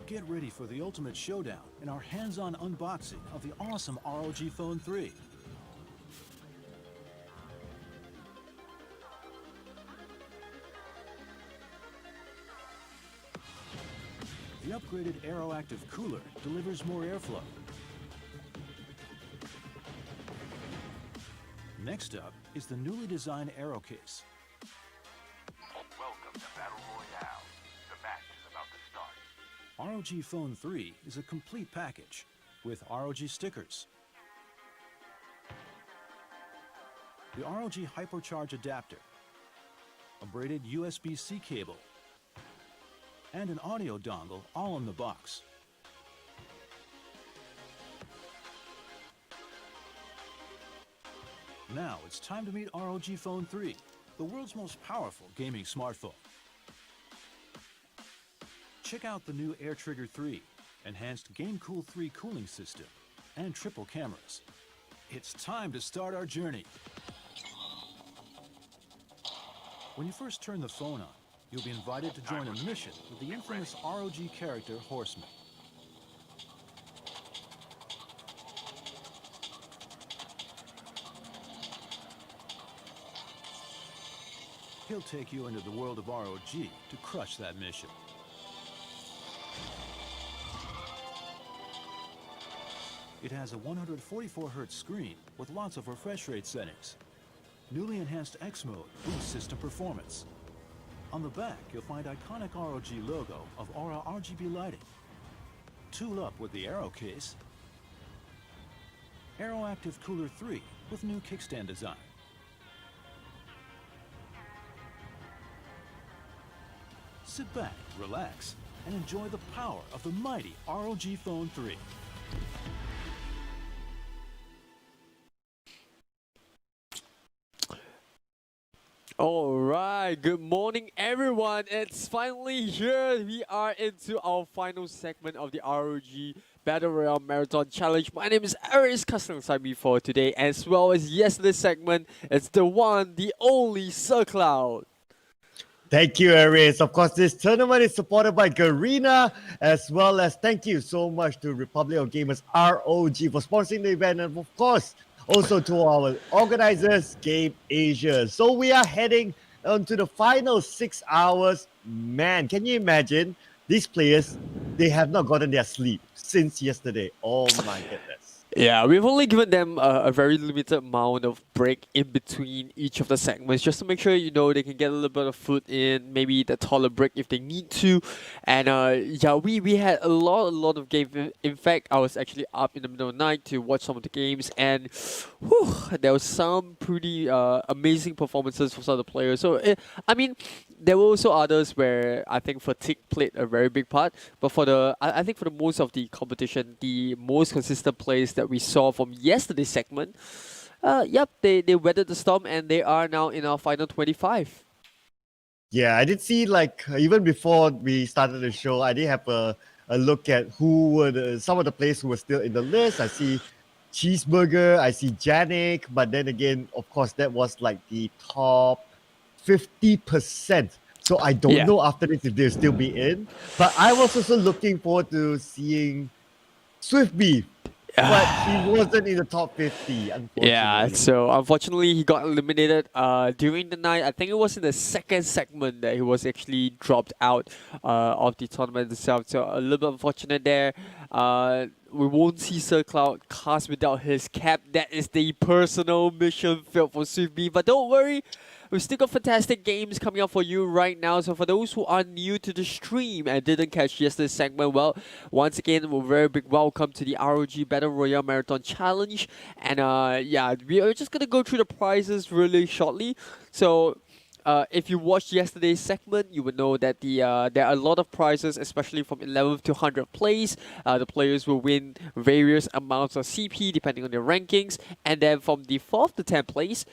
Get ready for the ultimate showdown in our hands-on unboxing of the awesome ROG Phone 3. The upgraded Aeroactive cooler delivers more airflow. Next up is the newly designed Aero case. Welcome to Battle Royale. The match is about to start. ROG Phone 3 is a complete package with ROG stickers, the ROG Hypercharge adapter, a braided USB-C cable, and an audio dongle all in the box. Now it's time to meet ROG Phone 3, the world's most powerful gaming smartphone. Check out the new AirTrigger 3, enhanced GameCool 3 cooling system, and triple cameras. It's time to start our journey. When you first turn the phone on, you'll be invited to join a mission with the infamous ROG character Horseman. He'll take you into the world of ROG to crush that mission. It has a 144Hz screen with lots of refresh rate settings. Newly enhanced X mode boosts system performance. On the back, you'll find iconic ROG logo of Aura RGB lighting. Tool up with the Aero case. Aeroactive Cooler 3 with new kickstand design. Sit back, relax, and enjoy the power of the mighty ROG Phone 3. Alright, good morning everyone. It's finally here. We are into our final segment of the ROG Battle Royale Marathon Challenge. My name is Aris alongside me for today, as well as yesterday's segment. It's the one, the only Sir Cloud. Thank you, Aris. Of course, this tournament is supported by Garena, as well as thank you so much to Republic of Gamers ROG for sponsoring the event, and of course, also to our organizers, Game Asia. So we are heading on to the final 6 hours. Man, can you imagine? These players, they have not gotten their sleep since yesterday. Oh my goodness. Yeah, we've only given them a very limited amount of break in between each of the segments, just to make sure, you know, they can get a little bit of food in, maybe the toilet break if they need to. And yeah, we had a lot of games. In fact, I was actually up in the middle of the night to watch some of the games, and whew, there was some pretty amazing performances from some of the players. So, I mean, there were also others where I think fatigue played a very big part. But for I think for the most of the competition, the most consistent plays that we saw from yesterday's segment, yep, they weathered the storm and they are now in our final 25. Yeah, I did see, like, even before we started the show, I did have a look at who were some of the players who were still in the list. I see Cheeseburger, I see Janik, but then again, of course, that was like the top 50%. So I don't know after this if they'll still be in. But I was also looking forward to seeing Swiftbee, but he wasn't in the top 50, unfortunately. Yeah, so unfortunately he got eliminated during the night. I think it was in the second segment that he was actually dropped out of the tournament itself. So a little bit unfortunate there. We won't see Sir Cloud cast without his cap. That is the personal mission failed for Swiftbee. But don't worry, we've still got fantastic games coming up for you right now. So for those who are new to the stream and didn't catch yesterday's segment, well, once again, a very big welcome to the ROG Battle Royale Marathon Challenge. And yeah, we are just going to go through the prizes really shortly. So if you watched yesterday's segment, you would know that there are a lot of prizes, especially from 11th to 100th place. The players will win various amounts of CP depending on their rankings. And then from the 4th to 10th place,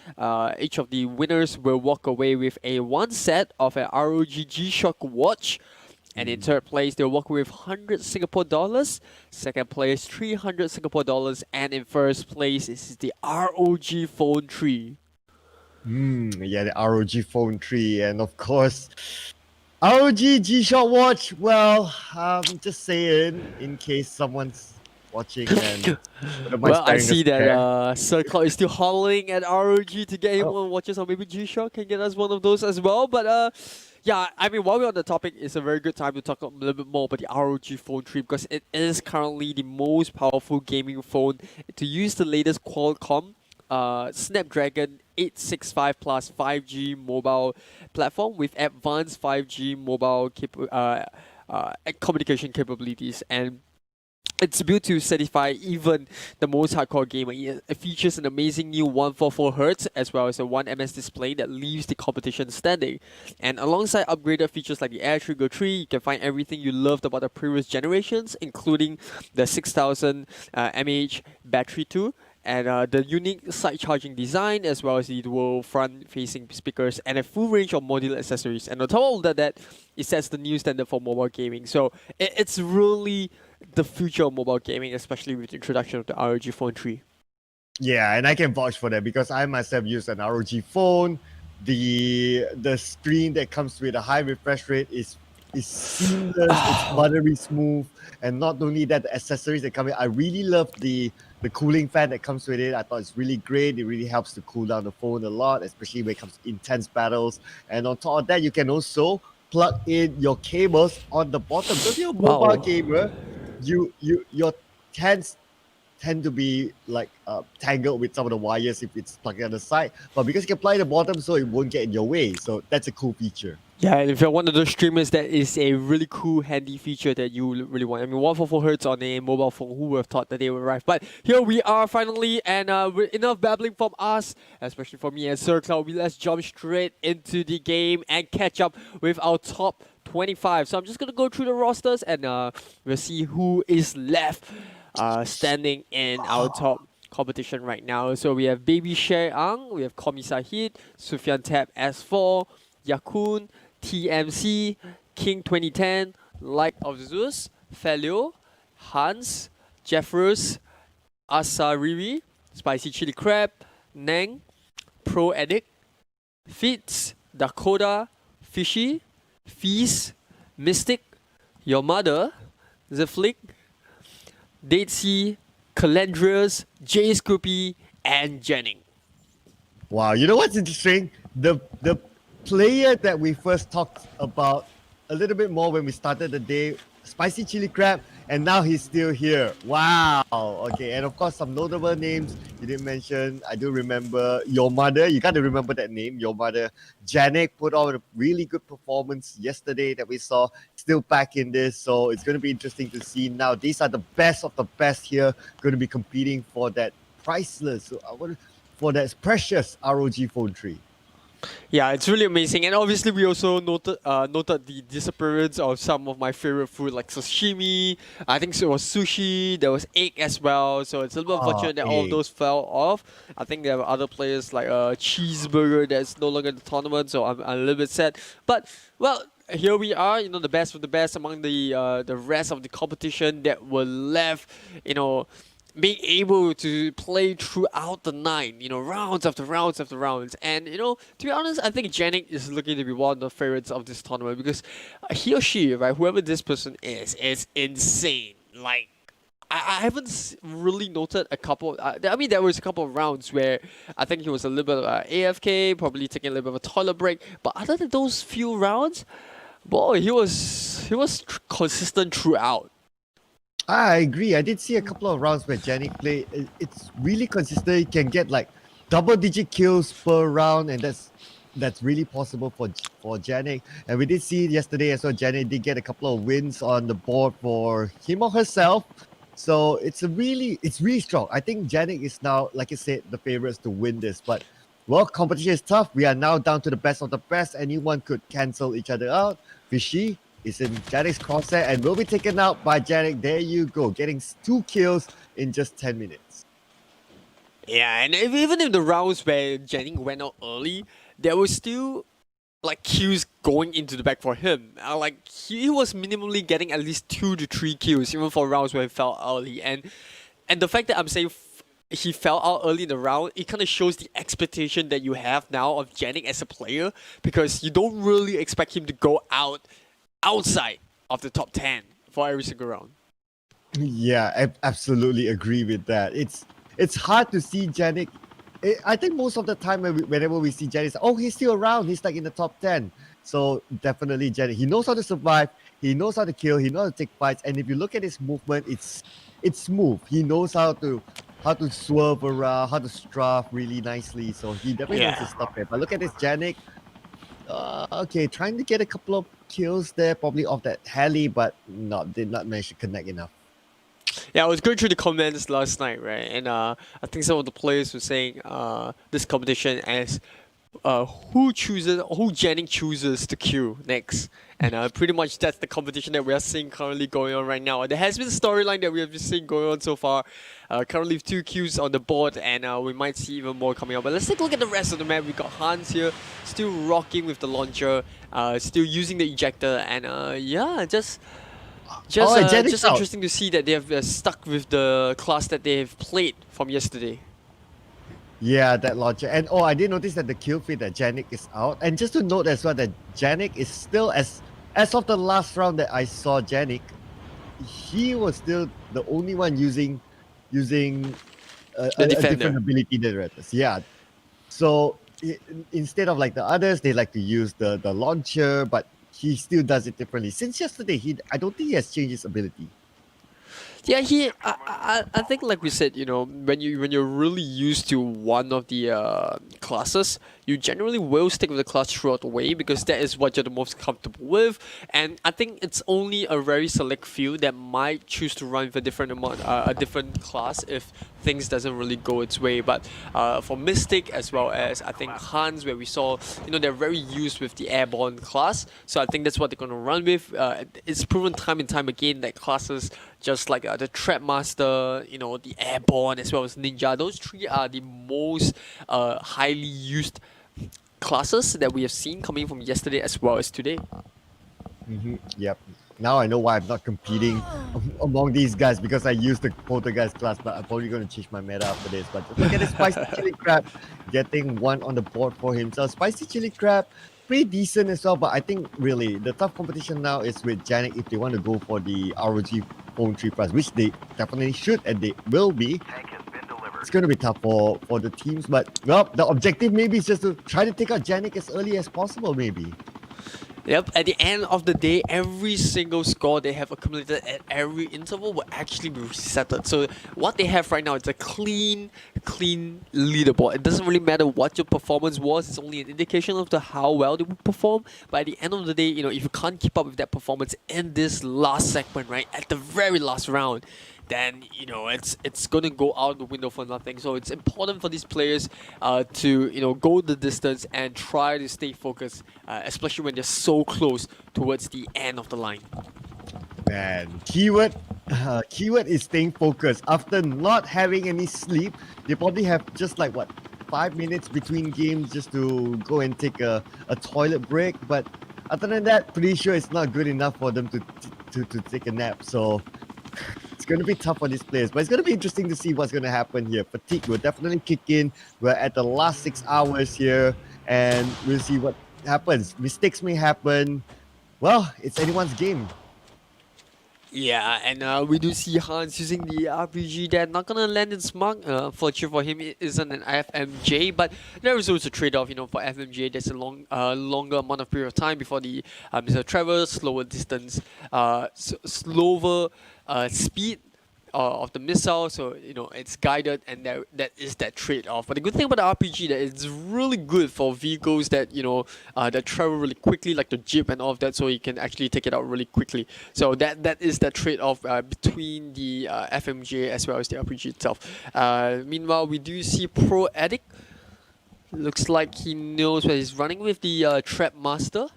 each of the winners will walk away with one set of an ROG G-Shock watch. And in third place, they'll walk away with 100 Singapore dollars. Second place, 300 Singapore dollars. And in first place is the ROG Phone 3. Yeah, the ROG Phone 3, and of course, ROG G-Shock watch. Well, just saying, in case someone's watching and well, I see that Sir Cloud is still hollering at ROG to get him one watches, or maybe G-Shock can get us one of those as well. But Yeah, I mean, while we're on the topic, it's a very good time to talk a little bit more about the ROG Phone 3 because it is currently the most powerful gaming phone to use the latest Qualcomm Snapdragon 865 Plus 5G mobile platform with advanced 5G mobile communication capabilities, and it's built to satisfy even the most hardcore gamer. It features an amazing new 144Hz as well as a 1ms display that leaves the competition standing. And alongside upgraded features like the Air Trigger 3, you can find everything you loved about the previous generations, including the 6000 mAh battery too, and the unique side charging design, as well as the dual front facing speakers and a full range of modular accessories. And on top of that, it sets the new standard for mobile gaming. So it's really the future of mobile gaming, especially with the introduction of the ROG Phone 3. Yeah, and I can vouch for that because I myself use an ROG phone. The screen that comes with a high refresh rate is seamless, it's buttery smooth, and not only that, the accessories that come with, I really love the cooling fan that comes with it. I thought it's really great. It really helps to cool down the phone a lot, especially when it comes to intense battles. And on top of that, you can also plug in your cables on the bottom. So if you're a mobile Wow. gamer, your hands tend to be like tangled with some of the wires if it's plugged on the side, but because you can apply the bottom, so it won't get in your way. So that's a cool feature. Yeah, and if you're one of those streamers, that is a really cool, handy feature that you really want. I mean, 144Hz on a mobile phone, who would have thought that they would arrive? But here we are finally, and with enough babbling from us, especially from me and Sir Cloud, let's jump straight into the game and catch up with our top 25. So I'm just going to go through the rosters, and we'll see who is left standing in our top competition right now. So we have Baby Sher Ang, we have Komi Sahid, Sufyan Tab S4, Yakun, TMC, King 2010, Light of Zeus, Felio, Hans, Jeffrus, Asariri, Spicy Chili Crab, Nang, Pro Addict, Fitz, Dakota, Fishy, Feast, Mystic, Your Mother, The Flick, Dead Sea, Calendrius, J Scoopy, and Jennings. Wow, you know what's interesting? The player that we first talked about a little bit more when we started the day, Spicy Chili Crab, and now he's still here. Wow. Okay, and of course some notable names you didn't mention. I do remember Your Mother. You got to remember that name, Your Mother. Janik put on a really good performance yesterday that we saw. Still back in this, so it's going to be interesting to see now. These are the best of the best here, going to be competing for that priceless, for that precious ROG Phone 3. Yeah, it's really amazing, and obviously we also noted the disappearance of some of my favorite food like sashimi. I think it was sushi. There was egg as well. So it's a little bit unfortunate that all of Egg. those fell off. I think there were other players like Cheeseburger that's no longer in the tournament. So I'm a little bit sad. But well, here we are. You know, the best of the best among the rest of the competition that were left. You know, being able to play throughout the night, you know, rounds after rounds after rounds. And, you know, to be honest, I think Janik is looking to be one of the favorites of this tournament because he or she, right, whoever this person is insane. Like, I haven't really noted a couple. I mean, there was a couple of rounds where I think he was a little bit AFK, probably taking a little bit of a toilet break. But other than those few rounds, boy, he was consistent throughout. I agree. I did see a couple of rounds where Janik played. It's really consistent. He can get like double-digit kills per round, and that's really possible for Janik. And we did see yesterday as well. Janik did get a couple of wins on the board for him or herself. So it's really strong. I think Janik is now, like I said, the favorites to win this. But well, competition is tough. We are now down to the best of the best. Anyone could cancel each other out. Fishy is in Janik's crosshair and will be taken out by Janik. There you go, getting 2 kills in just 10 minutes. Yeah, and even in the rounds where Janik went out early, there was still like kills going into the back for him. Like he was minimally getting at least 2 to 3 kills, even for rounds where he fell early. And the fact that I'm saying he fell out early in the round, it kind of shows the expectation that you have now of Janik as a player, because you don't really expect him to go outside of the top 10 for every single round. Yeah, I absolutely agree with that. It's hard to see Janik. I think most of the time whenever we see Janik, oh, he's still around. He's like in the top 10. So definitely Janik. He knows how to survive. He knows how to kill. He knows how to take fights. And if you look at his movement, it's smooth. He knows how to swerve around, how to strafe really nicely. So he definitely knows his stuff there. But look at this Janik. Okay, trying to get a couple of kills there, probably off that heli, but did not manage to connect enough. Yeah, I was going through the comments last night, right? And I think some of the players were saying this competition as who Janik chooses to queue next. And pretty much that's the competition that we are seeing currently going on right now. There has been a storyline that we have been seeing going on so far. Currently 2 queues on the board, and we might see even more coming up. But let's take a look at the rest of the map. We got Hans here, still rocking with the launcher, still using the ejector, and yeah, just interesting to see that they have stuck with the class that they have played from yesterday. Yeah, that launcher. And I did notice that the kill feed that Janik is out. And just to note as well that Janik is still, as of the last round that I saw Janik, he was still the only one using a different ability than the others. Yeah. So instead of like the others, they like to use the launcher, but he still does it differently. Since yesterday, I don't think he has changed his ability. Yeah, I think like we said, you know, when you're really used to one of the classes, you generally will stick with the class throughout the way because that is what you're the most comfortable with. And I think it's only a very select few that might choose to run with a different class if things doesn't really go its way. But for Mystic as well as I think Hans, where we saw, you know, they're very used with the airborne class, so I think that's what they're gonna run with. It's proven time and time again that classes just like the Trap Master, you know, the airborne as well as Ninja, those 3 are the most highly used classes that we have seen coming from yesterday as well as today. Yep. Now I know why I'm not competing among these guys, because I used the Poltergeist class, but I'm probably going to change my meta after this. But look at this Spicy Chili Crab getting 1 on the board for himself. Spicy Chili Crab, pretty decent as well, but I think really the tough competition now is with Janik if they want to go for the ROG Phone 3 prize, which they definitely should and they will be. It's going to be tough for the teams, but well, the objective maybe is just to try to take out Janik as early as possible, maybe. Yep, at the end of the day, every single score they have accumulated at every interval will actually be resetted. So what they have right now is a clean leaderboard. It doesn't really matter what your performance was, it's only an indication of how well they will perform. But at the end of the day, you know, if you can't keep up with that performance in this last segment, right, at the very last round, then you know it's going to go out the window for nothing. So it's important for these players to, you know, go the distance and try to stay focused, especially when they're so close towards the end of the line. Man, keyword is staying focused. After not having any sleep, they probably have just like 5 minutes between games just to go and take a toilet break. But other than that, pretty sure it's not good enough for them to take a nap. So it's going to be tough for these players, but it's going to be interesting to see what's going to happen here. Fatigue will definitely kick in. We're at the last 6 hours here, and we'll see what happens. Mistakes may happen. Well, it's anyone's game. Yeah, and we do see Hans using the RPG there. Not gonna land in Smug. Fortunately for him, it isn't an FMJ, but there is also a trade-off. You know, for FMJ, there's a longer amount of period of time before the travel, slower distance, slower speed of the missile, so you know it's guided, and that is that trade-off. But the good thing about the RPG that it's really good for vehicles that, you know, that travel really quickly, like the Jeep and all of that, so you can actually take it out really quickly. So that is the trade-off between the FMJ as well as the RPG itself. Meanwhile, we do see Pro Addict. Looks like he knows where he's running with the Trap Master.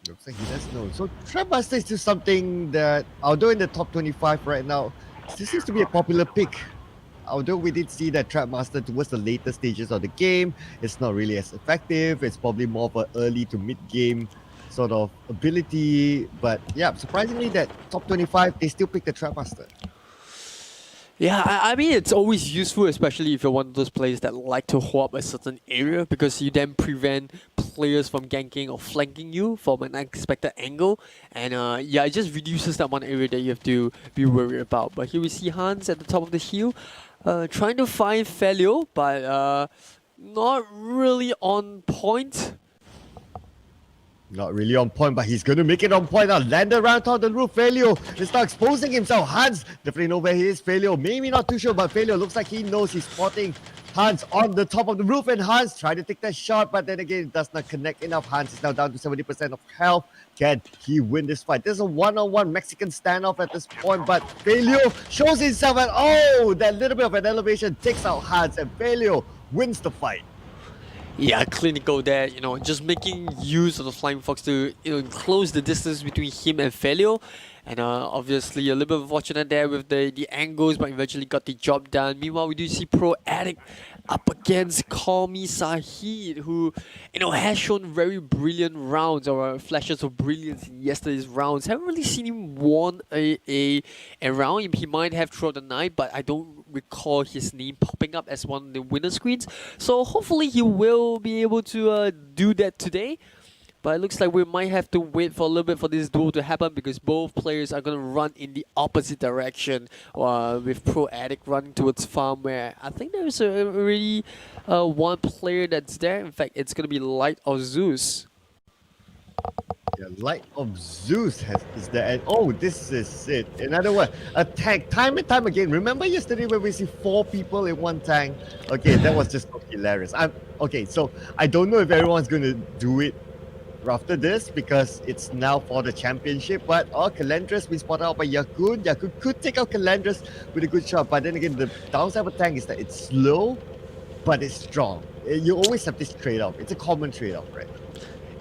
Looks like he does know. So Trap Master is just something that, although in the top 25 right now, this seems to be a popular pick. Although we did see that Trap Master towards the later stages of the game, it's not really as effective. It's probably more of an early to mid-game sort of ability. But yeah, surprisingly that top 25, they still pick the Trap Master. Yeah, I mean, it's always useful, especially if you're one of those players that like to hold up a certain area, because you then prevent players from ganking or flanking you from an unexpected angle. And yeah, it just reduces that one area that you have to be worried about. But here we see Hans at the top of the hill, trying to find Felio, but not really on point. Not really on point, but he's going to make it on point now. Landed around top of the roof. Failio is now exposing himself. Hans definitely know where he is. Failio maybe not too sure, but Failio looks like he knows. He's spotting Hans on the top of the roof, and Hans tried to take that shot, but then again, it does not connect enough. Hans is now down to 70% of health. Can he win this fight? There's a one-on-one Mexican standoff at this point, but Failio shows himself, and oh, that little bit of an elevation takes out Hans, and Failio wins the fight. Yeah, clinical there, just making use of the Flying Fox to close the distance between him and Felio. And obviously a little bit unfortunate there with the angles, but eventually got the job done. Meanwhile, we do see Pro Addict up against Call Me Sahid, who has shown very brilliant rounds or flashes of brilliance in yesterday's rounds. Haven't really seen him won a round. He might have throughout the night, but I don't recall his name popping up as one of the winner screens. So hopefully he will be able to do that today. But it looks like we might have to wait for a little bit for this duel to happen, because both players are going to run in the opposite direction, with Pro Addict running towards farm, where I think there's already one player that's there. In fact, it's going to be Light of Zeus. Yeah, Light of Zeus is there, and oh, this is it. In other words, a tank, time and time again. Remember yesterday when we see 4 people in one tank? Okay, that was just so hilarious. Okay, so I don't know if everyone's going to do it after this, because it's now for the championship, but Calandras we spotted out by Yakun. Yakun could take out Calandras with a good shot, but then again, the downside of a tank is that it's slow, but it's strong. You always have this trade-off. It's a common trade-off, right?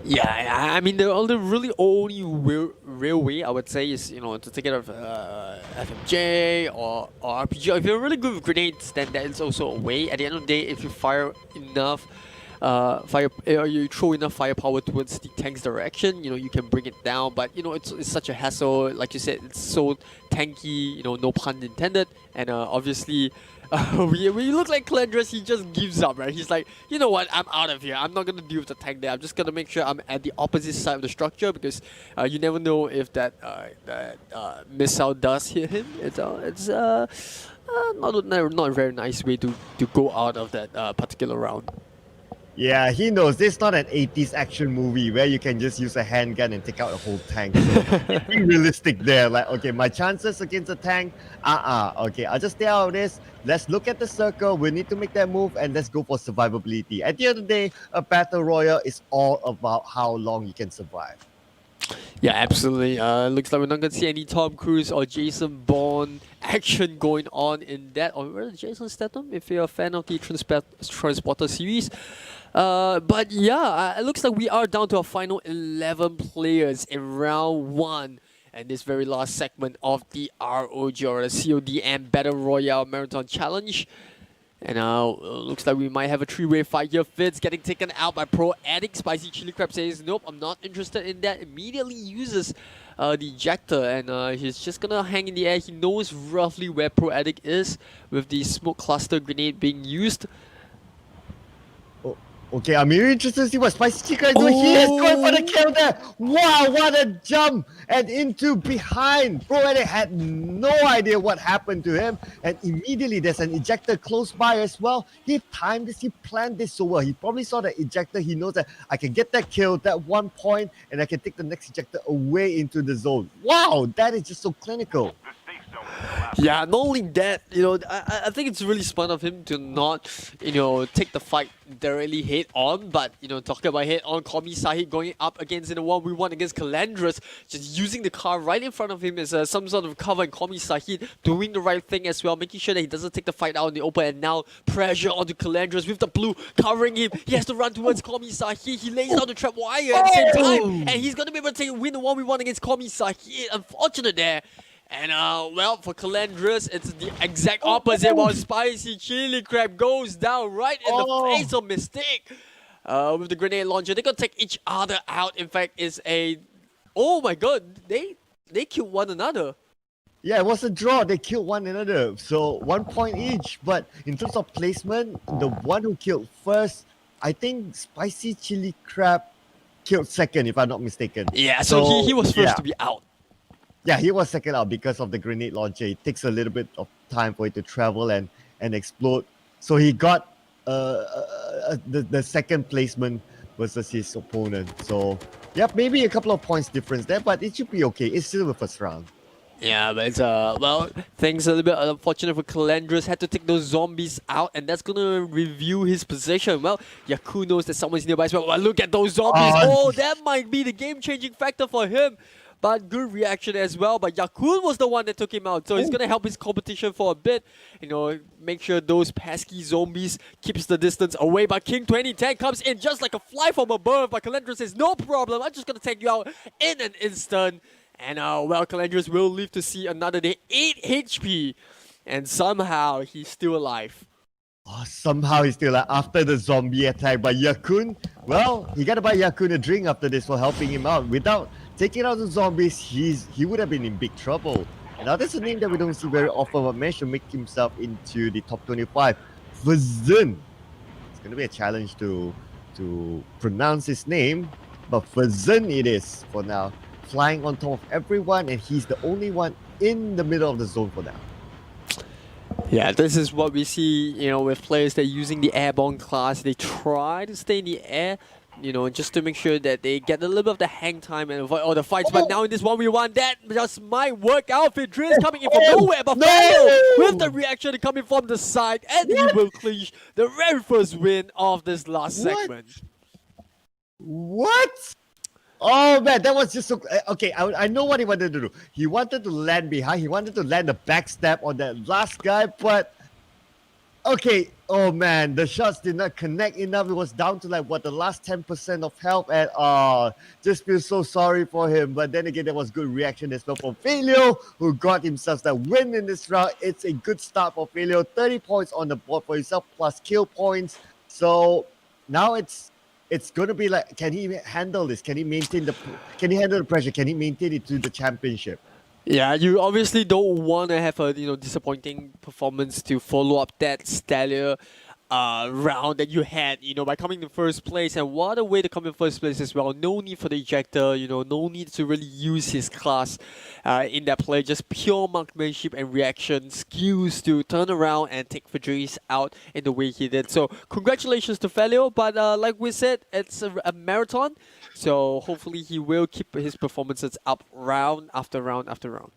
Yeah, I mean, the really only real way I would say is to take it off FMJ or RPG. If you're really good with grenades, then that is also a way. At the end of the day, if you fire enough you throw enough firepower towards the tank's direction, you can bring it down. But it's such a hassle. Like you said, it's so tanky. No pun intended. And obviously, we look like Calandras. He just gives up, right? He's like, you know what? I'm out of here. I'm not gonna deal with the tank there. I'm just gonna make sure I'm at the opposite side of the structure, because you never know if that missile does hit him. It's not a very nice way to go out of that particular round. Yeah, he knows this is not an 80s action movie where you can just use a handgun and take out a whole tank. So be realistic there. Like, okay, my chances against a tank, okay, I'll just stay out of this. Let's look at the circle. We need to make that move, and let's go for survivability. At the end of the day, a battle royale is all about how long you can survive. Yeah, absolutely. Looks like we're not going to see any Tom Cruise or Jason Bourne action going on in that. Or rather, Jason Statham, if you're a fan of the Transporter series. But yeah, it looks like we are down to our final 11 players in round 1. And this very last segment of the ROG, or the CODM Battle Royale Marathon Challenge. And now looks like we might have a 3-way fight here. Fitz getting taken out by Pro Addict. Spicy Chili Crab says, nope, I'm not interested in that. Immediately uses the ejector, and he's just gonna hang in the air. He knows roughly where Pro Addict is with the smoke cluster grenade being used. Okay, I'm really interested to see what Spicy Chicken is doing. He is going for the kill there. Wow, what a jump! And into behind. Pro Addict had no idea what happened to him. And immediately there's an ejector close by as well. He timed this, he planned this so well. He probably saw the ejector. He knows that I can get that kill, that 1 point, and I can take the next ejector away into the zone. Wow, that is just so clinical. Yeah, not only that, I think it's really smart of him to not, take the fight directly head on, but, talking about head on, Call Me Sahid going up against in a 1v1 against Calandras, just using the car right in front of him as some sort of cover, and Call Me Sahid doing the right thing as well, making sure that he doesn't take the fight out in the open, and now pressure onto Calandras with the blue covering him. He has to run towards Call Me Sahid. He lays down the trap wire at the same time, and he's going to be able to win the 1v1 against Call Me Sahid. Unfortunate there. And well, for Calandras, it's the exact opposite. While Spicy Chili Crab goes down right in the face of Mystique with the grenade launcher. They're gonna take each other out. In fact, it's a oh my god, they killed one another. Yeah, it was a draw. They killed one another, so 1 point each. But in terms of placement, the one who killed first, I think Spicy Chili Crab killed second, if I'm not mistaken. Yeah, so he was first to be out. Yeah, he was second out because of the grenade launcher. It takes a little bit of time for it to travel and explode. So he got the second placement versus his opponent. So, yeah, maybe a couple of points difference there, but it should be okay. It's still the first round. Yeah, but well, things a little bit unfortunate for Calandros. Had to take those zombies out, and that's gonna review his position. Well, Yaku knows that someone's nearby as well. But look at those zombies. Oh, that might be the game-changing factor for him. But good reaction as well. But Yakun was the one that took him out, so he's gonna help his competition for a bit. You know, make sure those pesky zombies keeps the distance away. But King 2010 comes in just like a fly from above. But Calandros says, "No problem. I'm just gonna take you out in an instant." And well, Calandros will live to see another day. 8 HP, and somehow he's still alive. Oh, somehow he's still like after the zombie attack by Yakun. Well, he gotta buy Yakun a drink after this for helping him out. Without taking out the zombies, he would have been in big trouble. And now that's a name that we don't see very often, but managed to make himself into the top 25. Fazun. It's gonna be a challenge to pronounce his name, but Fazun it is for now. Flying on top of everyone, and he's the only one in the middle of the zone for now. Yeah, this is what we see, you know, with players that are using the airborne class. They try to stay in the air, you know, just to make sure that they get a little bit of the hang time and avoid all the fights. But now in this 1v1, that just might work out. Fidris coming in from nowhere, but Fabio with the reaction coming from the side, and he will clinch the very first win of this last segment. What? Oh man, that was just so okay. I know what he wanted to do. He wanted to land behind. He wanted to land the backstab on that last guy, but okay. Oh man, the shots did not connect enough. It was down to like what, the last 10% of health, and just feel so sorry for him. But then again, there was good reaction as well from Failio, who got himself that win in this round. It's a good start for Failio. 30 points on the board for himself plus kill points. So now it's going to be like, can he handle this? Can he maintain can he handle the pressure? Can he maintain it to the championship? Yeah, you obviously don't want to have a disappointing performance to follow up that stellar round that you had, by coming in first place. And what a way to come in first place as well. No need for the ejector, no need to really use his class in that play. Just pure marksmanship and reaction skills to turn around and take Fadris out in the way he did. So congratulations to Felio, but like we said, it's a marathon. So hopefully he will keep his performances up round after round after round.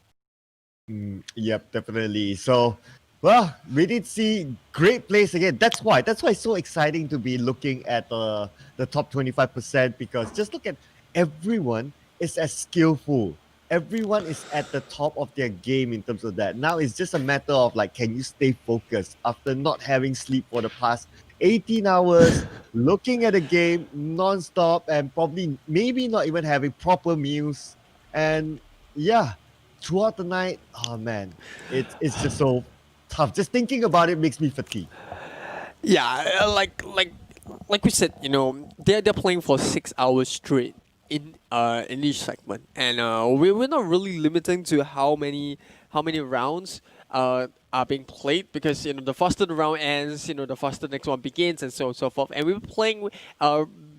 Yep, definitely. So, well, we did see great plays again. That's why it's so exciting to be looking at the top 25%, because just look at everyone is as skillful. Everyone is at the top of their game in terms of that. Now it's just a matter of like, can you stay focused after not having sleep for the past 18 hours, looking at a game non-stop, and probably maybe not even having proper meals. And yeah, throughout the night, oh man, it's just so tough. Just thinking about it makes me fatigued. Yeah, like we said, they're playing for 6 hours straight in each segment, and we're not really limiting to how many rounds are being played, because the faster the round ends, the faster the next one begins, and so on and so forth. And we're playing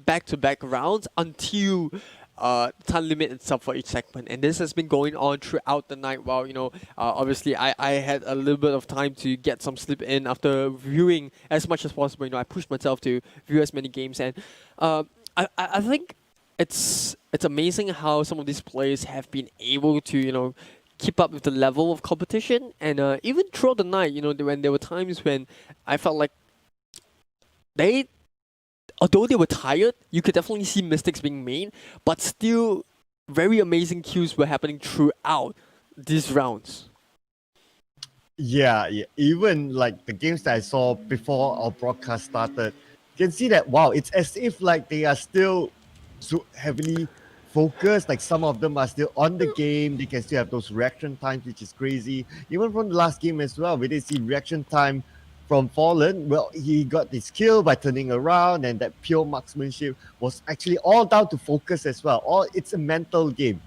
back-to-back rounds until time limit itself for each segment, and this has been going on throughout the night. While obviously I had a little bit of time to get some sleep in after viewing as much as possible. I pushed myself to view as many games, and I think it's amazing how some of these players have been able to keep up with the level of competition. And even throughout the night, when there were times when I felt like although they were tired, you could definitely see mistakes being made, but still very amazing kills were happening throughout these rounds. Yeah. Even like the games that I saw before our broadcast started, you can see that, wow, it's as if like they are still so heavily focused. Like some of them are still on the game. They can still have those reaction times, which is crazy. Even from the last game as well, we did see reaction time from Fallen. Well, he got his kill by turning around, and that pure marksmanship was actually all down to focus as well. It's a mental game.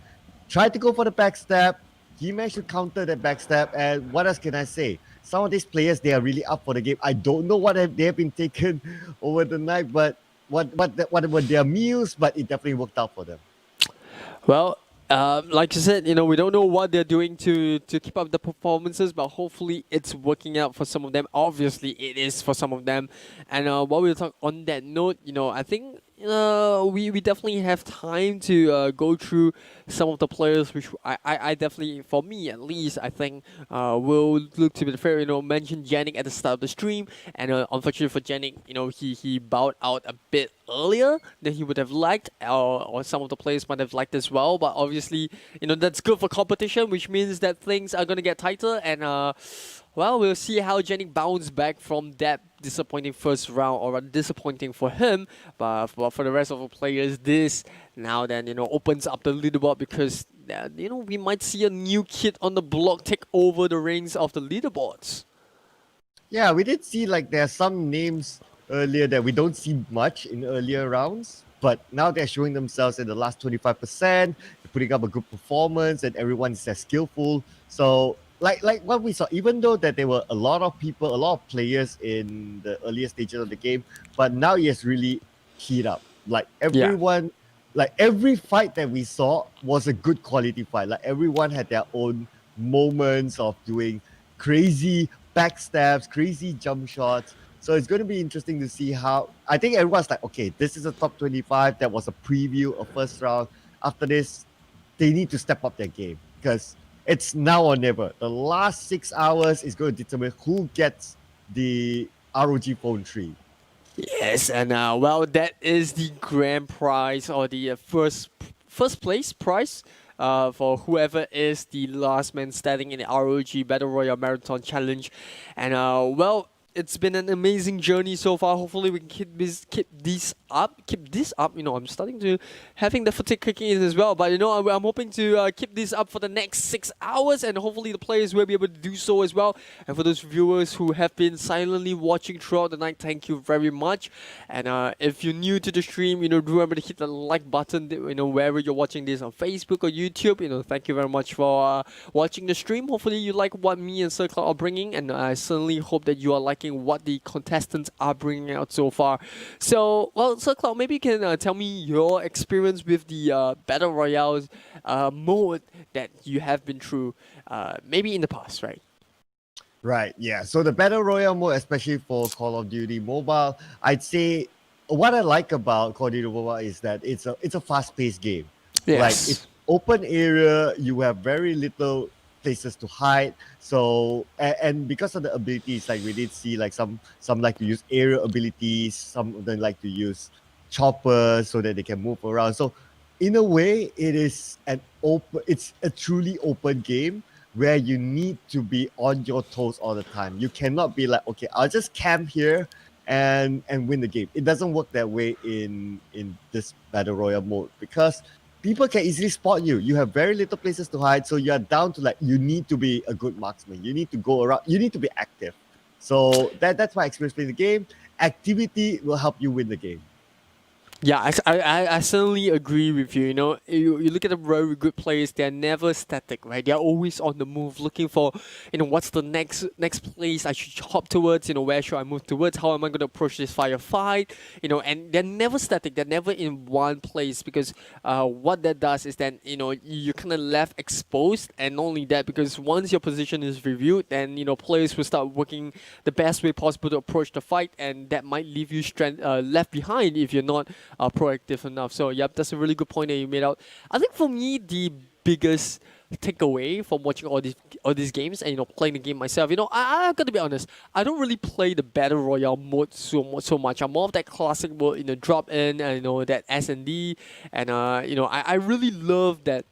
Tried to go for the backstab. He managed to counter that backstab. And what else can I say? Some of these players, they are really up for the game. I don't know what they have been taken over the night, but what were their meals, but it definitely worked out for them. Well, Like you said, we don't know what they're doing to keep up the performances, but hopefully it's working out for some of them. Obviously, it is for some of them. And while we talk on that note, I think we definitely have time to go through some of the players, which I definitely, for me at least, I think will look to be fair. Mentioned Janik at the start of the stream, and unfortunately for Janik, he bowed out a bit earlier than he would have liked, or some of the players might have liked as well. But obviously, that's good for competition, which means that things are gonna get tighter. And well, we'll see how Janik bounce back from that disappointing first round, or rather disappointing for him. But for the rest of the players, this now then opens up the leaderboard, because we might see a new kid on the block take over the reins of the leaderboards. Yeah, we did see like there are some names earlier that we don't see much in earlier rounds, but now they're showing themselves in the last 25%, they're putting up a good performance, and everyone's as skillful. So like what we saw, even though that there were a lot of people, a lot of players in the earlier stages of the game, but now it has really heat up. Like everyone, like every fight that we saw was a good quality fight. Like everyone had their own moments of doing crazy backstabs, crazy jump shots. So it's going to be interesting to see how. I think everyone's like, okay, this is a top 25. That was a preview of first round. After this, they need to step up their game, because it's now or never. The last 6 hours is going to determine who gets the ROG Phone 3. Yes, and well, that is the grand prize, or the first place prize for whoever is the last man standing in the ROG Battle Royale Marathon Challenge. And well, it's been an amazing journey so far. Hopefully we can keep this up. I'm starting to having the fatigue kicking in as well. But I'm hoping to keep this up for the next 6 hours, and hopefully the players will be able to do so as well. And for those viewers who have been silently watching throughout the night, thank you very much. And if you're new to the stream, do remember to hit the like button. Wherever you're watching this, on Facebook or YouTube. Thank you very much for watching the stream. Hopefully you like what me and SirCloud are bringing, and I certainly hope that you are liking what the contestants are bringing out so far. So, well, SirCloud, maybe you can tell me your experience with the Battle Royale mode that you have been through, maybe in the past, right? Right, yeah. So the Battle Royale mode, especially for Call of Duty Mobile, I'd say what I like about Call of Duty Mobile is that it's a fast-paced game. Yes. Like, it's open area, you have very little places to hide. So and because of the abilities, like we did see, like some like to use aerial abilities, some of them like to use choppers so that they can move around. So in a way, it's a truly open game where you need to be on your toes all the time. You cannot be like, okay, I'll just camp here and win the game. It doesn't work that way in this Battle Royale mode, because people can easily spot you. You have very little places to hide, so you're down to, like, you need to be a good marksman. You need to go around. You need to be active. So that's my experience playing the game. Activity will help you win the game. Yeah, I certainly agree with you. You look at the very good players; they're never static, right? They're always on the move, looking for, what's the next place I should hop towards. Where should I move towards? How am I going to approach this firefight? And they're never static. They're never in one place, because what that does is then you're kind of left exposed. And not only that, because once your position is reviewed, then players will start working the best way possible to approach the fight, and that might leave you left behind if you're not proactive enough. So yep, that's a really good point that you made out. I think for me, the biggest takeaway from watching all these games and playing the game myself, I got to be honest, I don't really play the Battle Royale mode so much. I'm more of that classic mode, drop in and that S&D, and I really love that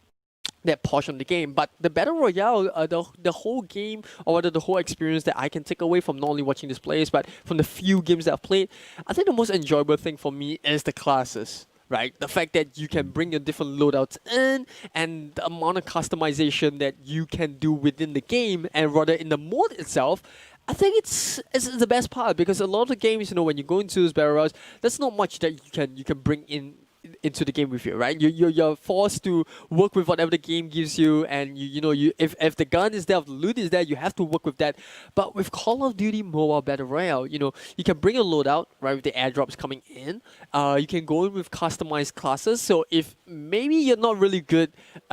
portion of the game. But the Battle Royale, the whole game, or rather the whole experience that I can take away from not only watching these players, but from the few games that I've played, I think the most enjoyable thing for me is the classes. Right, the fact that you can bring your different loadouts in, and the amount of customization that you can do within the game, and rather in the mode itself, I think it's the best part, because a lot of the games, when you go into those battle royales, there's not much that you can bring in into the game with you, right? You're forced to work with whatever the game gives you, and if the gun is there, if the loot is there, you have to work with that. But with Call of Duty Mobile Battle Royale, you can bring a loadout, right, with the airdrops coming in. You can go in with customized classes. So if maybe you're not really good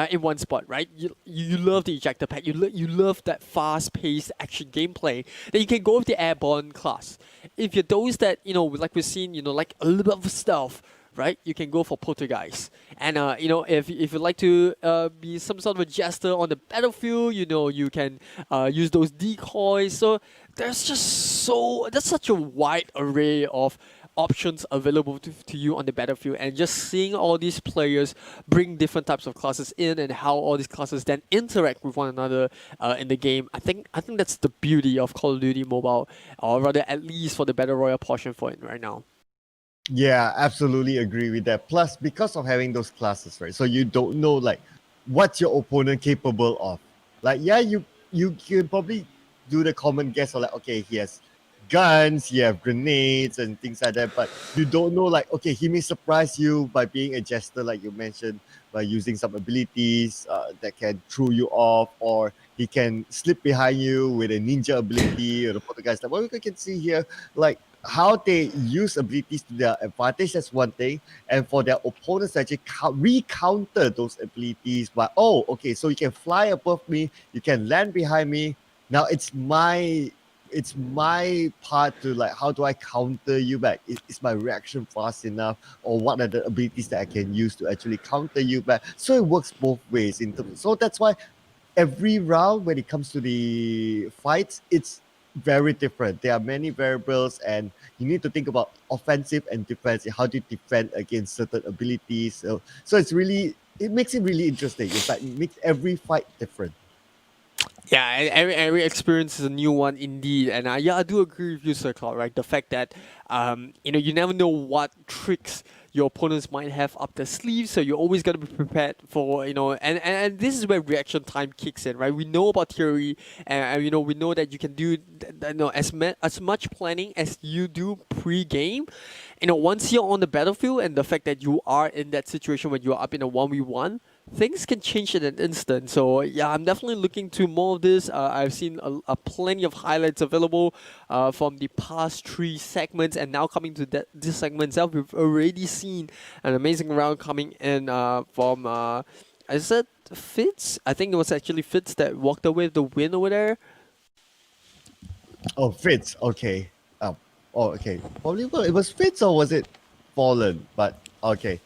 in one spot, right? You love the ejector pack, you love that fast-paced action gameplay, then you can go with the airborne class. If you're those that, like we've seen, like a little bit of stealth, right? You can go for Poltergeist. And, if you like to be some sort of a jester on the battlefield, you can use those decoys. So there's such a wide array of options available to you on the battlefield, and just seeing all these players bring different types of classes in and how all these classes then interact with one another in the game. I think that's the beauty of Call of Duty Mobile, or rather at least for the Battle Royale portion for it right now. Yeah, absolutely agree with that. Plus, because of having those classes, right? So you don't know like what your opponent capable of. Like, yeah, you can probably do the common guess of like, okay, he has guns, you have grenades and things like that, but you don't know like, okay, he may surprise you by being a jester, like you mentioned, by using some abilities that can throw you off, or he can slip behind you with a ninja ability or the Poltergeist. Like what we can see here, like how they use abilities to their advantage, that's one thing, and for their opponents to actually re-counter those abilities by, oh, okay, so you can fly above me, you can land behind me, now it's my part to like, how do I counter you back? Is my reaction fast enough, or what are the abilities that I can use to actually counter you back? So it works both ways in terms. So that's why every round when it comes to the fights, it's very different. There are many variables, and you need to think about offensive and defense. How do you defend against certain abilities? So it makes it really interesting. It's like it makes every fight different. Yeah, every experience is a new one indeed, and I do agree with you, Sir Cloud. Right, the fact that you never know what tricks your opponents might have up their sleeves, so you always got to be prepared for and this is where reaction time kicks in, right? We know about theory, and we know that you can do as much planning as you do pre-game. Once you're on the battlefield, and the fact that you are in that situation when you're up in a 1v1, things can change in an instant. So yeah, I'm definitely looking to more of this. I've seen a plenty of highlights available from the past 3 segments, and now coming to this segment itself, we've already seen an amazing round coming in from is it Fitz? I think it was actually Fitz that walked away with the win over there. Oh, Fitz. Okay. Okay. Probably it was Fitz, or was it Fallen? But okay.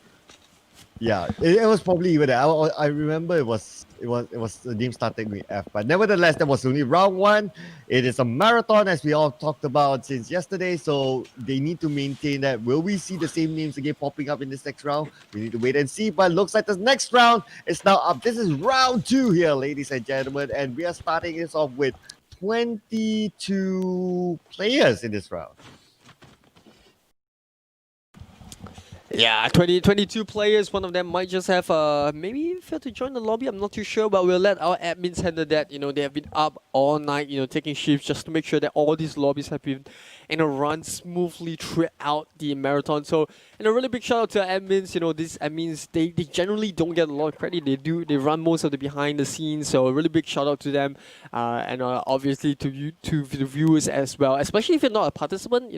Yeah, it was probably even there. I remember it was the name starting with F, but nevertheless, that was only round 1. It is a marathon, as we all talked about since yesterday, so they need to maintain that. Will we see the same names again popping up in this next round? We need to wait and see, but looks like the next round is now up. This is round 2 here, ladies and gentlemen, and we are starting this off with 22 players in this round. Yeah, 22 players. One of them might just have maybe failed to join the lobby. I'm not too sure, but we'll let our admins handle that. They have been up all night, taking shifts just to make sure that all these lobbies have been run smoothly throughout the marathon. So, a really big shout out to our admins. These admins, they generally don't get a lot of credit. They run most of the behind the scenes. So a really big shout out to them, and obviously to the viewers as well. Especially if you're not a participant,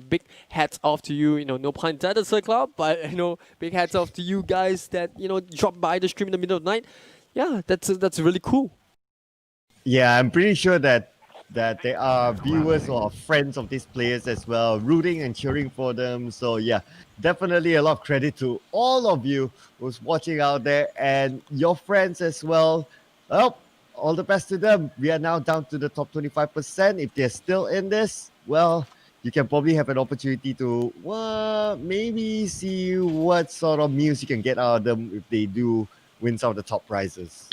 big hats off to you. No pun intended, Sir Cloud, but big hats off to you guys that drop by the stream in the middle of the night. Yeah, that's really cool. Yeah, I'm pretty sure that there are viewers or friends of these players as well, rooting and cheering for them. So yeah, definitely a lot of credit to all of you who's watching out there, and your friends as well. Well, all the best to them. We are now down to the top 25%. If they're still in this, well, you can probably have an opportunity to maybe see what sort of meals you can get out of them if they do win some of the top prizes.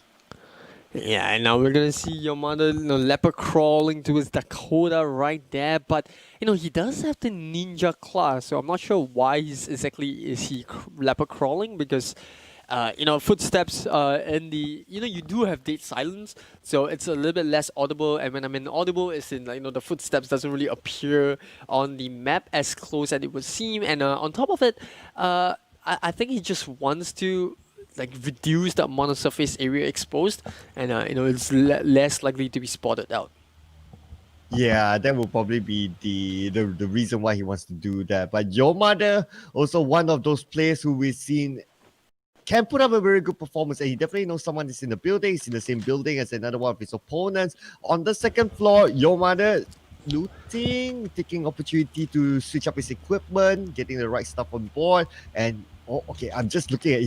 Yeah, and now we're gonna see your mother, leopard crawling towards Dakota right there. But he does have the ninja class, so I'm not sure why is he leopard crawling, because footsteps in the you do have dead silence, so it's a little bit less audible. And when I mean audible, is in the footsteps doesn't really appear on the map as close as it would seem. And on top of it, I think he just wants to like reduce the amount of surface area exposed, and it's less likely to be spotted out. Yeah, that will probably be the reason why he wants to do that. But your mother, also one of those players who we've seen can put up a very good performance, and he definitely knows someone is in the building. He's in the same building as another one of his opponents. On the second floor, your mother looting, taking opportunity to switch up his equipment, getting the right stuff on board, and okay, I'm just looking at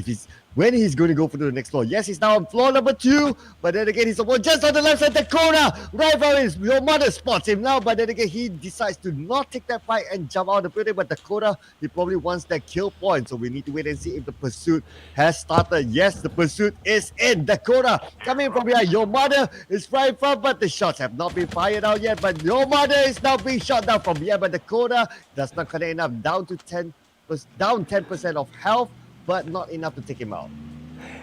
when he's going to go for the next floor. Yes, he's now on floor number 2, but then again, he's just on the left side, Dakota, right from your mother spots him now, but then again, he decides to not take that fight and jump out of the building, but Dakota, he probably wants that kill point, so we need to wait and see if the pursuit has started. Yes, the pursuit is in. Dakota coming from behind. Your mother is right in front, but the shots have not been fired out yet, but your mother is now being shot down from behind, but Dakota does not connect enough, down 10% of health, but not enough to take him out.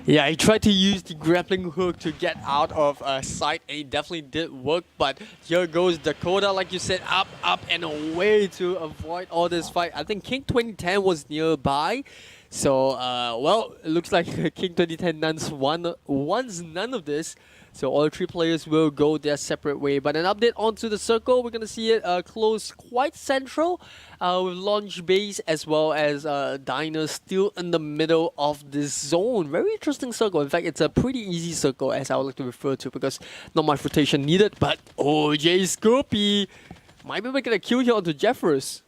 Yeah, he tried to use the grappling hook to get out of sight, and it definitely did work. But here goes Dakota, like you said, up, and away to avoid all this fight. I think King 2010 was nearby. So, well, it looks like King 2010 wants none of this. So all 3 players will go their separate way. But an update onto the circle, we're going to see it close quite central with launch base as well as diners still in the middle of this zone. Very interesting circle. In fact, it's a pretty easy circle as I would like to refer to because not much rotation needed. But Jay Scoopy might be making a kill here onto Jeffers.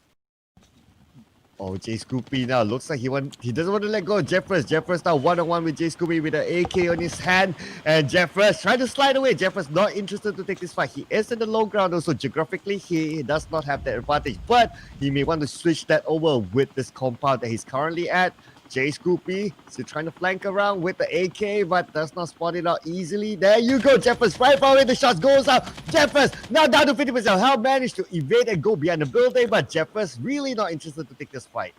Oh, Jay Scoopy now looks like he doesn't want to let go of Jeffers. Jeffers now one-on-one with Jay Scoopy with an AK on his hand. And Jeffers trying to slide away. Jeffers not interested to take this fight. He is in the low ground also. Geographically, he does not have that advantage. But he may want to switch that over with this compound that he's currently at. Jay Scoopy still trying to flank around with the AK, but does not spot it out easily. There you go, Jeffers. Right from it, the shots goes out. Jeffers now down to 50% health, managed to evade and go behind the building, but Jeffers really not interested to take this fight.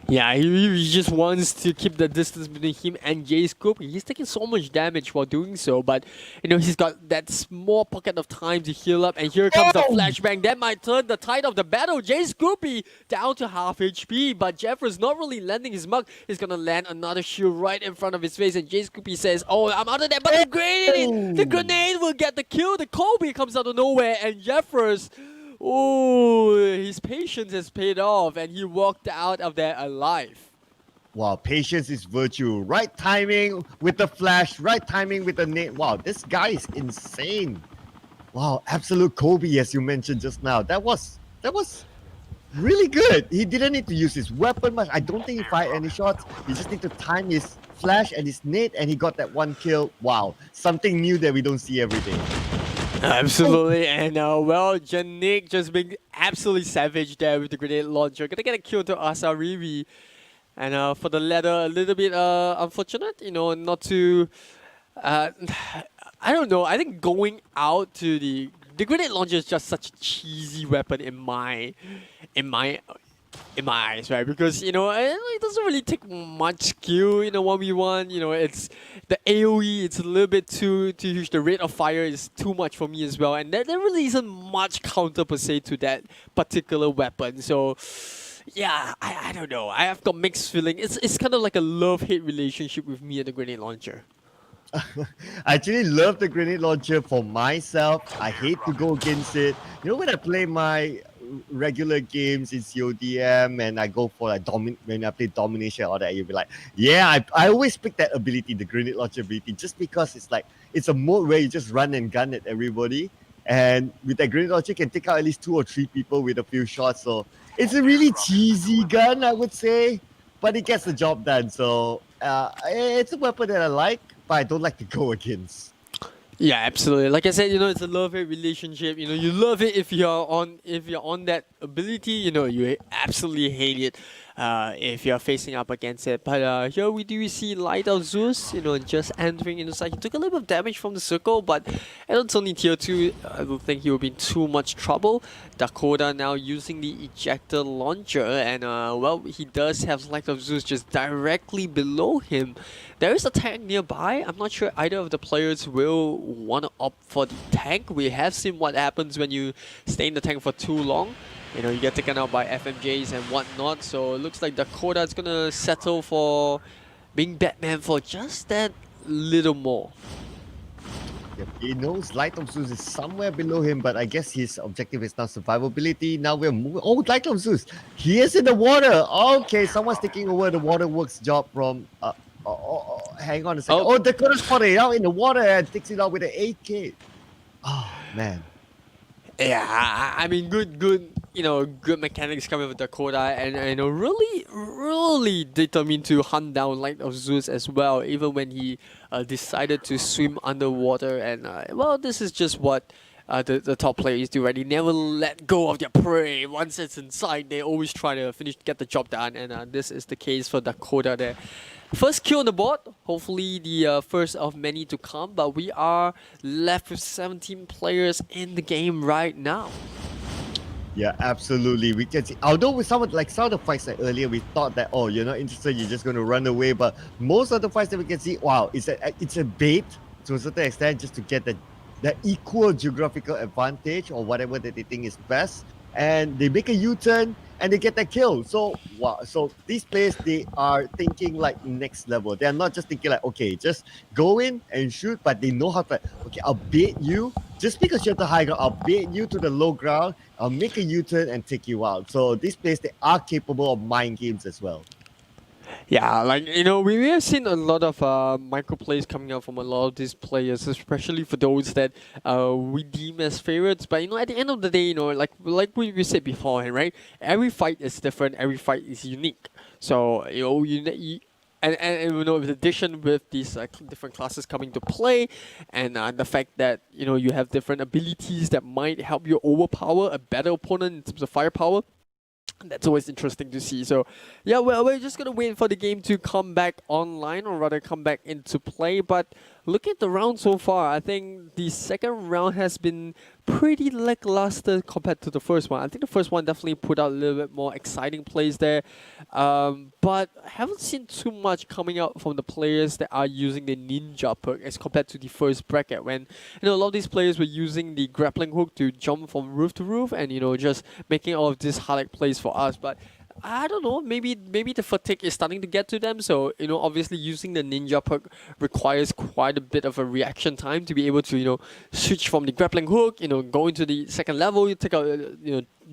Yeah, he just wants to keep the distance between him and Jay Scoopy. He's taking so much damage while doing so, but he's got that small pocket of time to heal up, and here comes the flashbang. That might turn the tide of the battle. Jay Scoopy down to half HP, but Jeffers not really landing his mark. He's gonna land another shield right in front of his face, and Jay Scoopy says, "Oh, I'm out of there," but the grenade will get the kill. The Kobe comes out of nowhere, and Jeffers, his patience has paid off, and he walked out of there alive. Wow, patience is virtue. Right timing with the flash, right timing with the nade. Wow, this guy is insane. Wow, absolute Kobe, as you mentioned just now. That was really good. He didn't need to use his weapon much. I don't think he fired any shots. He just need to time his flash and his nade, and he got that one kill. Wow, something new that we don't see every day. Absolutely, and well, Janik just being absolutely savage there with the grenade launcher. Gonna get a kill to Asarivi. And for the latter, a little bit unfortunate, not to... I don't know, I think going out to the grenade launcher is just such a cheesy weapon in my eyes, right? Because it doesn't really take much skill in a 1v1. It's the AoE, it's a little bit too huge. The rate of fire is too much for me as well, and there really isn't much counter per se to that particular weapon. So yeah, I don't know. I have got mixed feeling. It's kind of like a love-hate relationship with me and the grenade launcher. I actually love the grenade launcher for myself. I hate to go against it. When I play my regular games in CODM and I go for when I play domination or that, you'll be like, yeah, I always pick that ability, the grenade launcher ability, just because it's a mode where you just run and gun at everybody, and with that grenade launcher you can take out at least 2 or 3 people with a few shots. So it's a really cheesy gun, I would say, but it gets the job done. So it's a weapon that I like, but I don't like to go against. Yeah, absolutely. Like I said, it's a love-hate relationship. You love it if you're on that ability. You absolutely hate it if you're facing up against it. But here we do see Light of Zeus, just entering into side. He took a little bit of damage from the circle, but it's only tier 2. I don't think he will be in too much trouble. Dakota now using the ejector launcher, and well, he does have Light of Zeus just directly below him. There is a tank nearby. I'm not sure either of the players will want to opt for the tank. We have seen what happens when you stay in the tank for too long. You get taken out by FMJs and whatnot. So it looks like Dakota is gonna settle for being Batman for just that little more. Yep, he knows Light of Zeus is somewhere below him, but I guess his objective is now survivability. Now we're moving. Oh, Light of Zeus! He is in the water! Okay, someone's taking over the waterworks job from... hang on a second. Oh, Dakota's spotted it out in the water and takes it out with an 8K. Oh, man. Yeah, I mean, good, good mechanics coming with Dakota, and really determined to hunt down Light of Zeus as well, even when he decided to swim underwater. And well, this is just what the top players do, right? They never let go of their prey. Once it's inside, they always try to get the job done, and this is the case for Dakota there. First kill on the board, hopefully the first of many to come, but we are left with 17 players in the game right now. Yeah, absolutely. We can see, although with some of the fights like earlier, we thought that, oh, you're not interested, you're just going to run away. But most of the fights that we can see, wow, it's a bait to a certain extent just to get the equal geographical advantage or whatever that they think is best. And they make a U-turn and they get that kill. So wow, so these players, they are thinking like next level. They are not just thinking like, okay, just go in and shoot, but they know how to, okay, I'll bait you. Just because you're at the high ground, I'll bait you to the low ground, I'll make a U-turn and take you out. So these players, they are capable of mind games as well. Yeah, like, we have seen a lot of micro plays coming out from a lot of these players, especially for those that we deem as favorites. But, at the end of the day, like we said before, right? Every fight is different, every fight is unique. So, and with addition with these different classes coming to play, and the fact that, you have different abilities that might help you overpower a better opponent in terms of firepower, that's always interesting to see. So yeah, well, we're just gonna wait for the game to come back online, or rather come back into play. But looking at the round so far, I think the second round has been pretty lackluster compared to the first one. I think the first one definitely put out a little bit more exciting plays there, but I haven't seen too much coming out from the players that are using the ninja perk as compared to the first bracket, when a lot of these players were using the grappling hook to jump from roof to roof and just making all of these highlight plays for us. But I don't know, maybe the fatigue is starting to get to them. So, obviously using the ninja perk requires quite a bit of a reaction time to be able to, switch from the grappling hook, go into the second level, you take out,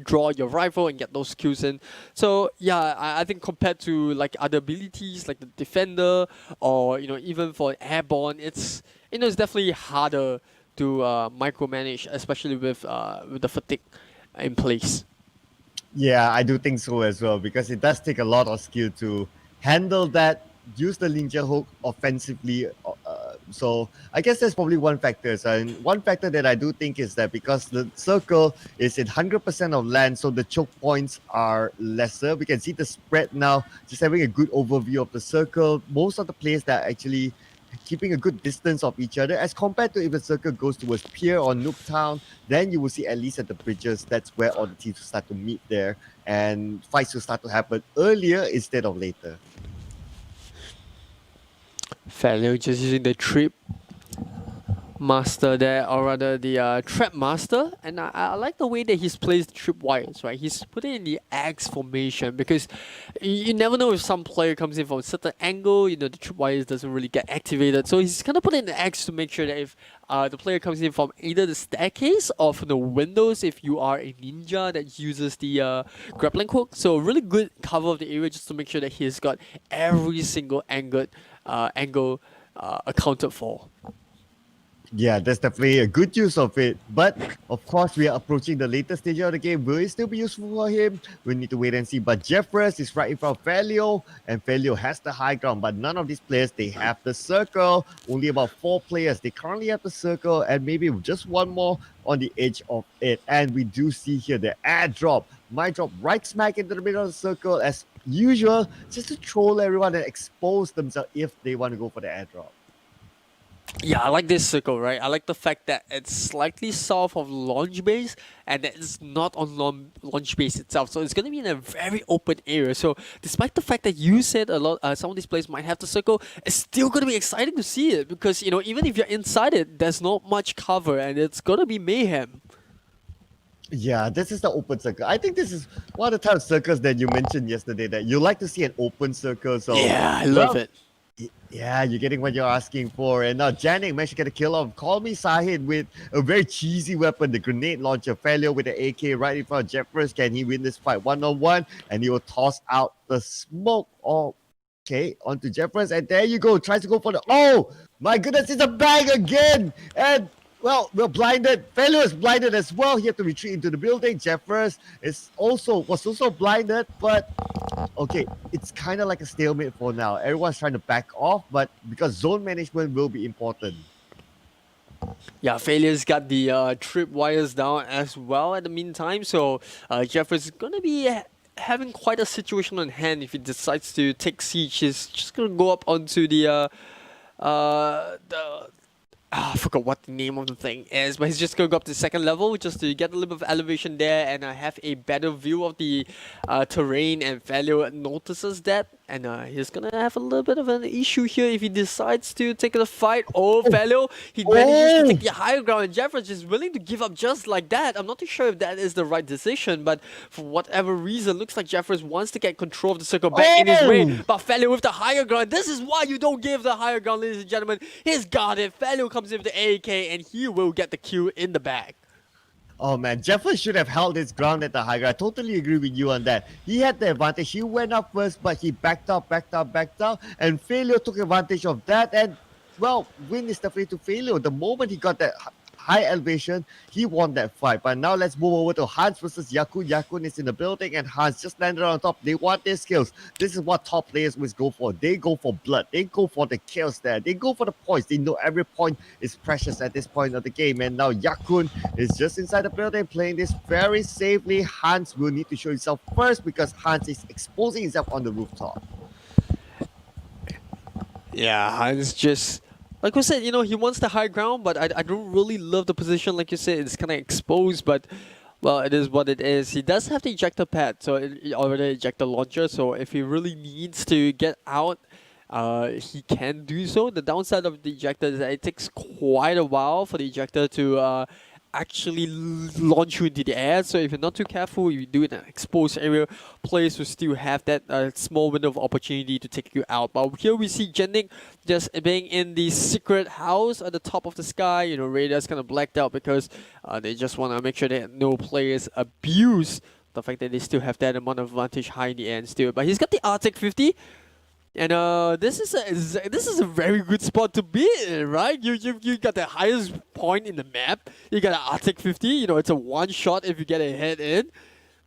draw your rifle and get those kills in. So yeah, I think compared to like other abilities like the defender or, even for airborne, it's definitely harder to micromanage, especially with the fatigue in place. Yeah, I do think so as well, because it does take a lot of skill to handle that, use the ninja hook offensively. So I guess that's probably one factor. And one factor that I do think is that because the circle is in 100% of land, so the choke points are lesser. We can see the spread now, just having a good overview of the circle. Most of the players that are actually keeping a good distance of each other, as compared to if the circle goes towards Pier or Nooktown, then you will see at least at the bridges, that's where all the teams will start to meet there, and fights will start to happen earlier instead of later. Fairly just using the trip master there, or rather the trap master, and I like the way that he's placed the trip wires, right? He's put it in the X formation, because you never know if some player comes in from a certain angle, the trip wires doesn't really get activated. So he's gonna put it in the X to make sure that if the player comes in from either the staircase or from the windows, if you are a ninja that uses the grappling hook. So really good cover of the area, just to make sure that he's got every single angle accounted for. Yeah, that's definitely a good use of it. But of course, we are approaching the later stage of the game. Will it still be useful for him? We need to wait and see. But Jeffress is right in front of Felio, and Felio has the high ground. But none of these players, they have the circle. Only about 4 players. They currently have the circle, and maybe just one more on the edge of it. And we do see here the airdrop. Might drop right smack into the middle of the circle as usual, just to troll everyone and expose themselves if they want to go for the airdrop. Yeah, I like this circle, right? I like the fact that it's slightly south of launch base and that it's not on launch base itself. So it's going to be in a very open area. So despite the fact that you said a lot, some of these players might have the circle, it's still going to be exciting to see it, because, even if you're inside it, there's not much cover and it's going to be mayhem. Yeah, this is the open circle. I think this is one of the type of circles that you mentioned yesterday that you like to see an open circle. So, Yeah, I love well, it. yeah, you're getting what you're asking for. And now Janik managed to get a kill off. Call me Sahid with a very cheesy weapon, the grenade launcher. Failure with the AK right in front of Jeffers. Can he win this fight 1-on-1? And he will toss out the smoke. Oh, okay, onto Jeffers. And there you go. Tries to go for the. Oh, my goodness, it's a bang again. And well, we're blinded. Failure is blinded as well. He had to retreat into the building. Jeffers was also blinded, but okay, it's kind of like a stalemate for now. Everyone's trying to back off, but because zone management will be important. Yeah, Failure's got the trip wires down as well at the meantime, so Jeffers is going to be having quite a situation on hand if he decides to take siege. He's just going to go up onto I forgot what the name of the thing is, but he's just going to go up to the second level just to get a little bit of elevation there and have a better view of the terrain, and Failure notices that, and he's going to have a little bit of an issue here if he decides to take the fight. Oh, Failure, he manages to take the higher ground, and Jeffers is willing to give up just like that. I'm not too sure if that is the right decision, but for whatever reason, looks like Jeffers wants to get control of the circle back in his way, but Failure with the higher ground. This is why you don't give the higher ground, ladies and gentlemen. He's got it. Failure comes in with the AK, and he will get the kill in the bag. Oh man, Jeffers should have held his ground at the high ground. I totally agree with you on that. He had the advantage. He went up first, but he backed out, and Failure took advantage of that. And well, win is definitely to Failure. The moment he got that high elevation, he won that fight. But now let's move over to Hans versus Yakun. Yakun is in the building, and Hans just landed on top. They want their skills. This is what top players always go for. They go for blood. They go for the kills there. They go for the points. They know every point is precious at this point of the game. And now Yakun is just inside the building playing this very safely. Hans will need to show himself first because Hans is exposing himself on the rooftop. Yeah, Hans just... Like we said, he wants the high ground, but I don't really love the position. Like you said, it's kind of exposed, but, well, it is what it is. He does have the ejector pad, so already ejector launcher, so if he really needs to get out, he can do so. The downside of the ejector is that it takes quite a while for the ejector to actually launch you into the air. So if you're not too careful, you do it in an exposed area, players will still have that small window of opportunity to take you out. But here we see Janik just being in the secret house at the top of the sky. Radar's kind of blacked out because they just want to make sure that no players abuse the fact that they still have that amount of advantage high in the end still. But he's got the Arctic 50. And this is a very good spot to be in, right? You got the highest point in the map. You got an Arctic 50. It's a one shot if you get a head in.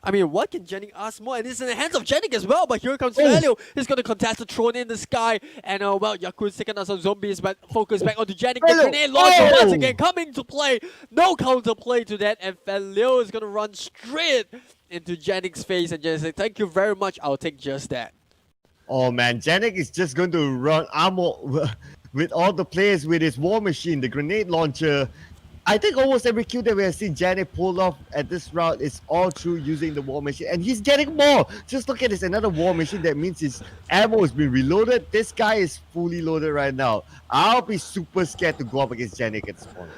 I mean, what can Janik ask more? And it's in the hands of Janik as well. But here comes Value. He's going to contest the throne in the sky. And well, Yakun's taking out some zombies, but focus back onto Janik. The grenade launcher once again coming to play. No counter play to that. And Value is going to run straight into Janik's face and just say, "Thank you very much. I'll take just that." Oh man, Janik is just going to run armor with all the players with his war machine, the grenade launcher. I think almost every kill that we have seen Janik pull off at this round is all through using the war machine. And he's getting more. Just look at this, another war machine. That means his ammo has been reloaded. This guy is fully loaded right now. I'll be super scared to go up against Janik at this point.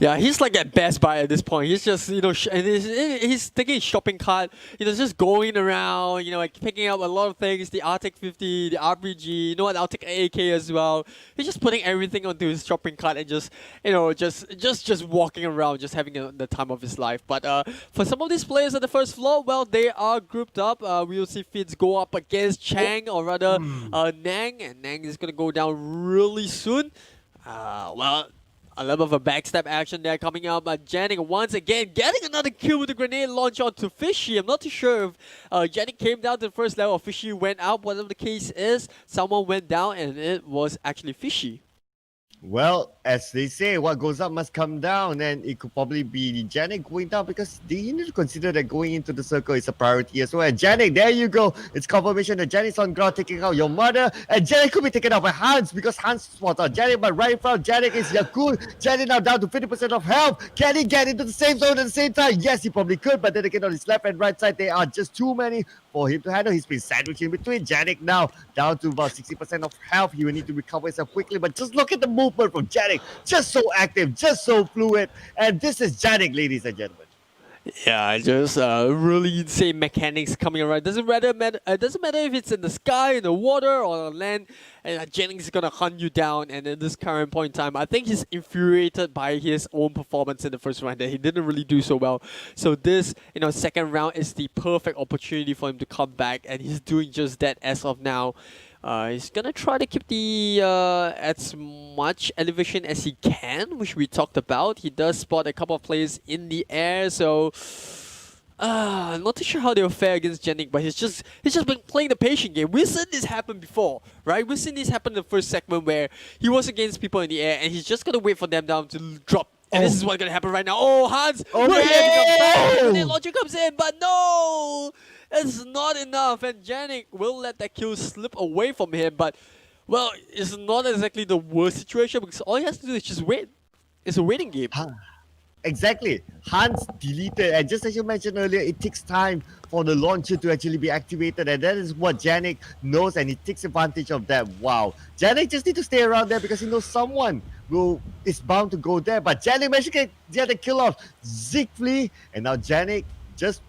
Yeah, he's like at Best Buy at this point. He's just, and he's taking his shopping cart, just going around, like picking up a lot of things, the Arctic 50, the RPG, I'll take AK as well. He's just putting everything onto his shopping cart and just, just walking around, just having the time of his life. But for some of these players at the first floor, well, they are grouped up. We'll see Fitz go up against Chang, or rather Nang, and Nang is going to go down really soon. Well, a little bit of a backstab action there coming out by Janik once again, getting another kill with the grenade launch onto Fishy. I'm not too sure if Janik came down to the first level or Fishy went out. Whatever the case is, someone went down and it was actually Fishy. Well, as they say, what goes up must come down, and it could probably be Janik going down because you need to consider that going into the circle is a priority as well. And Janik, there you go. It's confirmation that Janik's on ground taking out your mother, and Janik could be taken out by Hans because Hans was on Janik, but right in front of Janik is Yakun. Janik now down to 50% of health. Can he get into the same zone at the same time? Yes, he probably could, but then again on his left and right side, they are just too many for him to handle. He's been sandwiched in between. Janik now down to about 60% of health. He will need to recover himself quickly, but just look at the movement from Janik. Just so active, just so fluid. And this is Janik, ladies and gentlemen. Yeah, just really insane mechanics coming around. Doesn't matter. Doesn't matter if it's in the sky, in the water, or on land. And Jennings is gonna hunt you down. And at this current point in time, I think he's infuriated by his own performance in the first round that he didn't really do so well. So this, second round is the perfect opportunity for him to come back, and he's doing just that as of now. He's gonna try to keep the as much elevation as he can, which we talked about. He does spot a couple of players in the air, so I'm not too sure how they'll fare against Janik, but he's just been playing the patient game. We've seen this happen before, right? We've seen this happen in the first segment where he was against people in the air, and he's just gonna wait for them down to drop. And this is what's gonna happen right now. Oh, Hans! Oh, Will he ever come back? no! And then Logic comes in, but no! It's not enough, and Janik will let that kill slip away from him, but, well, it's not exactly the worst situation because all he has to do is just wait. It's a waiting game. Exactly. Hans deleted, and just as you mentioned earlier, it takes time for the launcher to actually be activated, and that is what Janik knows, and he takes advantage of that. Wow. Janik just need to stay around there because he knows someone is bound to go there, but Janik managed to get the kill off Siegfried, and now Janik just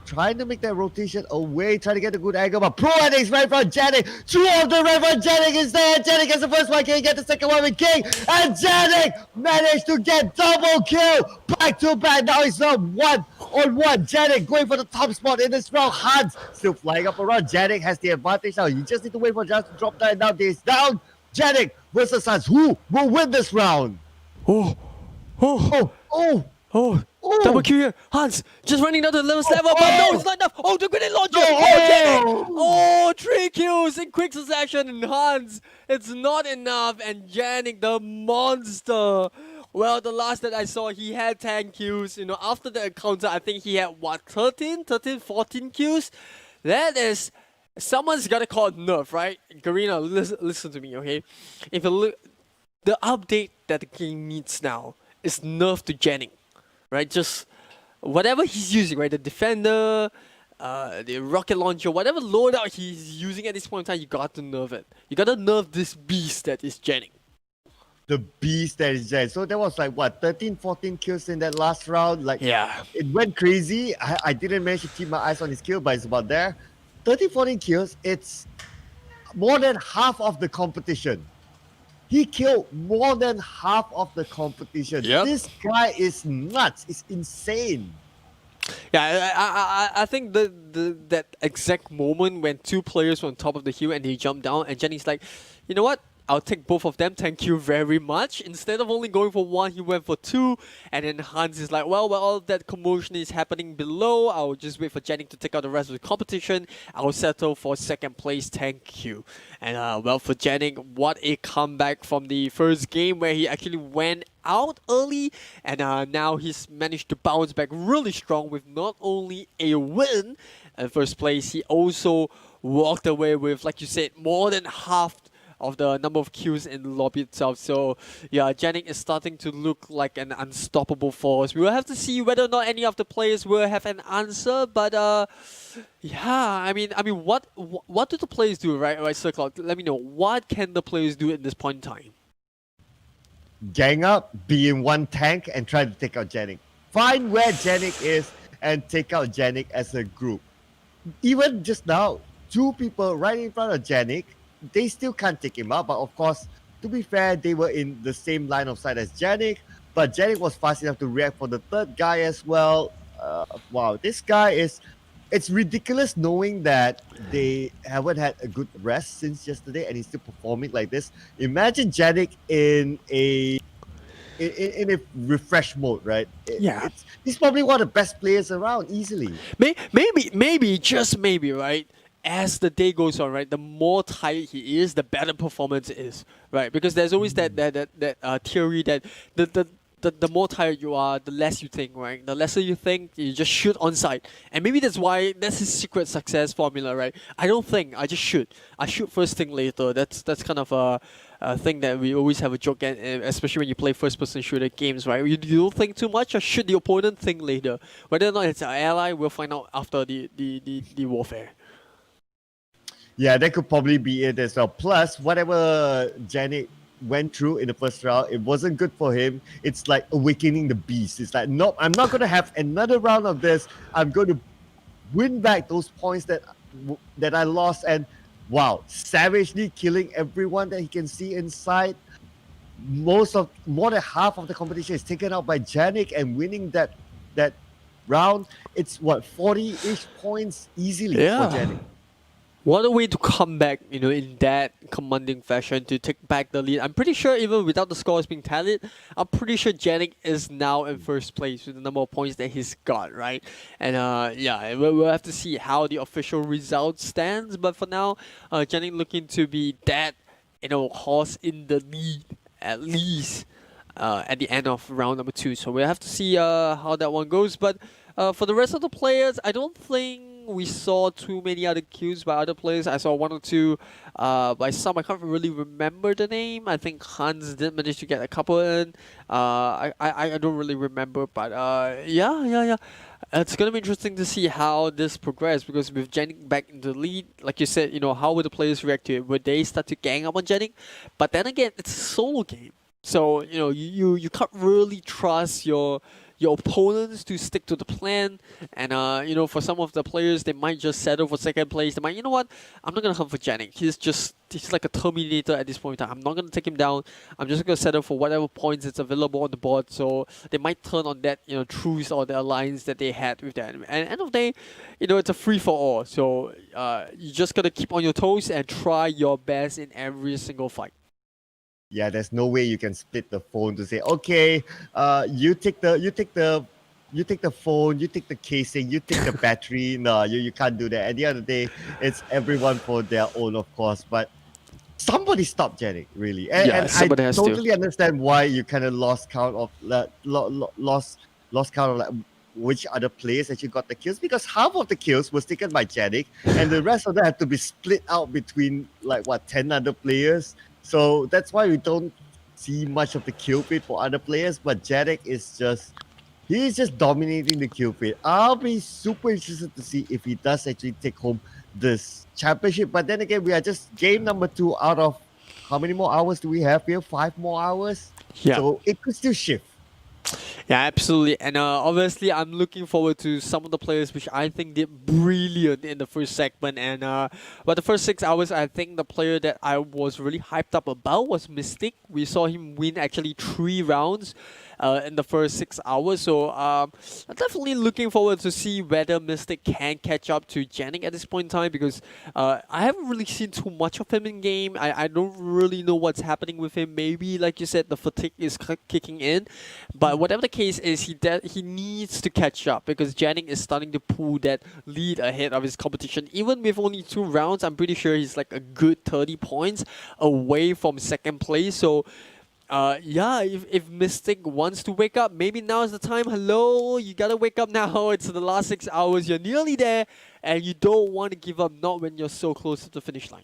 trying to make that rotation away, trying to get a good angle, but Pro Addicts right from Janik. Two of the right from Janik is there. Janik gets the first one, King get the second one with King, and Janik managed to get double kill back to back. Now he's on 1-on-1. Janik going for the top spot in this round. Hans still flying up around. Janik has the advantage now. You just need to wait for Hans to drop down. Now he's down. Janik versus Hans. Who will win this round? Oh, double kill here. Hans just running down to the 11th level, but no, it's not enough. Oh, the grenade launcher. Oh, 3 kills in quick succession. And Hans, it's not enough. And Janik, the monster. Well, the last that I saw, he had 10 kills. After the encounter, I think he had, 14 kills? That is... Someone's got to call it nerf, right? Garena, listen to me, okay? If you look... The update that the game needs now is nerf to Janik. Right, just whatever he's using, right? The defender, the rocket launcher, whatever loadout he's using at this point in time, you got to nerf it. You got to nerf this beast that is Janik. The beast that is Janik. So there was like what, 13, 14 kills in that last round. Like, yeah, it went crazy. I didn't manage to keep my eyes on his kill, but it's about there. 13, 14 kills. It's more than half of the competition. He killed more than half of the competition. Yep. This guy is nuts. It's insane. Yeah, I think that exact moment when 2 players were on top of the hill and they jumped down, and Janik's like, you know what? I'll take both of them, thank you very much. Instead of only going for 1, he went for 2. And then Hans is like, well, while all that commotion is happening below, I'll just wait for Janik to take out the rest of the competition. I'll settle for 2nd place, thank you. And well, for Janik, what a comeback from the first game where he actually went out early. And now he's managed to bounce back really strong with not only a win in first place, he also walked away with, like you said, more than half of the number of kills in the lobby itself. So yeah, Janik is starting to look like an unstoppable force. We will have to see whether or not any of the players will have an answer, but yeah, I mean what do the players do, right Circle? Let me know, what can the players do at this point in time? Gang up, be in one tank, and try to take out Janik. Find where Janik is and take out Janik as a group. Even just now, 2 people right in front of Janik, they still can't take him out, but of course, to be fair, they were in the same line of sight as Janik, but Janik was fast enough to react for the 3rd guy as well. Wow, this guy is... It's ridiculous knowing that they haven't had a good rest since yesterday and he's still performing like this. Imagine Janik in a refresh mode, right? Yeah. He's probably one of the best players around, easily. Maybe, just maybe, right? As the day goes on, right, the more tired he is, the better performance is, right? Because there's always that theory that the more tired you are, the less you think, right? The lesser you think, you just shoot on sight. And maybe that's his secret success formula, right? I don't think, I just shoot. I shoot first, think later. That's kind of a thing that we always have a joke at, especially when you play first-person shooter games, right? You don't think too much, or shoot the opponent, think later. Whether or not it's our ally, we'll find out after the warfare. Yeah, that could probably be it as well. Plus, whatever Janik went through in the first round, it wasn't good for him. It's like awakening the beast. It's like, nope, I'm not going to have another round of this. I'm going to win back those points that I lost. And wow, savagely killing everyone that he can see inside. More than half of the competition is taken out by Janik, and winning that round, it's what, 40-ish points easily for Janik. What a way to come back, in that commanding fashion to take back the lead. I'm pretty sure even without the scores being tallied, I'm pretty sure Janik is now in first place with the number of points that he's got, right? And we'll have to see how the official result stands. But for now, Janik looking to be that, horse in the lead at least at the end of round number 2. So we'll have to see how that one goes. But for the rest of the players, I don't think we saw too many other kills by other players. I saw 1 or 2 by some. I can't really remember the name. I think Hans did manage to get a couple in. I don't really remember, but yeah. It's gonna be interesting to see how this progresses, because with Janik back in the lead, like you said, how would the players react to it? Would they start to gang up on Janik? But then again, it's a solo game, so you can't really trust your opponents to stick to the plan. And for some of the players, they might just settle for second place. They might, you know what, I'm not gonna hunt for Janik. He's like a Terminator at this point in time. I'm not gonna take him down. I'm just gonna settle for whatever points it's available on the board. So they might turn on that truce or the alliance that they had with them. And at the end of the day, it's a free for all. So you just gotta keep on your toes and try your best in every single fight. Yeah, there's no way you can split the phone to say, okay, you take the phone, you take the casing, you take the battery. No, you can't do that. At the end of the day, it's everyone for their own, of course. But somebody stop Janik, really. And somebody I has totally understand why you kind of lost count of lost count of like which other players actually got the kills, because half of the kills was taken by Janik, and the rest of them had to be split out between 10 other players. So that's why we don't see much of the kill feed for other players. But Janik is he's just dominating the kill feed. I'll be super interested to see if he does actually take home this championship. But then again, we are just game number 2 out of how many more hours do we have here? 5 more hours. Yeah. So it could still shift. Yeah, absolutely. And obviously, I'm looking forward to some of the players which I think did brilliant in the first segment. And but the first 6 hours, I think the player that I was really hyped up about was Mystic. We saw him win actually 3 rounds in the first 6 hours. So I'm definitely looking forward to see whether Mystic can catch up to Janik at this point in time, because I haven't really seen too much of him in game. I don't really know what's happening with him. Maybe, like you said, the fatigue is kicking in. But whatever the case is, he needs to catch up, because Janik is starting to pull that lead ahead of his competition. Even with only 2 rounds, I'm pretty sure he's like a good 30 points away from second place. So if Mystic wants to wake up, maybe now is the time. Hello, you gotta wake up now. It's the last 6 hours. You're nearly there, and you don't want to give up, not when you're so close to the finish line.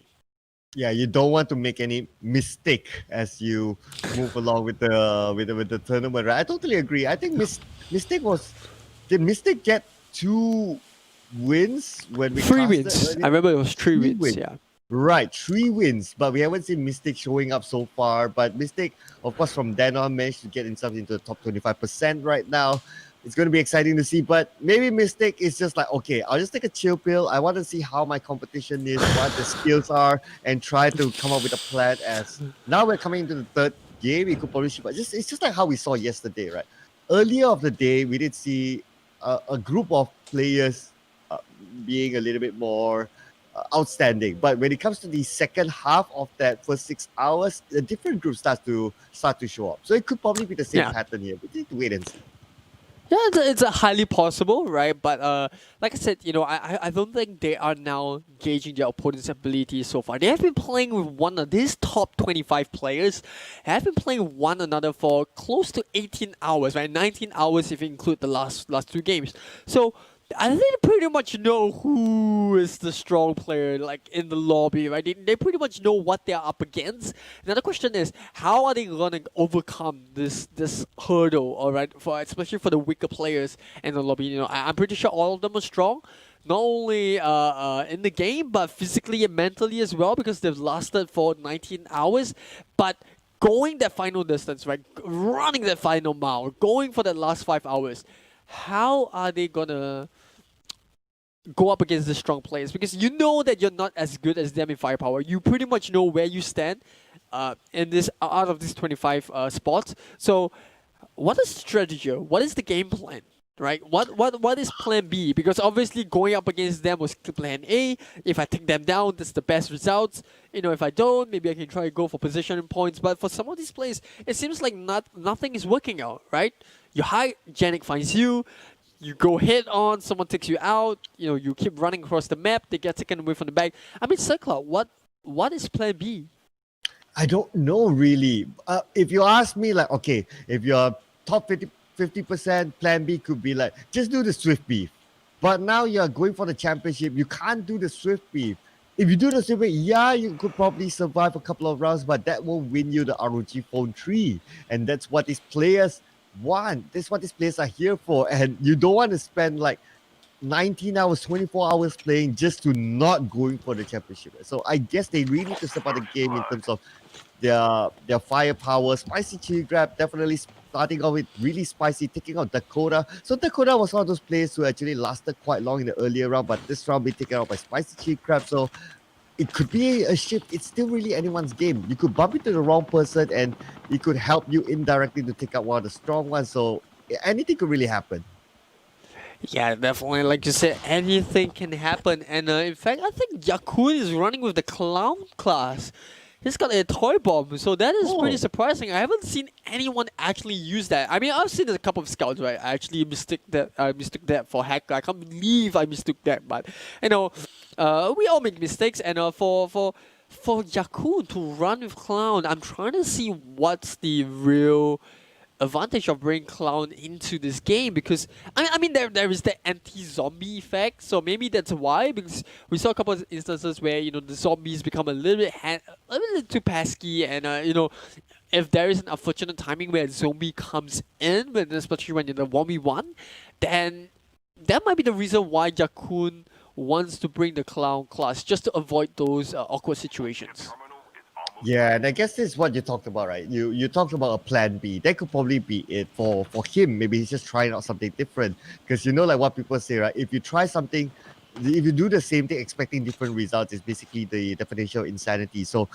Yeah, you don't want to make any mistake as you move along with the tournament, right? I totally agree. I think did Mystic get 2 wins when we 3 casted wins. earlier? I remember it was 3 wins. wins. Yeah. Right, 3 wins, but we haven't seen Mystic showing up so far. But Mystic, of course, from then on managed to get himself into the top 25% right now. It's going to be exciting to see, but maybe Mystic is just like, okay, I'll just take a chill pill. I want to see how my competition is, what the skills are, and try to come up with a plan. As now we're coming into the 3rd game, we could probably shoot, but it's just like how we saw yesterday, right? Earlier of the day, we did see a group of players being a little bit more outstanding, but when it comes to the second half of that first 6 hours, a different group start to show up. So it could probably be the same pattern here. We need to wait and see. Yeah, it's a highly possible, right? But like I said, I don't think they are now gauging their opponent's ability so far. They have been playing with these top 25 players have been playing one another for close to 18 hours, right? 19 hours if you include the last 2 games. So I think they pretty much know who is the strong player, like in the lobby, right? They pretty much know what they're up against. Another question is, how are they gonna overcome this hurdle, all right? Especially for the weaker players in the lobby. I'm pretty sure all of them are strong, not only in the game but physically and mentally as well, because they've lasted for 19 hours. But going that final distance, right? Running that final mile, going for that last 5 hours. How are they gonna go up against the strong players? Because you know that you're not as good as them in firepower. You pretty much know where you stand in this out of these 25 spots. So, what is the strategy? What is the game plan? Right? What is plan B? Because obviously going up against them was plan A. If I take them down, that's the best results. You know, if I don't, maybe I can try to go for position points. But for some of these players, it seems like nothing is working out, right? You hide, Janik finds you. You go head on, someone takes you out. You know, you keep running across the map. They get taken away from the back. I mean, Circloud, what is plan B? I don't know really. If you ask me, like, okay, if you're top 50%, plan B could be like, just do the Swift beef. But now you're going for the championship. You can't do the Swift beef. If you do the Swift beef, yeah, you could probably survive a couple of rounds, but that won't win you the ROG Phone 3. And that's what these players want. That's what these players are here for. And you don't want to spend like 19 hours, 24 hours playing just to not going for the championship. So I guess they really need to step out the game in terms of their firepower. Spicy Chili Grab definitely starting off with really spicy, taking out Dakota. So Dakota was one of those players who actually lasted quite long in the earlier round, but this round being taken out by Spicy Chili Crab. So it could be a shift. It's still really anyone's game. You could bump into the wrong person and it could help you indirectly to take out one of the strong ones. So anything could really happen. Yeah, definitely. Like you said, anything can happen. And in fact, I think Yakun is running with the clown class. He's got a toy bomb, so that is pretty surprising. I haven't seen anyone actually use that. I mean, I've seen a couple of scouts, right? I actually mistook that for hacker. I can't believe I mistook that, but you know, we all make mistakes. And for Yakun to run with clown, I'm trying to see what's the real advantage of bringing clown into this game, because I mean there is the anti-zombie effect, so maybe that's why, because we saw a couple of instances where, you know, the zombies become a little bit too pesky, and you know, if there is an unfortunate timing where a zombie comes in, but especially when you're in the 1v1, then that might be the reason why Jakun wants to bring the clown class, just to avoid those awkward situations. Yeah, and I guess this is what you talked about, right? You talked about a plan B. That could probably be it for him. Maybe he's just trying out something different. Because you know, like what people say, right? If you try something, if you do the same thing expecting different results, is basically the definition of insanity. So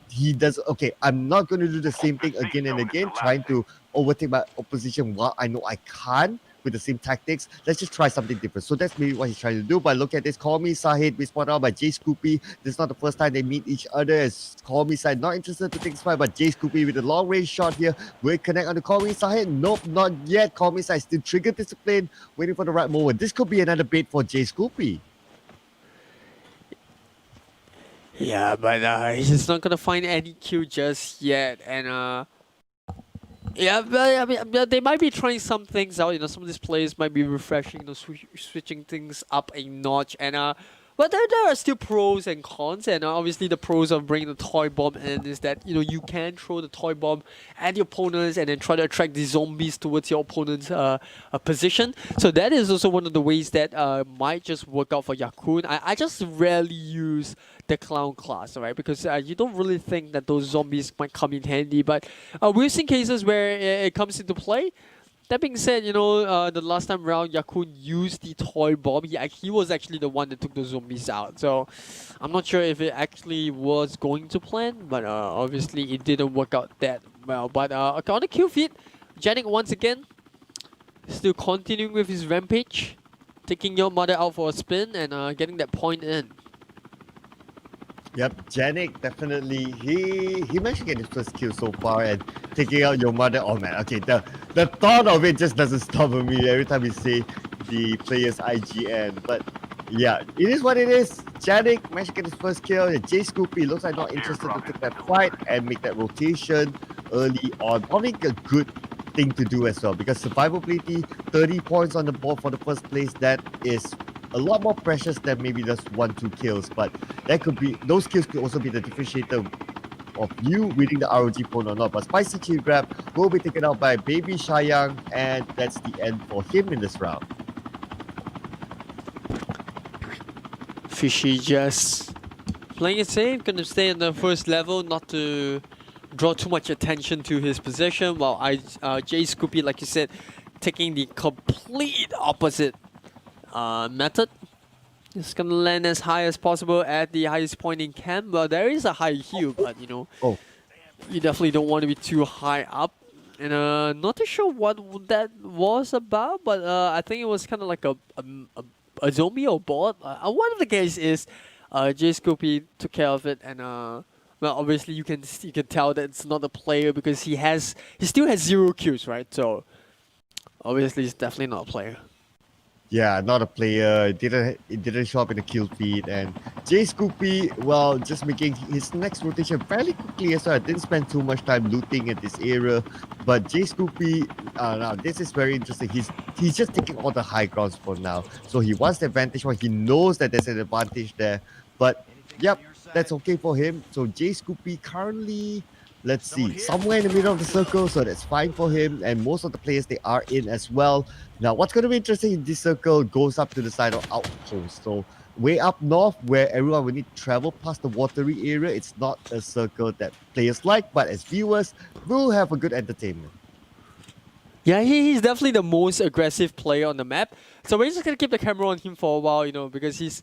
he does, okay, I'm not going to do the same thing again and again, trying to overtake my opposition while I know I can't with the same tactics. Let's just try something different. So that's maybe what he's trying to do. But look at this. Call Me Sahid, we spotted out by Jay Scoopy. This is not the first time they meet each other. As Call Me Sahid not interested to take this fight, but Jay Scoopy with a long range shot here. Will it connect on the Call Me Sahid? Nope, not yet. Call Me Sahid still trigger discipline, waiting for the right moment. This could be another bait for Jay Scoopy. Yeah, but he's not gonna find any kill just yet, and yeah, but I mean, they might be trying some things out. You know, some of these players might be refreshing, you know, switching things up a notch. And but there are still pros and cons. And obviously, the pros of bringing the toy bomb in is that, you know, you can throw the toy bomb at your opponents and then try to attract the zombies towards your opponent's position. So that is also one of the ways that might just work out for Yakun. I just rarely use the clown class, right? Because you don't really think that those zombies might come in handy, but we've seen cases where it comes into play. That being said, you know, the last time around, Yakun used the toy bomb. He was actually the one that took the zombies out. So I'm not sure if it actually was going to plan, but obviously it didn't work out that well. But on the kill feed, Janik once again still continuing with his rampage, taking your mother out for a spin and getting that point in. Yep, Janik definitely, he managed to get his first kill so far, and taking out your mother. Oh man, okay, the thought of it just doesn't stop me every time you say the player's IGN. But yeah, it is what it is. Janik managed to get his first kill, and Jay Scoopy looks like not interested to take that fight and make that rotation early on. Probably a good thing to do as well, because survivability, 30 points on the board for the first place, that is a lot more precious than maybe just 1-2 kills. But that could be, those kills could also be the differentiator of you winning the ROG phone or not. But Spicy Chill Grab will be taken out by Baby Shayang, and that's the end for him in this round. Fishy just playing it safe, gonna stay on the first level, not to draw too much attention to his position, while Jay Scoopy, like you said, taking the complete opposite method. Just gonna land as high as possible at the highest point in camp. Well, there is a high heal, but you know, Oh, you definitely don't want to be too high up. And not too sure what that was about, but I think it was kind of like a zombie or bot. One of the case is Jay Scoopy took care of it, and well, obviously you can tell that it's not a player because he still has 0 kills, right? So obviously it's definitely not a player. yeah, not a player. It didn't show up in the kill feed. And Jay Scoopy, well, just making his next rotation fairly quickly as well. I didn't spend too much time looting at this area. But Jay Scoopy, now this is very interesting. He's just taking all the high grounds for now. So he wants the advantage one. He knows that there's an advantage there. But yep, that's okay for him. So Jay Scoopy currently, let's see, somewhere in the middle of the circle, so that's fine for him. And most of the players, they are in as well. Now, what's going to be interesting in this circle goes up to the side of Outpost. So way up north, where everyone will need to travel past the watery area, it's not a circle that players like, but as viewers, we'll have a good entertainment. Yeah, he's definitely the most aggressive player on the map. So we're just gonna keep the camera on him for a while, you know, because he's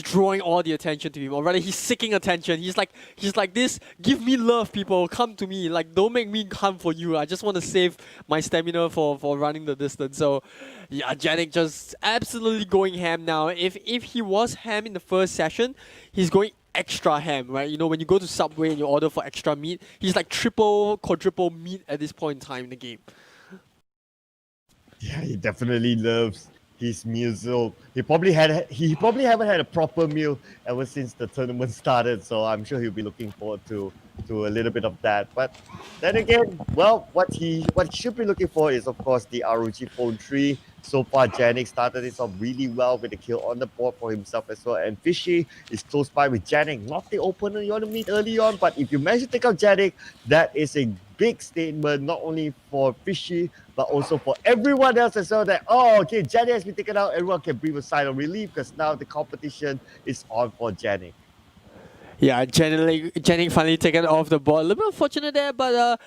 drawing all the attention to him. Or rather, he's seeking attention. He's like this. Give me love, people. Come to me. Like, don't make me come for you. I just want to save my stamina for running the distance. So, yeah, Janik just absolutely going ham now. If he was ham in the first session, he's going extra ham, right? You know, when you go to Subway and you order for extra meat, he's like triple, quadruple meat at this point in time in the game. Yeah, he definitely loves his meals. So he probably haven't had a proper meal ever since the tournament started. So I'm sure he'll be looking forward to a little bit of that. But then again, well, what he should be looking for is of course the ROG phone tree. So far, Janik started this off really well with the kill on the board for himself as well. And Fishy is close by with Janik, not the opponent you want to meet early on. But if you manage to take out Janik, that is a big statement, not only for Fishy, but also for everyone else as well. That, oh, okay, Janik has been taken out. Everyone can breathe a sigh of relief because now the competition is on for Janik. Yeah, Janik finally taken off the board. A little bit unfortunate there, but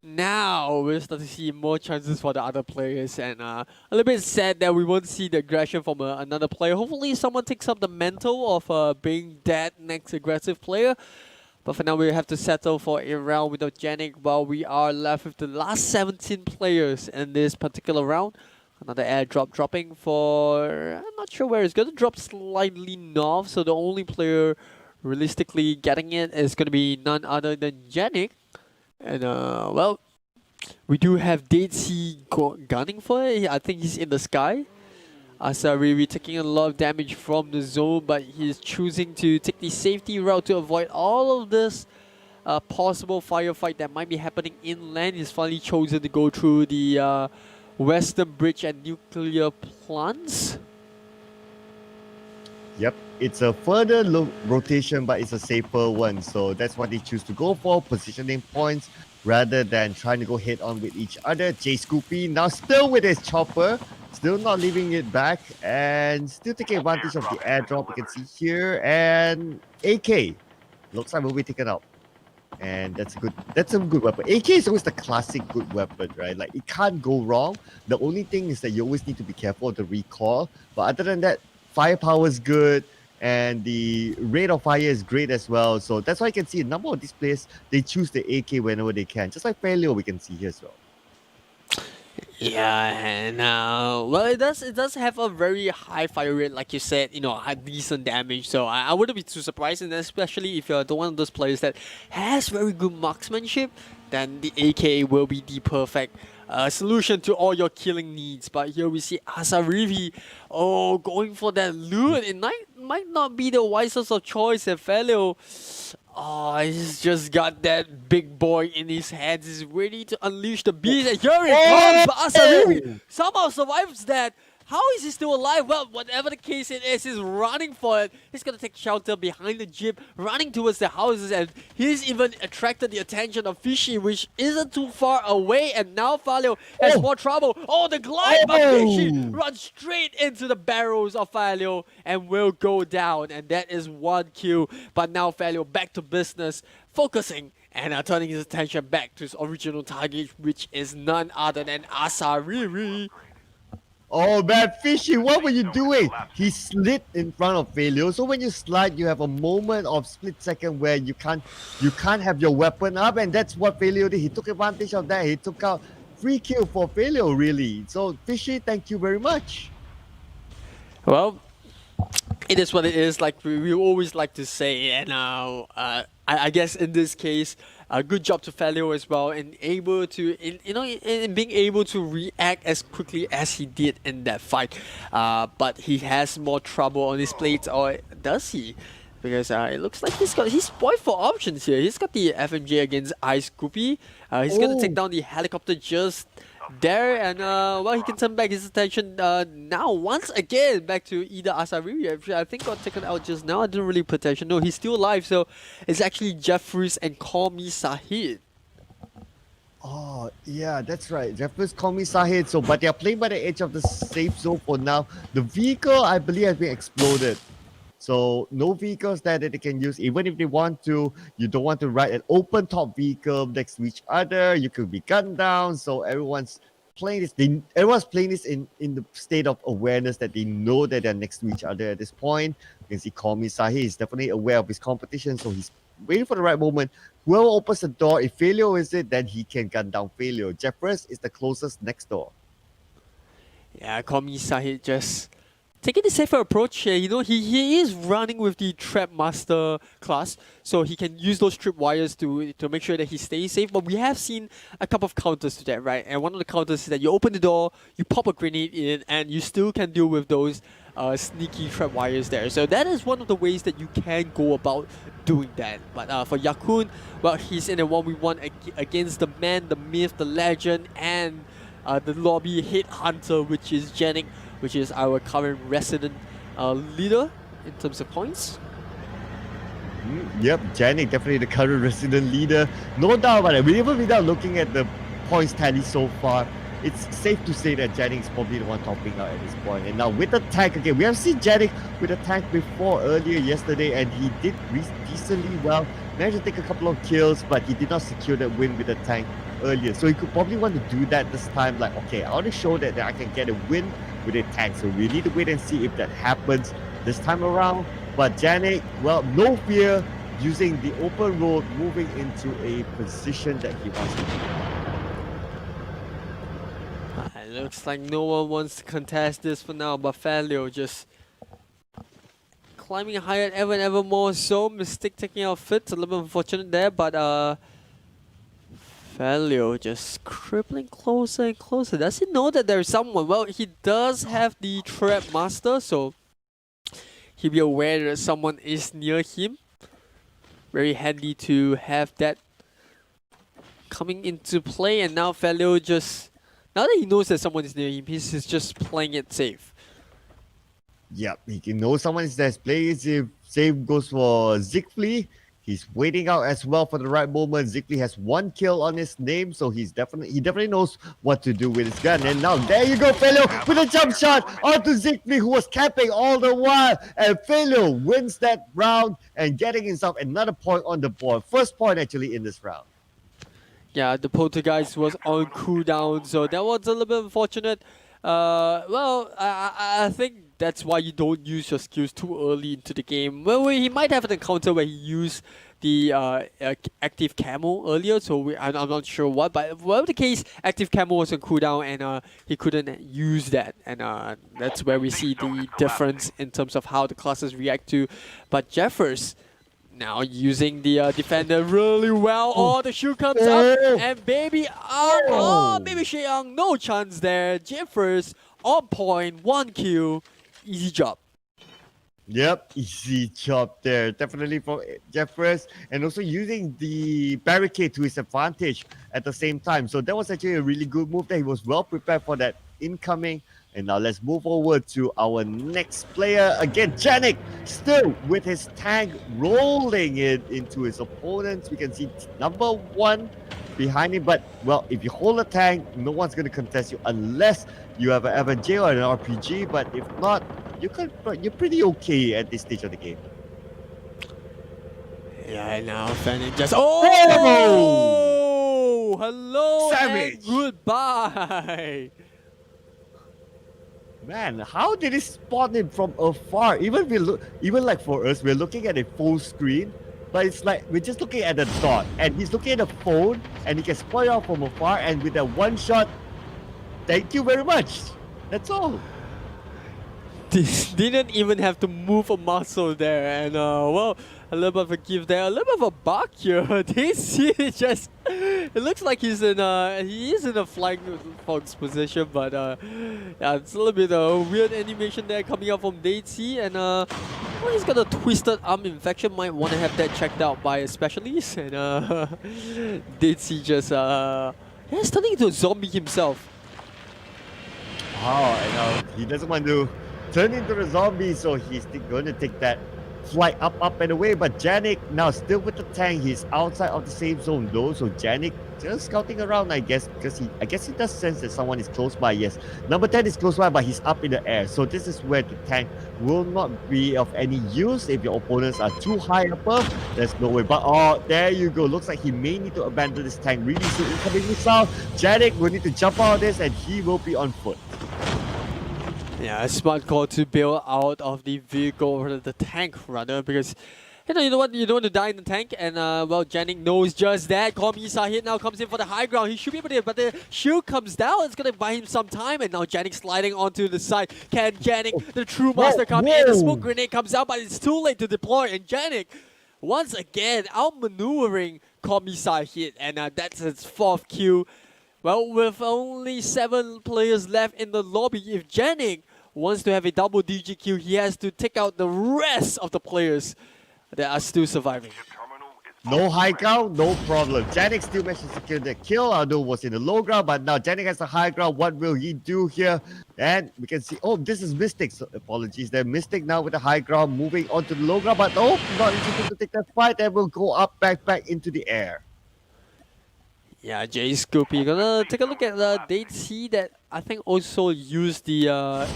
now we're starting to see more chances for the other players, and a little bit sad that we won't see the aggression from another player. Hopefully someone takes up the mantle of being that next aggressive player. But for now, we have to settle for a round without Janik while we are left with the last 17 players in this particular round. Another airdrop dropping for... I'm not sure where it's going to drop slightly north, so the only player realistically getting it is going to be none other than Janik. And, well, we do have Dead Sea gunning for it. I think he's in the sky. Asari taking a lot of damage from the zone, but he's choosing to take the safety route to avoid all of this possible firefight that might be happening inland. He's finally chosen to go through the western bridge and nuclear plants. Yep, it's a further rotation, but it's a safer one. So that's what they choose to go for, positioning points rather than trying to go head on with each other. Jay Scoopy now still with his chopper, still not leaving it back, and still taking advantage of the airdrop you can see here. And AK looks like will be taken out. And that's a good weapon. AK is always the classic good weapon, right? Like, it can't go wrong. The only thing is that you always need to be careful of the recoil. But other than that, firepower is good, and the rate of fire is great as well. So that's why you can see a number of these players, they choose the AK whenever they can. Just like Fairleo, we can see here as well. Yeah, and well, it does have a very high fire rate, like you said, you know, decent damage. So I wouldn't be too surprised, and especially if you're one of those players that has very good marksmanship, then the AK will be the perfect solution to all your killing needs. But here we see Asarivi, going for that loot. It might not be the wisest of choice, and Fairleo, he's just got that big boy in his hands. He's ready to unleash the beast, and here it comes! But Asarivi somehow survives that. How is he still alive? Well, whatever the case it is, he's running for it. He's gonna take shelter behind the jeep, running towards the houses, and he's even attracted the attention of Fishy, which isn't too far away, and now Fairleo has more trouble. Oh, the glide, but Fishy runs straight into the barrels of Fairleo and will go down, and that is 1 kill. But now Fairleo back to business, focusing and turning his attention back to his original target, which is none other than Asariri. Oh man, Fishy, what were you doing? He slid in front of Failure. So when you slide, you have a moment of split second where you can't have your weapon up, and that's what Failure did. He took advantage of that. He took out free kill for Failure, really. So Fishy, thank you very much. Well, it is what it is. Like we always like to say, and I guess in this case, a good job to Felio as well, and able to in being able to react as quickly as he did in that fight. But he has more trouble on his plate, or does he? Because it looks like he's poised for options here. He's got the FMJ against Ice Goopy. He's gonna take down the helicopter just there, and well, he can turn back his attention now once again back to either Asariri. I think got taken out just now. I didn't really pay attention. No, he's still alive, so it's actually Jeffries and Call Me Sahid. Oh, yeah, that's right. Jeffers call me Sahid. So, but they're playing by the edge of the safe zone for now. The vehicle, I believe, has been exploded. So, no vehicles there that they can use. Even if they want to, you don't want to ride an open top vehicle next to each other. You could be gunned down. So, everyone's playing this. Everyone's playing this in the state of awareness that they know that they're next to each other at this point. You can see Call Me Sahid is definitely aware of his competition. So, he's waiting for the right moment. Whoever opens the door, if Failure is it, then he can gun down Failure. Jeffers is the closest next door. Yeah, Call Me Sahid just taking the safer approach here. You know, he is running with the Trap Master class, so he can use those tripwires to make sure that he stays safe. But we have seen a couple of counters to that, right? And one of the counters is that you open the door, you pop a grenade in, and you still can deal with those sneaky trapwires there. So that is one of the ways that you can go about doing that. But for Yakun, well, he's in a 1v1 against the man, the myth, the legend, and the lobby headhunter, which is Janik, which is our current resident leader in terms of points. Yep, Janik, definitely the current resident leader. No doubt about it. Even without looking at the points tally so far, it's safe to say that Janik is probably the one topping out at this point. And now with the tank, again, we have seen Janik with a tank before earlier yesterday, and he did decently well. Managed to take a couple of kills, but he did not secure that win with the tank earlier. So he could probably want to do that this time. Like, okay, I want to show that I can get a win with a tank. So we need to wait and see if that happens this time around. But Janik, well, no fear, using the open road, moving into a position that he wants to be. It looks like no one wants to contest this for now, but Falio just climbing higher ever and ever more. So Mystic taking out Fitz, a little bit unfortunate there, but Falio just crippling closer and closer. Does he know that there's someone? Well, he does have the Trap Master, so he'll be aware that someone is near him. Very handy to have that coming into play, and now Falio just, now that he knows that someone is near him, he's just playing it safe. Yep, he can know someone is there playing it safe. Same goes for Siegfried. He's waiting out as well for the right moment. Siegfried has 1 kill on his name, so he definitely knows what to do with his gun. And now there you go, Falio with a jump shot onto Siegfried, who was camping all the while. And Falio wins that round and getting himself another point on the board. First point actually in this round. Yeah, the Poltergeist was on cooldown, so that was a little bit unfortunate. Well, I think that's why you don't use your skills too early into the game. Well, he might have an encounter where he used the active camo earlier, so I'm not sure what. But whatever the case, active camo was on cooldown, and he couldn't use that. And that's where we see the difference in terms of how the classes react to. But Jeffers now using the defender really well. Oh, the shoe comes up, and baby baby Sheung, no chance there. Jeffers on point, 1 kill, easy job. Yep, easy job there. Definitely from Jeffers, and also using the barricade to his advantage at the same time. So that was actually a really good move there. He was well prepared for that incoming. And now let's move forward to our next player. Again, Janik still with his tank rolling it into his opponents. We can see number 1 behind him. But, well, if you hold a tank, no one's going to contest you unless you have an FNJ or an RPG. But if not, you're pretty okay at this stage of the game. Yeah, and now Fennec just hello Savage. and goodbye. Man, how did he spot him from afar? Even like for us, we're looking at a full screen, but it's like we're just looking at the dot, and he's looking at the phone, and he can spot it out from afar, and with that one shot, thank you very much. That's all. Didn't even have to move a muscle there, and well, a little bit of a give there, a little bit of a buck here. DC just, it looks like he is in a flying fox position, but yeah, it's a little bit weird animation there coming out from DC, and well, he's got a twisted arm infection. Might want to have that checked out by a specialist, and DC just he's turning into a zombie himself. Oh, I know. He doesn't want to turn into a zombie, so he's going to take that flight up and away. But Janik now still with the tank. He's outside of the safe zone though, so Janik just scouting around, I guess, because he does sense that someone is close by. Yes, number 10 is close by, but he's up in the air. So this is where the tank will not be of any use if your opponents are too high above. There's no way. But oh, there you go. Looks like he may need to abandon this tank really soon. Incoming missile. Janik will need to jump out of this, and he will be on foot. Yeah, a smart call to bail out of the vehicle or the tank rather, because you know what, you don't want to die in the tank, and well, Janik knows just that. Komi-san hit now comes in for the high ground. He should be able to, but the shield comes down. It's gonna buy him some time, and now Janik sliding onto the side. Can Janik, the true master, come in? The smoke grenade comes out, but it's too late to deploy, and Janik once again outmaneuvering Komi-san hit, and that's his 4th kill. Well, with only 7 players left in the lobby, if Janik wants to have a double DG kill, he has to take out the rest of the players that are still surviving. No high ground, no problem. Janik still managed to secure the kill, although it was in the low ground, but now Janik has the high ground. What will he do here? And we can see, oh, this is Mystic. So apologies there. Mystic now with the high ground, moving on to the low ground, but oh, not interested to take that fight, and will go up, back into the air. Yeah, Jay Scoopy. Gonna take a look at the DayZ that I think also used the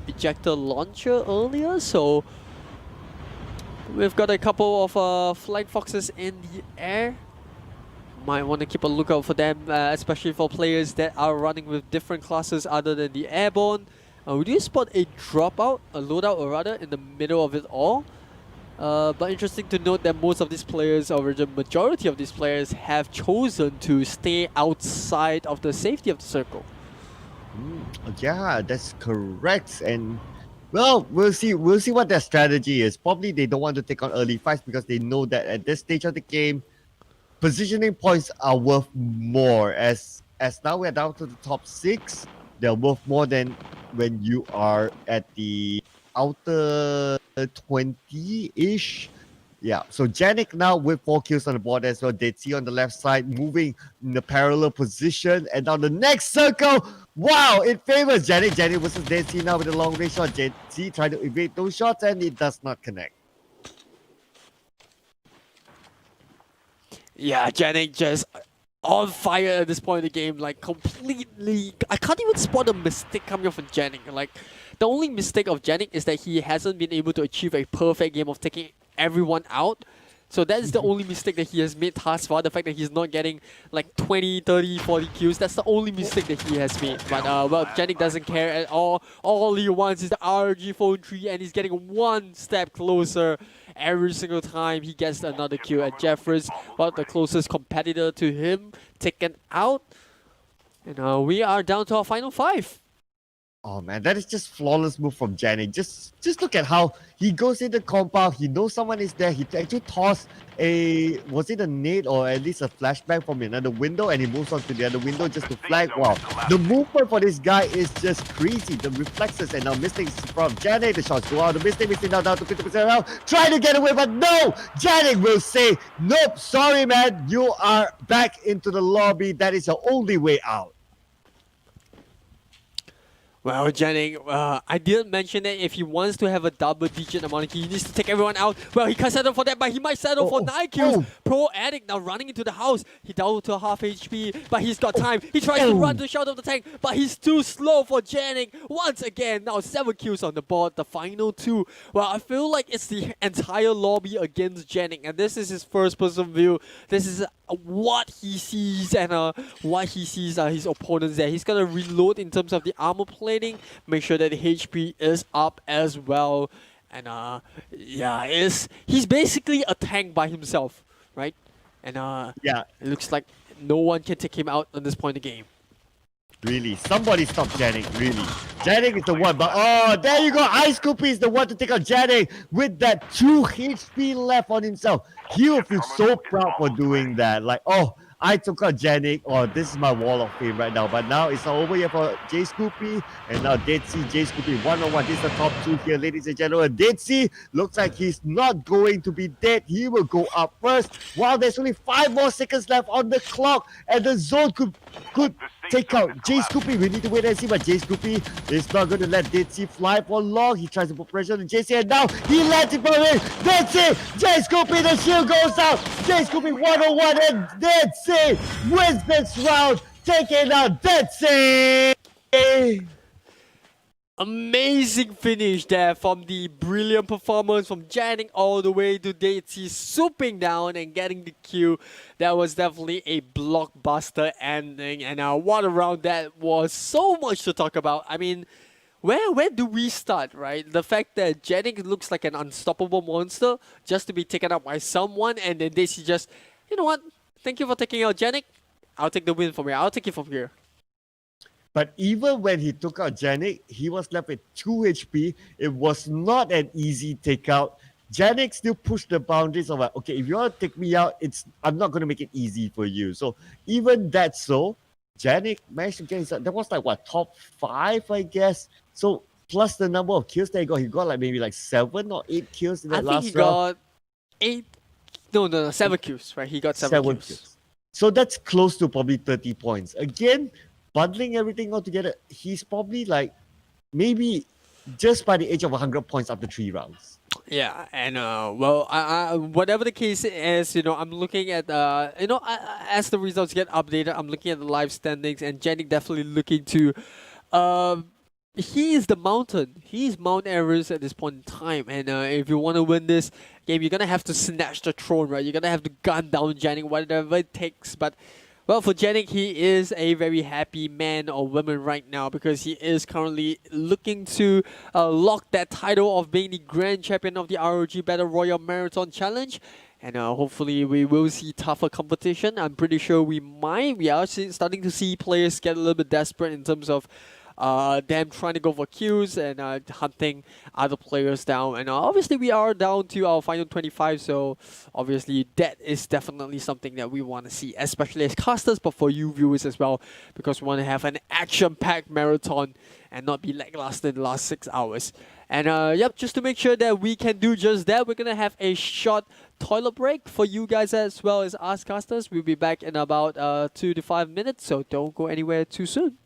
ejector launcher earlier. So we've got a couple of flying foxes in the air. Might want to keep a lookout for them, especially for players that are running with different classes other than the airborne. We do spot a dropout, a loadout or rather, in the middle of it all. But interesting to note that most of these players, or the majority of these players, have chosen to stay outside of the safety of the circle. Yeah, that's correct. And well, we'll see what their strategy is. Probably they don't want to take on early fights because they know that at this stage of the game, positioning points are worth more. As now we're down to the top 6, they're worth more than when you are at the outer 20-ish. Yeah, so Janik now with 4 kills on the board as well. DayZ on the left side, moving in the parallel position. And on the next circle, wow, it favors Janik. Janik versus DayZ now with a long range shot. DayZ trying to evade those shots, and it does not connect. Yeah, Janik just on fire at this point in the game, like completely. I can't even spot a mistake coming from Janik. Like, the only mistake of Janik is that he hasn't been able to achieve a perfect game of taking everyone out. So that's the only mistake that he has made thus far. The fact that he's not getting like 20, 30, 40 kills, that's the only mistake that he has made. But well, Janik doesn't care at all. All he wants is the ROG phone tree, and he's getting one step closer every single time he gets another kill. And Jeffers, well, the closest competitor to him, taken out. And we are down to our final 5. Oh man, that is just flawless move from Janik. Just look at how he goes in the compound. He knows someone is there. He actually tossed a, was it a nade or at least a flashbang from another window, and he moves on to the other window just to flag. Wow, the movement for this guy is just crazy. The reflexes, and now Mystic from Janik. The shots go out. The Mystic now down to 50% now. Trying to get away, but no! Janik will say, nope, sorry man, you are back into the lobby. That is your only way out. Well, Jennings, I didn't mention that if he wants to have a double-digit amount of kills, he needs to take everyone out. Well, he can't settle for that, but he might settle for 9 kills. Pro Addict now running into the house. He down to half HP, but he's got time. He tries to run to the shelter of the tank, but he's too slow for Jennings. Once again, now 7 kills on the board, the final 2. Well, I feel like it's the entire lobby against Jennings, and this is his first-person view. This is what he sees and what he sees his opponents there. He's gonna reload in terms of the armor plating, make sure that the HP is up as well, and yeah, he's basically a tank by himself, right? And Yeah, it looks like no one can take him out at this point in the game. really. Somebody stop Jennings, really. Jennings is the one, but oh, there you go. Ice Coopy is the one to take out Jennings with that 2 HP left on himself. He will feel so proud for doing that. Like, oh, I took out Jennings. Oh, this is my wall of fame right now. But now it's over here for J Scoopy. And now Dead Sea, J Scoopy 1-on-1. This is the top 2 here, ladies and gentlemen. Dead Sea looks like he's not going to be dead. He will go up first. While there's only 5 more seconds left on the clock. And the zone could take out J Scoopy. We need to wait and see, but J Scoopy is not going to let Dead Sea fly for long. He tries to put pressure on JC, and now he lets it for him. Dead Sea, J Scoopy, the shield goes out. J Scoopy 1-on-1, and Dead Sea wins this round, taking out Dead Sea. Amazing finish there from the brilliant performance from Jennings all the way to Dead-Sea, swooping down and getting the kill. That was definitely a blockbuster ending, and what a round that was. So much to talk about. I mean, where do we start, right? The fact that Jennings looks like an unstoppable monster just to be taken out by someone, and then Dead-Sea just, you know what? Thank you for taking out Jennings. I'll take the win from here. I'll take it from here. But even when he took out Jennings, he was left with 2 HP. It was not an easy takeout. Jennings still pushed the boundaries of like, okay, if you want to take me out, I'm not going to make it easy for you. So even that, Jennings managed to get his, that was like what, top 5, I guess. So plus the number of kills that he got like maybe like 7 or 8 kills in that last round. I think he got 8, 7 kills, right? He got 7 kills. So that's close to probably 30 points. Again, bundling everything all together, he's probably like maybe just by the age of 100 points after 3 rounds. Yeah, and well, whatever the case is, I'm looking at as the results get updated, I'm looking at the live standings, and Jennings definitely looking to he is the mountain. He's Mount Everest at this point in time, and if you want to win this game, you're gonna have to snatch the throne, right? You're gonna have to gun down Jennings, whatever it takes. But well, for Jennings, he is a very happy man or woman right now because he is currently looking to lock that title of being the Grand Champion of the ROG Battle Royale Marathon Challenge. And hopefully we will see tougher competition. I'm pretty sure we might. We are starting to see players get a little bit desperate in terms of them trying to go for kills and hunting other players down. And obviously we are down to our final 25, so obviously that is definitely something that we want to see, especially as casters, but for you viewers as well, because we want to have an action-packed marathon and not be lackluster in the last 6 hours. And yep, just to make sure that we can do just that, we're going to have a short toilet break for you guys as well as us casters. We'll be back in about 2 to 5 minutes, so don't go anywhere too soon.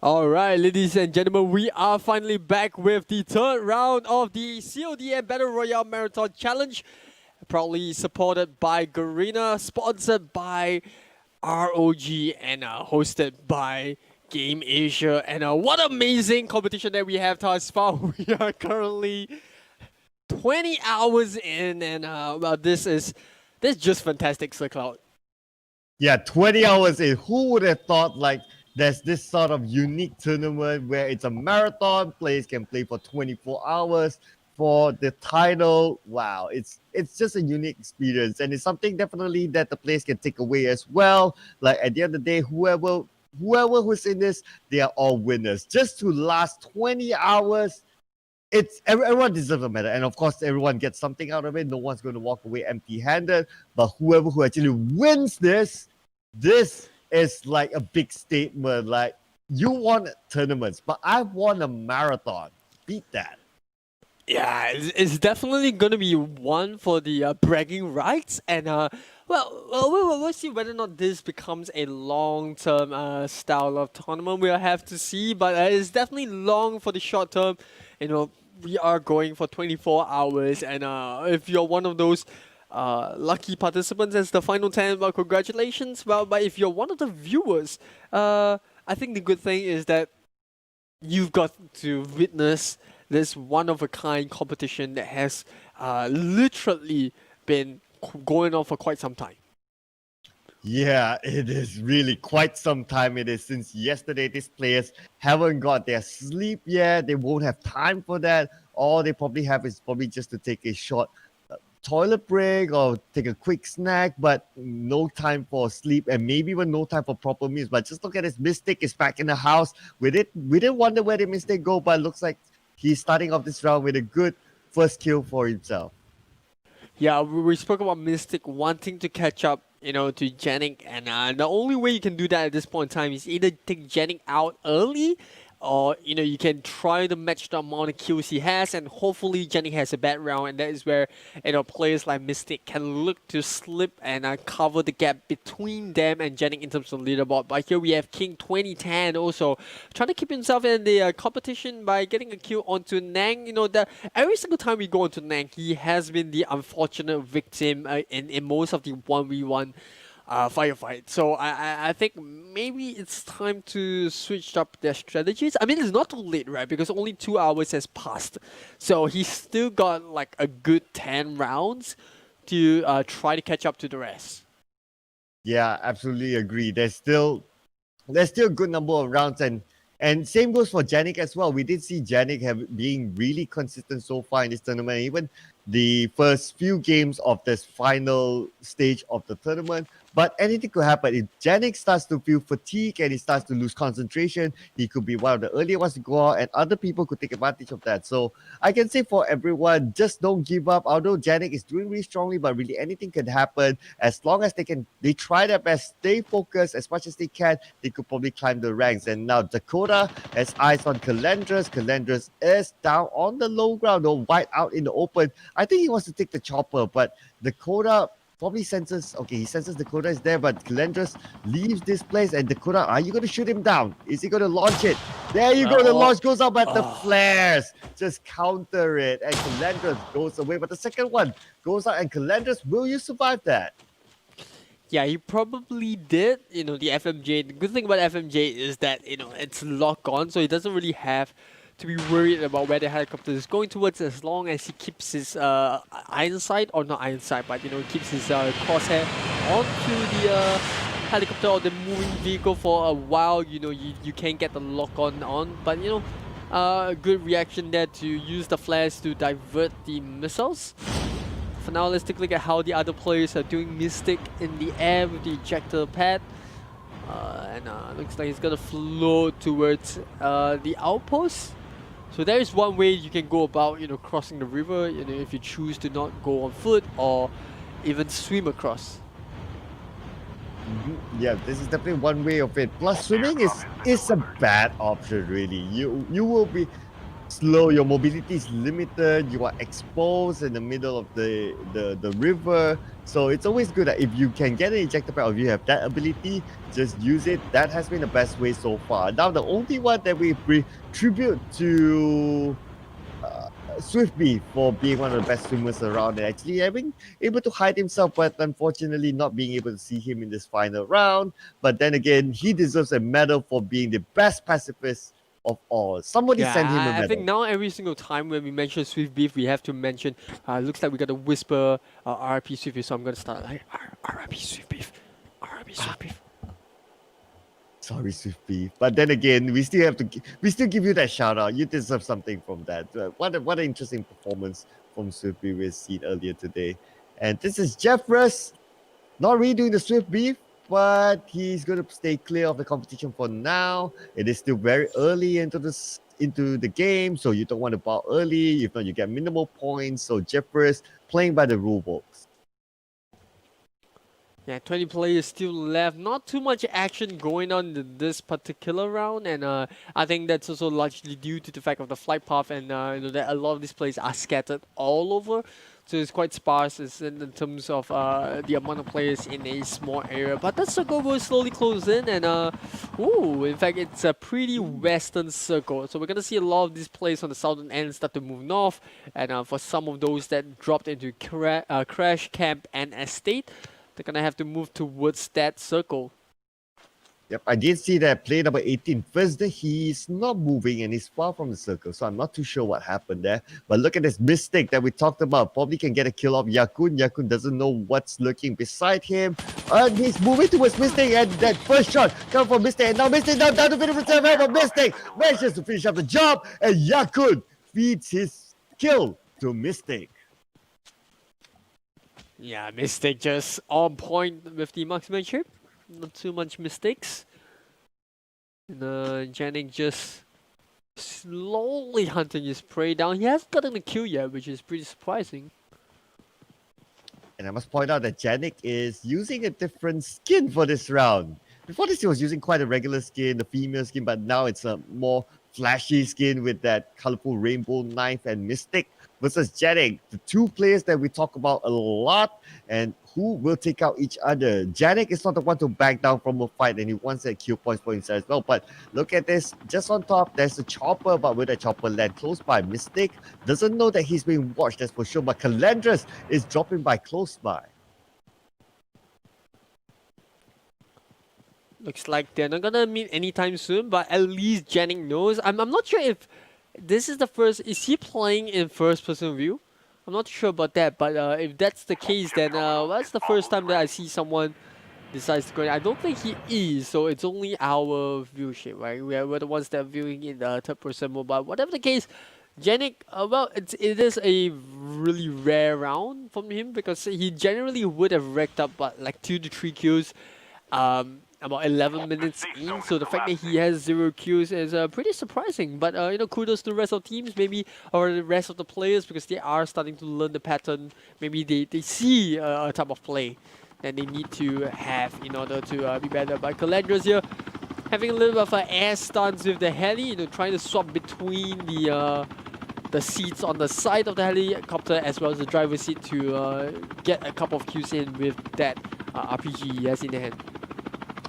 All right, ladies and gentlemen, we are finally back with the third round of the CODM Battle Royale Marathon Challenge, proudly supported by Garena, sponsored by ROG, and hosted by Game Asia. And what amazing competition that we have thus far. We are currently 20 hours in, and well, this is just fantastic, Sir Cloud. Yeah, 20 hours in. Who would have thought like there's this sort of unique tournament where it's a marathon, players can play for 24 hours for the title. Wow, it's just a unique experience, and it's something definitely that the players can take away as well. Like at the end of the day, whoever who's in this, they are all winners. Just to last 20 hours, everyone deserves a medal, and of course everyone gets something out of it. No one's going to walk away empty-handed, but whoever who actually wins this is like a big statement. Like, you won tournaments, but I won a marathon. Beat that. Yeah, it's definitely gonna be one for the bragging rights, and we'll see whether or not this becomes a long-term style of tournament. We'll have to see, but it's definitely long for the short term. You know, we are going for 24 hours, and if you're one of those lucky participants as the final 10, well, congratulations. Well, but if you're one of the viewers, I think the good thing is that you've got to witness this one-of-a-kind competition that has literally been going on for quite some time. Yeah, it is really quite some time. It is since yesterday. These players haven't got their sleep yet. They won't have time for that. All they probably have is probably just to take a short toilet break or take a quick snack, but no time for sleep, and maybe even no time for proper meals. But just look at this, Mystic is back in the house. We didn't wonder where did Mystic go, but it looks like he's starting off this round with a good first kill for himself. Yeah, we spoke about Mystic wanting to catch up, you know, to Janik, and the only way you can do that at this point in time is either take Janik out early, or you know, you can try to match the amount of kills he has, and hopefully Janik has a bad round, and that is where, you know, players like Mystic can look to slip and cover the gap between them and Janik in terms of leaderboard. But here we have King 2010 also trying to keep himself in the competition by getting a kill onto Nang. You know, that every single time we go onto Nang, he has been the unfortunate victim in most of the 1v1 firefight. So I think maybe it's time to switch up their strategies. I mean, it's not too late, right? Because only 2 hours has passed. So he's still got like a good 10 rounds to try to catch up to the rest. Yeah, absolutely agree. There's still a good number of rounds, and same goes for Janik as well. We did see Janik being really consistent so far in this tournament. Even the first few games of this final stage of the tournament. But anything could happen. If Janik starts to feel fatigue and he starts to lose concentration, he could be one of the earlier ones to go out, and other people could take advantage of that. So I can say for everyone, just don't give up. Although Janik is doing really strongly, but really anything can happen. As long as they try their best, stay focused as much as they can, they could probably climb the ranks. And now Dakota has eyes on Calendris. Calendris is down on the low ground, or wide out in the open. I think he wants to take the chopper, but Dakota probably senses, okay, he senses Dakota is there, but Calendris leaves this place, and Dakota, are you going to shoot him down? Is he going to launch it? There you go, the launch goes up, but the flares just counter it, and Calendris goes away, but the second one goes out, and Calendris, will you survive that? Yeah, he probably did. You know, the FMJ, the good thing about FMJ is that, you know, it's lock on, so he doesn't really have to be worried about where the helicopter is going towards, as long as he keeps his iron sight, or not iron sight, but you know, keeps his crosshair onto the helicopter or the moving vehicle for a while. You know, you can get the lock on, but you know, a good reaction there to use the flares to divert the missiles. For now, let's take a look at how the other players are doing. Mystic in the air with the ejector pad. And looks like he's gonna float towards the outpost. So there is one way you can go about, you know, crossing the river, you know, if you choose to not go on foot or even swim across. Yeah, this is definitely one way of it. Plus, swimming is a bad option, really. You will be slow, your mobility is limited, you are exposed in the middle of the river. So it's always good that if you can get an ejector pad or if you have that ability, just use it. That has been the best way so far. Now, the only one that we tribute to Swiftby for being one of the best swimmers around and actually having able to hide himself, but unfortunately not being able to see him in this final round. But then again, he deserves a medal for being the best pacifist of all. Somebody send him a Yeah, I think medal. now every single time when we mention Swift Beef, we have to mention. Looks like we got to whisper RIP Swift Beef, so I'm gonna start like RIP Swift Beef, RIP Swift Beef. Sorry, Swiftby. But then again, we still give you that shout out. You deserve something from that. What an interesting performance from Swiftby we've seen earlier today. And this is Jeffress, not really doing the Swift Beef, but he's going to stay clear of the competition for now. It is still very early into the game, so you don't want to bow early. If not, you get minimal points. So Jeffress playing by the rule books. Yeah, 20 players still left. Not too much action going on in this particular round, and I think that's also largely due to the fact of the flight path, and that a lot of these players are scattered all over, so it's quite sparse in terms of the amount of players in a small area. But that circle will slowly close in, and in fact, it's a pretty western circle, so we're gonna see a lot of these players on the southern end start to move north, and for some of those that dropped into crash camp and estate, they're gonna have to move towards that circle. Yep, I did see that play number 18. First, he's not moving and he's far from the circle, so I'm not too sure what happened there. But look at this mistake that we talked about. Probably can get a kill off Yakun. Yakun doesn't know what's lurking beside him. And he's moving towards Mistake, and that first shot comes from Mistake. And now Mistake down to 50% of Mistake. Manages to finish up the job, and Yakun feeds his kill to Mistake. Yeah, mistake just on point with the marksmanship. Not too much mistakes. And Janik just slowly hunting his prey down. He hasn't gotten a kill yet, which is pretty surprising. And I must point out that Janik is using a different skin for this round. Before this, he was using quite a regular skin, the female skin, but now it's a more flashy skin with that colorful rainbow knife and Mystic versus Janik, the two players that we talk about a lot and who will take out each other. Janik is not the one to back down from a fight and he wants that kill points for himself as well. But look at this, just on top, there's a chopper, but will the chopper land close by? Mystic doesn't know that he's being watched, that's for sure, but Calandras is dropping by close by. Looks like they're not gonna meet anytime soon, but at least Janik knows. I'm not sure if this is the first. Is he playing in first-person view? I'm not sure about that, but if that's the case, then that's the first time that I see someone decides to go in. I don't think he is, so it's only our viewship, right? We're the ones that are viewing in the third-person mode. But whatever the case, Janik, well, it is a really rare round from him because he generally would have racked up but like 2 to 3 kills. About 11 minutes in, so the fact that he has 0 kills is pretty surprising. But kudos to the rest of teams, maybe, or the rest of the players, because they are starting to learn the pattern. Maybe they see a type of play that they need to have in order to be better. But Calandras here having a little bit of an air stance with the heli, trying to swap between the seats on the side of the helicopter as well as the driver's seat to get a couple of kills in with that RPG he has in the hand.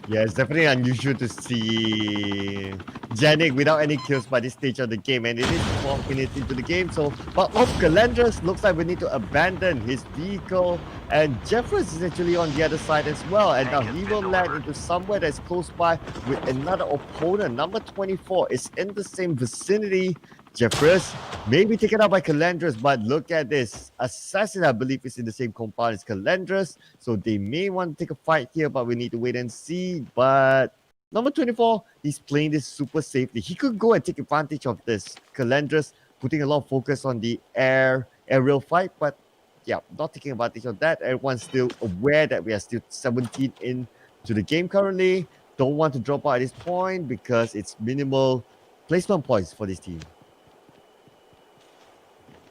Yeah, it's definitely unusual to see Janik without any kills by this stage of the game, and it is 12 minutes into the game. So, but off Calandras, looks like we need to abandon his vehicle, and Jeffress is actually on the other side as well, and now he will land into somewhere that's close by with another opponent. Number 24 is in the same vicinity. Jeffress may be taken out by Calandras, but look at this. Assassin, I believe, is in the same compound as Calandras, so they may want to take a fight here, but we need to wait and see. But number 24, he's playing this super safely. He could go and take advantage of this. Calandras putting a lot of focus on the aerial fight, but yeah, not taking advantage of that. Everyone's still aware that we are still 17 into the game currently. Don't want to drop out at this point because it's minimal placement points for this team.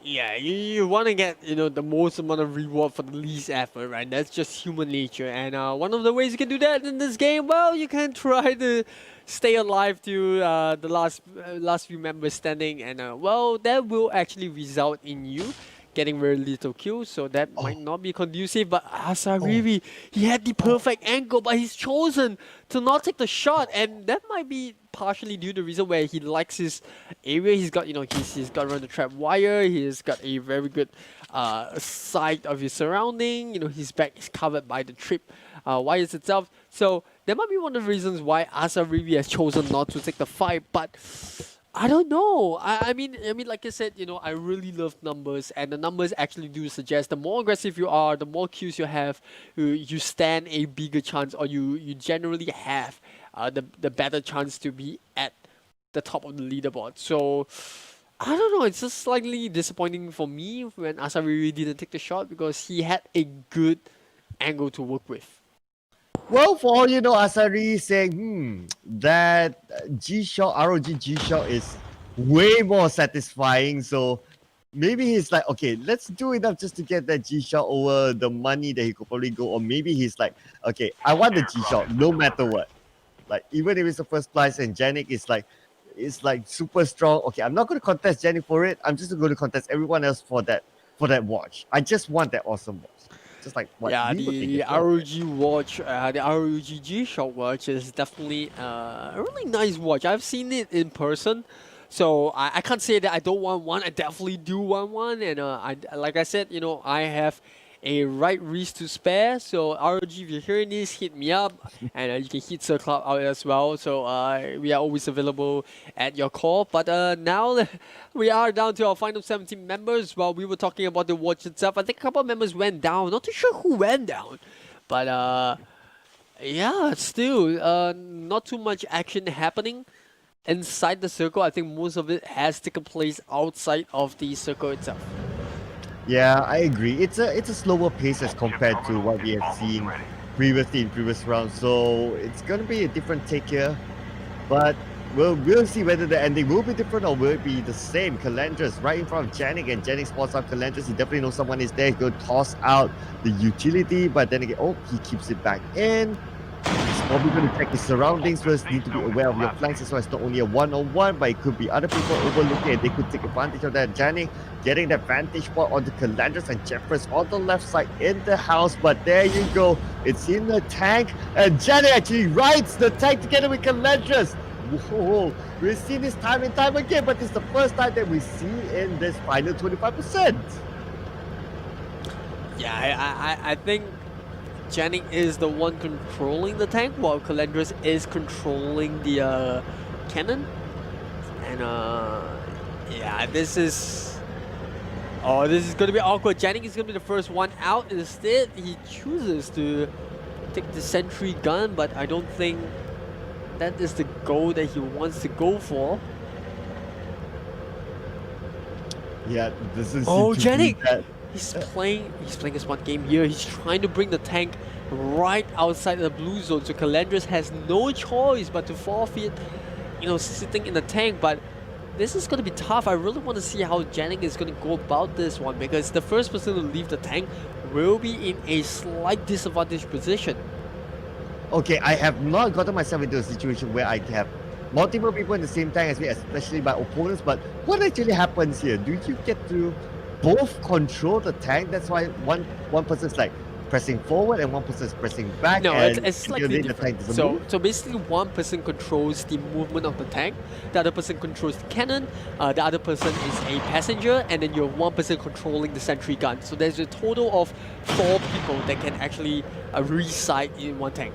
Yeah, you want to get the most amount of reward for the least effort, right? That's just human nature, and one of the ways you can do that in this game, well, you can try to stay alive to the last few members standing, and well, that will actually result in you getting very little kills, so that might not be conducive. But Asariri, he had the perfect angle, but he's chosen to not take the shot, and that might be partially due to the reason where he likes his area. He's got he's got around the trap wire. He's got a very good sight of his surrounding. His back is covered by the trip wires itself. So that might be one of the reasons why Asariri has chosen not to take the fight, but I don't know. I mean, like I said, I really love numbers, and the numbers actually do suggest the more aggressive you are, the more kills you have, you stand a bigger chance, or you generally have the better chance to be at the top of the leaderboard. So I don't know. It's just slightly disappointing for me when Asariri didn't take the shot because he had a good angle to work with. Well, for all you know, Asari saying, that G-Shock, ROG G-Shock is way more satisfying. So maybe he's like, okay, let's do enough just to get that G-Shock over the money that he could probably go. Or maybe he's like, okay, I want the G-Shock no matter what. Like, even if it's the first place and Janik is like super strong. Okay, I'm not going to contest Janik for it. I'm just going to contest everyone else for that watch. I just want that awesome watch. Just like what the ROG watch, the ROG G-Shock watch is definitely a really nice watch. I've seen it in person, so I can't say that I don't want one. I definitely do want one, and like I said, I have a right wrist to spare. So ROG, if you're hearing this, hit me up, and you can hit Circle out as well. So we are always available at your call. But now we are down to our final 17 members. While we were talking about the watch itself, I think a couple of members went down. Not too sure who went down, but yeah, still not too much action happening inside the circle. I think most of it has taken place outside of the circle itself. Yeah, I agree. It's a slower pace as compared to what we have seen previously in previous rounds. So it's gonna be a different take here, but we'll see whether the ending will be different or will it be the same. Calandras right in front of Janik, and Janik spots out Calandras. He definitely knows someone is there. He's going to toss out the utility, but then again, he keeps it back in. He's probably going to check his surroundings first. Need to be aware of your flanks as well. It's not only a one-on-one, but it could be other people overlooking, and they could take advantage of that. Janik getting that vantage point onto Calandras and Jeffers on the left side in the house, but there you go. It's in the tank, and Janik actually rides the tank together with Calandras. Whoa, we've seen this time and time again, but it's the first time that we see in this final 25%. Yeah, I think Janik is the one controlling the tank, while Calandras is controlling the cannon. And yeah, this is going to be awkward. Janik is going to be the first one out. Instead, he chooses to take the sentry gun, but I don't think that is the goal that he wants to go for. Yeah, this is. Janik! He's playing a smart game here. He's trying to bring the tank right outside the blue zone, so Calandras has no choice but to forfeit, sitting in the tank. But this is going to be tough. I really want to see how Janik is going to go about this one, because the first person to leave the tank will be in a slight disadvantaged position. Okay, I have not gotten myself into a situation where I have multiple people in the same tank as me, especially my opponents, but what actually happens here? Do you get to both control the tank? That's why one person is like pressing forward and one person is pressing back. No, and it's slightly different. So basically, one person controls the movement of the tank, the other person controls the cannon, the other person is a passenger, and then you have one person controlling the sentry gun. So there's a total of 4 people that can actually reside in one tank.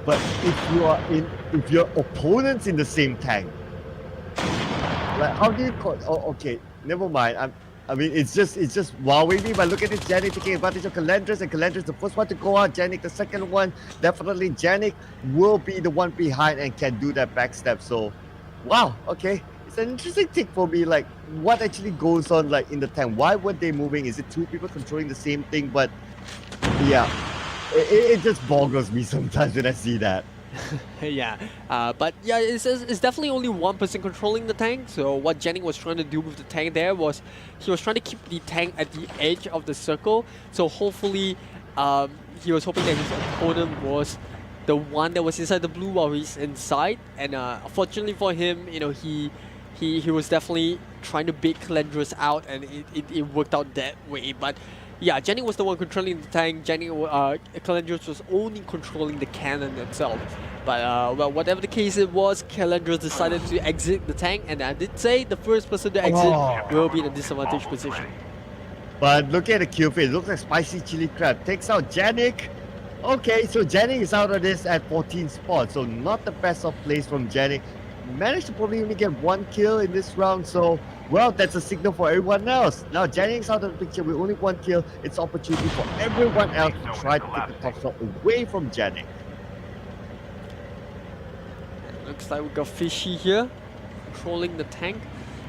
But if your opponent's in the same tank, like how do you call? Oh, okay, never mind. I mean, it's just wowing me. But look at this, Janik taking advantage of Calandras, and Calandras the first one to go out. Janik the second one. Definitely, Janik will be the one behind and can do that backstep. So, wow. Okay, it's an interesting take for me. Like, what actually goes on like in the tank? Why were they moving? Is it 2 people controlling the same thing? But yeah. It just boggles me sometimes when I see that. Yeah, but yeah, it's definitely only one person controlling the tank. So what Jennings was trying to do with the tank there was he was trying to keep the tank at the edge of the circle. So hopefully, he was hoping that his opponent was the one that was inside the blue while he's inside. And fortunately for him, you know, he was definitely trying to bait Calandros out, and it worked out that way. But yeah, Jennings was the one controlling the tank. Calandros was only controlling the cannon itself. But well, whatever the case it was, Calandros decided to exit the tank, and I did say the first person to exit will be in a disadvantaged position. But look at the kill feed. It looks like Spicy Chili Crab takes out Janik. Okay, so Janik is out of this at 14 spots, so not the best of plays from Janik. Managed to probably only get one kill in this round, so well, that's a signal for everyone else. Now Janik's out of the picture with only one kill. It's opportunity for everyone else to try to take the top shot away from Janik. Looks like we got Fishy here, controlling the tank.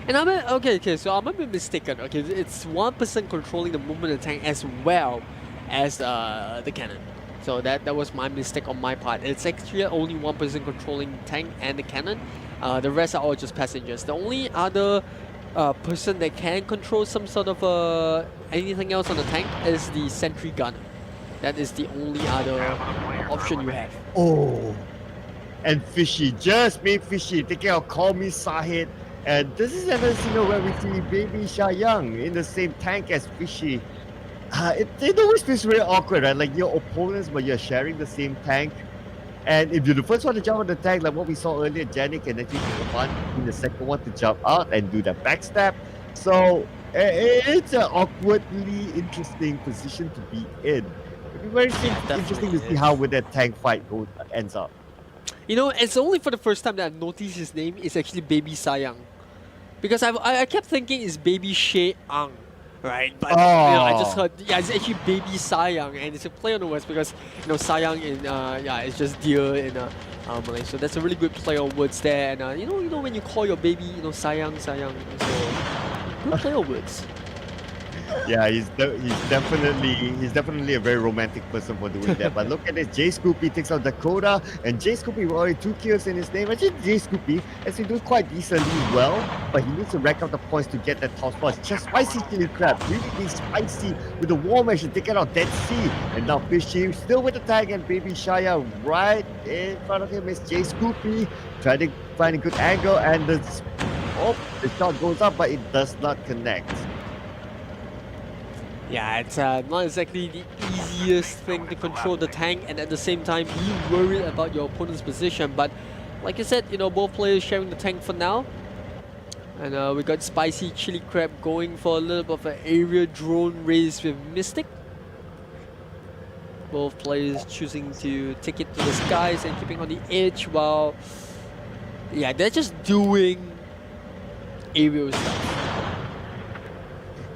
And okay, so I'm a bit mistaken. Okay, it's one person controlling the movement of the tank as well as the cannon. So that was my mistake on my part. It's actually only one person controlling the tank and the cannon. The rest are all just passengers. The only other person that can control some sort of anything else on the tank is the sentry gunner. That is the only other option you have. Oh, and Fishy, just made Fishy taking out Call Me Sahid. And this is another scenario where we see Baby Sha Young in the same tank as Fishy. It always feels really awkward, right? Like your opponents, but you're sharing the same tank. And if you're the first one to jump on the tank, like what we saw earlier, Janik can actually take the one in the second one to jump out and do that backstab. So it's an awkwardly interesting position to be in. It'll be very interesting to see how would that tank fight ends up. You know, it's only for the first time that I've noticed his name is actually Baby Sayang. Because I kept thinking it's Baby Shea Ang, right? But you know, I just heard, yeah, it's actually Baby Sayang, and it's a play on the words because, you know, Sayang in, yeah, it's just deer in Malay. So that's a really good play on words there. And, you know when you call your baby, you know, Sayang, so good play on words. Yeah, he's definitely a very romantic person for doing that. But look at this, J Scoopy takes out Dakota, and J Scoopy with already 2 kills in his name. Actually, J Scoopy has been doing quite decently well, but he needs to rack up the points to get that top spot. Just Spicy Chili Crab, really being spicy with the warm action, taking out Dead Sea. And now Fishy still with the tag, and Baby Shaya right in front of him is J Scoopy, trying to find a good angle, and the shot goes up, but it does not connect. Yeah, it's not exactly the easiest thing to control the tank and at the same time be worried about your opponent's position. But like I said, you know, both players sharing the tank for now. And we got Spicy Chili Crab going for a little bit of an area drone race with Mystic. Both players choosing to take it to the skies and keeping on the edge while, yeah, they're just doing aerial stuff.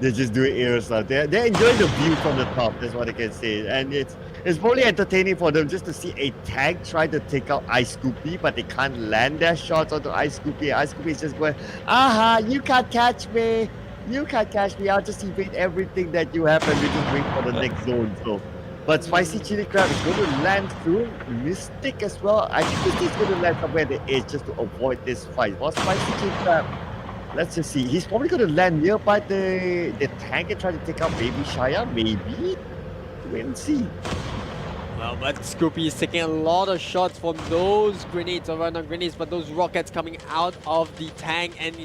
They're just doing aerial stuff. They're enjoying the view from the top, that's what I can say. And it's probably entertaining for them just to see a tank try to take out Ice Scoopy, but they can't land their shots onto Ice Scoopy. Ice Scoopy is just going, aha, you can't catch me. You can't catch me. I'll just evade everything that you have and we just wait for the next zone. So, but Spicy Chili Crab is going to land through. Mystic as well. I think Mystic's going to land somewhere at the edge just to avoid this fight. Well, Spicy Chili Crab, let's just see. He's probably going to land nearby the tank and try to take out Baby Shaya, maybe? Wait and see. Well, but Scoopy is taking a lot of shots from those grenades, or not grenades, but those rockets coming out of the tank. And,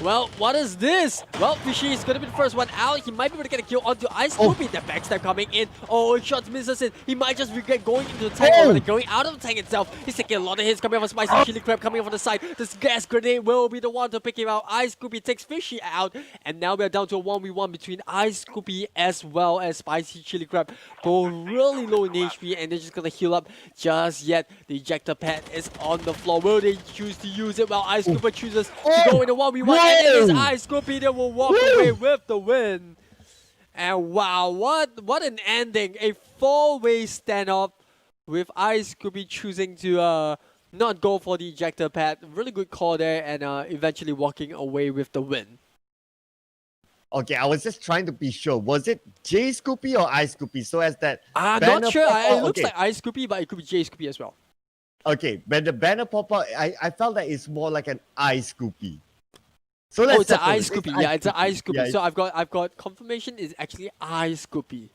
well, what is this? Well, Fishy is going to be the first one out. He might be able to get a kill onto Ice Scoopy. The backstab coming in. Oh, shots misses it. He might just regret going into the tank or going out of the tank itself. He's taking a lot of hits coming off a Spicy Chili Crab coming off on the side. This gas grenade will be the one to pick him out. Ice Scoopy takes Fishy out. And now we're down to a 1v1 between Ice Scoopy as well as Spicy Chili Crab. Both really low in HP and they're just going to heal up just yet. The ejector pad is on the floor. Will they choose to use it? Well, Ice Scoopy chooses to go in a 1v1. And it is Ice Scoopy that will walk away with the win. And wow, what an ending. A 4-way standoff with Ice Scoopy choosing to not go for the ejector pad. Really good call there and eventually walking away with the win. Okay, I was just trying to be sure. Was it J Scoopy or Ice Scoopy? So as that I'm not sure. It looks like Ice Scoopy, but it could be J Scoopy as well. Okay, when the banner pop out, I felt that it's more like an ice scoopy. So let's Oh, it's an settle ice this. scoopy. Yeah, it's an ice scoopy. Yeah, So I've got confirmation. It's actually ice scoopy.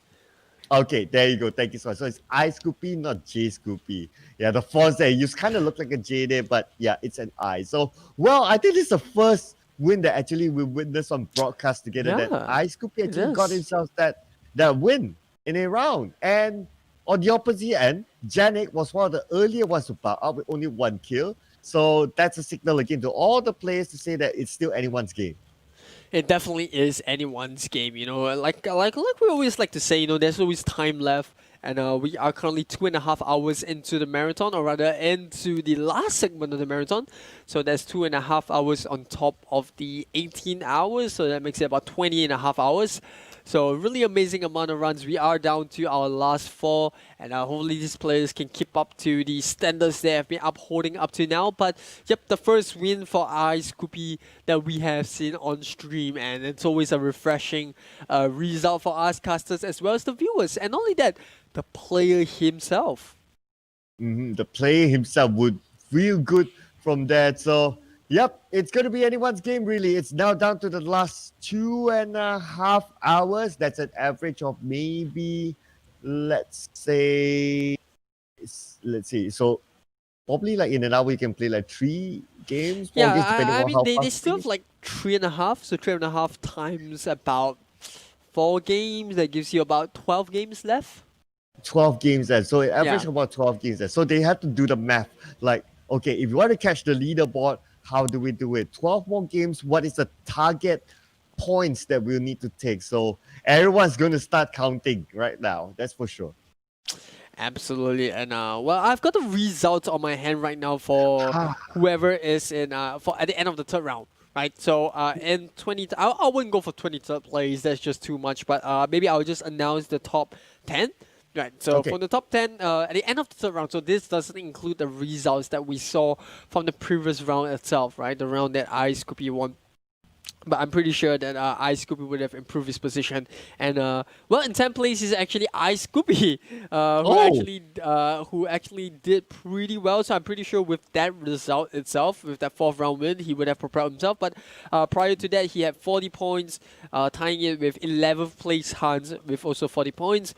okay, there you go. Thank you so much. So it's I Scoopy, not J Scoopy. Yeah, the fonts that you kind of look like a J there, but yeah, it's an I. So, well, I think this is the first win that actually we witnessed on broadcast together. That Yeah, I Scoopy it actually got is. himself that win in a round. And on the opposite end, Janik was one of the earlier ones to bow out with only one kill. So that's a signal again to all the players to say that it's still anyone's game. It definitely is anyone's game, you know. Like we always like to say, you know, there's always time left, and we are currently 2.5 hours into the marathon, or rather into the last segment of the marathon. So there's 2.5 hours on top of the 18 hours, so that makes it about 20.5 hours. So a really amazing amount of runs. We are down to our last 4, and hopefully these players can keep up to the standards they have been upholding up to now. But yep, the first win for Ice Scoopy that we have seen on stream, and it's always a refreshing result for us casters as well as the viewers. And not only that, the player himself. The player himself would feel good from that. So, yep, it's going to be anyone's game, really. It's now down to the last 2.5 hours. That's an average of maybe, let's say, let's see. So, probably like in an hour, you can play like 3 games, 4 Yeah, games, depending I on mean how they fast still you have finish. like 3.5, so 3.5 times about 4 games. That gives you about 12 games left. 12 games then. So it average Yeah. about 12 games then. So they have to do the math. Like, okay, if you want to catch the leaderboard, how do we do it? 12 more games, what is the target points that we'll need to take? So everyone's going to start counting right now. That's for sure. Absolutely, and well, I've got the results on my hand right now for whoever is in for at the end of the third round, right? So in 20, I wouldn't go for 23rd place. That's just too much. But maybe I'll just announce the top 10. Right, so Okay. from the top 10, at the end of the third round, so this doesn't include the results that we saw from the previous round itself, right? The round that Ice Scoopy won. But I'm pretty sure that Ice Scoopy would have improved his position. And well, in 10th place is actually Ice Scoopy, who actually did pretty well. So I'm pretty sure with that result itself, with that 4th round win, he would have propelled himself. But prior to that, he had 40 points, tying it with 11th place Hans with also 40 points.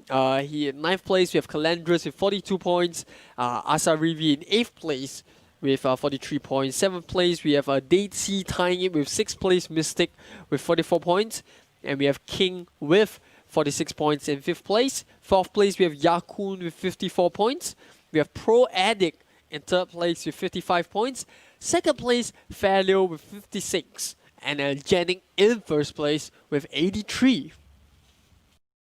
He in 9th place, we have Calandrus with 42 points. Asarivi in 8th place with 43 points. 7th place, we have Datesy tying it with 6th place Mystic with 44 points. And we have King with 46 points in 5th place. 4th place, we have Yakun with 54 points. We have Pro Addict in 3rd place with 55 points. 2nd place, Fairleo with 56. And Janik in 1st place with 83.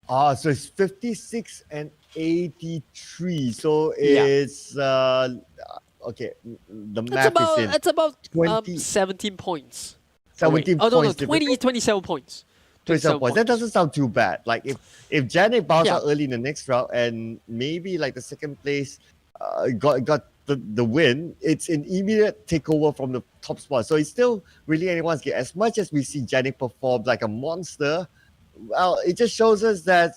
So it's 56 and 83. So Yeah. it's okay. The math is in It's about 20 17 points. 17 Oh, no, points. 27 points. 27 points. That doesn't sound too bad. Like if Janik bows Yeah. out early in the next round and maybe like the second place got the win, it's an immediate takeover from the top spot. So it's still really anyone's game. As much as we see Janik perform like a monster, well, it just shows us that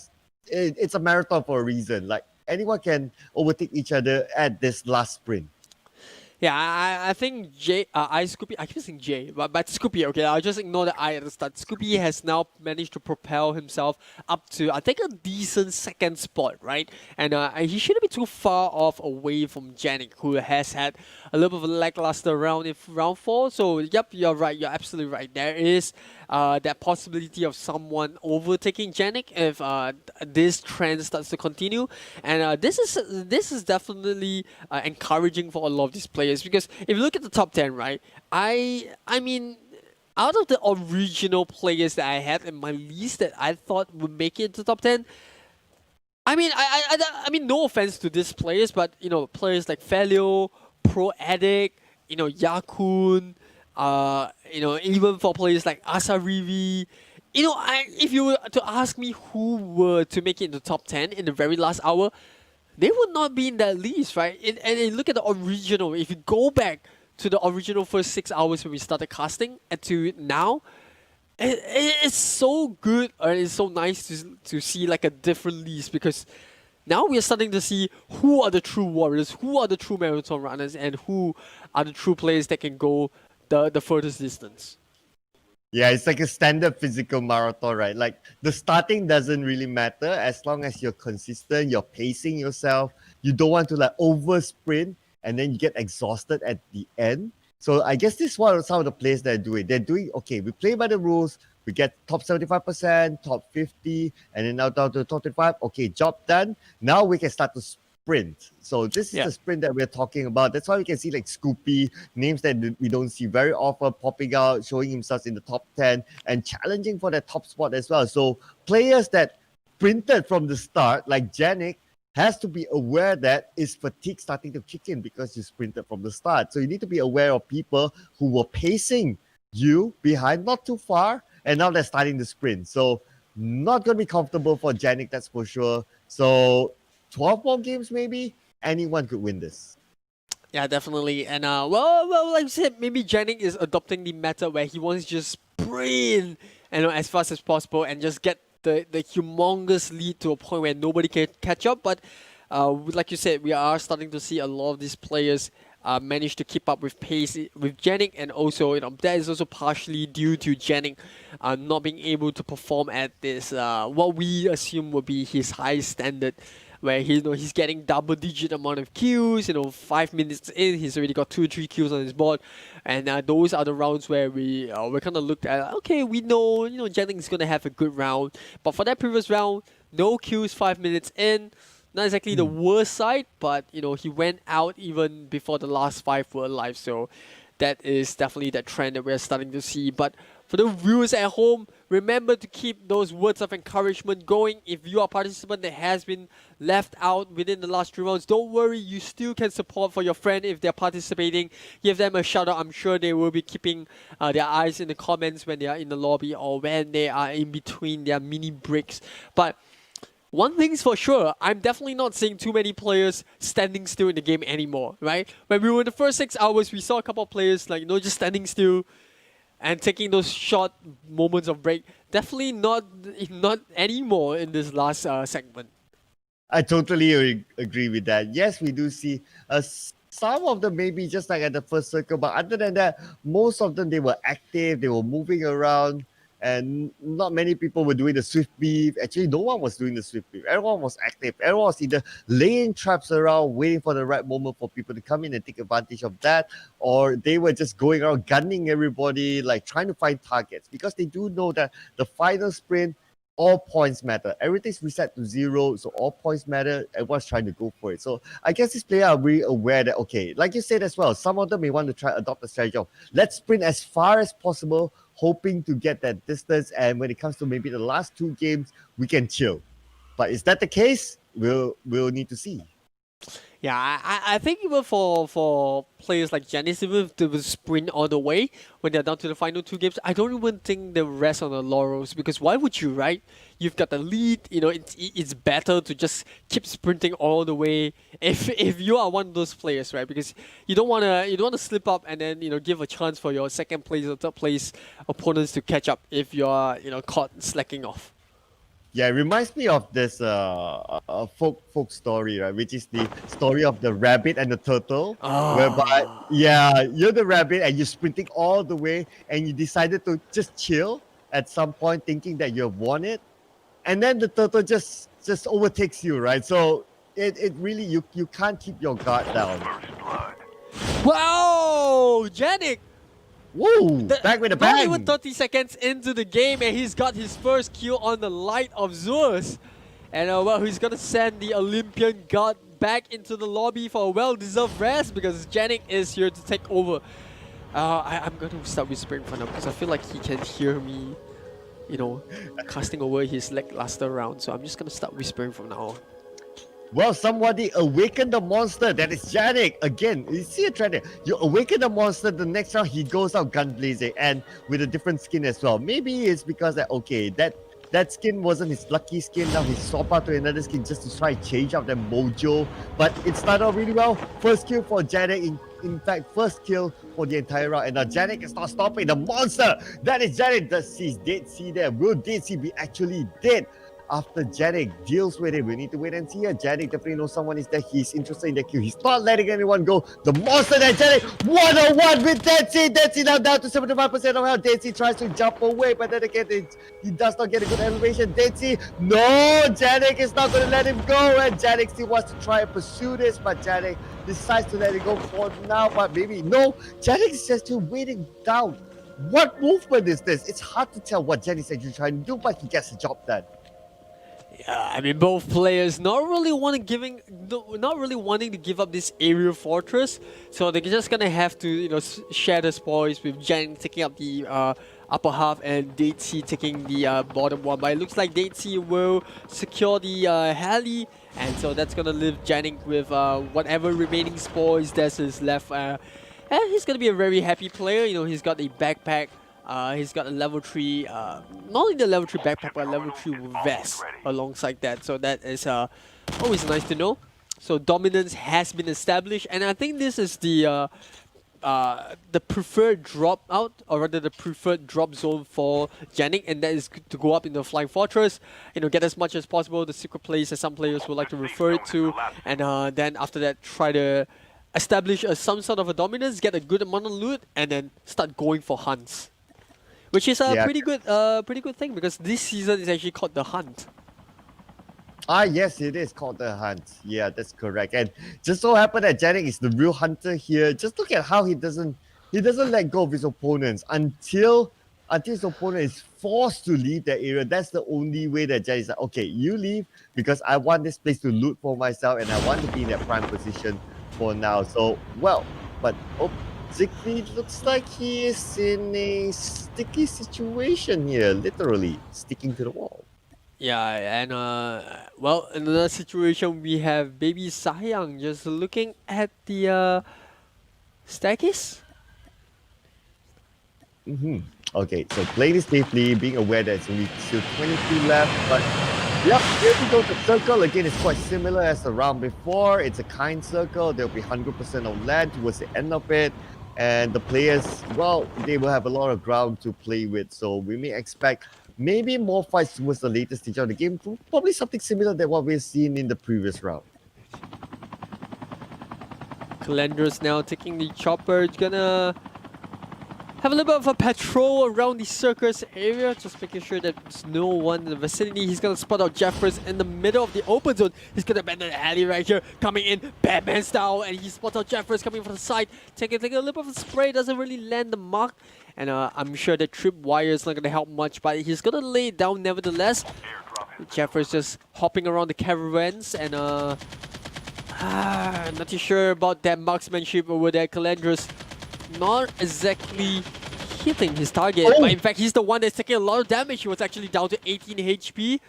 it's a marathon for a reason. Like anyone can overtake each other at this last sprint. Yeah, I think Scoopy, I keep saying J, but Scoopy, okay, I'll just ignore the I at the start. Scoopy has now managed to propel himself up to, I think, a decent 2nd spot, right? And he shouldn't be too far off away from Janik, who has had a little bit of a lackluster round in round 4. So, yep, you're right, you're absolutely right. There is that possibility of someone overtaking Janik if this trend starts to continue. And this is definitely encouraging for a lot of these players, because if you look at the top 10, right, I mean, out of the original players that I had in my list that I thought would make it to top 10, I mean, I mean, no offense to these players, but you know, players like Fairleo, Pro Addict, you know, Yakun, you know, even for players like Asarivi, you know, if you were to ask me who were to make it into top 10 in the very last hour, they would not be in that list, right? And look at the original. If you go back to the original first 6 hours when we started casting and to now, it's so good, or it's so nice to see like a different list, because Now we are starting to see who are the true warriors, who are the true marathon runners, and who are the true players that can go the furthest distance. Yeah, it's like a standard physical marathon, right? Like the starting doesn't really matter as long as you're consistent, you're pacing yourself. You don't want to like over sprint and then you get exhausted at the end. So I guess this is what some of the players that do it. They're doing okay, we play by the rules, we get top 75%, top 50, and then now down to the top 25. Okay, job done. Now we can start to sprint. So this is Yeah. the sprint that we're talking about. That's why we can see like Scoopy, names that we don't see very often popping out, showing himself in the top 10 and challenging for that top spot as well. So players that sprinted from the start, like Janik, has to be aware that is fatigue starting to kick in because you sprinted from the start. So you need to be aware of people who were pacing you behind, not too far, and now they're starting to sprint. So not going to be comfortable for Janik, that's for sure. So 12 more games maybe, anyone could win this. Yeah, definitely. And well, like you said, maybe Janik is adopting the method where he wants to just sprint, as fast as possible and just get the humongous lead to a point where nobody can catch up. But like you said, we are starting to see a lot of these players manage to keep up with pace with Janik, and also that is also partially due to Janik not being able to perform at this what we assume would be his high standard, where he's getting double-digit amount of kills. 5 minutes in, he's already got 2 or 3 kills on his board, and those are the rounds where we kind of looked at. Okay, we know Janik is gonna have a good round, but for that previous round, no kills 5 minutes in. Not exactly the worst side, but he went out even before the last 5 were alive. So that is definitely that trend that we're starting to see. But for the viewers at home, remember to keep those words of encouragement going. If you are a participant that has been left out within the last 3 rounds, don't worry, you still can support for your friend if they're participating. Give them a shout out. I'm sure they will be keeping their eyes in the comments when they are in the lobby or when they are in between their mini breaks. But one thing's for sure, I'm definitely not seeing too many players standing still in the game anymore, right? When we were in the first 6 hours, we saw a couple of players just standing still and taking those short moments of break. Definitely not anymore in this last segment. I totally agree with that. Yes, we do see some of them maybe just like at the first circle, but other than that, most of them, they were active, they were moving around, and not many people were doing the swift beef. Actually, no one was doing the swift beef. Everyone was active. Everyone was either laying traps around, waiting for the right moment for people to come in and take advantage of that, or they were just going around gunning everybody, like trying to find targets, because they do know that the final sprint, all points matter. Everything's reset to 0, so all points matter. Everyone's trying to go for it. So I guess these players are really aware that, okay, like you said as well, some of them may want to try adopt the strategy of let's sprint as far as possible, hoping to get that distance. And when it comes to maybe the last 2 games, we can chill. But is that the case? We'll need to see. Yeah, I think even for players like Janice, even if they will sprint all the way when they're down to the final 2 games, I don't even think they rest on the laurels, because why would you, right? You've got the lead, it's better to just keep sprinting all the way if you are one of those players, right? Because you don't wanna slip up and then give a chance for your second place or third place opponents to catch up if you're caught slacking off. Yeah, it reminds me of this folk story, right? Which is the story of the rabbit and the turtle, whereby you're the rabbit and you're sprinting all the way, and you decided to just chill at some point, thinking that you have won it, and then the turtle just overtakes you, right? So it really you can't keep your guard down. First blood. Wow, Janik! Woo! Back with a bang! Not even 30 seconds into the game, and he's got his first kill on the Light of Zeus. And he's gonna send the Olympian God back into the lobby for a well-deserved rest, because Janik is here to take over. I'm gonna start whispering for now because I feel like he can hear me, casting over his lackluster round. So I'm just gonna start whispering from now on. Well, somebody awakened the monster. That is Janik. Again, you see a trend there. You awaken the monster, the next round he goes out gun blazing and with a different skin as well. Maybe it's because that skin wasn't his lucky skin. Now he swapped out to another skin just to try and change out that mojo. But it started out really well. First kill for Janik. In fact, first kill for the entire round. And now Janik is not stopping the monster. That is Janik. He's dead. See there. Will Dead See be actually dead? after Janik deals with it. We need to wait and see here. Janik definitely knows someone is there. He's interested in the kill. He's not letting anyone go. The monster there, Janik, 1-on-1 with Deadzy. Deadzy now down to 75% of health. Deadzy tries to jump away, but then again, he does not get a good elevation. Deadzy, no, Janik is not going to let him go. And Janik still wants to try and pursue this, but Janik decides to let it go for now. But maybe, no, Janik is just still waiting down. What movement is this? It's hard to tell what Janik's actually trying to do, but he gets the job done. Yeah, I mean both players not really wanting to give up this area fortress, so they're just gonna have to share the spoils with Jen taking up the upper half and Deadzy taking the bottom one. But it looks like Deadzy will secure the heli, and so that's gonna leave Janning with whatever remaining spoils that is left. And he's gonna be a very happy player. He's got a backpack. He's got a level 3, not only the level 3 backpack, but a level 3 vest alongside that. So that is always nice to know. So dominance has been established, and I think this is the preferred drop out, or rather the preferred drop zone for Janik, and that is to go up in the Flying Fortress, get as much as possible, the secret place as some players would like to refer it to, and then after that try to establish some sort of a dominance, get a good amount of loot, and then start going for hunts. Which is a pretty good thing, because this season is actually called the Hunt. Yes, it is called the Hunt. Yeah, that's correct. And just so happened that Janik is the real hunter here. Just look at how he doesn't let go of his opponents until his opponent is forced to leave that area. That's the only way that Janik is like, okay, you leave because I want this place to loot for myself and I want to be in that prime position for now. So, well, but Zigby looks like he is in a sticky situation here, literally sticking to the wall. Yeah, and well, in another situation we have Baby Sayang just looking at the staircase. Okay, so playing this safely, being aware that it's only still 22 left, but yep, here we go. The circle again is quite similar as the round before. It's a kind circle. There'll be 100% of land towards the end of it. And the players, well, they will have a lot of ground to play with. So we may expect maybe more fights towards the later stage of the game. Probably something similar to what we've seen in the previous round. Calendra's now taking the chopper. It's gonna have a little bit of a patrol around the circus area, just making sure that there's no one in the vicinity. He's gonna spot out Jeffers in the middle of the open zone. He's gonna abandon the alley right here, coming in Batman style, and he spots out Jeffers coming from the side, taking a little bit of a spray, doesn't really land the mark. And I'm sure the tripwire is not gonna help much, but he's gonna lay it down nevertheless. Jeffers just hopping around the caravans, and not too sure about that marksmanship over there. Calendra's not exactly hitting his target, but in fact he's the one that's taking a lot of damage. He was actually down to 18 HP.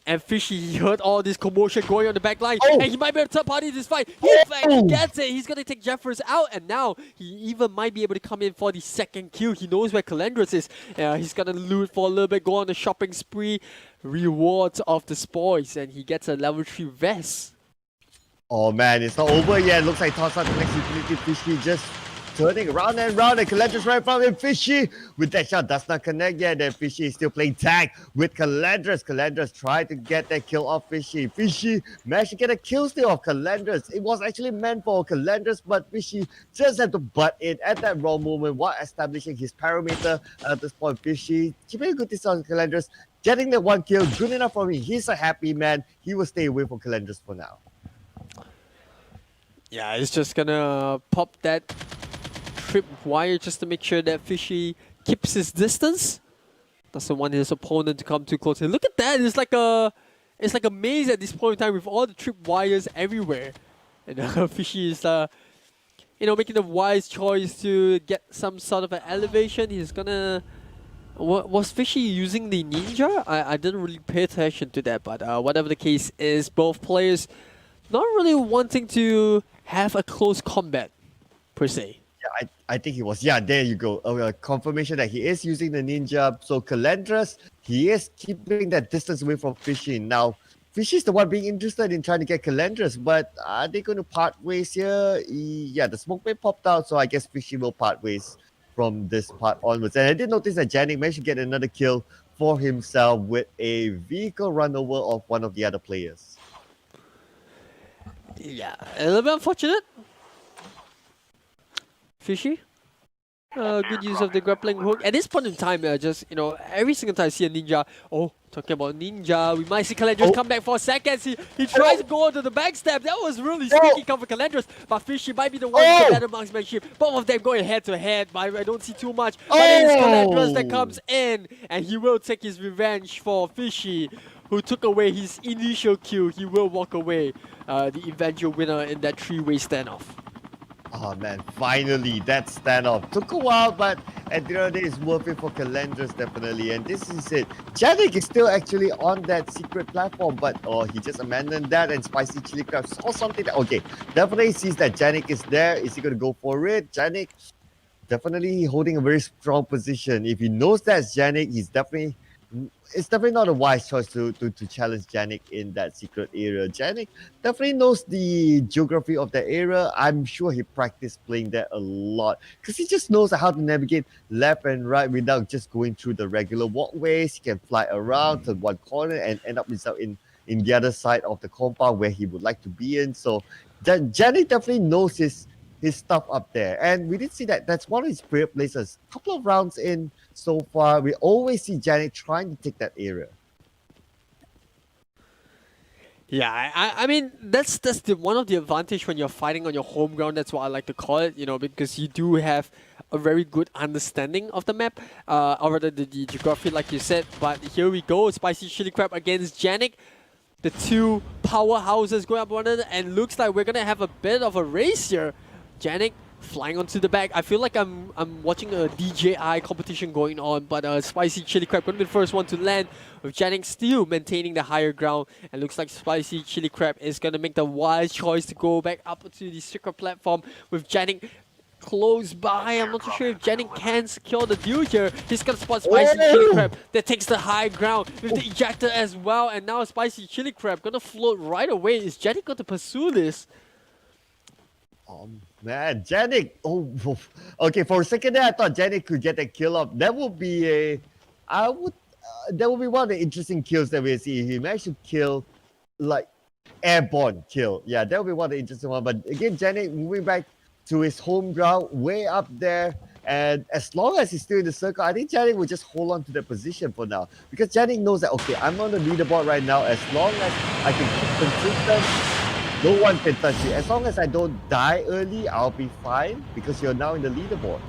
And Fishy, he heard all this commotion going on the back line, and he might be able to third party this fight. He gets it. He's gonna take Jeffers out, and now he even might be able to come in for the second kill. He knows where Calandras is. He's gonna loot for a little bit, go on a shopping spree, rewards of the spoils, and he gets a level 3 vest. Oh man, it's not over yet. Looks like toss out the next utility. Fishy just turning around and round, and Calandra's right from him. Fishy with that shot does not connect yet. And Fishy is still playing tag with Calandras. Calandras tried to get that kill off Fishy. Fishy managed to get a kill steal off Calandras. It was actually meant for Calandras, but Fishy just had to butt in at that wrong moment while establishing his parameter. At this point, Fishy keeping a good distance on Calandras, getting that one kill, good enough for me. He's a happy man. He will stay away from Calandras for now. Yeah, he's just gonna pop that trip wire just to make sure that Fishy keeps his distance. Doesn't want his opponent to come too close. And look at that! It's like a maze at this point in time with all the trip wires everywhere. And Fishy is making the wise choice to get some sort of an elevation. He's gonna. Was Fishy using the ninja? I didn't really pay attention to that, but whatever the case is, both players not really wanting to have a close combat per se. Yeah, I think he was. Yeah, there you go. Confirmation that he is using the ninja. So Calandras, he is keeping that distance away from Fishy. Now, Fishy's the one being interested in trying to get Calandras, but are they going to part ways here? Yeah, the smoke may popped out, so I guess Fishy will part ways from this part onwards. And I did notice that Janik managed to get another kill for himself with a vehicle run over of one of the other players. Yeah, a little bit unfortunate. Fishy. Good use of the grappling hook. At this point in time, just, every single time I see a ninja, talking about ninja, we might see Calandros come back for a second. He tries to go onto the backstab. That was really sneaky come for Calandros, but Fishy might be the one with the better marksmanship. Both of them going head to head, but I don't see too much. But it is Calandros that comes in, and he will take his revenge for Fishy, who took away his initial kill. He will walk away, the eventual winner in that three-way standoff. Oh man, finally that standoff. Took a while, but at the end of the day, it's worth it for Calandros definitely. And this is it. Janik is still actually on that secret platform, but he just abandoned that, and Spicy Chili Crab saw something that, okay, definitely sees that Janik is there. Is he going to go for it? Janik definitely holding a very strong position. If he knows that's Janik, it's definitely not a wise choice to challenge Janik in that secret area. Janik definitely knows the geography of the area. I'm sure he practiced playing that a lot because he just knows how to navigate left and right without just going through the regular walkways. He can fly around to one corner and end up himself in the other side of the compound where he would like to be in. So Janik definitely knows his stuff up there. And we did see that that's one of his favorite places. A couple of rounds in so far, we always see Janik trying to take that area. Yeah, I mean that's one of the advantage when you're fighting on your home ground. That's what I like to call it, because you do have a very good understanding of the map, or rather the geography, like you said. But here we go, Spicy Chili Crab against Janik. The two powerhouses going up one another, and looks like we're gonna have a bit of a race here. Janik flying onto the back. I feel like I'm watching a DJI competition going on, but Spicy Chili Crab going to be the first one to land, with Janik still maintaining the higher ground. And looks like Spicy Chili Crab is going to make the wise choice to go back up to the secret platform with Janik close by. I'm not too sure if Janik can secure the deal here. He's going to spot Spicy Chili Crab that takes the high ground with the ejector as well. And now Spicy Chili Crab going to float right away. Is Janik going to pursue this? Man, Janik. Okay. For a second there, I thought Janik could get a kill up. That would be that would be one of the interesting kills that we see. He managed to kill, like, airborne kill. Yeah, that would be one of the interesting one. But again, Janik moving back to his home ground, way up there. And as long as he's still in the circle, I think Janik will just hold on to that position for now. Because Janik knows that, okay, I'm on the leaderboard right now. As long as I can keep consistent, no one can touch you. As long as I don't die early, I'll be fine because you're now in the leaderboard.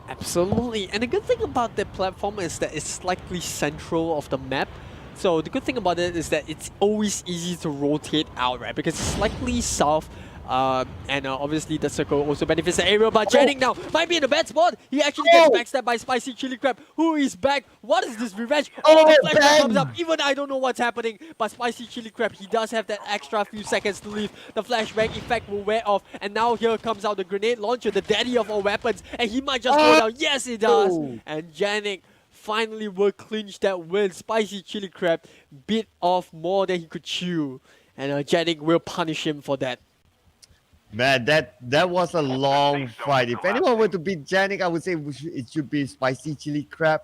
Absolutely. And the good thing about that platform is that it's slightly central of the map. So the good thing about it is that it's always easy to rotate out, right? Because it's slightly south. And obviously the circle also benefits the area, but Janik now might be in a bad spot. He actually gets backstabbed by Spicy Chili Crab, who is back. What is this revenge? The flashback comes up. Even I don't know what's happening, but Spicy Chili Crab, he does have that extra few seconds to leave. The flashback effect will wear off, and now here comes out the grenade launcher, the daddy of all weapons, and he might just go down. Yes, he does. And Janik finally will clinch that win. Spicy Chili Crab bit off more than he could chew, and Janik will punish him for that. Man, that was a long fight. If anyone were to beat Janik, I would say it should be Spicy Chili Crab,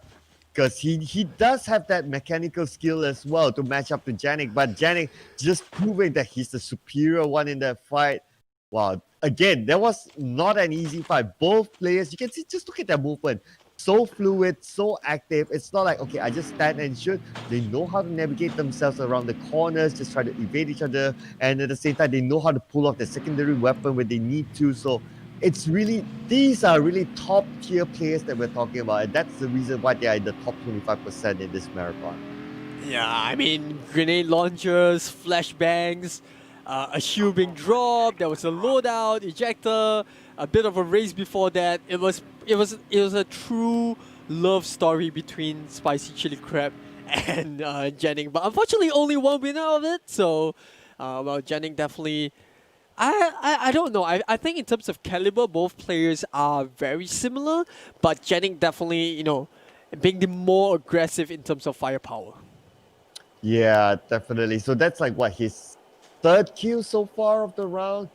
because he does have that mechanical skill as well to match up to Janik. But Janik just proving that he's the superior one in that fight. Wow. Again, that was not an easy fight. Both players, you can see, just look at their movement. So fluid, so active. It's not like, okay, I just stand and shoot. They know how to navigate themselves around the corners, just try to evade each other. And at the same time, they know how to pull off the secondary weapon when they need to. So it's really, these are really top tier players that we're talking about. And that's the reason why they are in the top 25% in this marathon. Yeah, I mean, grenade launchers, flashbangs, a shield being dropped, there was a loadout, ejector, a bit of a race before that. It was a true love story between Spicy Chili Crab and Janik, but unfortunately only one winner of it. So, well, Janik definitely. I don't know. I think in terms of caliber, both players are very similar, but Janik definitely, being the more aggressive in terms of firepower. Yeah, definitely. So that's like what, his third kill so far of the round.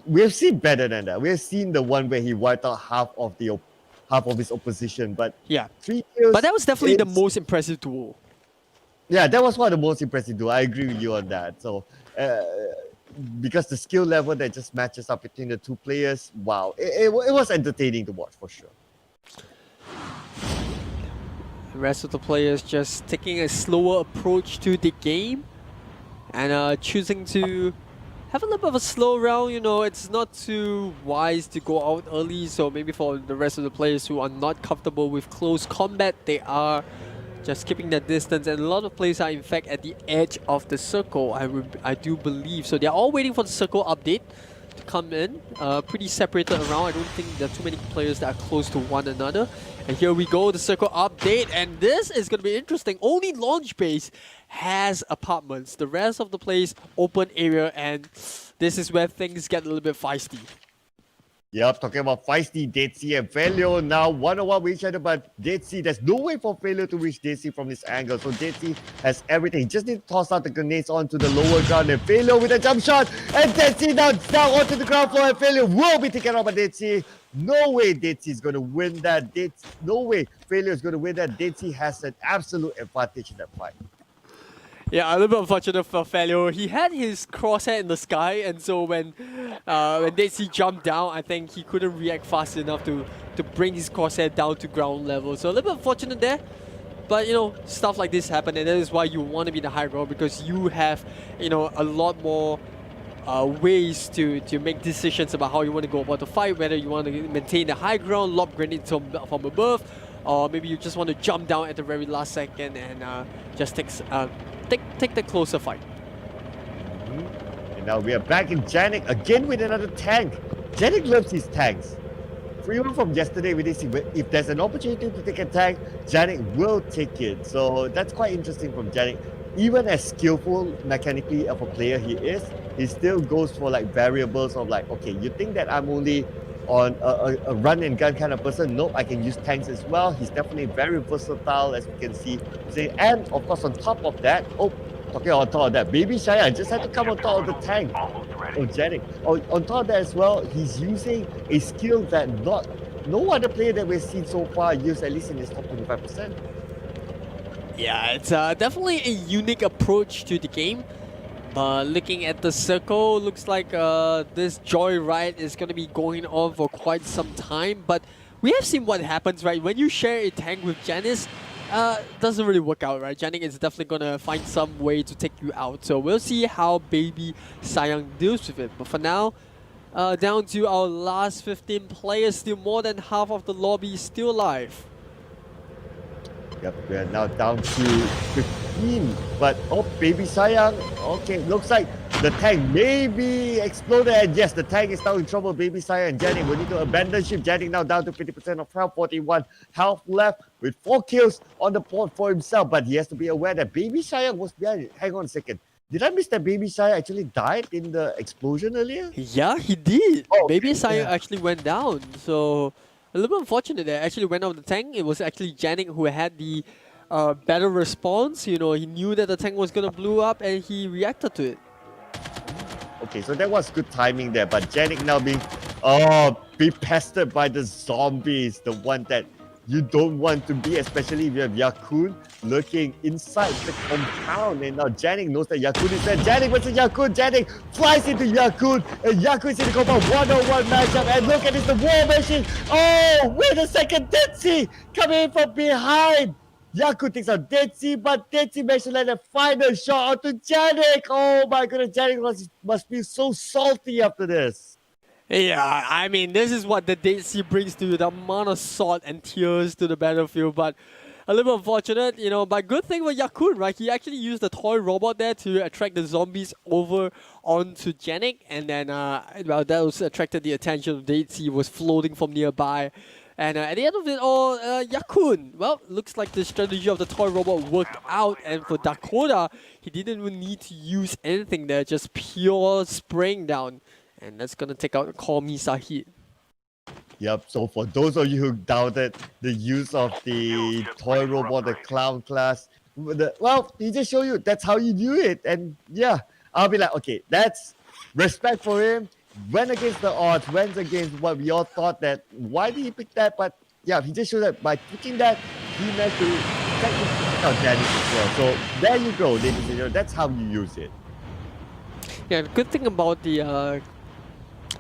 We've seen better than that. We've seen the one where he wiped out half of the half of his opposition. But Yeah. 3 kills. But that was definitely the it's- most impressive duel. Yeah, that was one of the most impressive duel. I agree with you on that. So, because the skill level that just matches up between the two players, wow, it was entertaining to watch for sure. The rest of the players just taking a slower approach to the game and choosing to have a little bit of a slow round. You know, it's not too wise to go out early, so maybe for the rest of the players who are not comfortable with close combat, they are just keeping that distance, and a lot of players are in fact at the edge of the circle, I do believe. So they're all waiting for the circle update to come in, pretty separated around. I don't think there are too many players that are close to one another. And here we go, the circle update, and this is going to be interesting. Only launch base has apartments. The rest of the place, open area, and this is where things get a little bit feisty. Yep, talking about feisty, Dead Sea and Failure now one-on-one with each other, but Dead Sea, there's no way for Failure to reach Dead Sea from this angle. So Dead Sea has everything. He just need to toss out the grenades onto the lower ground, and Failure with a jump shot, and Dead Sea now down onto the ground floor, and Failure will be taken out by Dead Sea. No way Dead Sea is going to win that. No way Failure is going to win that. Dead Sea has an absolute advantage in that fight. Yeah, a little bit unfortunate for Failure. He had his crosshair in the sky, and so when Dead Sea jumped down, I think he couldn't react fast enough to bring his crosshair down to ground level. So a little bit unfortunate there. But, you know, stuff like this happen, and that is why you want to be the high ground, because you have, you know, a lot more ways to make decisions about how you want to go about the fight, whether you want to maintain the high ground, lob grenades from above, or maybe you just want to jump down at the very last second and just take the closer fight. And now we are back in Janik again with another tank. Janik loves his tanks. Even from yesterday, we did see if there's an opportunity to take a tank, Janik will take it. So that's quite interesting from Janik. Even as skillful mechanically of a player he is, he still goes for like variables of like, okay, you think that I'm only on a run and gun kind of person? Nope, I can use tanks as well. He's definitely very versatile, as we can see. And of course, on top of that, talking on top of that, Baby Shaya just had to come on top of the tank. Janik. On top of that as well, he's using a skill that no other player that we've seen so far use, at least in his top 25%. Yeah, it's definitely a unique approach to the game. But looking at the circle, looks like this joyride is going to be going on for quite some time. But we have seen what happens, right? When you share a tank with Janice, doesn't really work out, right? Janik is definitely going to find some way to take you out. So we'll see how Baby Sayang deals with it. But for now, down to our last 15 players, still more than half of the lobby is still alive. Yep, we are now down to 15. But, Baby Sayang. Okay, looks like the tank may be exploded. And yes, the tank is now in trouble. Baby Sayang and Janik will need to abandon ship. Janik now down to 50% of health, 41 health left with 4 kills on the board for himself. But he has to be aware that Baby Sayang was behind. Hang on a second. Did I miss that Baby Sayang actually died in the explosion earlier? Yeah, he did. Oh, Baby Sayang yeah. actually went down. So a little bit unfortunate that actually went out of the tank. It was actually Janik who had the better response. You know, he knew that the tank was going to blow up and he reacted to it. Okay, so that was good timing there. But Janik now being pestered by the zombies, the one that you don't want to be, especially if you have Yakun lurking inside the compound. And now Janik knows that Yakun is there. Janik versus Yakun. Janik flies into Yakun, and Yakun is in the compound. 1-on-1 matchup. And look at this, the war machine. Oh, wait a second. Dead Sea coming in from behind. Yakun takes out Dead Sea, but Dead Sea managed to land a final shot onto Janik. Oh my goodness, Janik must be so salty after this. Yeah, I mean, this is what the Dead Sea brings to you, the amount of salt and tears to the battlefield. But a little unfortunate, you know, but good thing for Yakun, right? He actually used the toy robot there to attract the zombies over onto Janik. And then, well, that was attracted the attention of Dead Sea, was floating from nearby. And at the end of it all, Yakun, well, looks like the strategy of the toy robot worked out. And for Dakota, he didn't even need to use anything there, just pure spraying down. And that's going to take out Call Me Sahid. Yep, so for those of you who doubted the use of the toy robot, the clown class, well, he just showed you that's how you do it. And yeah, I'll be like, okay, that's respect for him. Went against the odds, went against what we all thought that, why did he pick that? But yeah, he just showed that by picking that, he managed to technically pick out Danny as well. So there you go, ladies and gentlemen. That's how you use it. Yeah, the good thing about the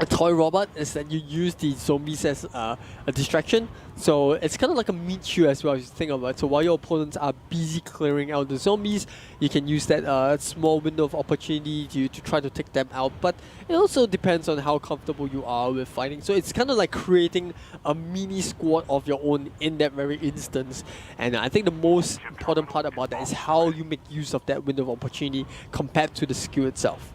a toy robot is that you use the zombies as a distraction. So it's kind of like a meat shield as well, if you think about it. So while your opponents are busy clearing out the zombies, you can use that small window of opportunity to try to take them out. But it also depends on how comfortable you are with fighting. So it's kind of like creating a mini squad of your own in that very instance. And I think the most important part about that is how you make use of that window of opportunity compared to the skill itself.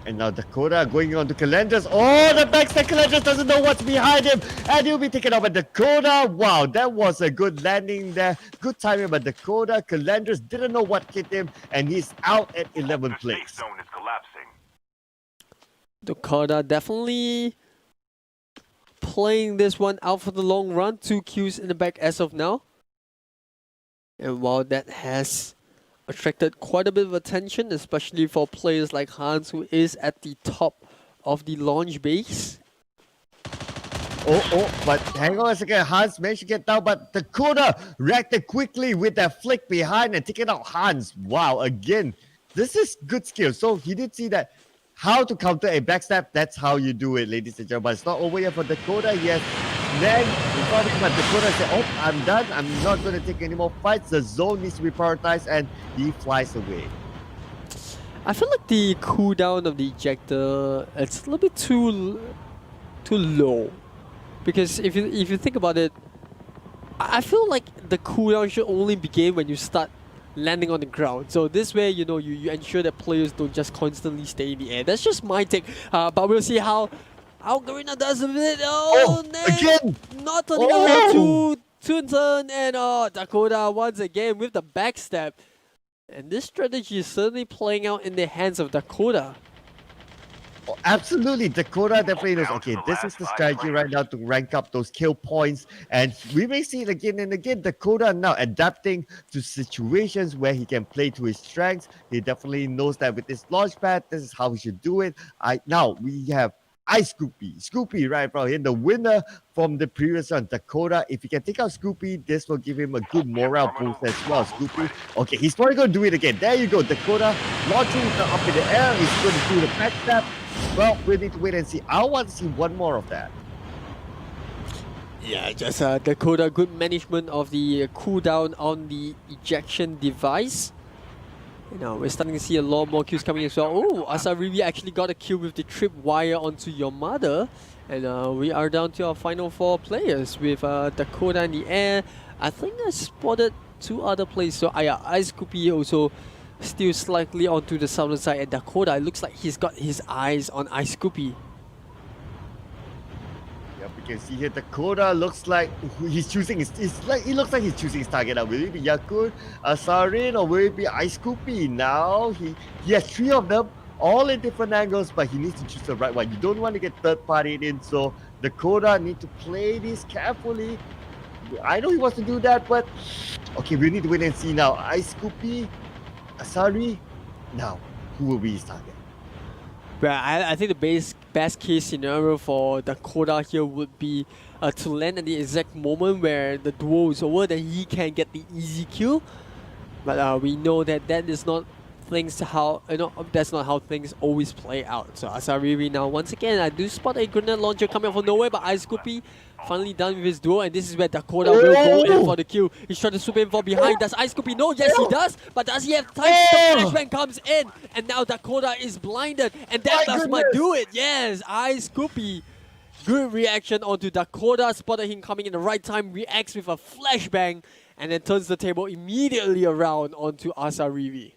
And now Dakota going on to Calendars. Oh, the backstab Calendars doesn't know what's behind him. And he'll be taken out by Dakota. Wow, that was a good landing there. Good timing by Dakota. Calendars didn't know what hit him. And he's out at 11th The safe place. zone is collapsing. Dakota definitely playing this one out for the long run. 2 kills in the back as of now. And while that has attracted quite a bit of attention, especially for players like Hans, who is at the top of the launch base. But hang on a second. Hans managed to get down, but Dakota reacted quickly with that flick behind and taking out Hans. Wow, again, this is good skill. So he did see that how to counter a backstab. That's how you do it, ladies and gentlemen. But it's not over yet for Dakota. Yes. Then, but Dakota said, oh, I'm done. I'm not going to take any more fights. The zone needs to be prioritized, and he flies away. I feel like the cooldown of the ejector, it's a little bit too low. Because if you think about it, I feel like the cooldown should only begin when you start landing on the ground. So this way, you know, you ensure that players don't just constantly stay in the air. That's just my take. But we'll see how Garena does with it. Again! Not turning out to turn, and Dakota once again with the backstab. And this strategy is certainly playing out in the hands of Dakota. Oh, absolutely, Dakota definitely knows, okay, this is the strategy right now to rank up those kill points. And we may see it again and again. Dakota now adapting to situations where he can play to his strengths. He definitely knows that with this launch pad, this is how he should do it. Now we have Scoopy right from him, the winner from the previous one, Dakota. If he can take out Scoopy, this will give him a good morale boost as well. Scoopy, okay, he's probably going to do it again. There you go, Dakota launching up in the air. He's going to do the backstab. Well, we need to wait and see. I want to see one more of that. Yeah, just Dakota, good management of the cooldown on the ejection device. You know, we're starting to see a lot more kills coming as well. Oh, Asarivi actually got a kill with the tripwire onto your mother. And we are down to our final 4 players with Dakota in the air. I think I spotted 2 other players. So Ice Scoopy also still slightly onto the southern side. And Dakota, it looks like he's got his eyes on Ice Scoopy. Yep, we can see here Dakota looks like he's choosing he looks like he's choosing his target now. Will it be Yakut, Asarin, or will it be Ice Scoopy? Now he has 3 of them, all in different angles, but he needs to choose the right one. You don't want to get third partied in, so Dakota need to play this carefully. I know he wants to do that, but okay, we need to wait and see now. Ice Scoopy, Asari, now who will be his target? Well, I think the best case scenario for Dakota here would be to land at the exact moment where the duel is over, then he can get the easy kill. But we know that is not that's not how things always play out. So Asarivi now once again, I do spot a grenade launcher coming out from nowhere, but Ice Scoopy finally done with his duel, and this is where Dakota will go in for the kill. He's trying to swoop in from behind. Does Ice Scoopy know? Yes, he does. But does he have time? The flashbang comes in, and now Dakota is blinded, and that might do it. Yes, Ice Scoopy. Good reaction onto Dakota. Spotted him coming in the right time, reacts with a flashbang, and then turns the table immediately around onto Asarivi.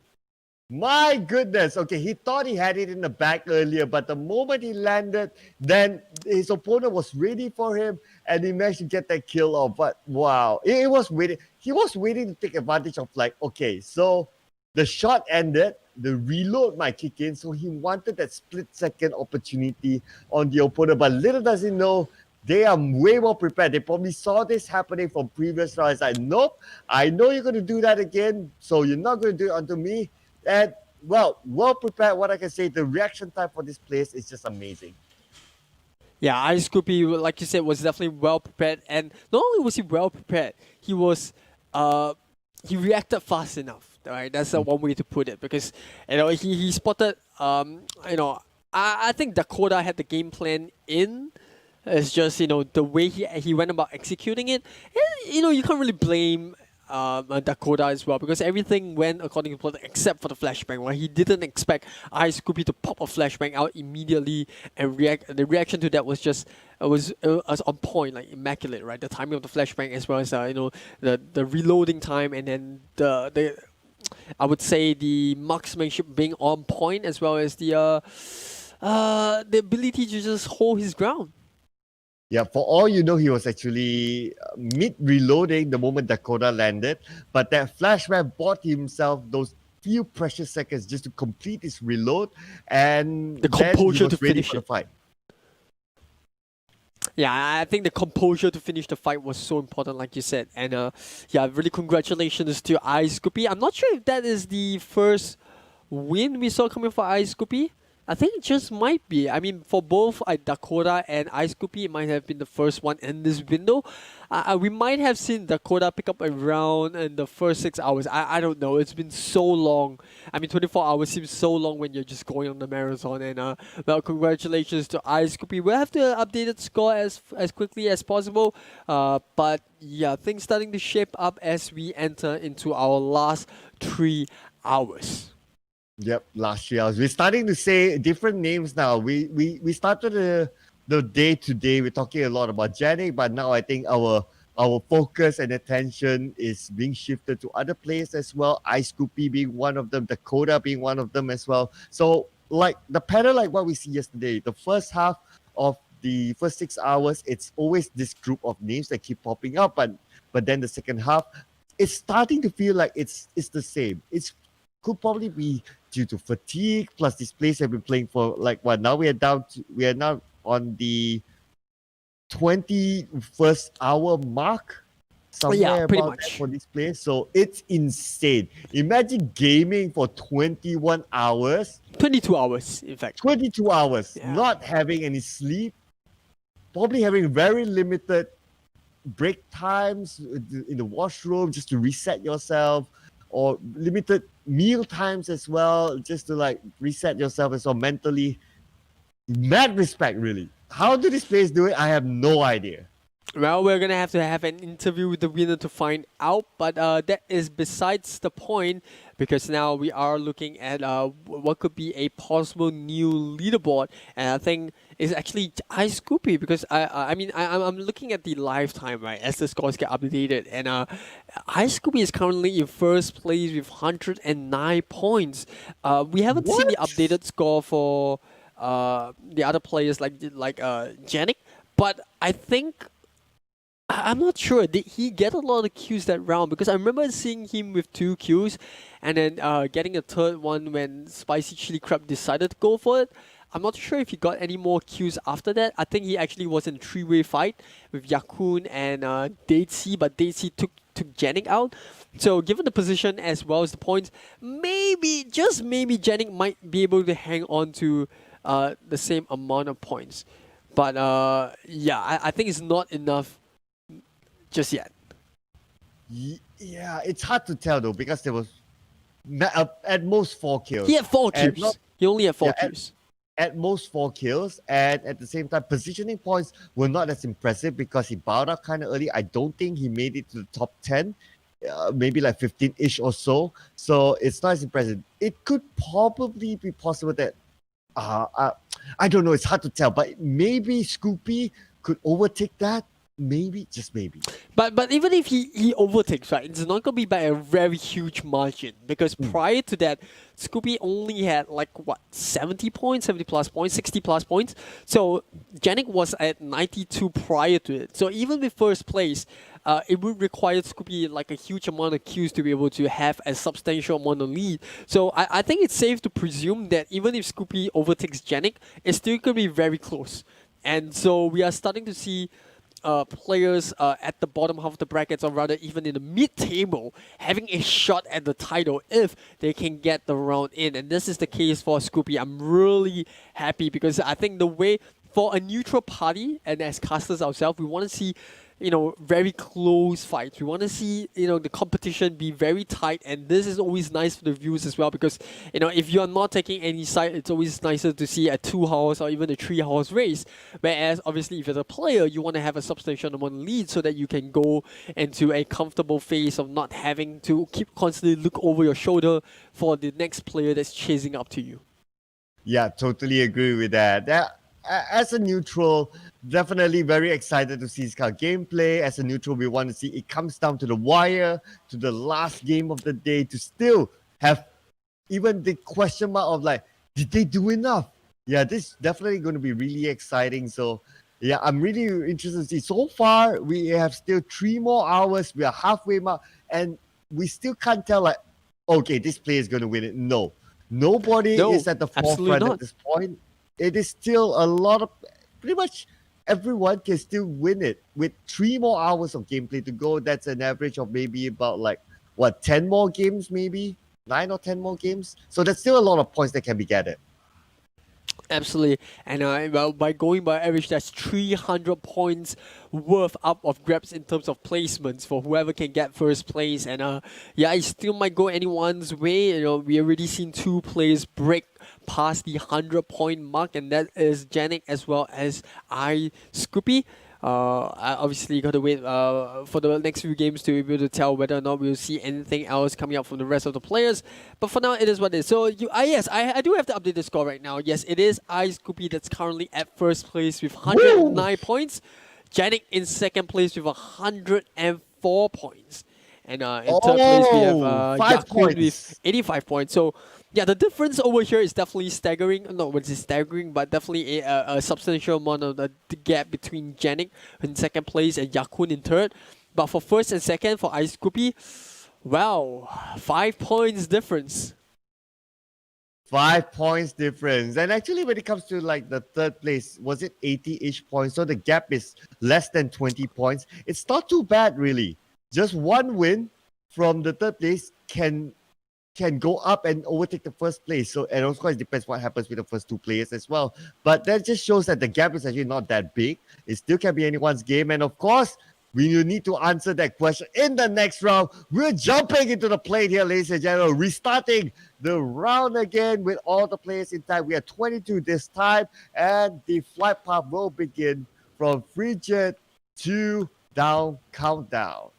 My goodness. Okay, he thought he had it in the back earlier, but the moment he landed, then his opponent was ready for him, and he managed to get that kill off. But wow, it was waiting. He was waiting to take advantage of, like, okay, so the shot ended, the reload might kick in, so he wanted that split-second opportunity on the opponent. But little does he know, they are way more prepared. They probably saw this happening from previous rounds. Like, nope, I know you're going to do that again, so you're not going to do it onto me. And, well prepared. What I can say, the reaction time for this place is just amazing. Yeah, Ice Scoopy, like you said, was definitely well prepared, and not only was he well prepared, he was he reacted fast enough. Right, that's one way to put it, because he spotted I think Dakota had the game plan in. It's just the way he went about executing it. You can't really blame Dakota as well, because everything went according to plan except for the flashbang. Right, he didn't expect Ice Scoopy to pop a flashbang out immediately and react. The reaction to that was just was on point, like immaculate. Right, the timing of the flashbang as well as the reloading time, and then the I would say the marksmanship being on point, as well as the ability to just hold his ground. Yeah, for all you know, he was actually mid-reloading the moment Dakota landed, but that flashback bought himself those few precious seconds just to complete his reload, and the then he composure was to ready finish for the it. fight. Yeah, I think the composure to finish the fight was so important, like you said. And yeah, really congratulations to Ice Scoopy. I'm not sure if that is the first win we saw coming for Ice Scoopy. I think it just might be. I mean, for both Dakota and Ice Scoopy, it might have been the first one in this window. We might have seen Dakota pick up a round in the first 6 hours. I don't know. It's been so long. I mean, 24 hours seems so long when you're just going on the marathon. And well, congratulations to Ice Scoopy. We'll have to update the score as quickly as possible. But yeah, things starting to shape up as we enter into our last 3 hours. Yep, last 3 hours. We're starting to say different names now. We started the day today. We're talking a lot about Janik, but now I think our focus and attention is being shifted to other players as well. Ice Scoopy being one of them, Dakota being one of them as well. So like the pattern, like what we see yesterday, the first half of the first 6 hours, it's always this group of names that keep popping up, but then the second half, it's starting to feel like it's the same. It's could probably be due to fatigue, plus these players have been playing for like what, now we are now on the 21st hour mark, somewhere pretty about that much for these players. So it's insane. Imagine gaming for 21 hours, 22 hours, in fact. 22 hours, Yeah. not having any sleep, probably having very limited break times in the washroom just to reset yourself, or limited meal times as well, just to like reset yourself as well mentally. Mad respect, really. How do these players do it? I have no idea. Well, we're gonna have to have an interview with the winner to find out, but that is besides the point, because now we are looking at what could be a possible new leaderboard, and I think it's actually Ice Scoopy, because I'm looking at the lifetime, right, as the scores get updated, and Ice Scoopy is currently in first place with 109 points. We haven't seen the updated score for the other players like Janik, but I think. I'm not sure. Did he get a lot of kills that round? Because I remember seeing him with 2 kills, and then getting a third one when Spicy Chili Crab decided to go for it. I'm not sure if he got any more kills after that. I think he actually was in a 3-way fight with Yakun and Datesy, but Datesy took Janik out. So given the position as well as the points, maybe, just maybe, Janik might be able to hang on to the same amount of points. But yeah, I think it's not enough just yet. Yeah, it's hard to tell though, because there was at most 4 kills. He had 4 kills. He only had 4 kills. At most 4 kills, and at the same time, positioning points were not as impressive because he bowed out kind of early. I don't think he made it to the top 10, maybe like 15-ish or so. So it's not as impressive. It could probably be possible that, I don't know, it's hard to tell, but maybe Scoopy could overtake that. Maybe, just maybe. But even if he overtakes, right, it's not going to be by a very huge margin, because prior to that, Scoopy only had like what, 70 points, 70 plus points, 60 plus points. So Janik was at 92 prior to it. So even with first place, it would require Scoopy like a huge amount of kills to be able to have a substantial amount of lead. So I think it's safe to presume that even if Scoopy overtakes Janik, it's still going to be very close. And so we are starting to see players at the bottom half of the brackets, or rather even in the mid-table, having a shot at the title if they can get the round in. And this is the case for Scoopy. I'm really happy, because I think the way for a neutral party and as casters ourselves, we want to see, very close fights. We want to see, the competition be very tight, and this is always nice for the viewers as well because, if you're not taking any side, it's always nicer to see a 2-horse or even a 3-horse race. Whereas, obviously, if you're a player, you want to have a substantial amount of lead so that you can go into a comfortable phase of not having to keep constantly look over your shoulder for the next player that's chasing up to you. Yeah, totally agree with that. As a neutral, definitely very excited to see this kind of gameplay. As a neutral, we want to see it comes down to the wire, to the last game of the day, to still have even the question mark of like, did they do enough? Yeah, this is definitely going to be really exciting. So, yeah, I'm really interested to see. So far, we have still 3 more hours. We are halfway mark, and we still can't tell like, okay, this player is going to win it. No, nobody is at the forefront at this point. It is still a lot of, pretty much everyone can still win it with 3 more hours of gameplay to go. That's an average of maybe about 10 more games, maybe 9 or 10 more games. So there's still a lot of points that can be gathered. Absolutely, and by going by average, that's 300 points worth up of grabs in terms of placements for whoever can get first place. And it still might go anyone's way. We already seen 2 players break past the 100-point mark, and that is Janik as well as Scoopy. I obviously got to wait for the next few games to be able to tell whether or not we'll see anything else coming up from the rest of the players. But for now, it is what it is. So, I do have to update the score right now. Yes, it is Scoopy that's currently at first place with 109 points. Janik in second place with 104 points. And in third place, we have Yakun with 85 points. So, yeah, the difference over here is definitely staggering. Not what is staggering, but definitely a substantial amount of the gap between Janik in second place and Yakun in third. But for first and second, for Ice Scoopy, wow, 5 points difference. 5 points difference. And actually, when it comes to the third place, was it 80-ish points? So the gap is less than 20 points. It's not too bad, really. Just one win from the third place can go up and overtake the first place. So, and of course, it depends what happens with the first 2 players as well. But that just shows that the gap is actually not that big. It still can be anyone's game. And of course, we will need to answer that question in the next round. We're jumping into the plate here, ladies and gentlemen, restarting the round again with all the players in time. We are 22 this time, and the flight path will begin from Frigid to down countdown.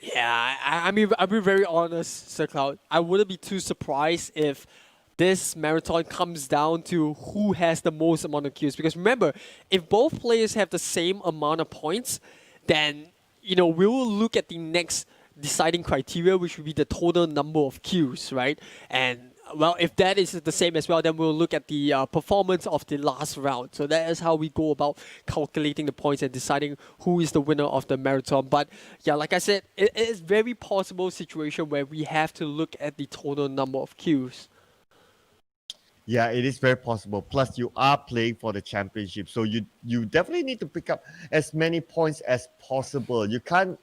Yeah, I mean, I'll be very honest, Sir Cloud. I wouldn't be too surprised if this marathon comes down to who has the most amount of kills. Because remember, if both players have the same amount of points, then, we will look at the next deciding criteria, which would be the total number of kills, right? And well, if that is the same as well, then we'll look at the performance of the last round. So that is how we go about calculating the points and deciding who is the winner of the marathon. But yeah, like I said, it is very possible situation where we have to look at the total number of kills. Yeah, it is very possible. Plus, you are playing for the championship, so you definitely need to pick up as many points as possible. You can't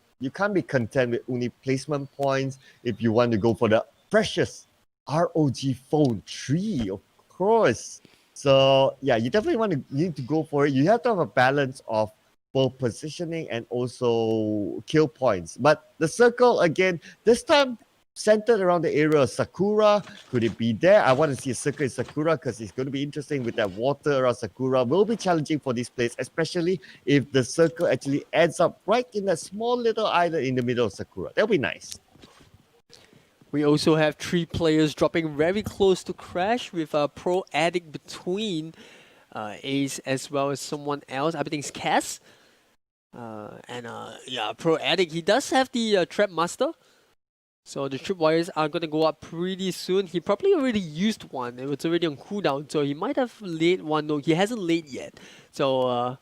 be content with only placement points if you want to go for the precious ROG Phone 3, of course. So yeah, you definitely need to go for it. You have to have a balance of both positioning and also kill points. But the circle again, this time centered around the area of Sakura. Could it be there? I want to see a circle in Sakura because it's going to be interesting with that water around Sakura. Will be challenging for this place, especially if the circle actually ends up right in that small little island in the middle of Sakura. That'll be nice. We also have 3 players dropping very close to Crash with a Pro Addict between Ace as well as someone else. I think it's Cass. Pro Addict, he does have the Trap Master. So the tripwires are going to go up pretty soon. He probably already used one. It was already on cooldown, so he might have laid one. No, he hasn't laid yet. So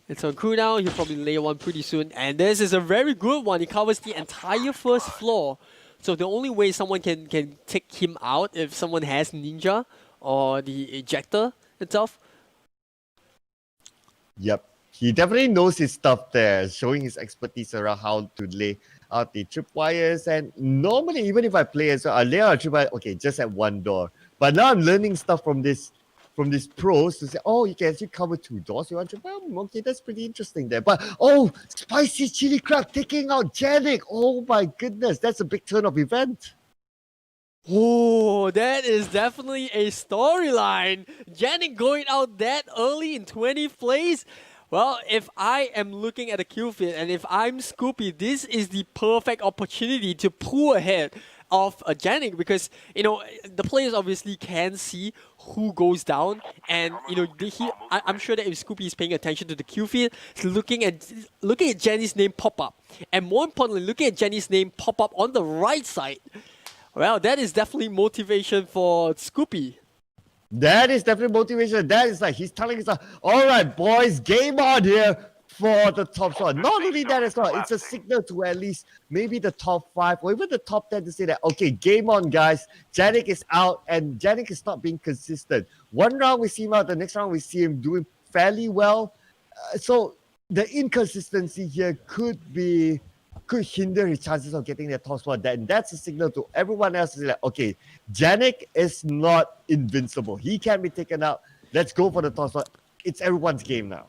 it's on cooldown. He'll probably lay one pretty soon. And this is a very good one. He covers the entire first floor. So the only way someone can take him out if someone has Ninja or the Ejector itself. Yep. He definitely knows his stuff there, showing his expertise around how to lay out the tripwires. And normally, even if I play as well, I lay out a tripwire, okay, just at one door. But now I'm learning stuff from this from these pros to say, oh, you can actually cover 2 doors. You want to, well, okay, that's pretty interesting there. But oh, spicy chili crab taking out Janik. Oh my goodness, that's a big turn of event. Oh, that is definitely a storyline. Janik going out that early in 20th place. Well, if I am looking at the kill feed and if I'm Scoopy, this is the perfect opportunity to pull ahead of Janik because, you know, the players obviously can see who goes down and, you know, I'm sure that if Scoopy is paying attention to the kill feed, he's looking at Jenny's name pop up. And more importantly, looking at Jenny's name pop up on the right side. Well, that is definitely motivation for Scoopy. That is definitely motivation. That is like he's telling us, all right, boys, game on here for the top spot. Not only that as well, it's a signal to at least maybe the top 5 or even the top 10 to say that, okay, game on, guys. Janik is out and Janik is not being consistent. One round we see him out, the next round we see him doing fairly well. So the inconsistency here could hinder his chances of getting that top spot. That's a signal to everyone else to say like, okay, Janik is not invincible. He can be taken out. Let's go for the top spot. It's everyone's game now.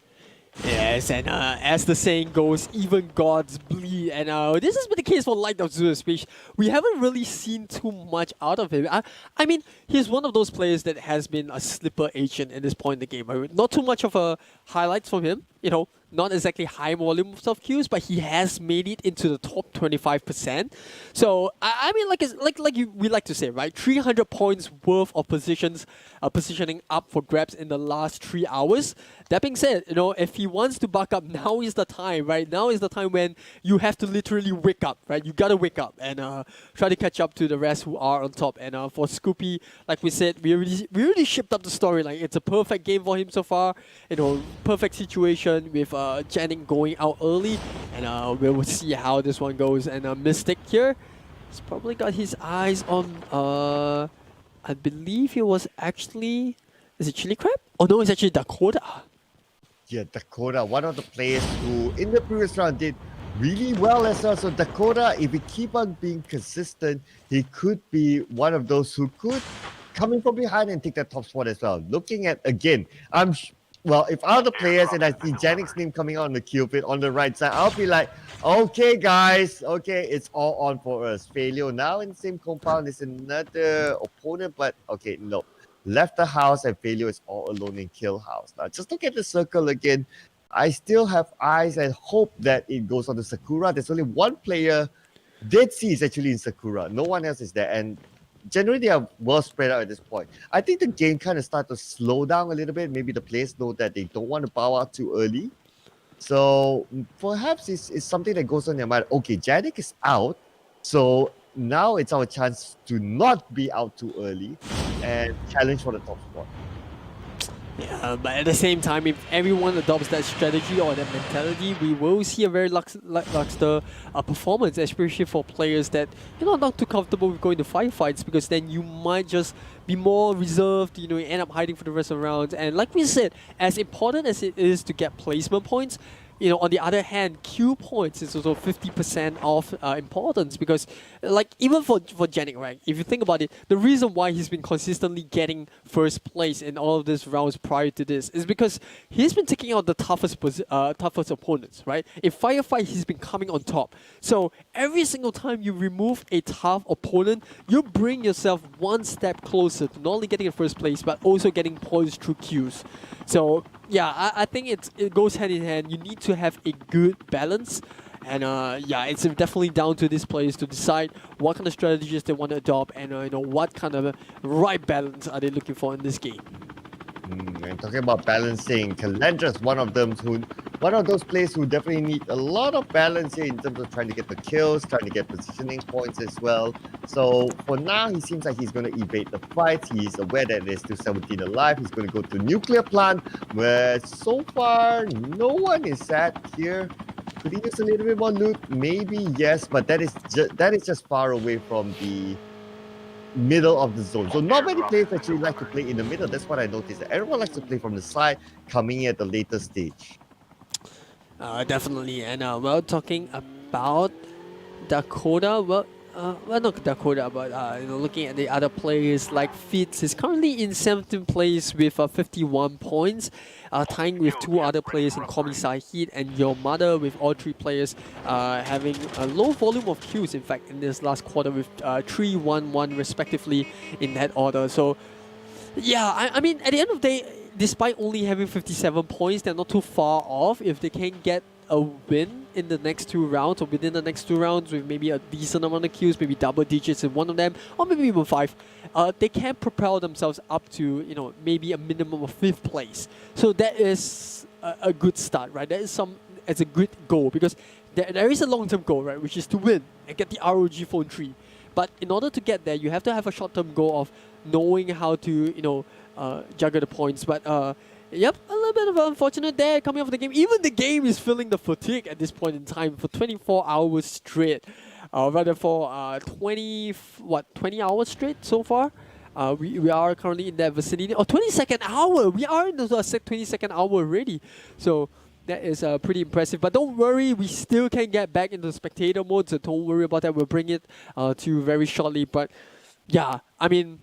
Yes, and as the saying goes, even gods bleed. And this has been the case for Light of Zeus Speech. We haven't really seen too much out of him. I mean, he's one of those players that has been a slipper agent at this point in the game. Right? Not too much of a highlights from him, you know, not exactly high volume of kills, but he has made it into the top 25%. So I mean, we like to say, right? 300 points worth of positioning up for grabs in the last 3 hours. That being said, you know, if he wants to buck up, now is the time, right? Now is the time when you have to literally wake up, right? You gotta wake up and try to catch up to the rest who are on top. And for Scoopy, like we said, we already shipped up the storyline. It's a perfect game for him so far. You know, perfect situation with Janik going out early, and we'll see how this one goes. And Mystic here, he's probably got his eyes on, I believe he was actually, is it Chili Crab? Oh no, it's actually Dakota. Yeah, Dakota, one of the players who in the previous round did really well as well. So Dakota, if he keep on being consistent, he could be one of those who could come in from behind and take that top spot as well. Looking at, again, well, if other players and I see Janik's name coming out on the kill feed on the right side, I'll be like, okay, guys, okay, it's all on for us. Failure now in the same compound is another opponent, but okay, no. Left the house and Failure is all alone in kill house. Now, just look at the circle again. I still have eyes and hope that it goes on to Sakura. There's only one player. Dead Sea is actually in Sakura. No one else is there. And generally, they are well spread out at this point. I think the game kind of started to slow down a little bit. Maybe the players know that they don't want to bow out too early. So perhaps it's something that goes on their mind. Okay, Janik is out. So now it's our chance to not be out too early and challenge for the top spot. Yeah, but at the same time, if everyone adopts that strategy or that mentality, we will see a very lackluster performance, especially for players that, you know, not too comfortable with going to firefights, because then you might just be more reserved, you know, you end up hiding for the rest of the rounds. And like we said, as important as it is to get placement points, you know, on the other hand, Q points is also 50% of importance, because, like, even for Janik, right, if you think about it, the reason why he's been consistently getting first place in all of these rounds prior to this is because he's been taking out the toughest opponents, right? In firefight, he's been coming on top. So every single time you remove a tough opponent, you bring yourself one step closer to not only getting a first place, but also getting points through Qs. So yeah, I think it goes hand in hand. You need to have a good balance, and yeah, it's definitely down to these players to decide what kind of strategies they want to adopt, and you know, what kind of right balance are they looking for in this game. And talking about balancing, Kalendra's one of those players who definitely need a lot of balance here in terms of trying to get the kills, trying to get positioning points as well. So for now, he seems like he's going to evade the fights. He's aware that there's still 17 alive. He's going to go to nuclear plant, where so far no one is at here. Could he use a little bit more loot? Maybe yes, but that is just far away from the middle of the zone. So not many players actually like to play in the middle. That's what I noticed. Everyone likes to play from the side, coming in at the later stage. Definitely. And well, talking about Dakota, well, well, not Dakota, but looking at the other players like Fitz is currently in 17th place with 51 points, tying with two other players in Komisai Heat and Your Mother, with all three players having a low volume of kills, in fact, in this last quarter with 3, 1, 1 respectively in that order. So yeah, I mean, at the end of the day, despite only having 57 points, they're not too far off. If they can get a win in the next two rounds or within the next two rounds with maybe a decent amount of kills, maybe double digits in one of them, or maybe even 5, they can propel themselves up to, maybe a minimum of 5th place. So that is a good start, right? That is as a good goal, because there is a long-term goal, right, which is to win and get the ROG Phone 3. But in order to get there, you have to have a short-term goal of knowing how to, juggle the points. But yep, a little bit of unfortunate there coming off the game. Even the game is feeling the fatigue at this point in time for 24 hours straight. Rather for 20 hours straight so far. We are currently in that vicinity. 22nd hour! We are in the 22nd hour already. So that is pretty impressive. But don't worry, we still can get back into spectator mode, so don't worry about that. We'll bring it to you very shortly. But yeah, I mean,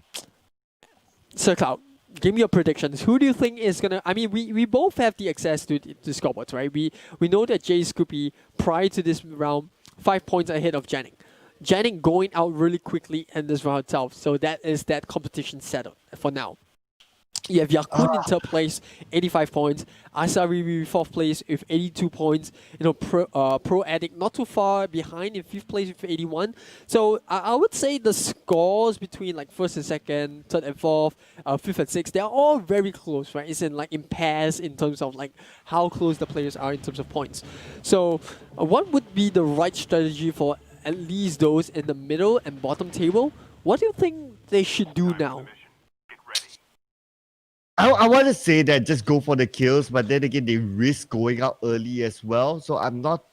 Sir Cloud, give me your predictions. Who do you think is gonna? I mean, we both have the access to scoreboards, right? We know that Jay Scoopy prior to this round 5 points ahead of Janning. Janning going out really quickly in this round itself, so that is that competition settled for now. You have Yakun in 3rd place, 85 points. Asari 4th place with 82 points. Pro Addict not too far behind in 5th place with 81. So I would say the scores between like 1st and 2nd, 3rd and 4th, 5th and 6th, they are all very close, right? It's in pairs in terms of like how close the players are in terms of points. So what would be the right strategy for at least those in the middle and bottom table? What do you think they should do now? I want to say that just go for the kills, but then again, they risk going out early as well. So I'm not.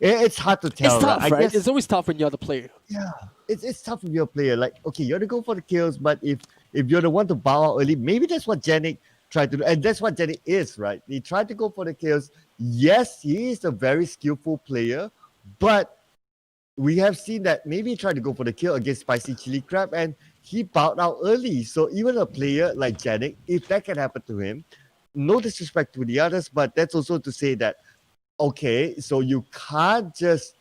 It's hard to tell. It's tough, right? right? It's always tough when you're the player. Yeah, it's tough when you're a player. Like, okay, you want to go for the kills, but if you're the one to bow out early, maybe that's what Janik tried to do, and that's what Janik is, right? He tried to go for the kills. Yes, he is a very skillful player, but we have seen that maybe he tried to go for the kill against Spicy Chili Crab, and he bowed out early. So even a player like Janik, if that can happen to him, no disrespect to the others, but that's also to say that, okay, so you can't just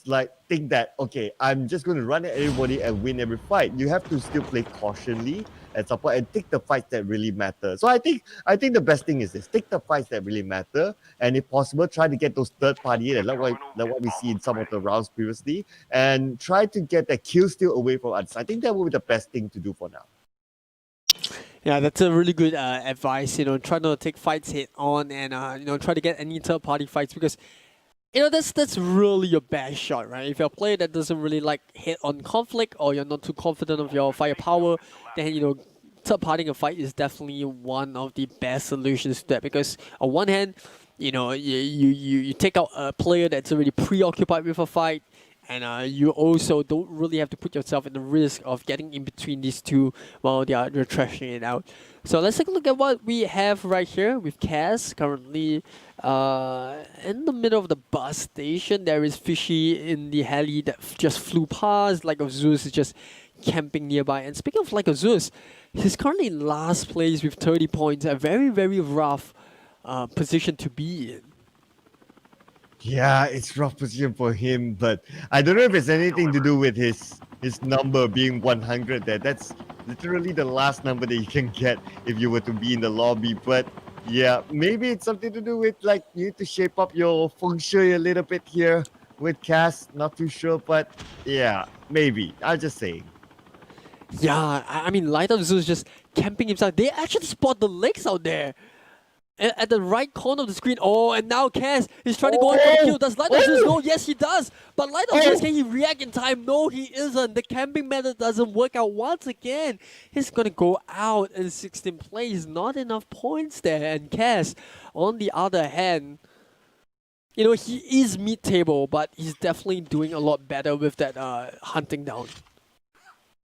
like think that, okay, I'm just going to run at everybody and win every fight. You have to still play cautiously at some point and take the fights that really matter. So I think the best thing is this: take the fights that really matter, and if possible, try to get those third party in, like what we see in some of the rounds previously, and try to get that kill steal away from others. I think that will be the best thing to do for now. Yeah, that's a really good advice. Try not to take fights head on, and try to get any third party fights, because that's really your best shot, right? If you're a player that doesn't really like head-on conflict, or you're not too confident of your firepower, then third-partying a fight is definitely one of the best solutions to that. Because on one hand, you take out a player that's already preoccupied with a fight, and you also don't really have to put yourself in the risk of getting in between these two while they're trashing it out. So let's take a look at what we have right here with Cass currently in the middle of the bus station. There is Fishy in the heli that just flew past. Like of Zeus is just camping nearby. And speaking of Like of Zeus, he's currently in last place with 30 points. A very, very rough position to be in. Yeah, it's rough position for him, but I don't know if it's anything to do with his number being 100 there. That's literally the last number that you can get if you were to be in the lobby. But yeah, maybe it's something to do with like you need to shape up your feng shui a little bit here with Cass. Not too sure, but yeah, maybe. I'm just saying. Yeah, I mean, Light of Zeus just camping himself. They actually spot the legs out there. At the right corner of the screen. Oh, and now Cass is trying to go in for the kill. Does Light of Zeus know? Yes, he does. But Light of Zeus, can he react in time? No, he isn't. The camping method doesn't work out once again. He's going to go out in 16th place. Not enough points there. And Cass, on the other hand, he is mid-table, but he's definitely doing a lot better with that hunting down.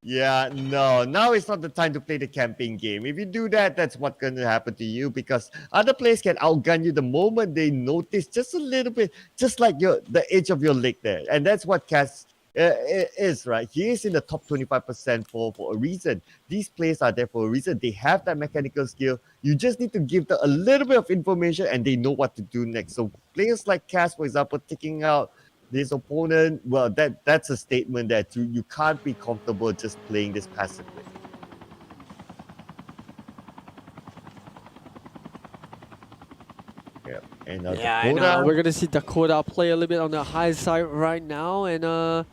Yeah, no, now it's not the time to play the camping game. If you do that, that's what's going to happen to you, because other players can outgun you the moment they notice just a little bit, just like the edge of your leg there. And that's what Cass It is, right? He is in the top 25% for a reason. These players are there for a reason. They have that mechanical skill. You just need to give them a little bit of information and they know what to do next. So players like Cass, for example, taking out this opponent, well, that's a statement that you can't be comfortable just playing this passively. Yeah, and Yeah, I know. Dakota, We're gonna see Dakota play a little bit on the high side right now, and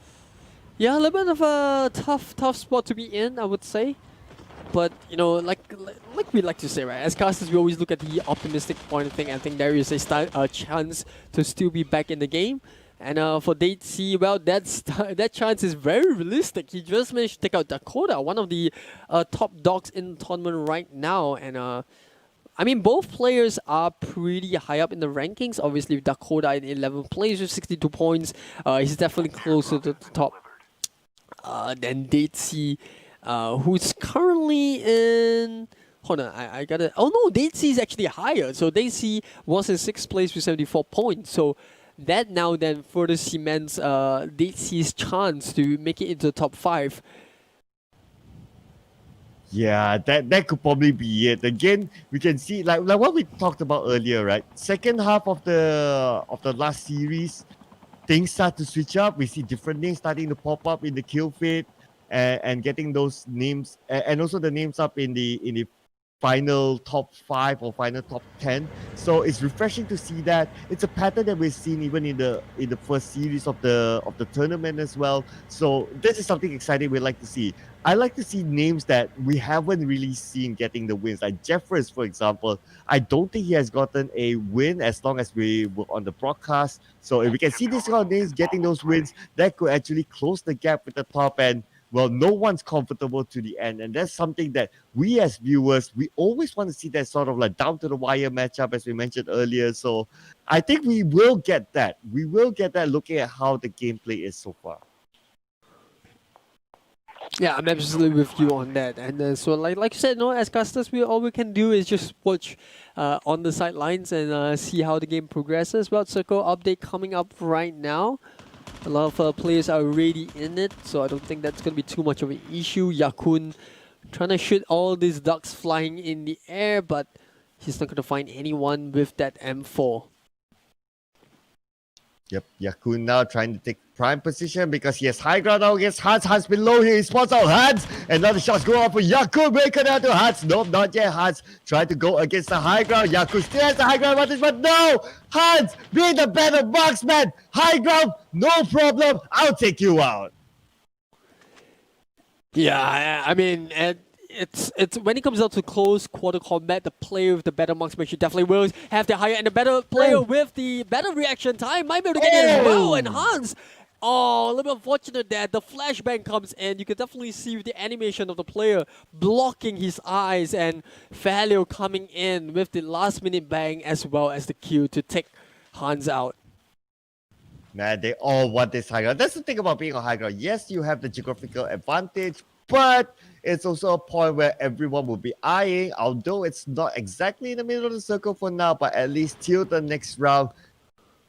yeah, a little bit of a tough spot to be in, I would say. But you know, like we like to say, right? As casters, we always look at the optimistic point of thing. I think there is a chance to still be back in the game. And for DayZ, well, that chance is very realistic. He just managed to take out Dakota, one of the top dogs in the tournament right now, and. I mean, both players are pretty high up in the rankings. Obviously, Dakota in 11th place with 62 points. He's definitely closer to the top than DayZ, who's currently in... Hold on, I gotta... Oh no, DayZ is actually higher. So DayZ was in 6th place with 74 points. So that now then further cements DayZ's chance to make it into the top 5. yeah, that could probably be it. Again, we can see like what we talked about earlier, right? Second half of the last series, things start to switch up. We see different names starting to pop up in the kill feed, and getting those names and also the names up in the final top 5 or final top 10. So it's refreshing to see that. It's a pattern that we've seen even in the first series of the tournament as well. So this is something exciting we'd like to see. I like to see names that we haven't really seen getting the wins. Like Jeffers, for example. I don't think he has gotten a win as long as we were on the broadcast. So if we can see these kind of names getting those wins, that could actually close the gap with the top end. Well, no one's comfortable to the end. And that's something that we as viewers, we always want to see that sort of like down to the wire matchup, as we mentioned earlier. So I think we will get that. We will get that looking at how the gameplay is so far. Yeah, I'm absolutely with you on that. And so like you said, no, as casters, all we can do is just watch on the sidelines and see how the game progresses. Well, Circle update coming up right now. A lot of players are already in it, so I don't think that's going to be too much of an issue. Yakun trying to shoot all these ducks flying in the air, but he's not going to find anyone with that M4. Yep, Yakun now trying to take prime position because he has high ground now against Hans. Hans below here, he spots out Hans. And now the shots go off for Yakun, breaking down to Hans. Nope, not yet. Hans trying to go against the high ground. Yakun still has the high ground advantage, but no! Hans being the better marksman. High ground, no problem. I'll take you out. Yeah, I mean, it's when it comes down to close quarter combat, the player with the better marksmanship definitely will have the higher, and the better player with the better reaction time might be able to get it as well. And Hans, oh, a little bit unfortunate that the flashbang comes in. You can definitely see the animation of the player blocking his eyes, and Falio coming in with the last minute bang as well as the kill to take Hans out. Man, they all want this high ground. That's the thing about being a high ground. Yes, you have the geographical advantage, but it's also a point where everyone will be eyeing, although it's not exactly in the middle of the circle for now, but at least till the next round,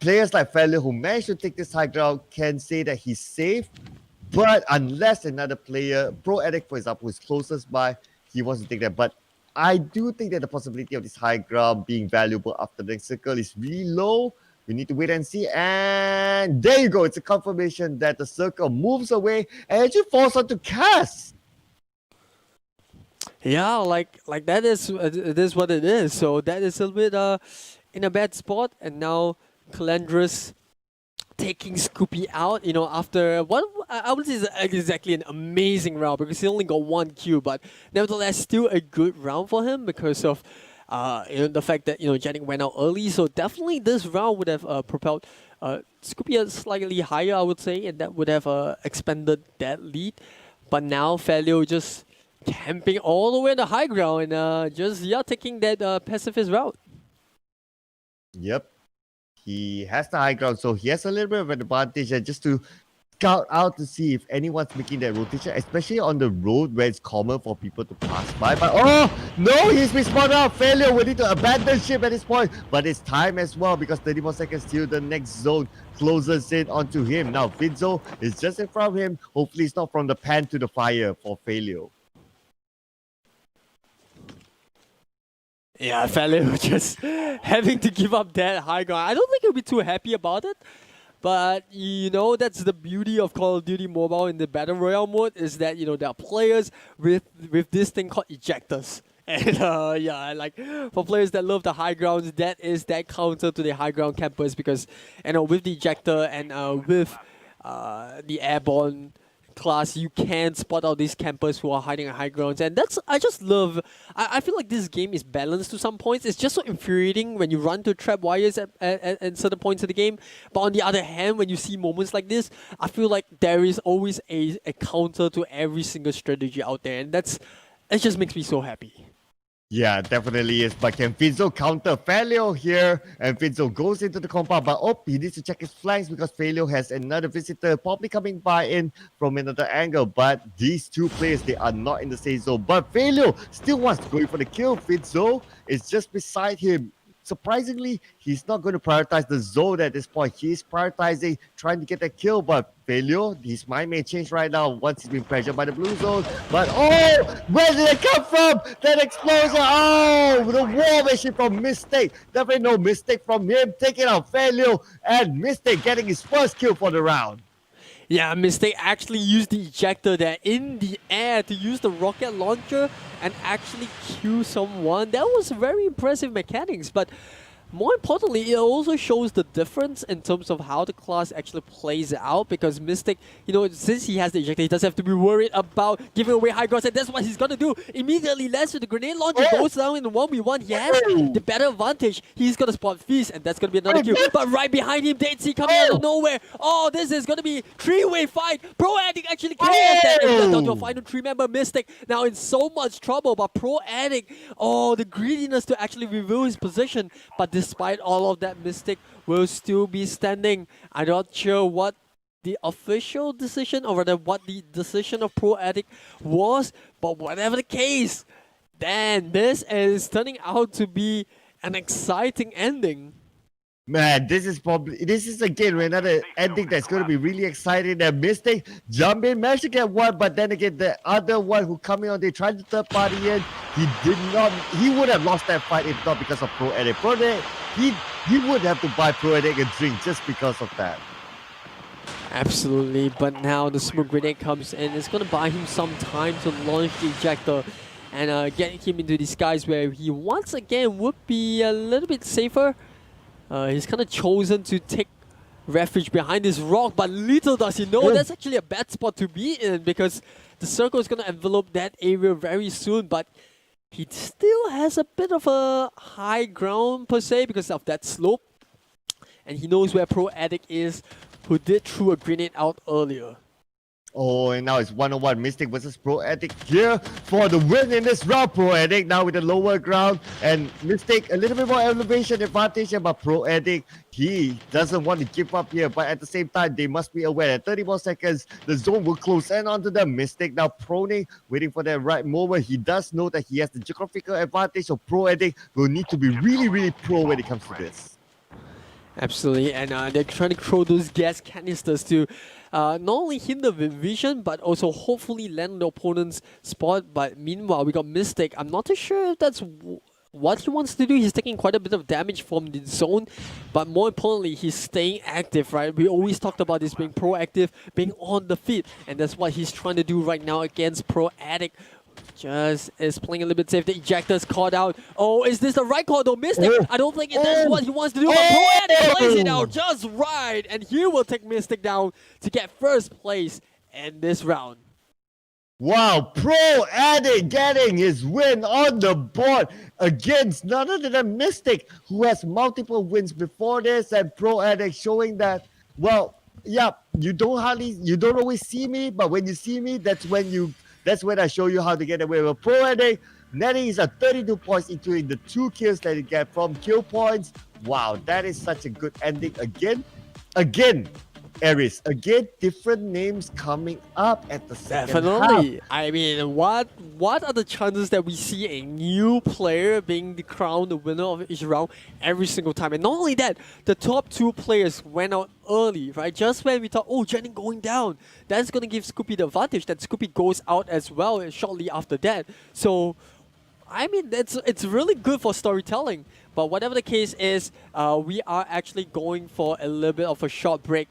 players like Falio who managed to take this high ground can say that he's safe, but unless another player, Pro Addict for example, who's closest by, he wants to take that. But I do think that the possibility of this high ground being valuable after the next circle is really low. We need to wait and see. And there you go. It's a confirmation that the circle moves away and actually falls onto Cass. Yeah, like that is it is what it is. So that is a little bit in a bad spot, and now Calandris taking Scoopy out. You know, after what I would say is exactly an amazing round because he only got 1 kill, but nevertheless still a good round for him because of you know, the fact that Janik went out early. So definitely this round would have propelled Scoopy slightly higher, I would say, and that would have expanded that lead. But now Falio just camping all the way in the high ground and just taking that pacifist route. Yep. He has the high ground, so he has a little bit of an advantage. And just to scout out to see if anyone's making that rotation, especially on the road where it's common for people to pass by. But oh no, he's been spotted out. Failure. We need to abandon ship at this point. But it's time as well because 30 more seconds till the next zone closes in onto him. Now Vinzo is just in front of him. Hopefully it's not from the pan to the fire for Failure. Yeah, Failure just having to give up that high ground. I don't think he'll be too happy about it. But, you know, that's the beauty of Call of Duty Mobile in the Battle Royale mode is that, you know, there are players with this thing called ejectors. And, yeah, like, for players that love the high grounds, that is that counter to the high ground campers because, you know, with the ejector and with the airborne class, you can spot out these campers who are hiding at high grounds, and that's I just love. I feel like this game is balanced to some points. It's just so infuriating when you run to trap wires at certain points of the game. But on the other hand, when you see moments like this, I feel like there is always a counter to every single strategy out there, and it just makes me so happy. Yeah, definitely is. But can Finzo counter Failure here? And Finzo goes into the compound, but he needs to check his flanks because Failure has another visitor probably coming by in from another angle. But these two players, they are not in the same zone. But Failure still wants to go in for the kill. Finzo is just beside him. Surprisingly, he's not going to prioritize the zone at this point. He's prioritizing trying to get a kill, but Failure, his mind may change right now once he's been pressured by the blue zone. But oh, where did it come from? That explosion! Oh, the wall machine from Mistake. Definitely no mistake from him taking out Failure, and Mistake getting his first kill for the round. Yeah, Mistake actually used the ejector there in the air to use the rocket launcher and actually kill someone. That was very impressive mechanics, but more importantly, it also shows the difference in terms of how the class actually plays out because Mystic, you know, since he has the ejector, he doesn't have to be worried about giving away high grounds, and that's what he's gonna do. Immediately lands with the grenade launcher, goes down in the 1v1. He has the better advantage. He's gonna spot Feast, and that's gonna be another kill. But right behind him, Dead Sea coming out of nowhere. Oh, this is gonna be three-way fight. Pro Addict actually clears that and down to a final three-member Mystic. Now in so much trouble, but Pro Addict, oh, the greediness to actually reveal his position, but despite all of that, Mystic will still be standing. I'm not sure what the official decision or rather what the decision of Pro Addict was, but whatever the case, then this is turning out to be an exciting ending. Man, this is again another ending that's going to be really exciting. That Mystic jump in, managed to get one, but then again the other one who coming on, they tried to third party in. He would have lost that fight if not because of Pro Addict. Pro Addict, he would have to buy Pro Addict a drink just because of that. Absolutely, but now the smoke grenade comes in. It's going to buy him some time to launch the ejector and get him into disguise where he once again would be a little bit safer. He's kind of chosen to take refuge behind this rock, but little does he know that's actually a bad spot to be in because the circle is going to envelop that area very soon, but he still has a bit of a high ground per se because of that slope, and he knows where Pro Addict is, who did throw a grenade out earlier. Oh, and now it's 1-on-1 Mystic versus Pro Addict here for the win in this round. Pro Addict now with the lower ground and Mystic a little bit more elevation advantage, but Pro Addict, he doesn't want to give up here, but at the same time they must be aware that 30 more seconds the zone will close in onto them. Mystic now proning, waiting for that right moment. He does know that he has the geographical advantage, so Pro Addict will need to be really pro when it comes to this. Absolutely, and they're trying to throw those gas canisters to not only hinder the vision, but also hopefully land the opponent's spot. But meanwhile, we got Mystic. I'm not too sure if that's what he wants to do. He's taking quite a bit of damage from the zone, but more importantly, he's staying active, right? We always talked about this being proactive, being on the feet, and that's what he's trying to do right now against Pro Addict. Just is playing a little bit safe. The ejector's caught out. Oh, is this the right call though? Mystic, I don't think that's what he wants to do, but Pro Addict plays it out just right. And here we'll take Mystic down to get first place in this round. Wow, Pro Addict getting his win on the board against none other than Mystic, who has multiple wins before this, and Pro Addict showing that, well, yeah, you don't always see me, but when you see me, that's when I show you how to get away with Pro Addict. Netting is at 32 points, including the 2 kills that he get from kill points. Wow, that is such a good ending again. Aries. Again, different names coming up at the second half. Definitely. I mean, what are the chances that we see a new player being crowned the winner of each round every single time? And not only that, the top two players went out early, right? Just when we thought, oh, Jennings going down, that's going to give Scoopy the advantage. That Scoopy goes out as well shortly after that. So, I mean, it's really good for storytelling. But whatever the case is, we are actually going for a little bit of a short break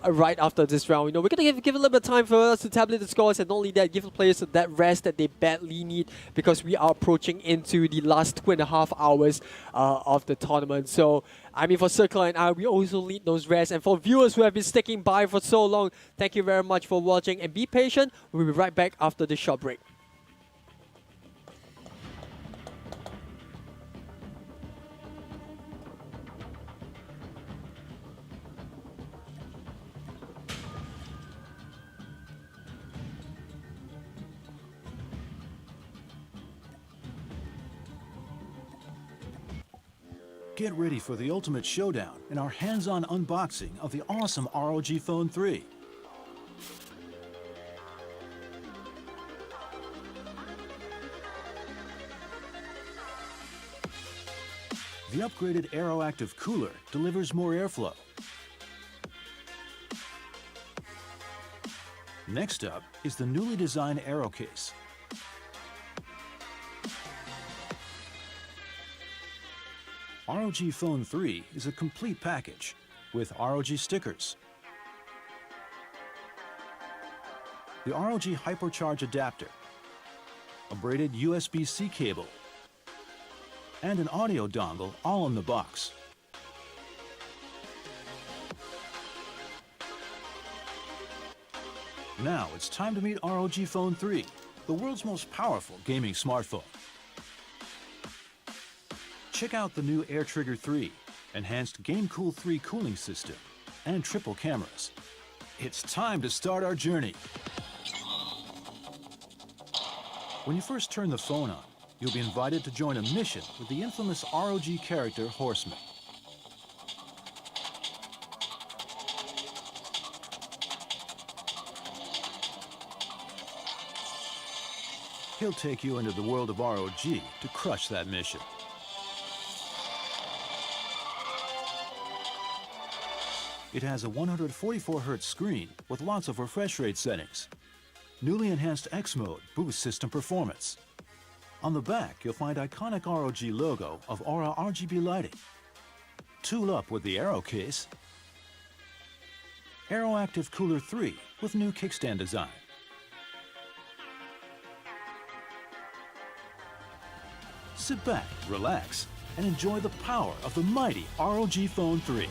right after this round. You know, we're gonna give a little bit of time for us to tabulate the scores, and not only that, give the players that rest that they badly need, because we are approaching into the last 2.5 hours of the tournament. So, I mean, for Circle and I, we also need those rests. And for viewers who have been sticking by for so long, thank you very much for watching, and be patient. We'll be right back after this short break. Get ready for the ultimate showdown in our hands-on unboxing of the awesome ROG Phone 3. The upgraded AeroActive cooler delivers more airflow. Next up is the newly designed Aero case. ROG Phone 3 is a complete package with ROG stickers, the ROG Hypercharge adapter, a braided USB-C cable, and an audio dongle all in the box. Now it's time to meet ROG Phone 3, the world's most powerful gaming smartphone. Check out the new AirTrigger 3, enhanced GameCool 3 cooling system, and triple cameras. It's time to start our journey. When you first turn the phone on, you'll be invited to join a mission with the infamous ROG character Horseman. He'll take you into the world of ROG to crush that mission. It has a 144Hz screen with lots of refresh rate settings. Newly enhanced X mode boosts system performance. On the back, you'll find iconic ROG logo of Aura RGB lighting. Tool up with the Aero case. AeroActive Cooler 3 with new kickstand design. Sit back, relax, and enjoy the power of the mighty ROG Phone 3.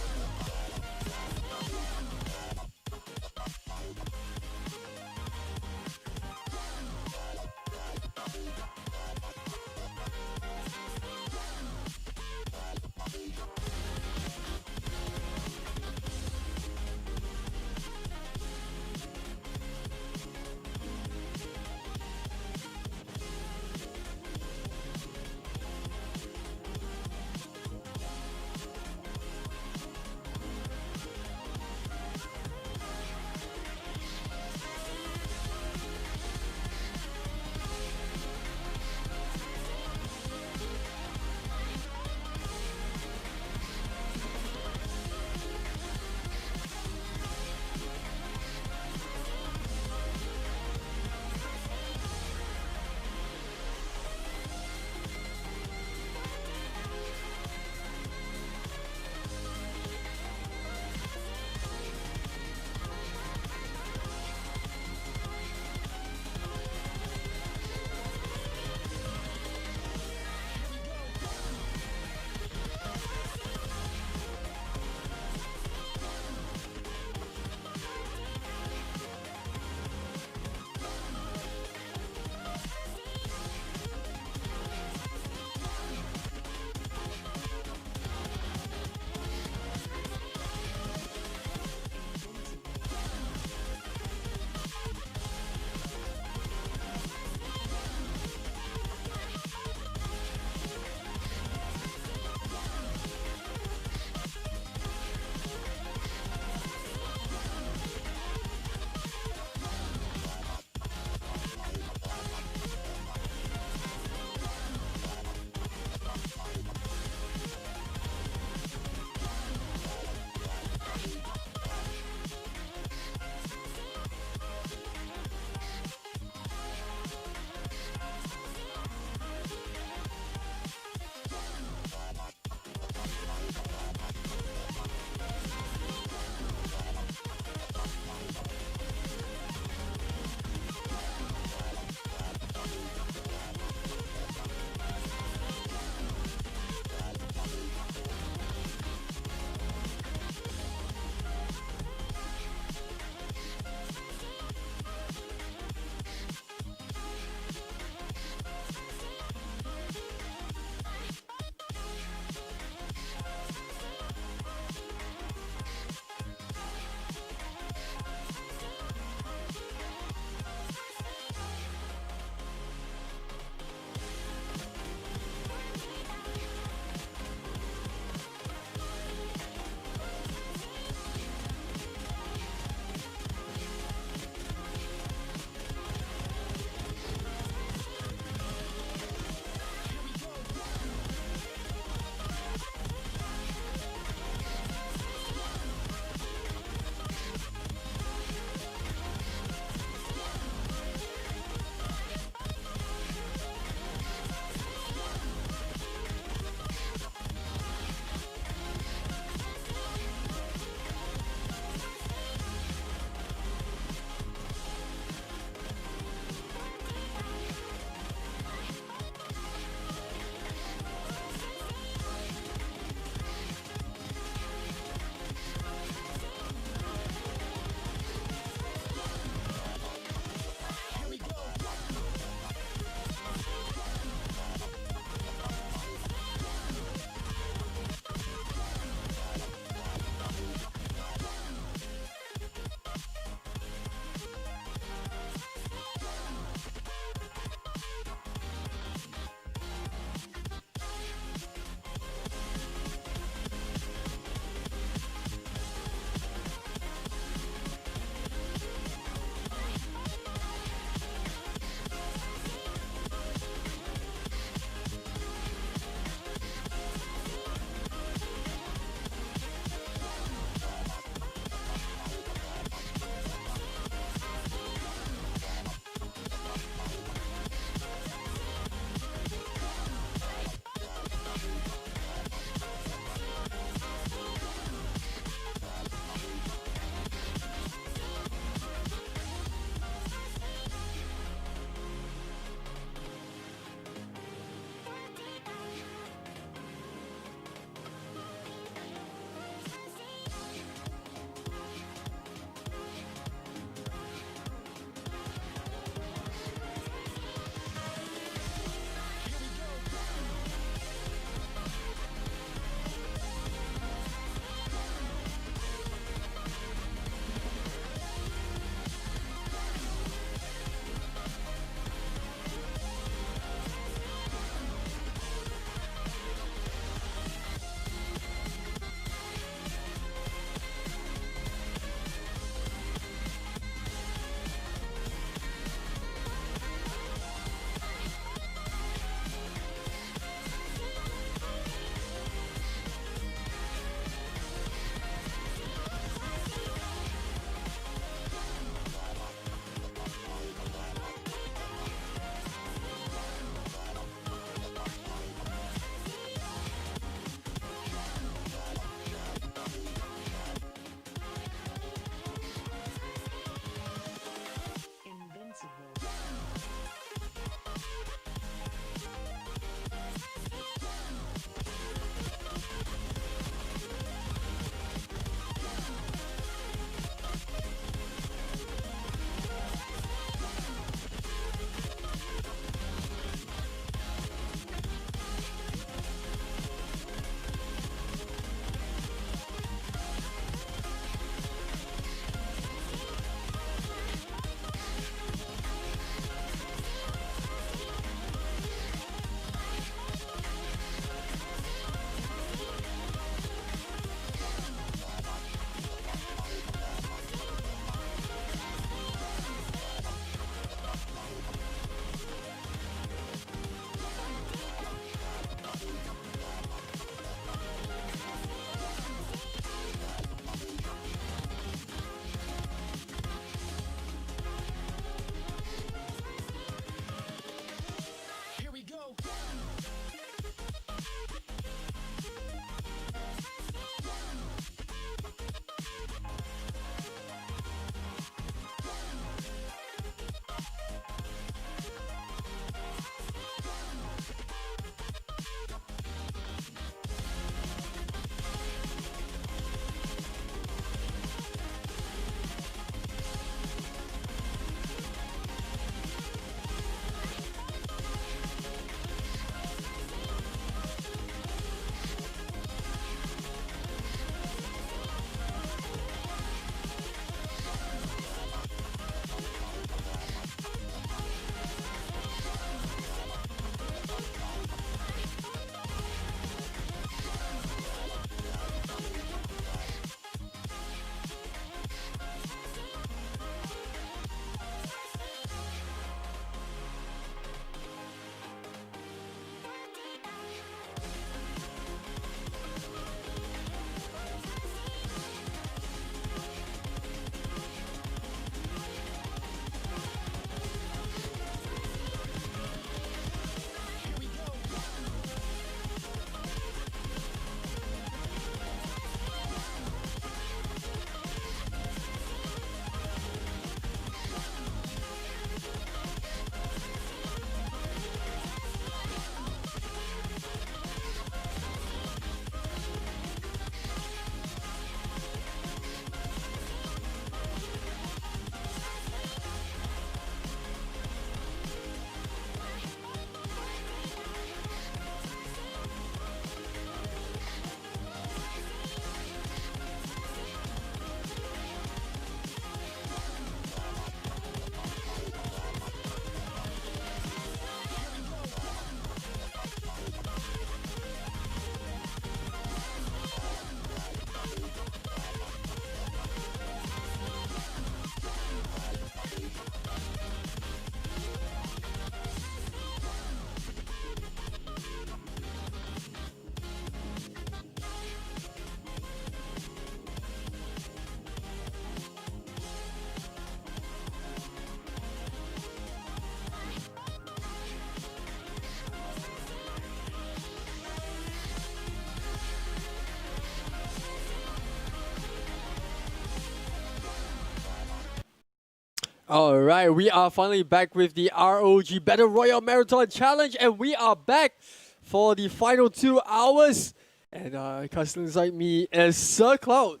Alright, we are finally back with the ROG Battle Royale Marathon Challenge, and we are back for the final 2 hours. And casting inside me is Sir Cloud.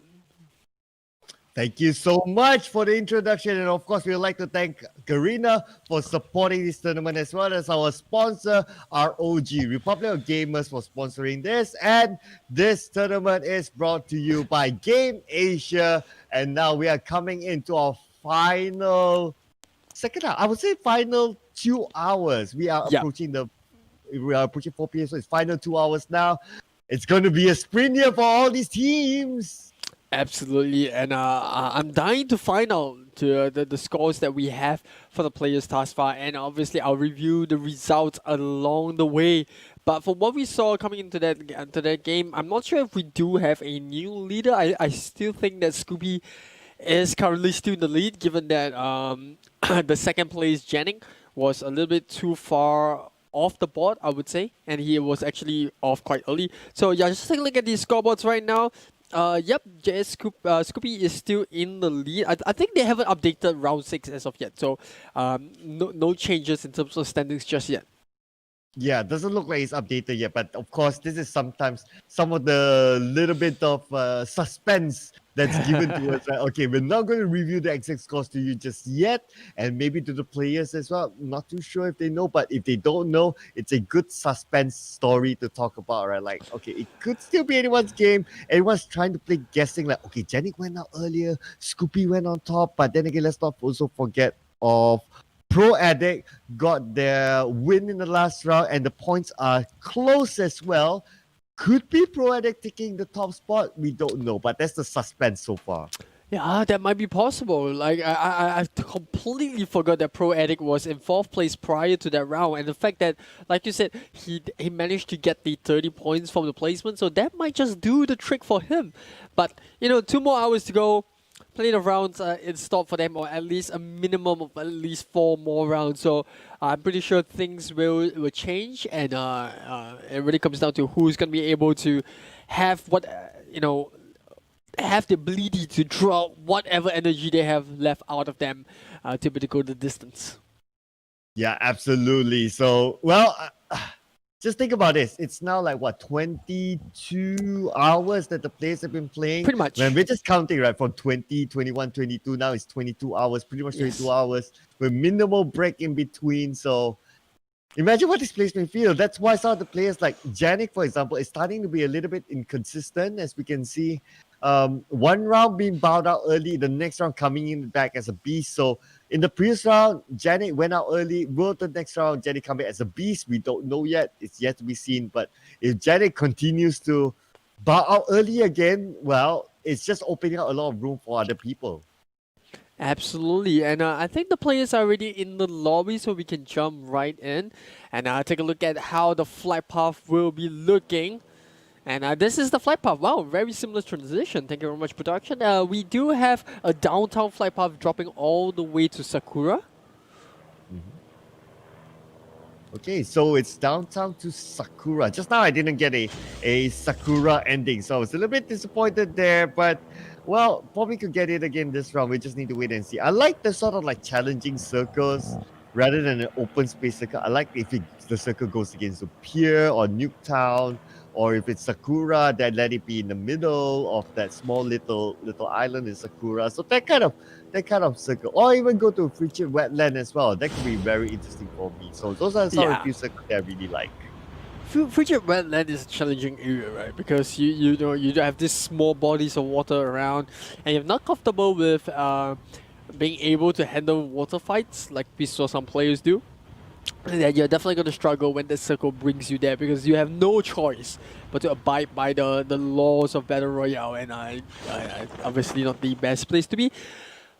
Thank you so much for the introduction, and of course, we would like to thank Garena for supporting this tournament as well as our sponsor, ROG, Republic of Gamers, for sponsoring this. And this tournament is brought to you by Game Asia, and now we are coming into our final second half. I would say final 2 hours. We are approaching 4 p.m. So it's final 2 hours now. It's going to be a sprint here for all these teams. Absolutely, and I'm dying to find out the scores that we have for the players thus far, and obviously I'll review the results along the way. But from what we saw coming into that game, I'm not sure if we do have a new leader. I still think that Scooby is currently still in the lead, given that the second place Jennings was a little bit too far off the board, I would say, and he was actually off quite early. So yeah, just take a look at these scoreboards right now. Yep, Scoopy is still in the lead. I think they haven't updated round 6 as of yet, so no changes in terms of standings just yet. Yeah, doesn't look like it's updated yet, but of course, this is sometimes some of the little bit of suspense that's given to us. Right? Okay, we're not going to review the exact scores to you just yet, and maybe to the players as well. Not too sure if they know, but if they don't know, it's a good suspense story to talk about, right? Like, okay, it could still be anyone's game. Everyone's trying to play guessing, like, okay, Jennings went out earlier, Scoopy went on top, but then again, let's not also forget of Pro Addict got their win in the last round, and the points are close as well. Could be Pro Addict taking the top spot. We don't know, but that's the suspense so far. Yeah, that might be possible. Like I completely forgot that Pro Addict was in 4th place prior to that round, and the fact that, like you said, he managed to get the 30 points from the placement, so that might just do the trick for him. But 2 more hours to go. Plenty of rounds in store for them, or at least a minimum of at least 4 more rounds. So I'm pretty sure things will change, and it really comes down to who's going to be able to have what have the ability to draw whatever energy they have left out of them to be able to go the distance. Yeah, absolutely. So, well, just think about this. It's now like, what, 22 hours that the players have been playing? Pretty much. When we're just counting, right, from 20, 21, 22, now it's 22 hours, pretty much 22 hours, with minimal break in between. So imagine what this place may feel. That's why some of the players, like Janik, for example, is starting to be a little bit inconsistent, as we can see. One round being bowed out early, the next round coming in back as a beast. So in the previous round, Janik went out early. Will the next round Janik come back as a beast? We don't know yet. It's yet to be seen. But if Janik continues to bow out early again, well, it's just opening up a lot of room for other people. Absolutely, and I think the players are already in the lobby, so we can jump right in and take a look at how the flight path will be looking. And this is the flight path. Wow, very similar transition. Thank you very much, production. We do have a downtown flight path dropping all the way to Sakura. Okay, so it's downtown to Sakura. Just now I didn't get a Sakura ending, so I was a little bit disappointed there, but well, probably could get it again this round. We just need to wait and see. I like the sort of like challenging circles rather than an open space circle. I like if the circle goes against the pier or Nuketown, or if it's Sakura, then let it be in the middle of that small little island in Sakura. So that kind of circle, or even go to Frigid Wetland as well. That could be very interesting for me. So those are some of the few circles that I really like. Frigid Wetland is a challenging area, right? Because you have these small bodies of water around, and you're not comfortable with being able to handle water fights like we saw some players do. And then you're definitely going to struggle when the circle brings you there, because you have no choice but to abide by the laws of Battle Royale, and obviously not the best place to be.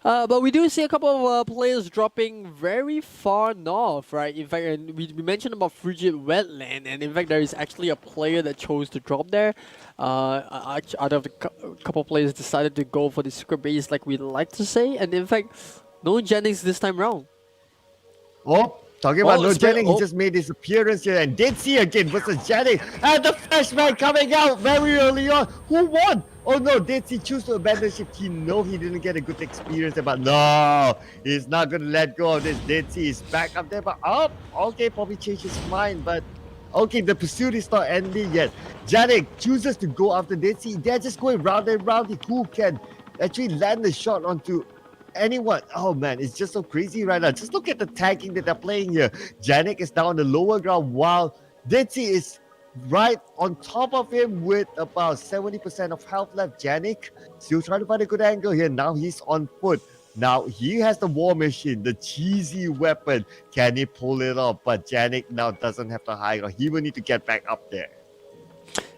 But we do see a couple of players dropping very far north, right? In fact, we mentioned about Frigid Wetland, and in fact there is actually a player that chose to drop there. Out of a couple of players decided to go for the secret base, like we like to say, and in fact, no Jennings this time round. Oh, talking about no Jennings, he just made his appearance here, and did see again versus Jennings, and the flashback coming out very early on. Who won? Oh no, did he choose to abandon ship? He know he didn't get a good experience, but no, he's not gonna let go of this. Did he is back up there, but okay, probably changed his mind, but okay, the pursuit is not ending yet. Janik chooses to go after Ditsy. They're just going round and round. Who can actually land the shot onto anyone? Oh man, it's just so crazy right now. Just look at the tagging that they're playing here. Janik is down on the lower ground while Ditsy is right on top of him with about 70% of health left. Janik still trying to find a good angle here. Now he's on foot. Now he has the war machine, the cheesy weapon. Can he pull it off? But Janik now doesn't have the high ground. He will need to get back up there.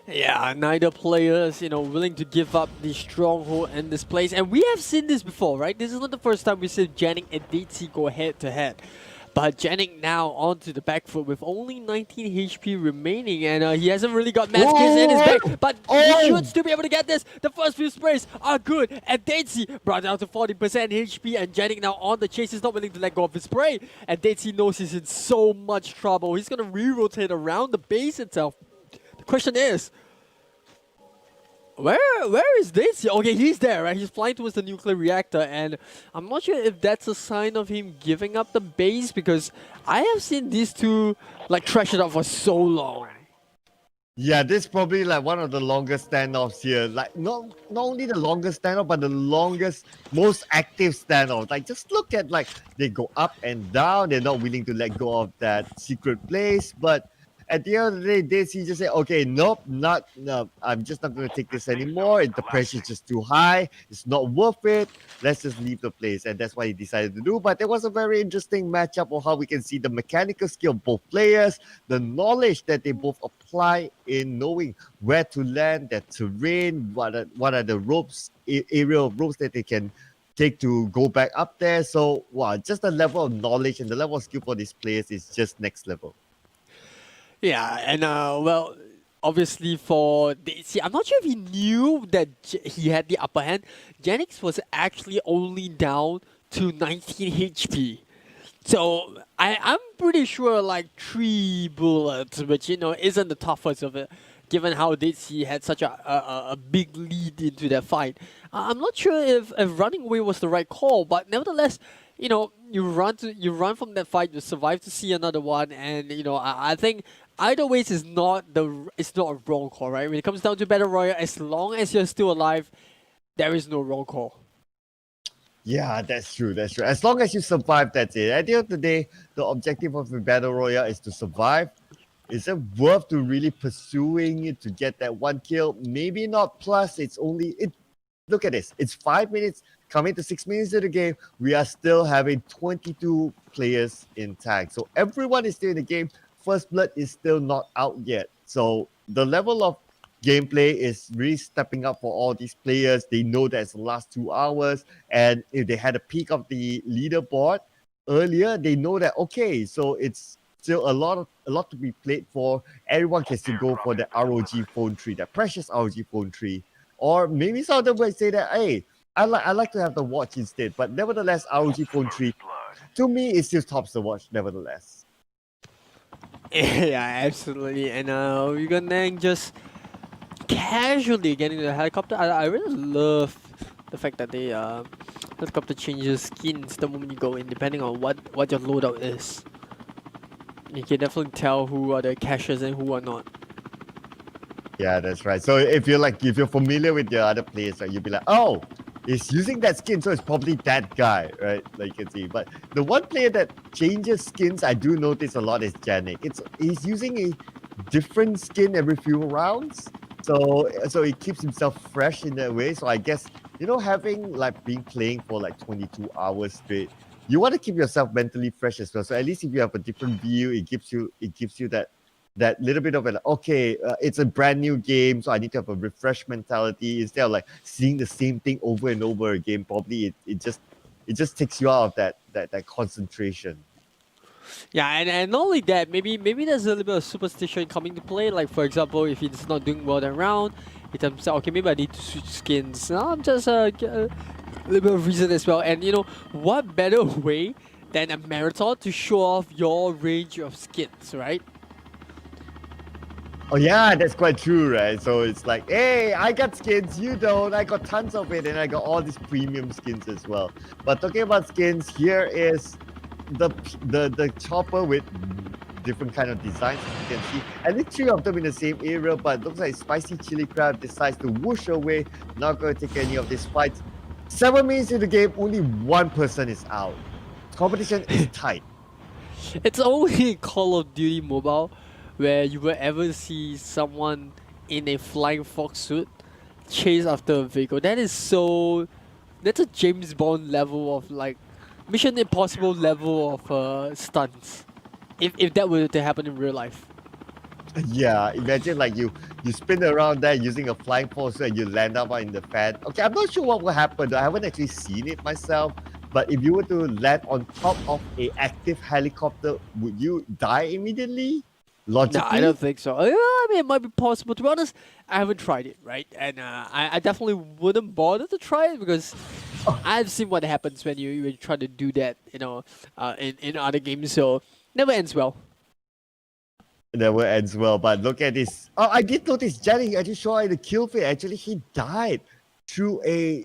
Yeah, neither players, willing to give up the stronghold in this place. And we have seen this before, right? This is not the first time we see Janik and DT go head to head. But Janik now onto the back foot with only 19 HP remaining, and he hasn't really got mass kills in his back, but he should still be able to get this. The first few sprays are good, and Daisy brought down to 40% HP, and Janik now on the chase is not willing to let go of his spray, and Daisy knows he's in so much trouble. He's gonna re-rotate around the base itself. The question is, where is Daisy? Okay, he's there, right? He's flying towards the nuclear reactor, and I'm not sure if that's a sign of him giving up the base, because I have seen these two like trash it out for so long. Yeah, this is probably like one of the longest standoffs here. Like not only the longest standoff, but the longest, most active standoff. Like just look at like they go up and down. They're not willing to let go of that secret place, but at the end of the day, Daisy just say, okay, nope, no, I'm just not going to take this anymore. The pressure is just too high. It's not worth it. Let's just leave the place. And that's what he decided to do. But there was a very interesting matchup of how we can see the mechanical skill of both players, the knowledge that they both apply in knowing where to land, their terrain, what are the ropes, aerial ropes that they can take to go back up there. So, wow, just the level of knowledge and the level of skill for these players is just next level. Yeah, and well, obviously for Daisy, I'm not sure if he knew that he had the upper hand. Janix was actually only down to 19 HP. So I'm pretty sure like 3 bullets, which isn't the toughest of it, given how Daisy had such a big lead into that fight. I'm not sure if running away was the right call, but nevertheless, you run from that fight, you survive to see another one, and I think either ways is not a wrong call, right? When it comes down to Battle Royale, as long as you're still alive, there is no wrong call. Yeah, that's true. That's true. As long as you survive, that's it. At the end of the day, the objective of the Battle Royale is to survive. Is it worth to really pursuing it to get that one kill? Maybe not. Plus, look at this. It's 5 minutes coming to 6 minutes of the game. We are still having 22 players in tag. So everyone is still in the game. First Blood is still not out yet. So the level of gameplay is really stepping up for all these players. They know that it's the last 2 hours. And if they had a peek of the leaderboard earlier, they know that, okay, so it's still a lot to be played for. Everyone can still go for the ROG phone tree, that precious ROG phone tree. Or maybe some of them might say that, hey, I like to have the watch instead. But nevertheless, ROG phone tree, to me, it still tops the watch, nevertheless. Yeah, absolutely. And we're gonna just casually get into the helicopter. I really love the fact that they helicopter changes skins the moment you go in, depending on what your loadout is. You can definitely tell who are the cashers and who are not. Yeah, that's right. So if you're familiar with the other players, right, you'll be like, oh, he's using that skin, so it's probably that guy, right? Like you can see. But the one player that changes skins, I do notice a lot, is Janik. He's using a different skin every few rounds, so he keeps himself fresh in that way. So I guess having been playing for 22 hours straight, you want to keep yourself mentally fresh as well. So at least if you have a different view, it gives you that little bit of it's a brand new game, so I need to have a refresh mentality instead of seeing the same thing over and over again. Probably it just takes you out of that concentration. Yeah, and not only that, maybe there's a little bit of superstition coming to play. Like for example, if he's not doing well that round, he tells himself, okay, maybe I need to switch skins. I'm just a little bit of reason as well. And what better way than a marathon to show off your range of skins, right? Oh yeah, that's quite true, right? So it's like, hey, I got skins, you don't. I got tons of it, and I got all these premium skins as well. But talking about skins, here is the chopper with different kind of designs, as you can see. And the three of them in the same area, but looks like Spicy Chili Crab decides to whoosh away, not going to take any of these fights. 7 minutes in the game, only one person is out. Competition is tight. It's only in Call of Duty Mobile where you will ever see someone in a flying fox suit chase after a vehicle. That is so. That's a James Bond level of like Mission Impossible level of stunts. If that were to happen in real life. Yeah, imagine like you spin around there using a flying poster and you land up in the fan. Okay, I'm not sure what will happen though. I haven't actually seen it myself. But if you were to land on top of a active helicopter, would you die immediately? Logically? No, I don't think so. I mean, it might be possible. To be honest, I haven't tried it, right? And I definitely wouldn't bother to try it because I've seen what happens when you try to do that, in other games. So never ends well. Never ends well, but look at this. Oh, I did notice Jenny actually showed the kill feed. Actually, he died through a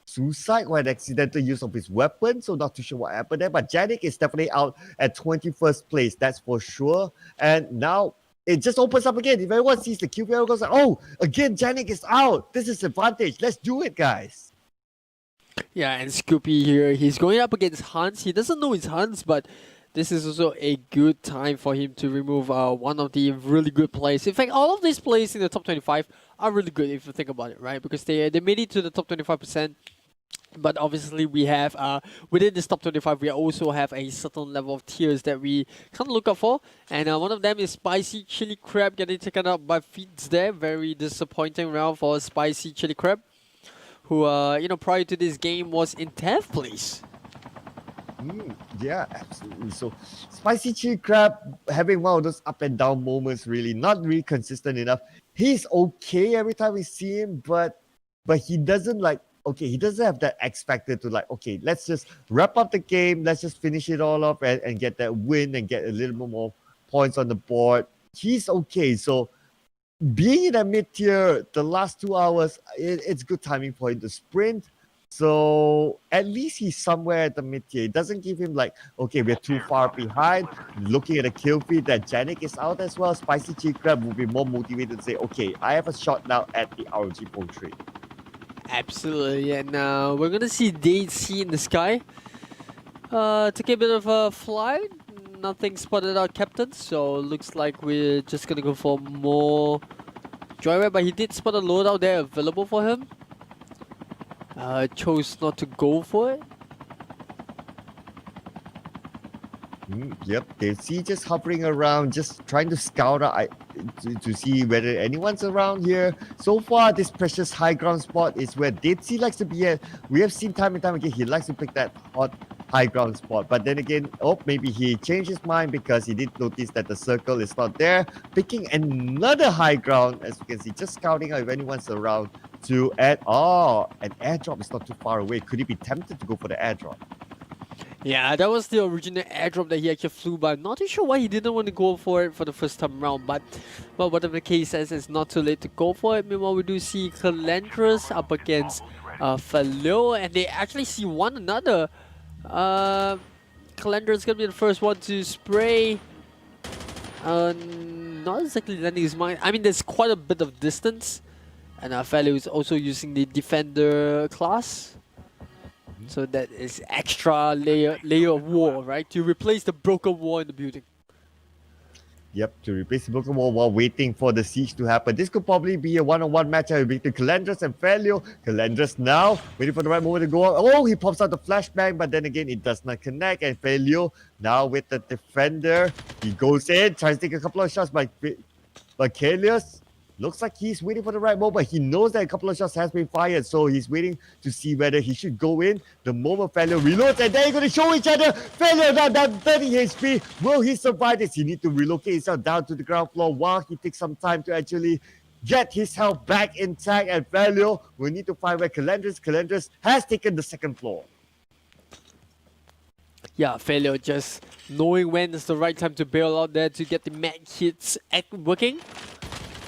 suicide or an accidental use of his weapon. So not too sure what happened there. But Janik is definitely out at 21st place. That's for sure. And now it just opens up again. If everyone sees the kill feed, everyone goes, oh, again, Janik is out. This is advantage. Let's do it, guys. Yeah, and Scoopy here, he's going up against Hans. He doesn't know it's Hans, but this is also a good time for him to remove one of the really good players. In fact, all of these players in the top 25 are really good if you think about it, right? Because they made it to the top 25%. But obviously we have, within this top 25, we also have a certain level of tiers that we kind of look out for. And one of them is Spicy Chili Crab getting taken out by Feeds there. Very disappointing round for Spicy Chili Crab, who, prior to this game was in 10th place. Yeah, absolutely. So, Spicy Chili Crab having one of those up and down moments, really not really consistent enough. He's okay every time we see him, but he doesn't he doesn't have that X factor to okay, let's just wrap up the game, let's just finish it all up and get that win and get a little bit more points on the board. He's okay. So, being in that mid tier, the last 2 hours, it's good timing for him to sprint. So at least he's somewhere at the mid tier. It doesn't give him okay, we're too far behind. Looking at the kill feed that Janik is out as well, Spicy Chili Crab will be more motivated to say, okay, I have a shot now at the ROG portrait. Absolutely, and we're gonna see DC in the sky. Took a bit of a flight. Nothing spotted out Captain, so looks like we're just gonna go for more joyride. But he did spot a loadout there available for him. Chose not to go for it. Yep, they see just hovering around, just trying to scout out to see whether anyone's around here. So far, this precious high ground spot is where Deadsi likes to be at. We have seen time and time again, he likes to pick that hot high ground spot. But then again, maybe he changed his mind because he did notice that the circle is not there. Picking another high ground, as you can see, just scouting out if anyone's around to add. Oh, an airdrop is not too far away. Could he be tempted to go for the airdrop? Yeah, that was the original airdrop that he actually flew by. I'm not too sure why he didn't want to go for it for the first time around, but well, whatever the case is, it's not too late to go for it. Meanwhile, we do see Calandras up against Falio, and they actually see one another. Calandra's gonna be the first one to spray. Not exactly landing his mine. I mean, there's quite a bit of distance, and Falio is also using the Defender class. So that is extra layer of wall, right? To replace the broken wall in the building. Yep, to replace the broken wall while waiting for the siege to happen. This could probably be a one-on-one matchup between Calandras and Falio. Calandras now waiting for the right moment to go out. Oh, he pops out the flashbang, but then again, it does not connect. And Falio now with the defender, he goes in, tries to take a couple of shots, but Kalius looks like he's waiting for the right moment. He knows that a couple of shots has been fired, so he's waiting to see whether he should go in. The moment Falio reloads, and they're going to show each other. Falio now down 30 HP. Will he survive this? He needs to relocate himself down to the ground floor while he takes some time to actually get his health back intact. And Falio will need to find where Calandras has taken the second floor. Yeah, Falio just knowing when is the right time to bail out there to get the mag hits working.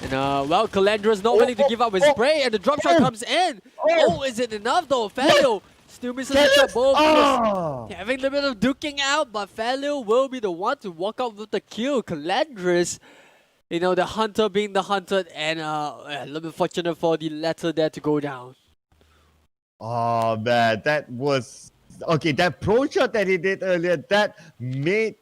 And well, Calendra's not willing to give up his spray, and the drop shot comes in. Oh, is it enough though? Felio still misses the shot. Both just having a little bit of duking out, but Felio will be the one to walk out with the kill. Calendra's, you know, the hunter being the hunted, and a little bit fortunate for the latter there to go down. Oh man, that was okay. That pro shot that he did earlier, that made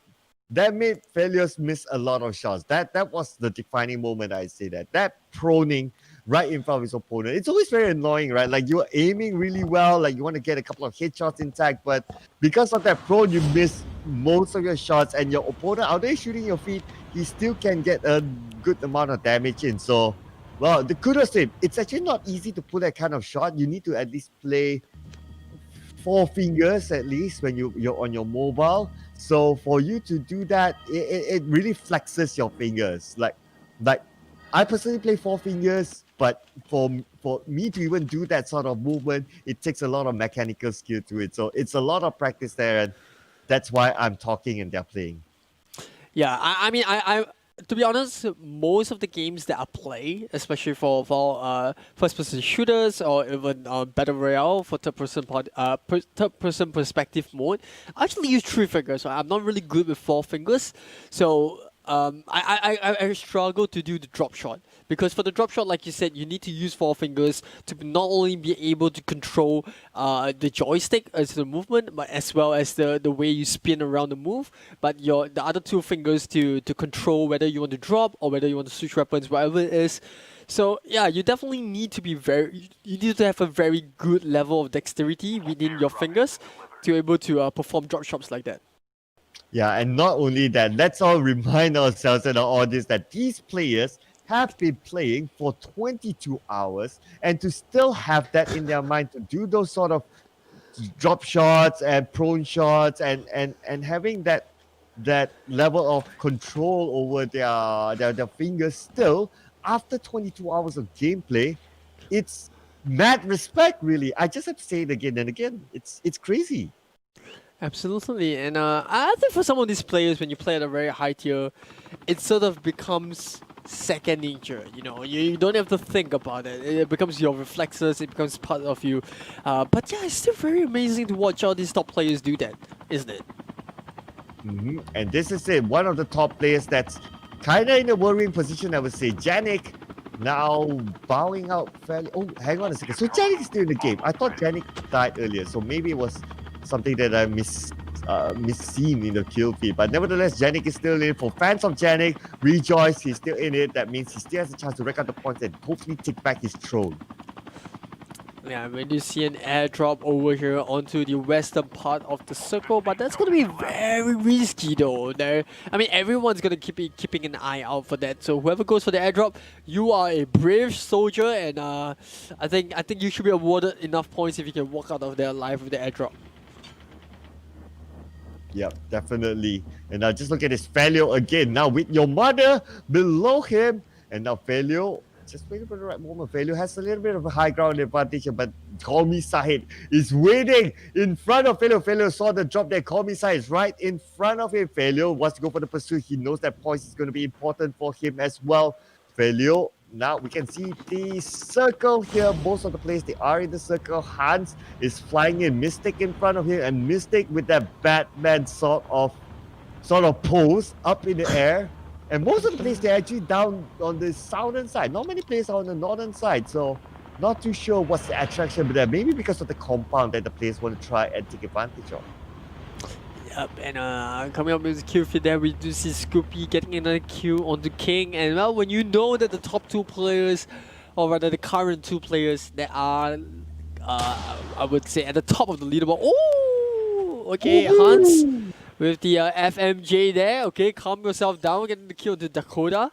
Felios miss a lot of shots. That was the defining moment. I say that proning right in front of his opponent. It's always very annoying, right? Like you're aiming really well, like you want to get a couple of headshots intact, but because of that prone, you miss most of your shots, and your opponent, out there shooting your feet, he still can get a good amount of damage in. So, well, the kudos to him. It's actually not easy to pull that kind of shot. You need to at least play 4 fingers at least when you're on your mobile. So for you to do that, it really flexes your fingers. Like I personally play 4 fingers, but for me to even do that sort of movement, it takes a lot of mechanical skill to it. So it's a lot of practice there, and that's why I'm talking and they're playing. Yeah, I mean, I to be honest, most of the games that I play, especially for first-person shooters or even Battle Royale for third-person perspective mode, I actually use 3 fingers. So I'm not really good with 4 fingers, so I struggle to do the drop shot, because for the drop shot, like you said, you need to use 4 fingers to not only be able to control the joystick as the movement, but as well as the way you spin around the move, but the other 2 fingers to control whether you want to drop or whether you want to switch weapons, whatever it is. So yeah, you definitely need to be you need to have a very good level of dexterity within your fingers to be able to perform drop shots like that. Yeah, and not only that, let's all remind ourselves and our audience that these players have been playing for 22 hours, and to still have that in their mind to do those sort of drop shots and prone shots and having that level of control over their fingers still after 22 hours of gameplay, it's mad respect, really. I just have to say it again and again. It's crazy. Absolutely, and I think for some of these players, when you play at a very high tier, it sort of becomes second nature. You know, you don't have to think about it. It becomes your reflexes. It becomes part of you. But yeah, it's still very amazing to watch all these top players do that, isn't it? Mm-hmm. And this is it. One of the top players that's kind of in a worrying position, I would say. Janik now bowing out fairly. Oh, hang on a second. So Janik is still in the game. I thought Janik died earlier, so maybe it was something that I misseen in the kill feed. But nevertheless, Janik is still in. For fans of Janik, rejoice, he's still in it. That means he still has a chance to rack up the points and hopefully take back his throne. Yeah, when you see an airdrop over here onto the western part of the circle, but that's going to be very risky though. I mean, everyone's going to keeping an eye out for that. So whoever goes for the airdrop, you are a brave soldier, and I think you should be awarded enough points if you can walk out of there alive with the airdrop. Yep, definitely. And now just look at this Felio again. Now with your mother below him, and now Felio just waiting for the right moment. Felio has a little bit of a high ground advantage, but Call Me Sahid is waiting in front of Felio. Felio saw the drop there. Call Me Sahid is right in front of him. Felio wants to go for the pursuit. He knows that points is going to be important for him as well. Felio, now we can see the circle here. Most of the players, they are in the circle. Hans is flying in. Mystic in front of him, and Mystic with that Batman sort of pose up in the air. And most of the players, they're actually down on the southern side. Not many players are on the northern side, so not too sure what's the attraction, but maybe because of the compound that the players want to try and take advantage of. Yep, and coming up with the kill feed there, we do see Scoopy getting another kill on the King. And well, when you know that the top 2 players, or rather the current 2 players that are, I would say, at the top of the leaderboard. Oh, okay, Hans with the FMJ there. Okay, calm yourself down, getting the kill to Dakota.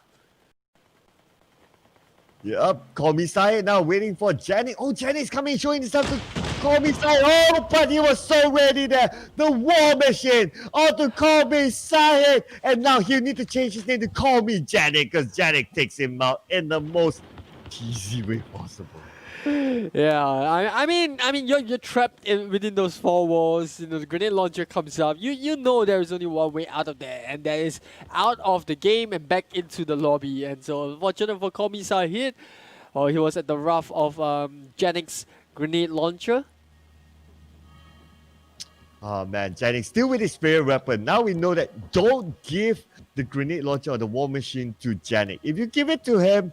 Yep, Call Me Sahid now waiting for Janik. Oh, Janik's coming, showing himself to Call Me Sahid. Oh, but he was so ready there. The War Machine to Call Me Sahid. And now he'll need to change his name to Call Me Janik, because Janik takes him out in the most easy way possible. Yeah, I mean, you're trapped within those four walls. You know, the grenade launcher comes up. You know there is only one way out of there, and that is out of the game and back into the lobby. And so, unfortunate for Komi-san hit, or he was at the rough of Janik's grenade launcher. Oh man, Janik still with his spear weapon. Now we know that don't give the grenade launcher or the war machine to Janik. If you give it to him,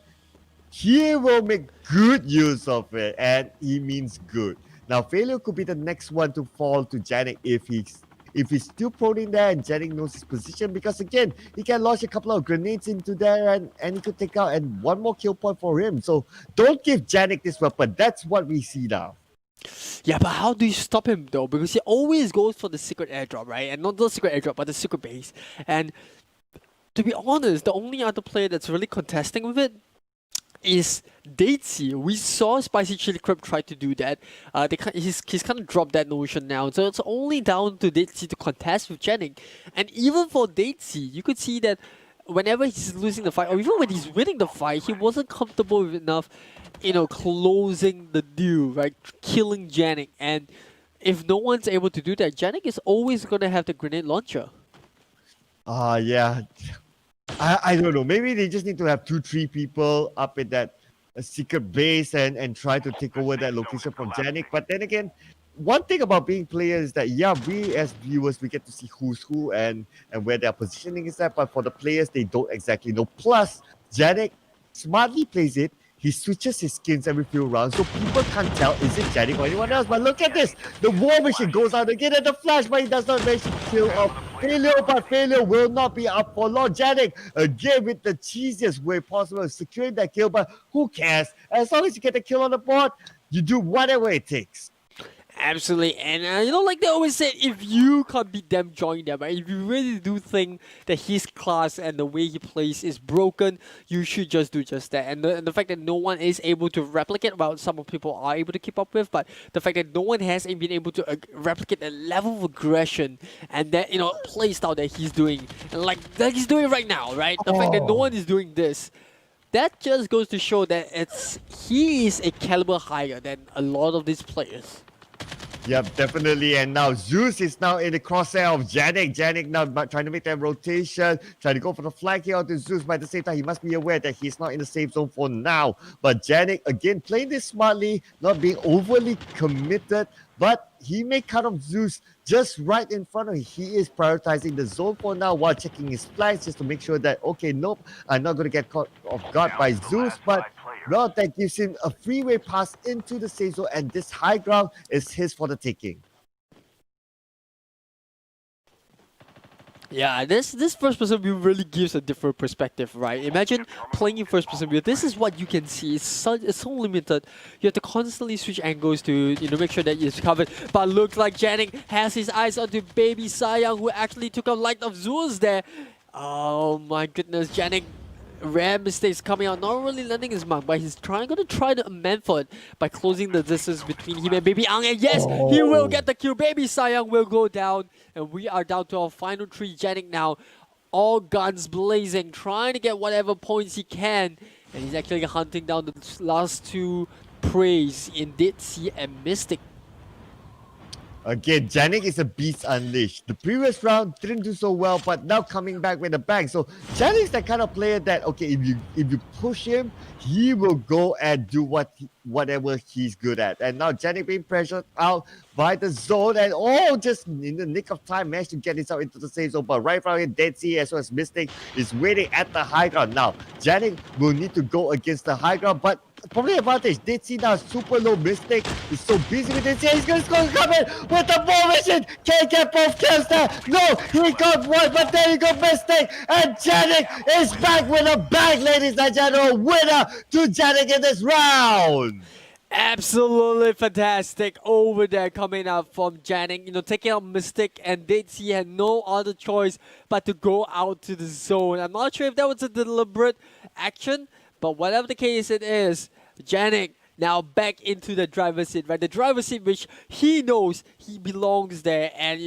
he will make good use of it, and he means good. Now, failure could be the next one to fall to Janik if he's still prone in there and Janik knows his position, because again, he can launch a couple of grenades into there and he could take out and one more kill point for him. So don't give Janik this weapon. That's what we see now. Yeah, but how do you stop him though? Because he always goes for the secret airdrop, right? And not the secret airdrop, but the secret base. And to be honest, the only other player that's really contesting with it is Datesy. We saw Spicy Chili Crab try to do that. He's kind of dropped that notion now. So it's only down to Datesy to contest with Janik. And even for Datesy, you could see that whenever he's losing the fight, or even when he's winning the fight, he wasn't comfortable with enough, closing the deal, right? Killing Janik. And if no one's able to do that, Janik is always going to have the grenade launcher. Yeah. I don't know. Maybe they just need to have 2-3 people up in that secret base and try to take over that location from Janik. But then again, one thing about being players is that, yeah, we as viewers, we get to see who's who and where their positioning is at. But for the players, they don't exactly know. Plus, Janik smartly plays it. He switches his skins every few rounds, so people can't tell is it Janik or anyone else. But look at this. The war machine goes out again at the flash, but he does not manage to kill off Failure, but Failure will not be up for long. Janik again with the cheesiest way possible, securing that kill, but who cares? As long as you get the kill on the board, you do whatever it takes. Absolutely, and like they always say, if you can't beat them, join them. Right? If you really do think that his class and the way he plays is broken, you should just do just that. And the fact that no one is able to replicate, well, some people are able to keep up with, but the fact that no one has been able to replicate the level of aggression and that play style that he's doing, and like that he's doing right now, right? The fact that no one is doing this. That just goes to show that he is a caliber higher than a lot of these players. Yep, definitely. And now Zeus is now in the crosshair of Janik. Janik now trying to make that rotation, trying to go for the flag here onto Zeus. But at the same time, he must be aware that he's not in the safe zone for now. But Janik, again, playing this smartly, not being overly committed. But he may cut off Zeus just right in front of him. He is prioritizing the zone for now while checking his flags just to make sure that, okay, nope, I'm not going to get caught off guard by Zeus. But well, that gives him a freeway pass into the safe zone, and this high ground is his for the taking. Yeah, this first person view really gives a different perspective, right? Imagine playing in first person view. This is what you can see. It's so limited. You have to constantly switch angles to make sure that it's covered. But looks like Janik has his eyes onto Baby Sayang, who actually took a light of Zeus there. Oh my goodness, Janik. Rare mistakes coming out, not really landing his mark, but he's going to try to amend for it by closing the distance between him and Baby Ang. And yes, he will get the kill. Baby Sayang will go down, and we are down to our final 3. Janik now, all guns blazing, trying to get whatever points he can, and he's actually hunting down the last 2 preys in Ditzy and Mystic. Again, Janik is a beast unleashed. The previous round didn't do so well, but now coming back with a bang. So Janik is that kind of player that, okay, if you push him, he will go and do whatever he's good at. And now Janik being pressured out by the zone, and just in the nick of time managed to get himself into the safe zone. But right from here, Dead Sea as well as Mystic is waiting at the high ground. Now Janik will need to go against the high ground, but probably advantage. Dead Sea now super low. Mystic is so busy with this. He's going to come in with the ball mission. Can't get both kills there. No, he got one, but there you go, Mystic. And Janik is back with a bang, ladies and gentlemen. Winner to Janik in this round. Absolutely fantastic over there coming out from Janik. Taking out Mystic, and Datesy had no other choice but to go out to the zone. I'm not sure if that was a deliberate action, but whatever the case it is, Janik now back into the driver's seat, right? The driver's seat which he knows he belongs there, and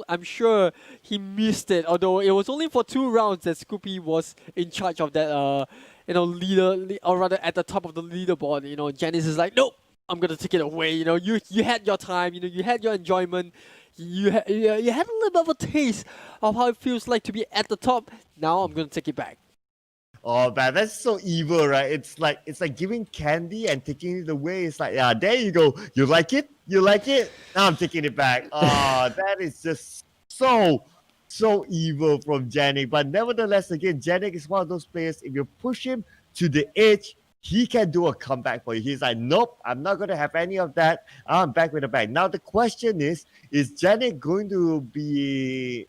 I'm sure he missed it. Although it was only for 2 rounds that Scoopy was in charge of that or rather at the top of the leaderboard, Janice is like, nope, I'm gonna take it away. You had your time, you had your enjoyment, you had a little bit of a taste of how it feels like to be at the top. Now I'm gonna take it back. Oh man, that's so evil, right? It's like giving candy and taking it away. It's like, yeah, there you go. You like it? You like it? Now I'm taking it back. Oh, that is just so evil from Janik. But nevertheless, again, Janik is one of those players. If you push him to the edge, he can do a comeback for you. He's like, nope, I'm not gonna have any of that. I'm back with a bang. Now the question is Janik going to be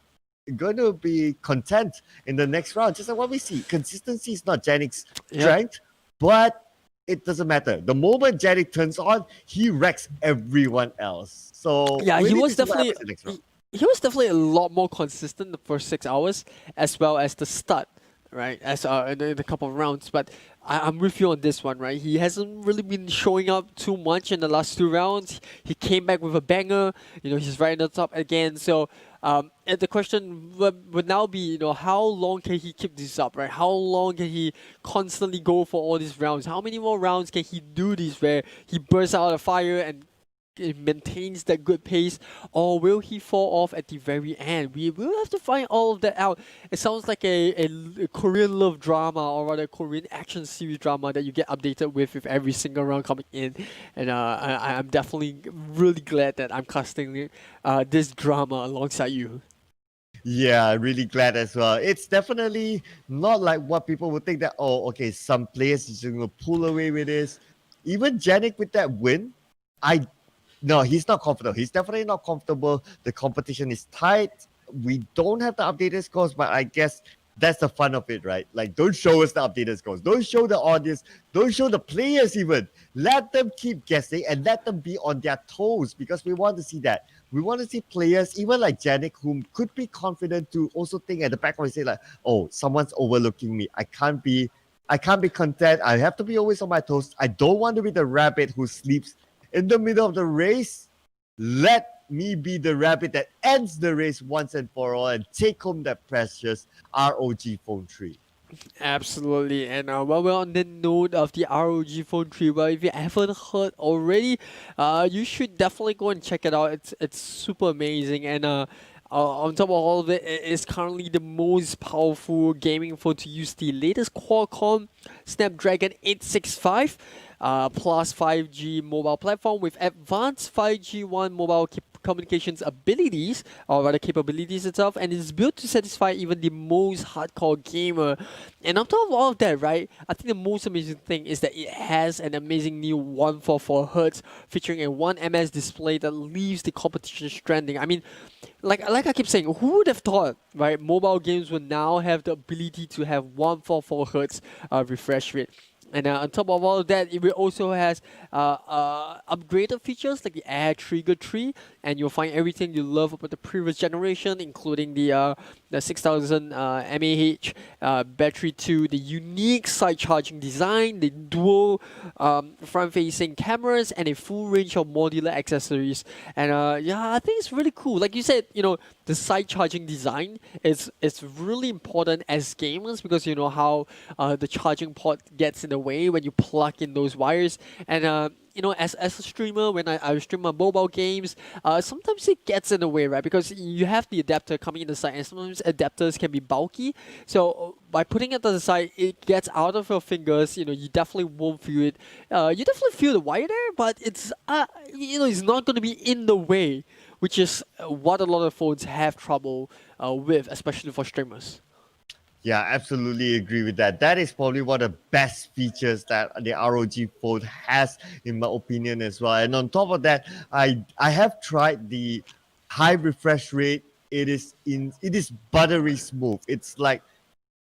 content in the next round? Just like what we see, consistency is not Janik's strength, but it doesn't matter. The moment Janik turns on, he wrecks everyone else. So Yeah, we he need was to see what definitely happens in the next round. he was definitely a lot more consistent the first 6 hours, as well as the start, right? As in a couple of rounds. But I'm with you on this one, right? He hasn't really been showing up too much in the last 2 rounds. He came back with a banger. He's right in the top again. So and the question would now be, how long can he keep this up, right? How long can he constantly go for all these rounds? How many more rounds can he do this where he bursts out of fire and it maintains that good pace, or will he fall off at the very end? We will have to find all of that out. It sounds like a Korean love drama, or rather Korean action series drama that you get updated with every single round coming in. And I'm definitely really glad that I'm casting this drama alongside you. Yeah, really glad as well. It's definitely not like what people would think that, oh, okay, some players is going to pull away with this. Even Janik with that win, no, he's not comfortable. He's definitely not comfortable. The competition is tight. We don't have the updated scores, but I guess that's the fun of it, right? Like, don't show us the updated scores. Don't show the audience. Don't show the players even. Let them keep guessing and let them be on their toes, because we want to see that. We want to see players, even like Janik, who could be confident to also think at the back of his head, like, oh, someone's overlooking me. I can't be content. I have to be always on my toes. I don't want to be the rabbit who sleeps in the middle of the race. Let me be the rabbit that ends the race once and for all and take home that precious ROG phone tree. Absolutely, and while we're on the note of the ROG phone tree, well, if you haven't heard already, you should definitely go and check it out. It's super amazing, and on top of all of it, it is currently the most powerful gaming phone to use the latest Qualcomm Snapdragon 865 plus 5G mobile platform with advanced 5G One mobile communications abilities, or rather capabilities itself, and it's built to satisfy even the most hardcore gamer. And on top of all of that, right, I think the most amazing thing is that it has an amazing new 144Hz featuring a 1ms display that leaves the competition stranding. I mean, like I keep saying, who would have thought, right, mobile games will now have the ability to have 144Hz refresh rate. And on top of all of that, it also has upgraded features like the air trigger tree, and you'll find everything you love about the previous generation, including the 6000 mAh battery to the unique side charging design, the dual front-facing cameras, and a full range of modular accessories. And yeah, I think it's really cool. Like you said, the side charging design is really important as gamers, because you know how the charging port gets in the way when you plug in those wires. And as a streamer, when I stream my mobile games, sometimes it gets in the way, right? Because you have the adapter coming in the side, and sometimes adapters can be bulky. So by putting it to the side, it gets out of your fingers. You definitely won't feel it. You definitely feel the wire there, but it's it's not going to be in the way, which is what a lot of phones have trouble with, especially for streamers. Yeah, absolutely agree with that. That is probably one of the best features that the ROG phone has, in my opinion, as well. And on top of that, I have tried the high refresh rate. It is buttery smooth. It's like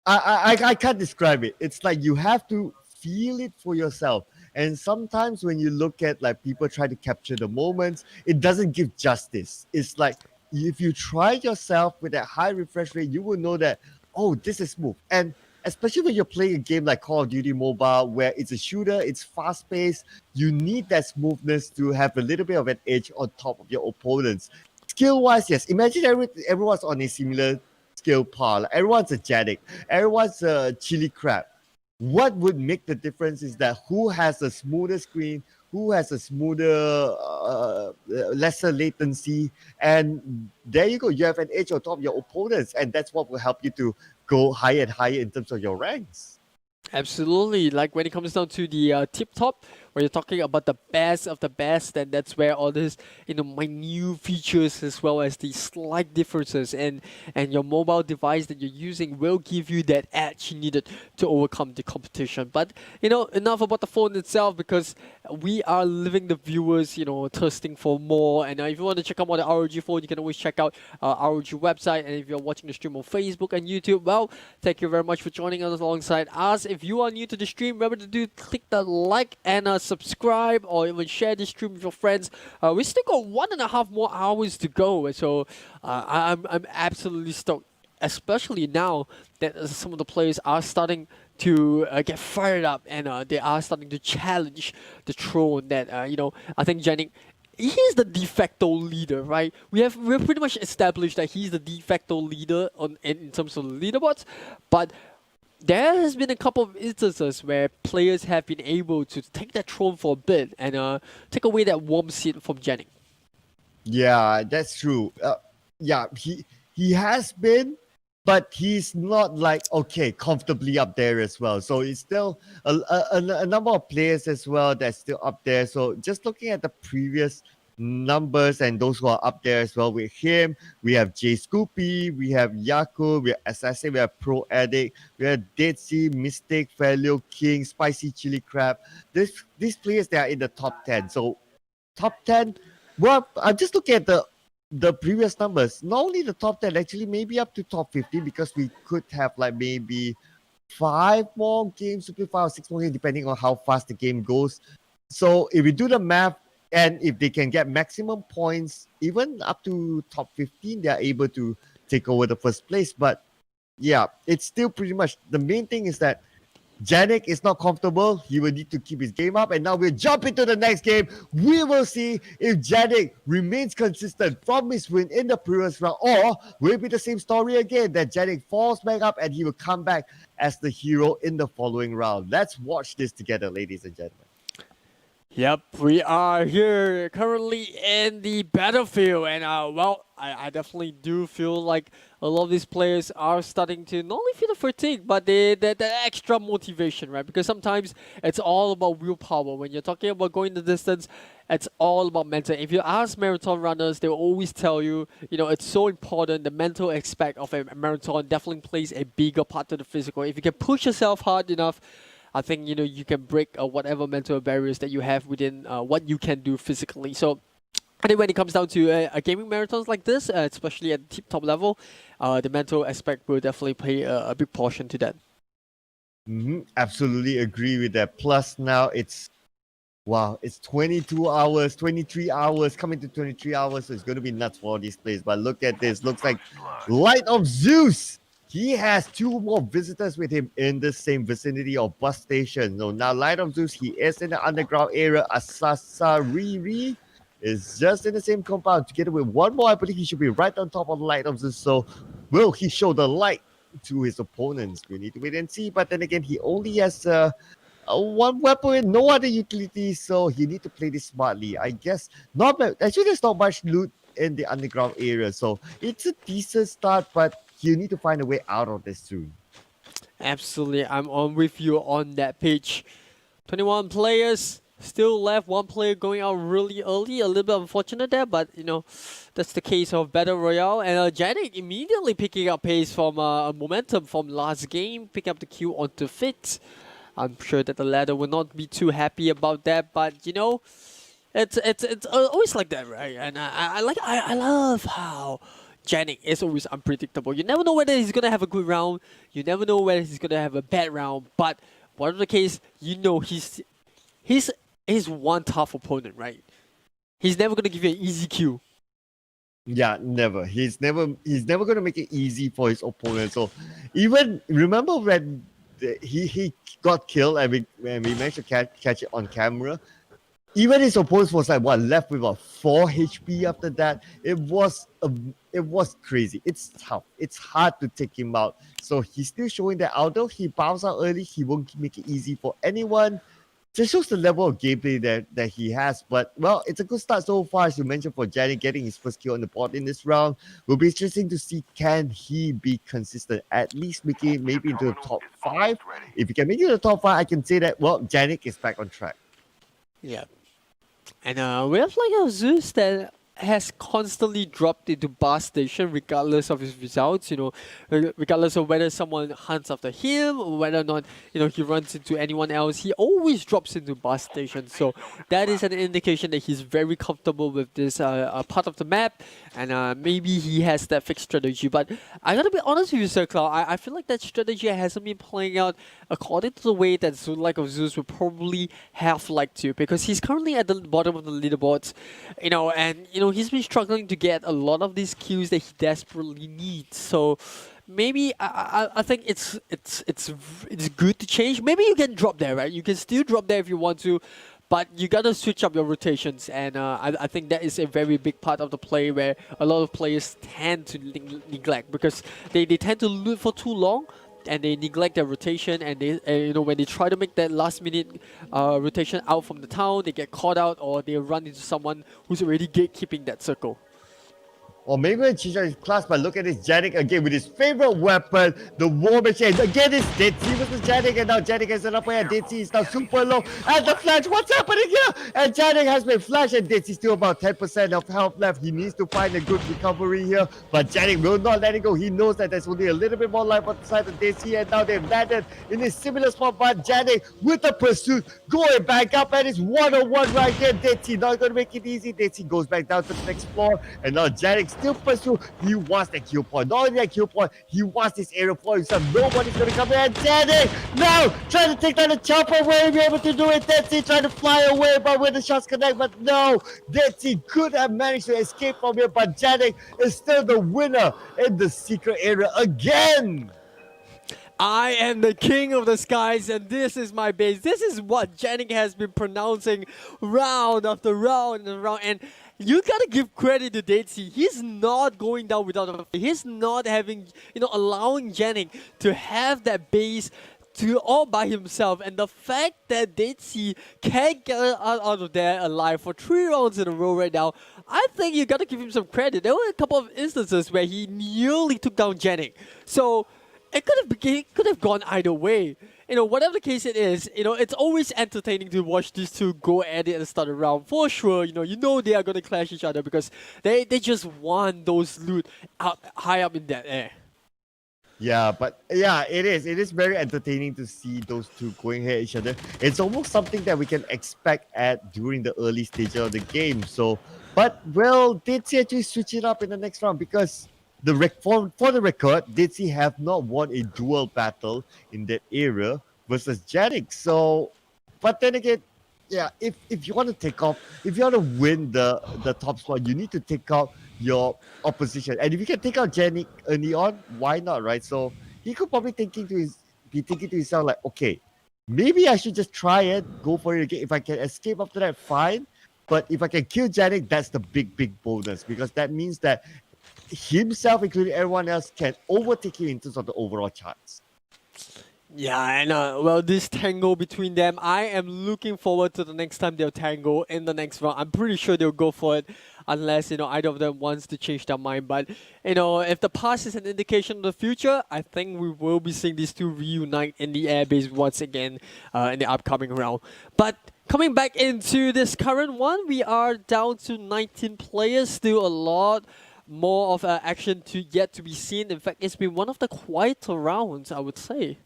I can't describe it. It's like you have to feel it for yourself. And sometimes when you look at like people try to capture the moments, it doesn't give justice. It's like if you try yourself with that high refresh rate, you will know that, oh, this is smooth. And especially when you're playing a game like Call of Duty Mobile, where it's a shooter, it's fast paced, you need that smoothness to have a little bit of an edge on top of your opponents. Skill wise, yes. Imagine everyone's on a similar skill par. Like everyone's a Janik, everyone's a chili crab. what would make the difference is that who has a smoother screen, who has a smoother, lesser latency, and there you go. You have an edge on top of your opponents, and that's what will help you to go higher and higher in terms of your ranks. Absolutely. Like when it comes down to the tip top, where you're talking about the best of the best, then that's where all this, minute features as well as the slight differences and your mobile device that you're using will give you that edge needed to overcome the competition. But enough about the phone itself, because we are leaving the viewers, thirsting for more. And if you want to check out more the ROG phone, you can always check out ROG website. And if you're watching the stream on Facebook and YouTube, well, thank you very much for joining us alongside us. If you are new to the stream, remember to click the like and subscribe, or even share this stream with your friends. We still got 1.5 more hours to go, so I'm absolutely stoked, especially now that some of the players are starting to get fired up, and they are starting to challenge the throne that I think Janik, he's the de facto leader, right? We've pretty much established that he's the de facto leader in terms of the leaderboards, but there has been a couple of instances where players have been able to take that throne for a bit and take away that warm seat from Janik. Yeah, that's true. Yeah, he has been, but he's not like comfortably up there as well. So it's still a number of players as well that's still up there. So just looking at the previous numbers and those who are up there as well with him, we have Jay Scoopy, we have Yaku, we have Assassin, we have Pro Addict, we have Dead Sea, Mystic, Value King, Spicy Chili Crab. These players, they are in the top 10. So top 10, well, I'm just looking at the previous numbers. Not only the top 10, actually maybe up to top 50, because we could have like maybe 5 more games, 5 or 6 more games, depending on how fast the game goes. So if we do the math, and if they can get maximum points, even up to top 15, they are able to take over the first place. But yeah, it's still pretty much, the main thing is that Janik is not comfortable. He will need to keep his game up. And now we'll jump into the next game. We will see if Janik remains consistent from his win in the previous round, or will it be the same story again, that Janik falls back up and he will come back as the hero in the following round. Let's watch this together, ladies and gentlemen. Yep, we are here currently in the battlefield, and I definitely do feel like a lot of these players are starting to not only feel the fatigue, but the extra motivation, right? Because sometimes it's all about willpower. When you're talking about going the distance, it's all about mental. If you ask marathon runners, they will always tell you, it's so important. The mental aspect of a marathon definitely plays a bigger part to the physical. If you can push yourself hard enough, I think you can break whatever mental barriers that you have within what you can do physically. So I think when it comes down to a gaming marathons like this, especially at the top level, the mental aspect will definitely play a big portion to that. Absolutely agree with that. Plus now it's 22 hours, 23 hours, coming to 23 hours, so it's going to be nuts for all these players. But look at this. Looks like Light of Zeus, he has 2 more visitors with him in the same vicinity of bus station. So now Light of Zeus, he is in the underground area. Asasariri is just in the same compound together with 1 more. I believe he should be right on top of Light of Zeus. So will he show the light to his opponents? We need to wait and see. But then again, he only has 1 weapon and no other utilities, so he need to play this smartly. I guess actually there's not much loot in the underground area, so it's a decent start, but you need to find a way out of this soon. Absolutely, I'm on with you on that page. 21 players still left. 1 player going out really early. A little bit unfortunate there, but that's the case of Battle Royale. And Janik immediately picking up pace from momentum from last game, picking up the kill onto Fit. I'm sure that the ladder will not be too happy about that, but it's always like that, right? And I love how Janik is always unpredictable. You never know whether he's gonna have a good round. You never know whether he's gonna have a bad round. But whatever the case, he's one tough opponent, right? He's never gonna give you an easy kill. Yeah, never. He's never gonna make it easy for his opponent. So even remember when he got killed and we managed to catch it on camera. even his opponent was like left with 4 HP after that. It was crazy. It's tough. It's hard to take him out. So he's still showing that although he bounces out early, he won't make it easy for anyone. Just shows the level of gameplay that he has. But well, it's a good start so far, as you mentioned, for Janik getting his first kill on the board in this round. Will be interesting to see, can he be consistent, at least making it maybe into the top 5. If he can make it to the top 5, I can say that well, Janik is back on track. Yeah. And we have like a Zeus that has constantly dropped into bar station regardless of his results, regardless of whether someone hunts after him or whether or not, he runs into anyone else. He always drops into bar station. So that is an indication that he's very comfortable with this part of the map, and maybe he has that fixed strategy. But I gotta be honest with you, Sir Cloud, I feel like that strategy hasn't been playing out according to the way that like of Zeus would probably have liked to, because he's currently at the bottom of the leaderboards, and he's been struggling to get a lot of these kills that he desperately needs. So maybe I think it's good to change. Maybe you can drop there, right? You can still drop there if you want to, but you gotta switch up your rotations, and I think that is a very big part of the play where a lot of players tend to neglect, because they tend to loot for too long and they neglect their rotation, and they when they try to make that last minute rotation out from the town, they get caught out or they run into someone who's already gatekeeping that circle. Or maybe a change his class, but look at this Janik again with his favorite weapon, the War Machine. Again, it's Dead Sea versus Janik, and now Janik has an upper hand. Dead Sea is now super low. And the flash, what's happening here? And Janik has been flashed, and Dead Sea still about 10% of health left. He needs to find a good recovery here, but Janik will not let it go. He knows that there's only a little bit more life on the side of Dead Sea, and now they've landed in a similar spot, but Janik with the pursuit going back up, and it's 1-on-1 right here. Dead Sea not going to make it easy. Dead Sea goes back down to the next floor, and now Janik still pursue. He wants that kill point. Not only that kill point, he wants this area for himself. Nobody's gonna come in. And Janik now trying to take down the chopper. Will he be able to do it? Dead Sea trying to fly away, but when the shots connect, but no, Dead Sea could have managed to escape from here, but Janik is still the winner in the secret area again. I am the king of the skies, and this is my base. This is what Janik has been pronouncing round after round and round. And you gotta give credit to Dead Sea. He's not going down without a fight. He's not having, allowing Janik to have that base all by himself. And the fact that Dead Sea can't get out of there alive for 3 rounds in a row right now, I think you gotta give him some credit. There were a couple of instances where he nearly took down Janik. So it could have gone either way. Whatever the case it is, it's always entertaining to watch these two go at it at the start of the round. For sure, they are going to clash each other because they just want those loot high up in that air. Yeah, but yeah, it is. It is very entertaining to see those two going at each other. It's almost something that we can expect during the early stage of the game. So, but well, did he actually switch it up in the next round? Because for the record, did he have not won a duel battle in that area versus Janik? So, but then again, yeah, if you want to take off, if you want to win the top spot, you need to take out your opposition. And if you can take out Janik early on, why not, right? So he could probably be thinking to himself like, okay, maybe I should just try it, go for it again. If I can escape after that, fine. But if I can kill Janik, that's the big bonus, because that means that himself, including everyone else, can overtake him in terms of the overall charts. Yeah, and this tango between them, I am looking forward to the next time they'll tango in the next round. I'm pretty sure they'll go for it, unless either of them wants to change their mind. But if the past is an indication of the future, I think we will be seeing these two reunite in the airbase once again in the upcoming round. But coming back into this current one, we are down to 19 players, still a lot more of action yet to be seen. In fact, it's been one of the quieter rounds, I would say.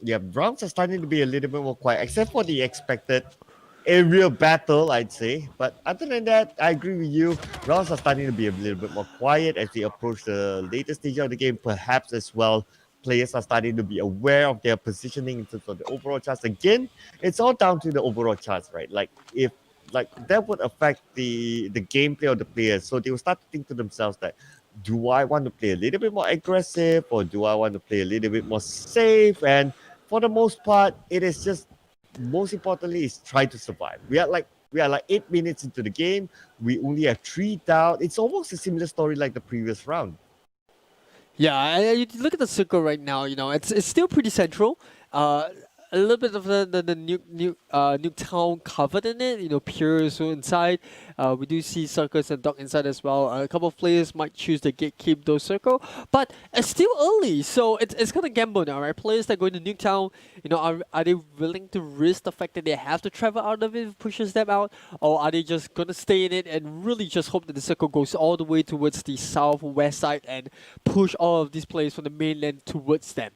Yeah, rounds are starting to be a little bit more quiet, except for the expected aerial battle, I'd say. But other than that, I agree with you. Rounds are starting to be a little bit more quiet as we approach the later stage of the game. Perhaps as well, players are starting to be aware of their positioning in terms of the overall charts. Again, it's all down to the overall charts, right? That would affect the gameplay of the players. So they will start to think to themselves that, do I want to play a little bit more aggressive, or do I want to play a little bit more safe? And for the most part, it is just most importantly is try to survive. We are like 8 minutes into the game. We only have 3 down. It's almost a similar story like the previous round. Yeah, you look at the circle right now. It's still pretty central. A little bit of the nuke town covered in it. Pure is also inside. We do see circles and dog inside as well. A couple of players might choose to gatekeep those circle, but it's still early, so it's kind of gamble now, right? Players that go into nuke town, are they willing to risk the fact that they have to travel out of it if it pushes them out, or are they just gonna stay in it and really just hope that the circle goes all the way towards the southwest side and push all of these players from the mainland towards them?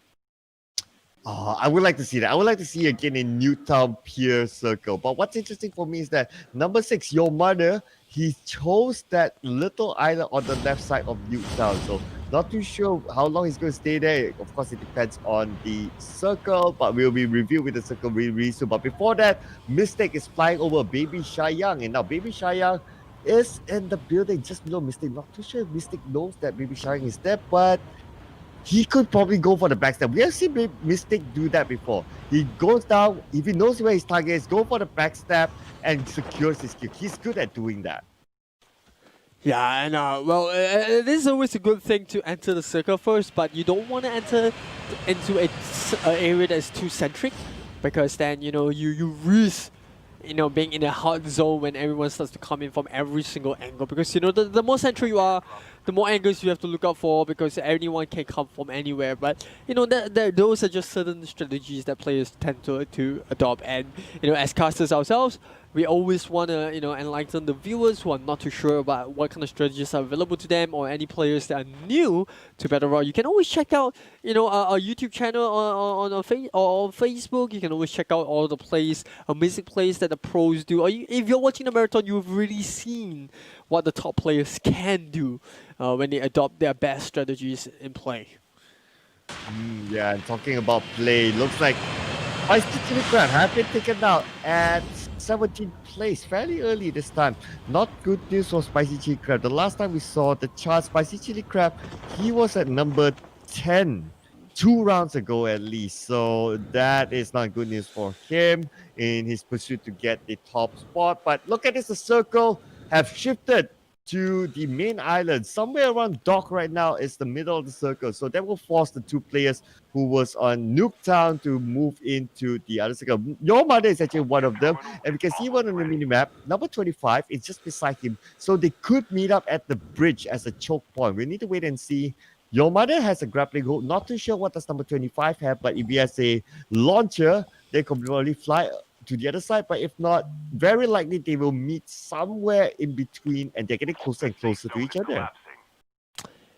I would like to see that. I would like to see again in Newtown Pier Circle. But what's interesting for me is that number 6, Your Mother, he chose that little island on the left side of Newtown. So not too sure how long he's going to stay there. Of course, it depends on the circle, but we'll be reviewed with the circle really soon. But before that, Mystic is flying over Baby Shy Young. And now Baby Shy Young is in the building just below Mystic. Not too sure if Mystic knows that Baby Shy Young is there, but he could probably go for the backstab. We have seen Mystic do that before. He goes down, if he knows where his target is, go for the backstab and secures his kill. He's good at doing that. Yeah, and it is always a good thing to enter the circle first, but you don't want to enter into an area that's too centric, because then you risk being in a hot zone when everyone starts to come in from every single angle, because the more central you are, the more angles you have to look out for, because anyone can come from anywhere. But those are just certain strategies that players tend to adopt, and as casters ourselves, we always want to enlighten the viewers who are not too sure about what kind of strategies are available to them, or any players that are new to Battle Royale. You can always check out our YouTube channel on Facebook. You can always check out all the plays, amazing plays that the pros do. Or if you're watching the marathon, you've really seen what the top players can do when they adopt their best strategies in play. Yeah, and talking about play, looks like Spicy Chili Crab have been taken out at 17th place fairly early this time. Not good news for Spicy Chili Crab. The last time we saw the chart, Spicy Chili Crab, he was at number 10 2 rounds ago at least. So that is not good news for him in his pursuit to get the top spot. But look at this, the circle have shifted to the main island. Somewhere around dock right now is the middle of the circle. So that will force the 2 players who was on Nuketown to move into the other circle. Your Mother is actually one of them. And we can see one on the minimap. Number 25 is just beside him. So they could meet up at the bridge as a choke point. We need to wait and see. Your Mother has a grappling hook. Not too sure what does number 25 have, but if he has a launcher, they could probably fly to the other side, but if not, very likely they will meet somewhere in between, and they're getting closer and closer to each other.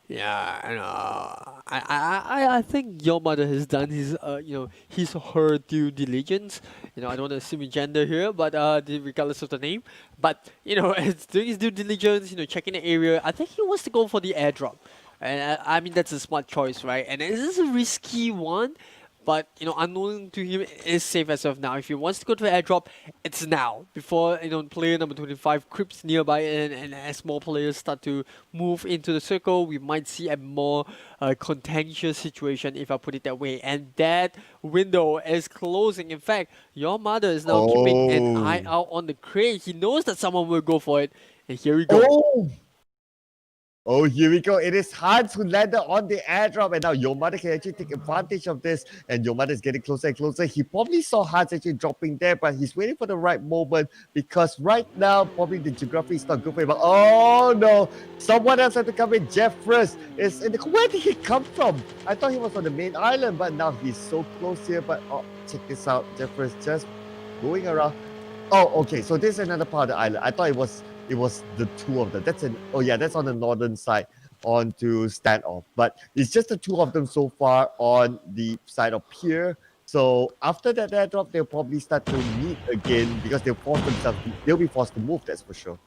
Yeah, and I think Your Mother has done his his or her due diligence. I don't want to assume gender here, but regardless of the name, but it's doing his due diligence. Checking the area. I think he wants to go for the airdrop, and I mean that's a smart choice, right? And it is a risky one. But unknown to him, it is safe as of now. If he wants to go to an airdrop, it's now. Before player number 25 creeps nearby, and as more players start to move into the circle, we might see a more contentious situation, if I put it that way. And that window is closing. In fact, Your Mother is now keeping an eye out on the crate. He knows that someone will go for it. And here we go. Oh, here we go. It is Hans who landed on the airdrop, and now Your Mother can actually take advantage of this, and Your Mother is getting closer and closer. He probably saw Hans actually dropping there, but he's waiting for the right moment, because right now, probably the geography is not good for him. But oh no, someone else had to come in. Jeffress is in the... Where did he come from? I thought he was on the main island, but now he's so close here. But oh, check this out. Jeffress just going around. Oh, okay, so this is another part of the island. I thought it was the 2 of them. That's on the northern side onto standoff. But it's just the 2 of them so far on the side of Pier. So after that airdrop, they'll probably start to meet again, because they'll be forced to move, that's for sure.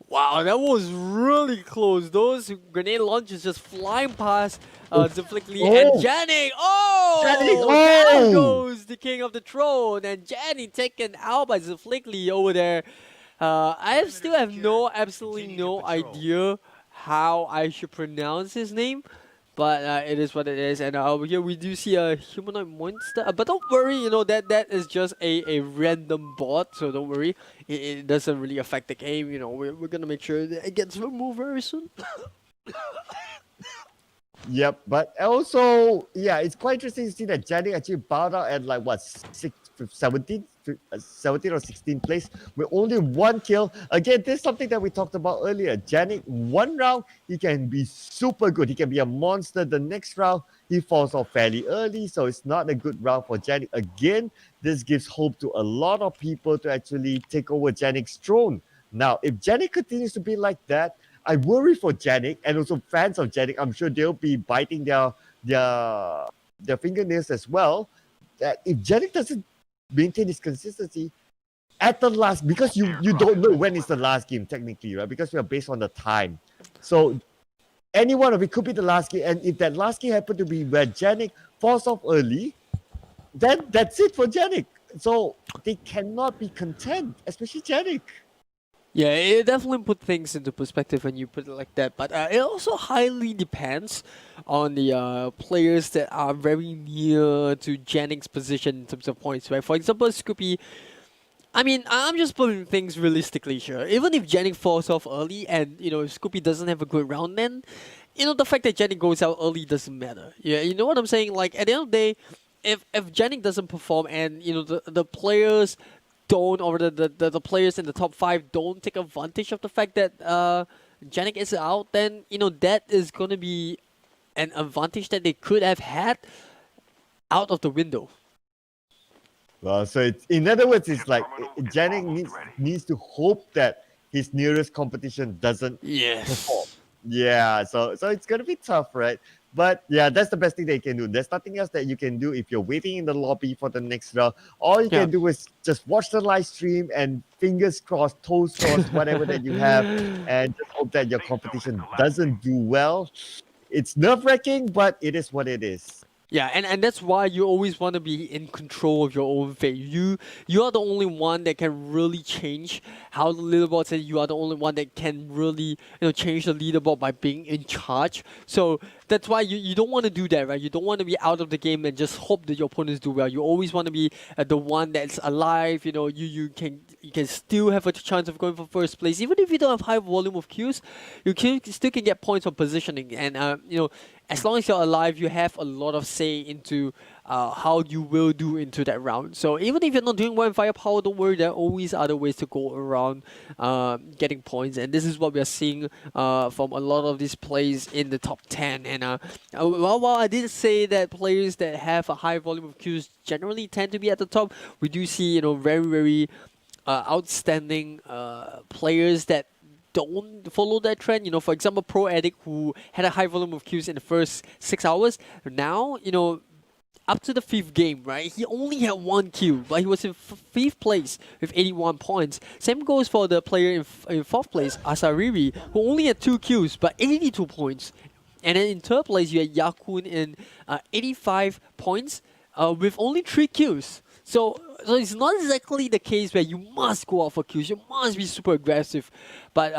Wow, that was really close. Those grenade launches just flying past Zaflikli and Janning. There goes the king of the throne, and Janning taken out by Zaflikli over there. I still have absolutely no idea how I should pronounce his name, But it is what it is, and over here we do see a humanoid monster. But don't worry, that is just a random bot, so don't worry. It doesn't really affect the game. We're gonna make sure that it gets removed very soon. Yep, but also, yeah, it's quite interesting to see that Janik actually bowed out at like what 17th or 16th place with only one kill. Again, this is something that we talked about earlier. Janik, one round, he can be super good. He can be a monster. The next round, he falls off fairly early, so it's not a good round for Janik. Again, this gives hope to a lot of people to actually take over Janik's throne. Now, if Janik continues to be like that, I worry for Janik and also fans of Janik. I'm sure they'll be biting their fingernails as well. That if Janik doesn't maintain his consistency at the last, because you don't know when is the last game technically, right? Because we are based on the time. So any one of it could be the last game, and if that last game happened to be where Janik falls off early, then that's it for Janik. So they cannot be content, especially Janik. Yeah, it definitely put things into perspective when you put it like that. But it also highly depends on the players that are very near to Janik's position in terms of points, right? For example, Scoopy. I mean, I'm just putting things realistically here. Even if Janik falls off early and, if Scoopy doesn't have a good round, then, the fact that Janik goes out early doesn't matter. Yeah, you know what I'm saying? Like, at the end of the day, if Janik doesn't perform and, the players don't, or the players in the top 5 don't take advantage of the fact that Janik is out, then, that is going to be an advantage that they could have had out of the window. Well, so in other words, it's like Janik needs to hope that his nearest competition doesn't perform. Yeah, so it's gonna be tough, right? But yeah, that's the best thing that you can do. There's nothing else that you can do if you're waiting in the lobby for the next round. All you can do is just watch the live stream and fingers crossed, toes crossed, whatever that you have, and just hope that your competition doesn't do well. It's nerve-wracking, but it is what it is. Yeah, and that's why you always want to be in control of your own fate. You are the only one that can really change how the leaderboard says. You are the only one that can really change the leaderboard by being in charge. So that's why you don't want to do that, right? You don't want to be out of the game and just hope that your opponents do well. You always want to be the one that's alive. You can still have a chance of going for first place, even if you don't have high volume of kills. You still can get points for positioning, and as long as you're alive, you have a lot of say into how you will do into that round. So even if you're not doing well in firepower, don't worry, there are always other ways to go around getting points. And this is what we are seeing from a lot of these plays in the top 10. And while I did say that players that have a high volume of kills generally tend to be at the top, we do see very, very outstanding players that don't follow that trend. For example, Pro Addict, who had a high volume of kills in the first 6 hours, now, up to the 5th game, right, he only had 1 kill, but he was in 5th place with 81 points. Same goes for the player in 4th place, Asariri, who only had 2 kills, but 82 points. And then in 3rd place, you had Yakun in 85 points with only 3 kills. So it's not exactly the case where you must go out for kills, you must be super aggressive, but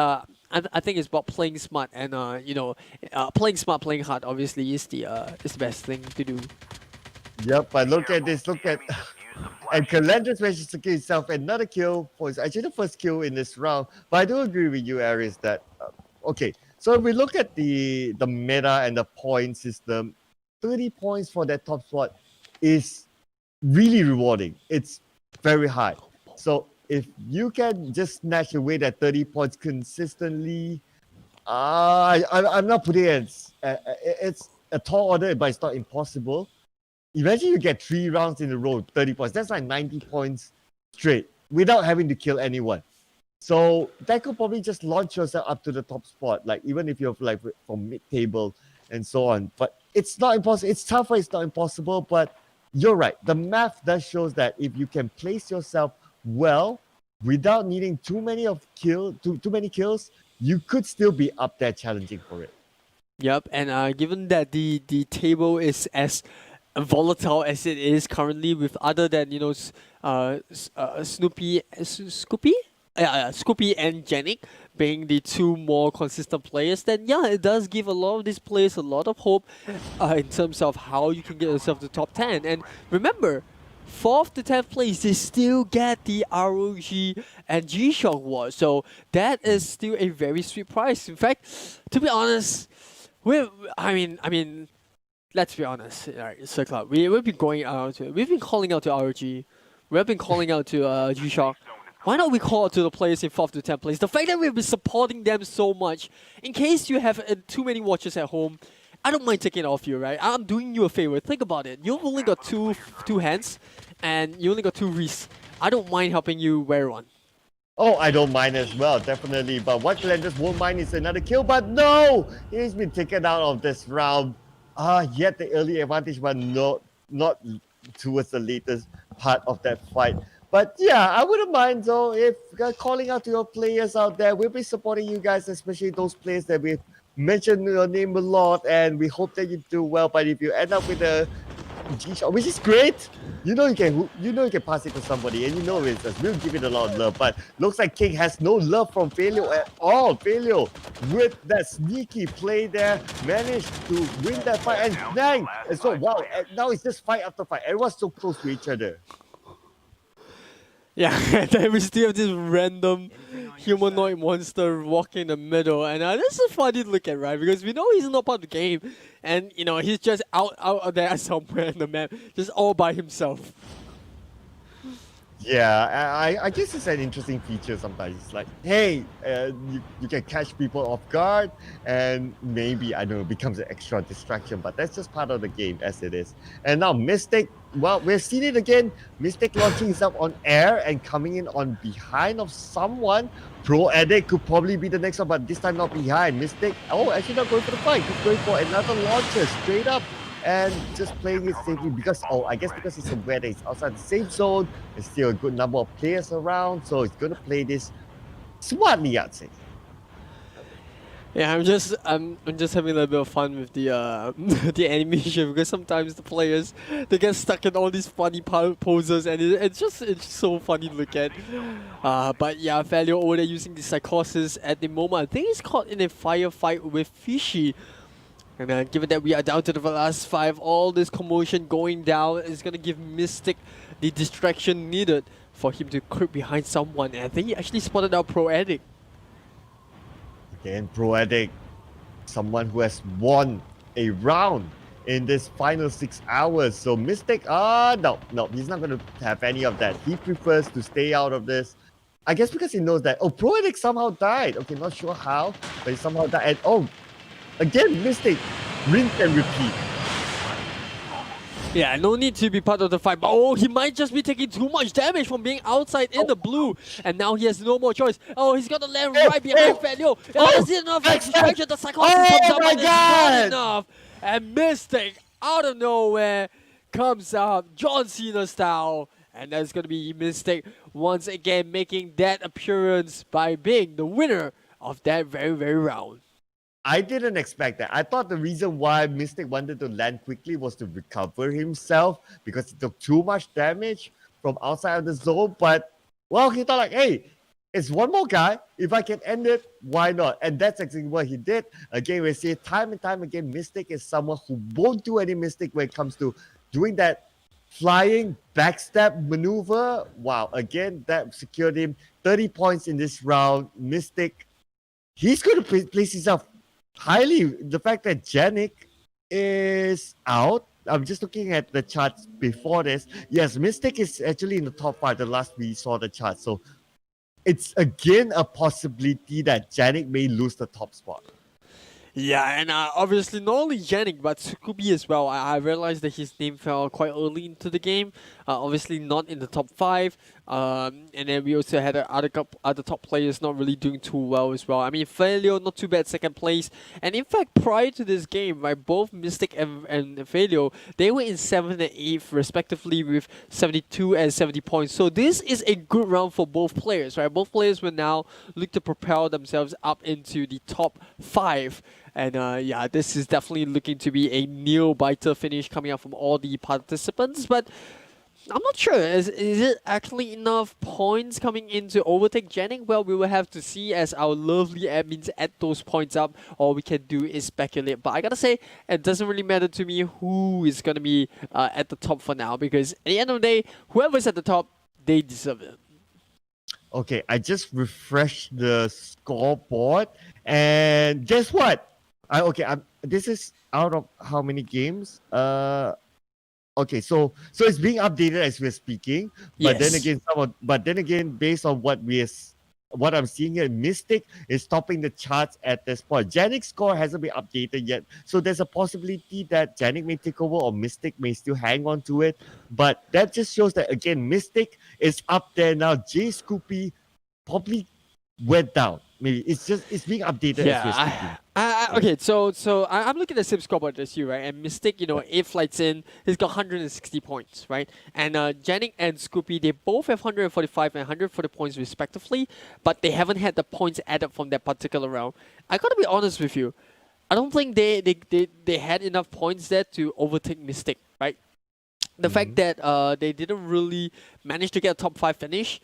I think it's about playing smart, and playing smart, playing hard obviously is the best thing to do. Yep, but look at this, and Calandris managed to secure himself another kill for his actually the first kill in this round. But I do agree with you, Aries, that okay, so if we look at the meta and the point system, 30 points for that top spot is really rewarding. It's very high. So if you can just snatch away that 30 points consistently, I'm not putting it. It's a tall order, but it's not impossible. Imagine you get 3 rounds in a row, 30 points. That's like 90 points straight without having to kill anyone. So that could probably just launch yourself up to the top spot, like even if you're like from mid-table and so on. But it's not impossible. It's tougher. It's not impossible. But you're right. The math does shows that if you can place yourself well without needing too many kills, you could still be up there challenging for it. Yep, and given that the table is as volatile as it is currently, with other than Scoopy, Scoopy and Janik being the two more consistent players, then yeah, it does give a lot of these players a lot of hope in terms of how you can get yourself to top 10. And remember, 4th to 10th place, they still get the ROG and G-Shock war. So that is still a very sweet prize. In fact, to be honest, I mean, let's be honest, right, Circle, we've been going out to, we've been calling out to ROG, we've been calling out to G-Shock. Why not we call out to the players in 4th to 10th place? The fact that we've been supporting them so much, in case you have too many watchers at home, I don't mind taking it off you, right? I'm doing you a favor. Think about it. You've only got two hands, and you only got 2 wrists. I don't mind helping you wear one. Oh, I don't mind as well, definitely. But what Glenders won't mind is another kill. But no, he's been taken out of this round. Yet the early advantage, but not towards the latest part of that fight. But yeah, I wouldn't mind though if calling out to your players out there. We'll be supporting you guys, especially those players that we've mentioned your name a lot, and we hope that you do well. But if you end up with a G-Shock, which is great, you know you can pass it to somebody, and you know it's us. We'll give it a lot of love. But looks like King has no love from Failure at all. Failure with that sneaky play there managed to win that fight, and Nang. And so wow, and now it's just fight after fight. Everyone's so close to each other. Yeah, and then we still have this random humanoid monster walking in the middle, and this is funny to look at, right? Because we know he's not part of the game, and you know he's just out there somewhere in the map, just all by himself. Yeah, I guess it's an interesting feature sometimes. It's like, hey, you can catch people off guard, and maybe, I don't know, it becomes an extra distraction, but that's just part of the game as it is. And now Mystic, well, we've seen it again. Mystic launching himself on air and coming in on behind of someone. Pro Addict could probably be the next one, but this time not behind. Mystic, actually not going for the fight. He's going for another launcher straight up. And just playing it safely because, I guess because it's aware that it's outside the safe zone, there's still a good number of players around, so it's going to play this smartly, I'd say. Yeah, I'm just having a little bit of fun with the the animation, because sometimes the players, they get stuck in all these funny poses, and it's just so funny to look at. But yeah, Valio over there using the psychosis at the moment. I think he's caught in a firefight with Fishy. And given that we are down to the last 5, all this commotion going down is going to give Mystic the distraction needed for him to creep behind someone. And I think he actually spotted out Pro Addict. Again, Pro Addict, someone who has won a round in this final 6 hours. So Mystic, no, he's not going to have any of that. He prefers to stay out of this. I guess because he knows that, Pro Addict somehow died. Okay, not sure how, but he somehow died. And again, Mystic, rinse and repeat. Yeah, no need to be part of the fight, but he might just be taking too much damage from being outside in the blue, and now he has no more choice. He's got to land right behind Fanio. That's enough distraction. The psychosis comes up, but it's not enough. And Mystic, out of nowhere, comes up John Cena style, and that's going to be Mystic once again making that appearance by being the winner of that very, very round. I didn't expect that. I thought the reason why Mystic wanted to land quickly was to recover himself because he took too much damage from outside of the zone. But, he thought like, hey, it's one more guy. If I can end it, why not? And that's exactly what he did. Again, we see time and time again, Mystic is someone who won't do any mistake when it comes to doing that flying backstab maneuver. Wow, again, that secured him 30 points in this round. Mystic, he's going to place himself highly. The fact that Janik is out, I'm just looking at the charts before this. Yes, Mystic is actually in the top 5 the last we saw the chart. So it's again a possibility that Janik may lose the top spot. Yeah, and obviously not only Janik, but Tsukubi as well. I realized that his name fell quite early into the game. Obviously not in the top 5. And then we also had other top players not really doing too well as well. I mean, Failio, not too bad, 2nd place. And in fact, prior to this game, right, both Mystic and Failio, they were in 7th and 8th respectively with 72 and 70 points. So this is a good round for both players, right? Both players will now look to propel themselves up into the top 5. And yeah, this is definitely looking to be a nail-biter finish coming out from all the participants. But I'm not sure. Is it actually enough points coming in to overtake Janik? Well, we will have to see as our lovely admins add those points up. All we can do is speculate. But I gotta say, it doesn't really matter to me who is gonna be at the top for now, because at the end of the day, whoever's at the top, they deserve it. Okay, I just refreshed the scoreboard, and guess what? This is out of how many games? Okay, so it's being updated as we're speaking. But then Yes. again, based on what I'm seeing here, Mystic is topping the charts at this point. Janik's score hasn't been updated yet, so there's a possibility that Janik may take over or Mystic may still hang on to it. But that just shows that again, Mystic is up there now. J Scoopy probably went down. Maybe it's being updated as we're speaking. Okay, so I'm looking at the same scoreboard as you, right? And Mystic, 8 flights in, he's got 160 points, right? And Janik and Scoopy, they both have 145 and 140 points respectively, but they haven't had the points added from that particular round. I gotta be honest with you, I don't think they had enough points there to overtake Mystic, right? The fact that they didn't really manage to get a top 5 finish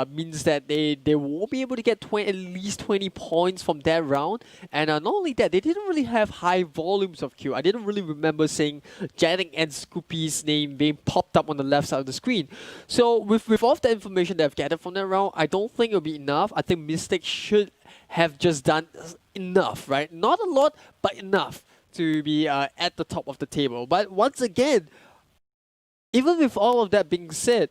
means that they won't be able to get at least 20 points from that round. And not only that, they didn't really have high volumes of kill. I didn't really remember seeing Janik and Scoopy's name being popped up on the left side of the screen. So with all of the information that I've gathered from that round, I don't think it'll be enough. I think Mystic should have just done enough, right? Not a lot, but enough to be at the top of the table. But once again, even with all of that being said,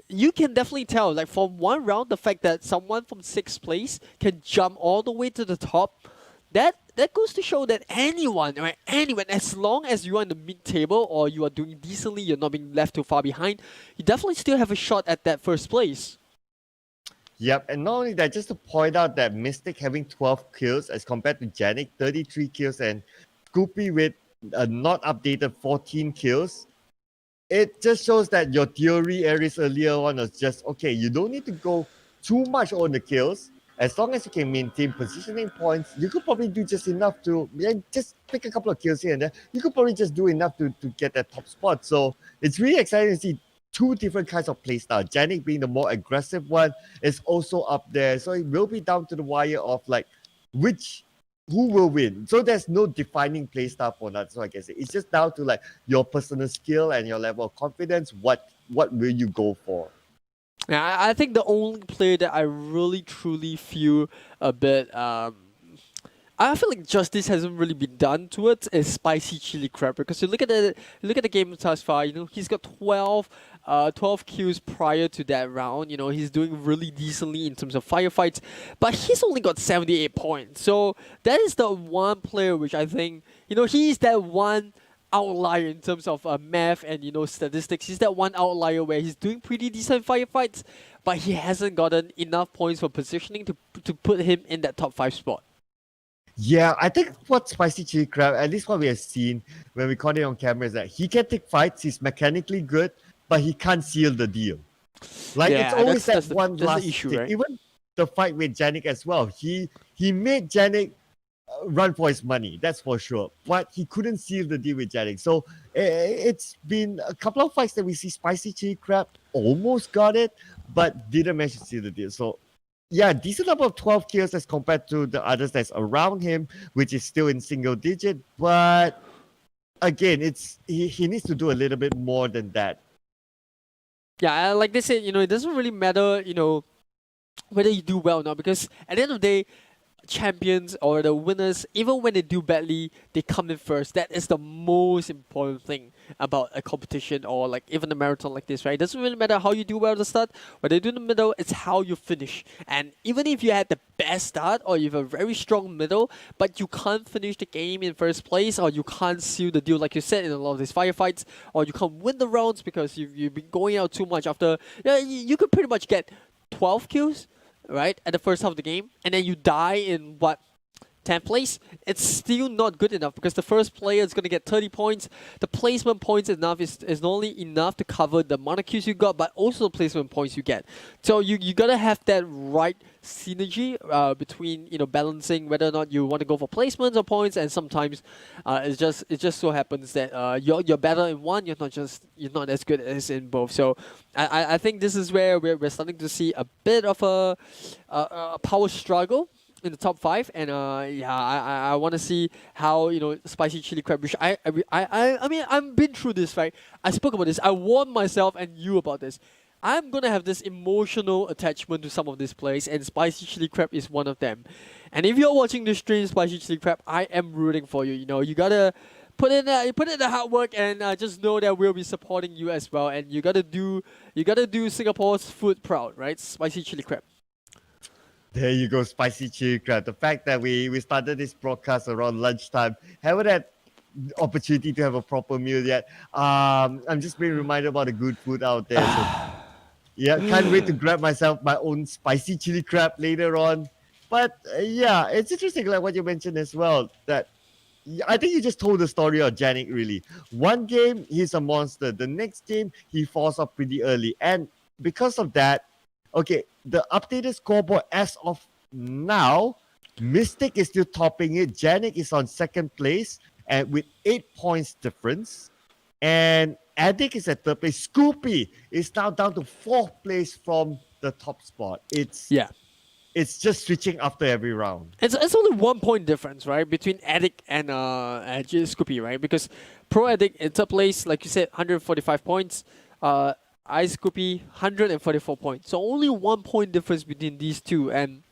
you can definitely tell, like from one round, the fact that someone from 6th place can jump all the way to the top, that goes to show that anyone, right, anyone, as long as you are in the mid-table or you are doing decently, you're not being left too far behind, you definitely still have a shot at that 1st place. Yep, and not only that, just to point out that Mystic having 12 kills as compared to Janik, 33 kills, and Scoopy with a not updated 14 kills. It just shows that your theory, Aries, earlier on was just, okay, you don't need to go too much on the kills. As long as you can maintain positioning points, you could probably do just enough to just pick a couple of kills here and there. You could probably just do enough to get that top spot. So it's really exciting to see two different kinds of playstyle. Janik being the more aggressive one is also up there. So it will be down to the wire of like who will win. So there's no defining playstyle for that. So I guess it's just down to like your personal skill and your level of confidence. What will you go for? Yeah, I think the only player that I really truly feel a bit I feel like justice hasn't really been done to it is Spicy Chili Crab, because you look at the game thus far, he's got 12 kills prior to that round. He's doing really decently in terms of firefights, but he's only got 78 points. So that is the one player which I think, he's that one outlier in terms of math and statistics. He's that one outlier where he's doing pretty decent firefights, but he hasn't gotten enough points for positioning to put him in that top 5 spot. Yeah, I think what Spicy Chili Crab, at least what we have seen when we caught it on camera, is that he can take fights, he's mechanically good, but he can't seal the deal. Like, Yeah, it's always that's that one the last issue, thing. right? Even the fight with Janik as well, he made Janik run for his money, that's for sure. But he couldn't seal the deal with Janik. So it's been a couple of fights that we see Spicy Chili Crab almost got it, but didn't manage to seal the deal. So yeah, decent number of 12 kills as compared to the others that's around him, which is still in single digit. But again, he needs to do a little bit more than that. Yeah, like they said, it doesn't really matter, whether you do well or not, because at the end of the day, champions or the winners, even when they do badly, they come in first. That is the most important thing about a competition or like even a marathon like this, right? It doesn't really matter how you do well at the start, what they do in the middle, it's how you finish. And even if you had the best start or you have a very strong middle, but you can't finish the game in first place, or you can't seal the deal like you said in a lot of these firefights, or you can't win the rounds because you've been going out too much after, you could pretty much get 12 kills, right, at the first half of the game, and then you die in 10th place, it's still not good enough because the first player is going to get 30 points. The placement points is not only enough to cover the amount of kills you got, but also the placement points you get. So you got to have that right synergy between balancing whether or not you want to go for placements or points, and sometimes it just so happens that you're better in one, you're not as good as in both. So I think this is where we're starting to see a bit of a power struggle in the top 5, and I want to see how spicy chili crab, which I mean I've been through this, right? I spoke about this, I warned myself and you about this. I'm gonna have this emotional attachment to some of these plays, and spicy chili crab is one of them. And if you're watching the stream, spicy chili crab, I am rooting for you. You gotta put in the hard work, and just know that we'll be supporting you as well. And you gotta do Singapore's food proud, right? Spicy chili crab. There you go, spicy chili crab. The fact that we started this broadcast around lunchtime, haven't had opportunity to have a proper meal yet. I'm just being reminded about the good food out there. So yeah, can't wait to grab myself my own spicy chili crab later on. But yeah, it's interesting, like what you mentioned as well, that I think you just told the story of Janik, really. One game, he's a monster. The next game, he falls off pretty early. And because of that, okay, the updated scoreboard as of now, Mystic is still topping it. Janik is on second place and with 8 points difference. And Addict is at third place. Scoopy is now down to fourth place from the top spot. It's just switching after every round. It's only 1 point difference, right, between Addict and Scoopy, right? Because Pro Addict in third place, like you said, 145 points. Ice Scoopy 144 points. So only 1 point difference between these two. And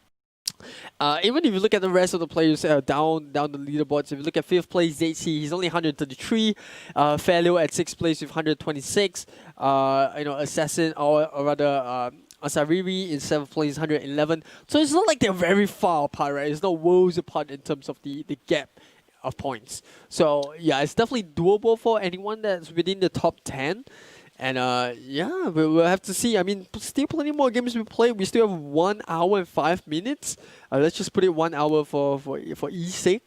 even if you look at the rest of the players down the leaderboards, if you look at 5th place, ZC, he's only 133. Fairleo at 6th place with 126. Assassin, or rather Asariri in 7th place, 111. So it's not like they're very far apart, right? It's not worlds apart in terms of the gap of points. So yeah, it's definitely doable for anyone that's within the top 10. And we'll have to see. I mean, still plenty more games we play. We still have 1 hour and 5 minutes. Let's just put it 1 hour for ease sake.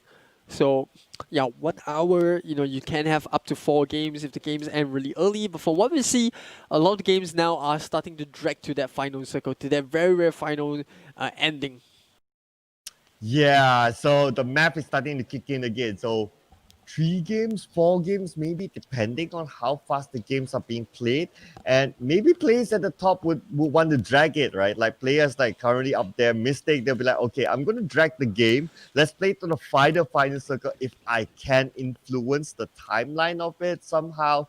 So yeah, 1 hour. You can have up to 4 games if the games end really early. But for what we see, a lot of games now are starting to drag to that final circle, to that very, very final ending. Yeah, so the map is starting to kick in again. So 3 games, 4 games, maybe, depending on how fast the games are being played. And maybe players at the top would want to drag it, right? Like players like currently up there, Mistake, they'll be like, okay, I'm going to drag the game. Let's play it to the final circle if I can influence the timeline of it somehow.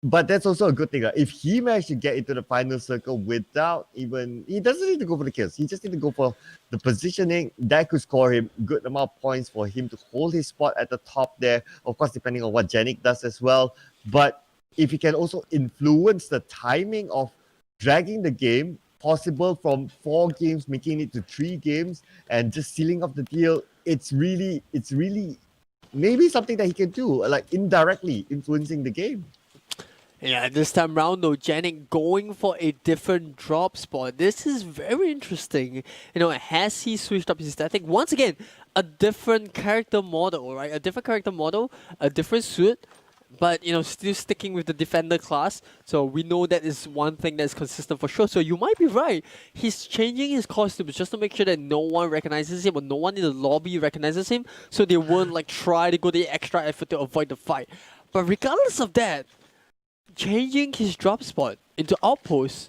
But that's also a good thing. If he managed to get into the final circle without even... He doesn't need to go for the kills. He just needs to go for the positioning. That could score him a good amount of points for him to hold his spot at the top there. Of course, depending on what Janik does as well. But if he can also influence the timing of dragging the game, possible from 4 games, making it to 3 games, and just sealing off the deal, it's really maybe something that he can do, like indirectly influencing the game. Yeah, this time round though, Janik going for a different drop spot. This is very interesting. Has he switched up his static? Once again, a different character model, right? A different character model, a different suit, but still sticking with the defender class. So we know that is one thing that's consistent for sure. So you might be right. He's changing his costume just to make sure that no one recognizes him or no one in the lobby recognizes him. So they won't try to go the extra effort to avoid the fight. But regardless of that, changing his drop spot into outpost,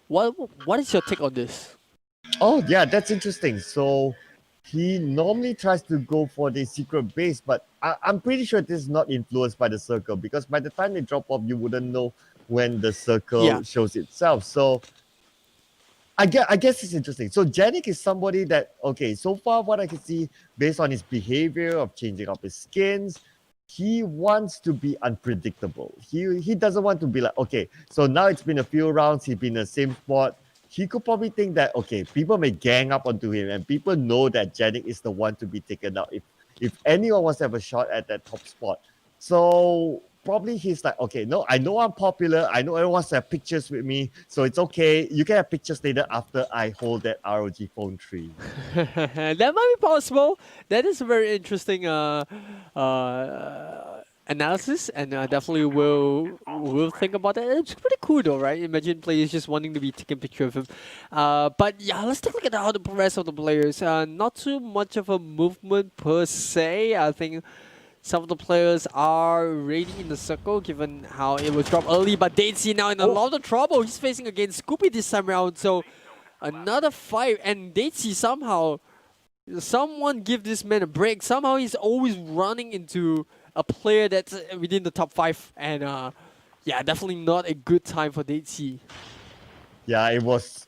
what is your take on this? Oh yeah, that's interesting. So he normally tries to go for the secret base, but I'm pretty sure this is not influenced by the circle, because by the time they drop off, you wouldn't know when the circle shows itself. So I guess it's interesting. So Janik is somebody that, okay, so far what I can see based on his behavior of changing up his skins, he wants to be unpredictable. He doesn't want to be like, okay, so now it's been a few rounds, he's been in the same spot. He could probably think that, okay, people may gang up onto him and people know that Janik is the one to be taken out if anyone wants to have a shot at that top spot. So probably he's like, okay, no, I know I'm popular. I know everyone wants to have pictures with me, so it's okay. You can have pictures later after I hold that ROG phone tree. That might be possible. That is a very interesting analysis, and definitely will think about that. It's pretty cool though, right? Imagine players just wanting to be taking a picture of him. But yeah, let's take a look at how the rest of the players. Not too much of a movement per se. I think some of the players are already in the circle given how it was dropped early, but Daisy now in a lot of trouble. He's facing against Scoopy this time around, so another fight, and Daisy somehow, someone give this man a break. Somehow he's always running into a player that's within the top 5, and yeah, definitely not a good time for Daisy. Yeah, it was,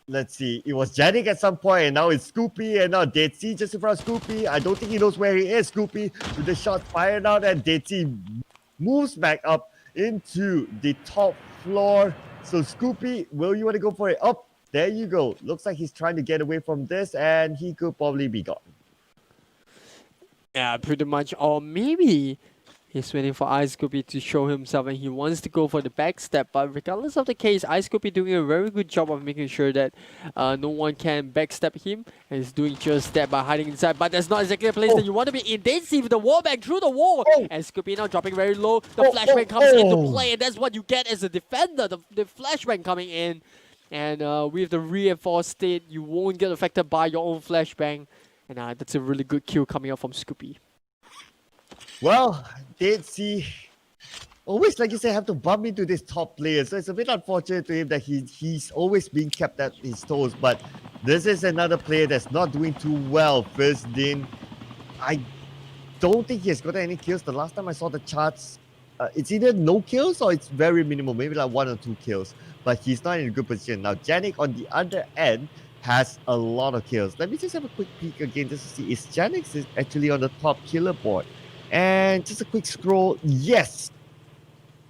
let's see, it was Janik at some point, and now it's Scoopy, and now Daisy just in front of Scoopy. I don't think he knows where he is, Scoopy, with the shot fired out, and Daisy moves back up into the top floor. So Scoopy, will you want to go for it? Oh, there you go. Looks like he's trying to get away from this, and he could probably be gone. Yeah, pretty much. Or maybe he's waiting for Ice Scoopy to show himself and he wants to go for the backstep. But regardless of the case, Ice Scoopy doing a very good job of making sure that no one can backstep him. And he's doing just that by hiding inside. But that's not exactly a place that you want to be in. Daisy with the wall back through the wall. And Scoopy now dropping very low. The flashbang comes into play. And that's what you get as a defender. The flashbang coming in. And with the reinforced state, you won't get affected by your own flashbang. And that's a really good kill coming out from Scoopy. Well, Daisy always, like you say, have to bump into this top player. So it's a bit unfortunate to him that he's always being kept at his toes. But this is another player that's not doing too well. First Din, I don't think he has gotten any kills. The last time I saw the charts, it's either no kills or it's very minimal, maybe like 1 or 2 kills. But he's not in a good position. Now, Janik on the other end has a lot of kills. Let me just have a quick peek again just to see. Is Janix actually on the top killer board? And just a quick scroll. Yes!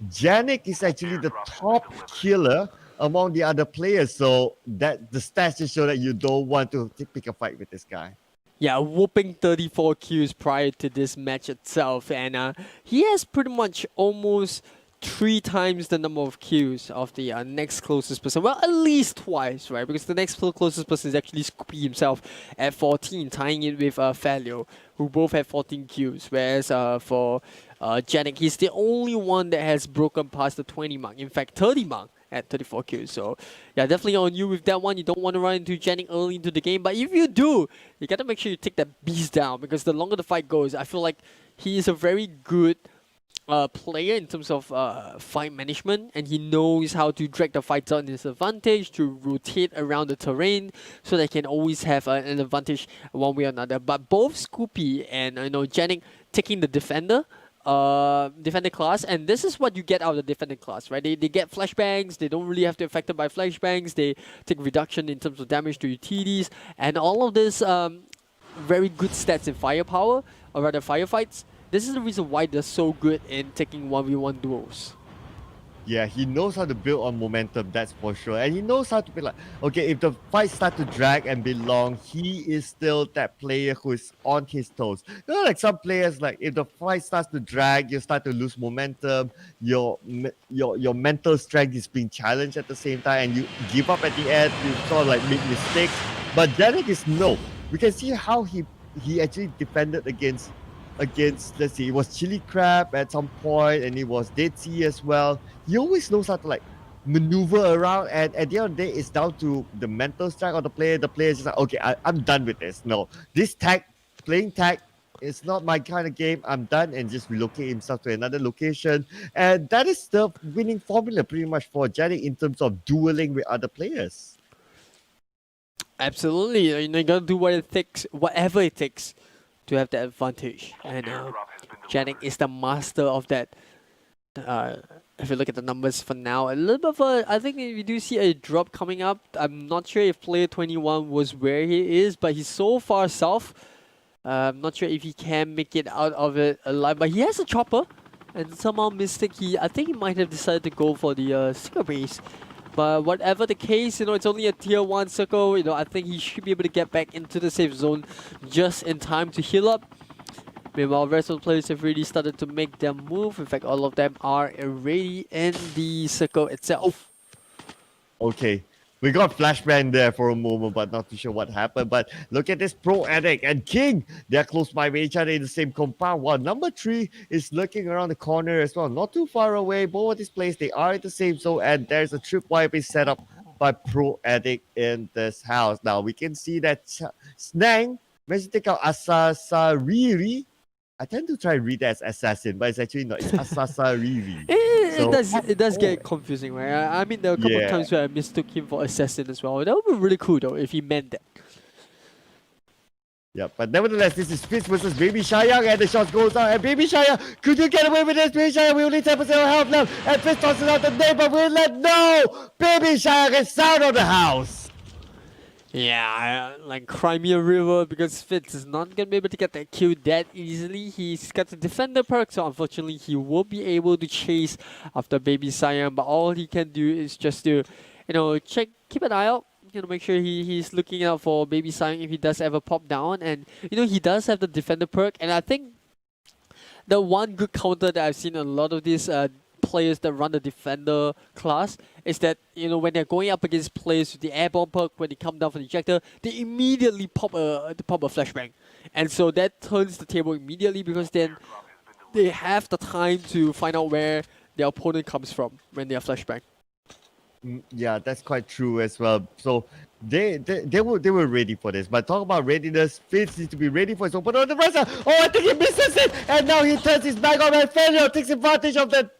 Janik is actually the top killer among the other players. So that the stats just show that you don't want to pick a fight with this guy. Yeah, whooping 34 kills prior to this match itself. And he has pretty much almost 3 times the number of kills of the next closest person. Well, at least twice, right? Because the next closest person is actually Scoopy himself at 14, tying it with Falio, who both have 14 kills. Whereas for Janik, he's the only one that has broken past the 20 mark. In fact, 30 mark at 34 kills. So yeah, definitely on you with that one. You don't want to run into Janik early into the game. But if you do, you got to make sure you take that beast down. Because the longer the fight goes, I feel like he is a very good player in terms of fight management, and he knows how to drag the fights on his advantage, to rotate around the terrain so they can always have an advantage one way or another. But both Scoopy and Janik taking the defender class, and this is what you get out of the defender class, right? They get flashbangs, they don't really have to be affected by flashbangs, they take reduction in terms of damage to utilities, and all of this very good stats in firepower, or rather firefights. This is the reason why they're so good in taking 1v1 duels. Yeah, he knows how to build on momentum, that's for sure. And he knows how to be like, okay, if the fight starts to drag and be long, he is still that player who is on his toes. You know, like some players, like if the fight starts to drag, you start to lose momentum, your mental strength is being challenged at the same time, and you give up at the end, you sort of like make mistakes. But Derek is no. We can see how he actually defended against, let's see, it was Chili Crab at some point, and it was Dead Sea as well. He always knows how to like maneuver around, and at the end of the day, it's down to the mental strength of the player. The player is just like, okay, I'm done with this. No, this playing tag, it's not my kind of game. I'm done, and just relocate himself to another location. And that is the winning formula pretty much for Janik in terms of dueling with other players. Absolutely, you gotta do whatever it takes to have that advantage, and Janik is the master of that. If you look at the numbers for now, a little bit of I think we do see a drop coming up. I'm not sure if player 21 was where he is, but he's so far south. I'm not sure if he can make it out of it alive, but he has a chopper, and somehow Mystic, I think he might have decided to go for the sticker base. But whatever the case, it's only a tier 1 circle. I think he should be able to get back into the safe zone just in time to heal up. Meanwhile, the rest of the players have really started to make their move. In fact, all of them are already in the circle itself. Okay. We got flashbang there for a moment, but not too sure what happened. But look at this Pro Addict and King. They're close by with each other in the same compound. While number 3 is lurking around the corner as well. Not too far away. Both of these players, they are in the same zone. And there's a tripwire being set up by Pro Addict in this house. Now, we can see that Snang managed to take out Asasariri. I tend to try and read that as assassin, but it's actually not. It's Asasariri. It does get confusing, right? I mean, there were a couple of times where I mistook him for assassin as well. That would be really cool though if he meant that. Yeah, but nevertheless, this is Fitz versus Baby Shayang, and the shot goes out. And Baby Shayang, could you get away with this? Baby Shayang, we only 10% of health left. And Fitz tosses out the name, but we'll let no! Baby Shayang is out of the house. Yeah, like Crimea River, because Fitz is not going to be able to get that kill that easily. He's got the defender perk, so unfortunately he won't be able to chase after Baby Cyan, but all he can do is just to, keep an eye out, make sure he's looking out for Baby Cyan if he does ever pop down, and, he does have the defender perk, and I think the one good counter that I've seen a lot of these players that run the defender class is that when they're going up against players with the airborne perk, when they come down from the ejector, they immediately pop a flashbang, and so that turns the table immediately because then they have the time to find out where their opponent comes from when they are flashbang. Yeah, that's quite true as well. So they were ready for this. But talk about readiness, Fitz needs to be ready for his opponent on the right side. Oh, I think he misses it, and now he turns his back on and failure takes advantage of that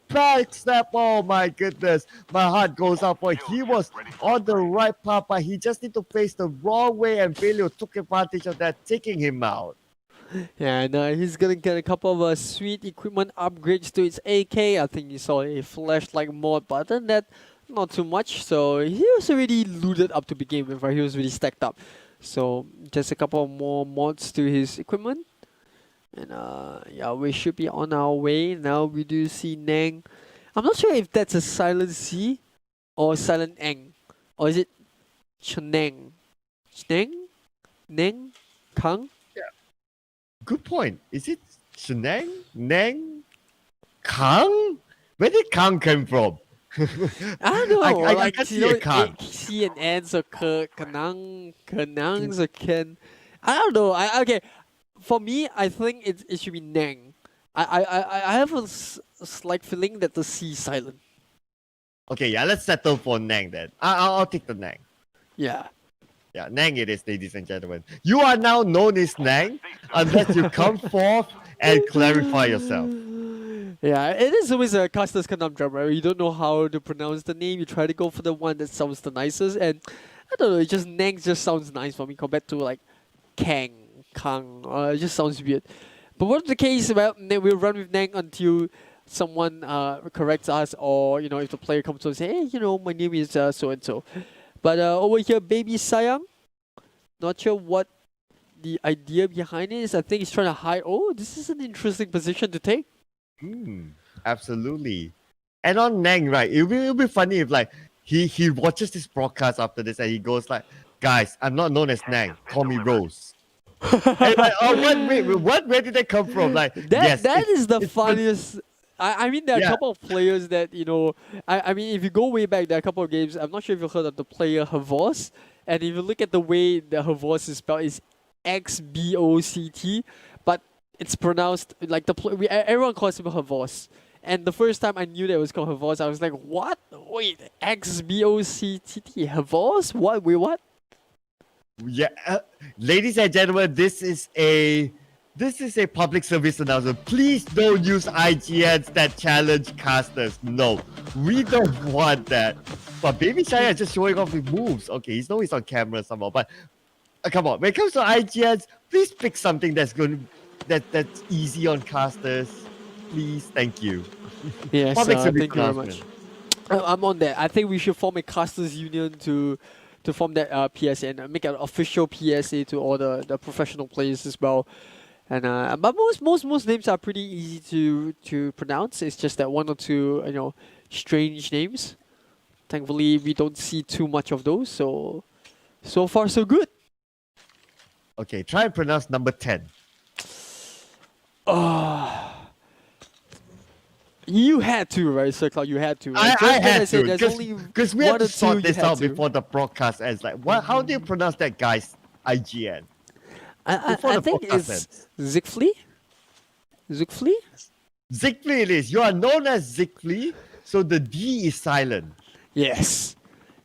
back snap. Oh my goodness, my heart goes out for it. He was on the right path, but he just need to face the wrong way, and failure took advantage of that, taking him out. Yeah, and he's gonna get a couple of sweet equipment upgrades to his AK. I think you saw a flashlight mod, but other than that, not too much. So he was already looted up to begin with, right? He was really stacked up. So just a couple of more mods to his equipment. And yeah, we should be on our way. Now we do see Nang. I'm not sure if that's a silent C or silent Eng. Or is it Cheneng? Cheneng? Neng? Kang? Good point. Is it Shenang? Nang? Kang? Where did Kang come from? I don't know. I can't see a Kang. C and N, so Kenang, so Ken. I don't know. Okay. For me, I think it should be Nang. I have a slight feeling that the C is silent. Okay, yeah, let's settle for Nang then. I'll take the Nang. Yeah. Yeah, Nang it is, ladies and gentlemen. You are now known as Nang unless you come forth and clarify yourself. Yeah, it is always a caster's conundrum, right? You don't know how to pronounce the name. You try to go for the one that sounds the nicest, and I don't know. Nang just sounds nice for me compared to like Kang. It just sounds weird. But whatever the case, well, we'll run with Nang until someone corrects us, or if the player comes to and say, hey, my name is so and so. But over here, Baby Sayang, not sure what the idea behind it is. I think he's trying to hide. Oh, this is an interesting position to take. Absolutely. And on Nang, right, it'll be funny if like he watches this broadcast after this and he goes like, guys, I'm not known as Nang, call me Rose. And like, oh, where did that come from? Like that is the funniest. I mean, there are a couple of players that I mean, if you go way back, there are a couple of games. I'm not sure if you've heard of the player Havos, and if you look at the way the Havos is spelled, is XBOCT, but it's pronounced like everyone calls him Havos. And the first time I knew that it was called Havos, I was like, what? Wait, XBOCT Havos? What? Wait, what? Yeah, ladies and gentlemen, this is a public service announcement. Please don't use IGNs that challenge casters. No, we don't want that. But Baby Shaya is just showing off his moves. Okay, he's on camera somehow. But come on, when it comes to IGNs, please pick something that's that's easy on casters. Please, thank you. Yes, public service thank you very much. I'm on that. I think we should form a casters union to form that PSA and make an official PSA to all the professional players as well. And but most names are pretty easy to pronounce. It's just that one or two strange names. Thankfully, we don't see too much of those. So far so good. Okay, try and pronounce number 10. You had to, right, Sir Cloud? You had to. Right? I Just had gonna say to, there's only because we one had to or two sort you this had out to. before the broadcast ends. Like, what? How do you pronounce that guy's IGN? Before I the think broadcast it's ends. Zigflee? Zigflee? Zigflee it is. You are known as Zigflee, so the D is silent. Yes.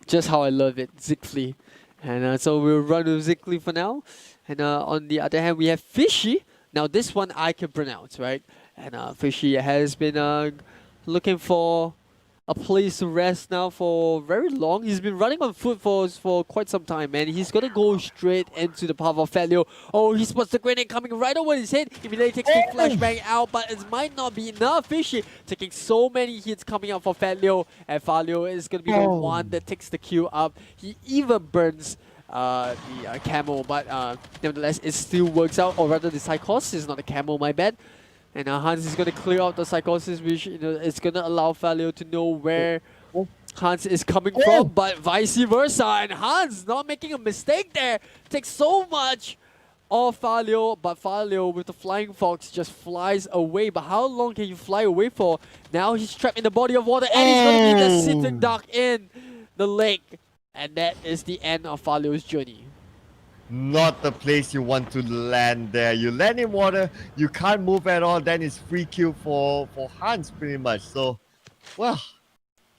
Just how I love it, Zigflee. And so we'll run with Zigflee for now. And on the other hand, we have Fishy. Now this one I can pronounce, right? And Fishy has been looking for a place to rest now for very long. He's been running on foot for quite some time, man. He's gonna go straight into the path of Fatlio. Oh, he spots the grenade coming right over his head. Immediately takes the flashbang out, but it might not be enough. Fishy taking so many hits coming out for Fatlio, and Fatlio is gonna be the one that takes the kill up. He even burns the camo, but nevertheless, it still works out. Or rather, the Psychos is not a camo, my bad. And Hans is going to clear out the Psychosis, which is going to allow Falio to know where Hans is coming from, but vice versa. And Hans, not making a mistake there, takes so much of Falio, but Falio with the Flying Fox just flies away. But how long can you fly away for? Now he's trapped in the body of water, and he's going to be the sitting duck in the lake. And that is the end of Falio's journey. Not the place you want to land there. You land in water, you can't move at all, then it's free kill for Hans pretty much. So, well,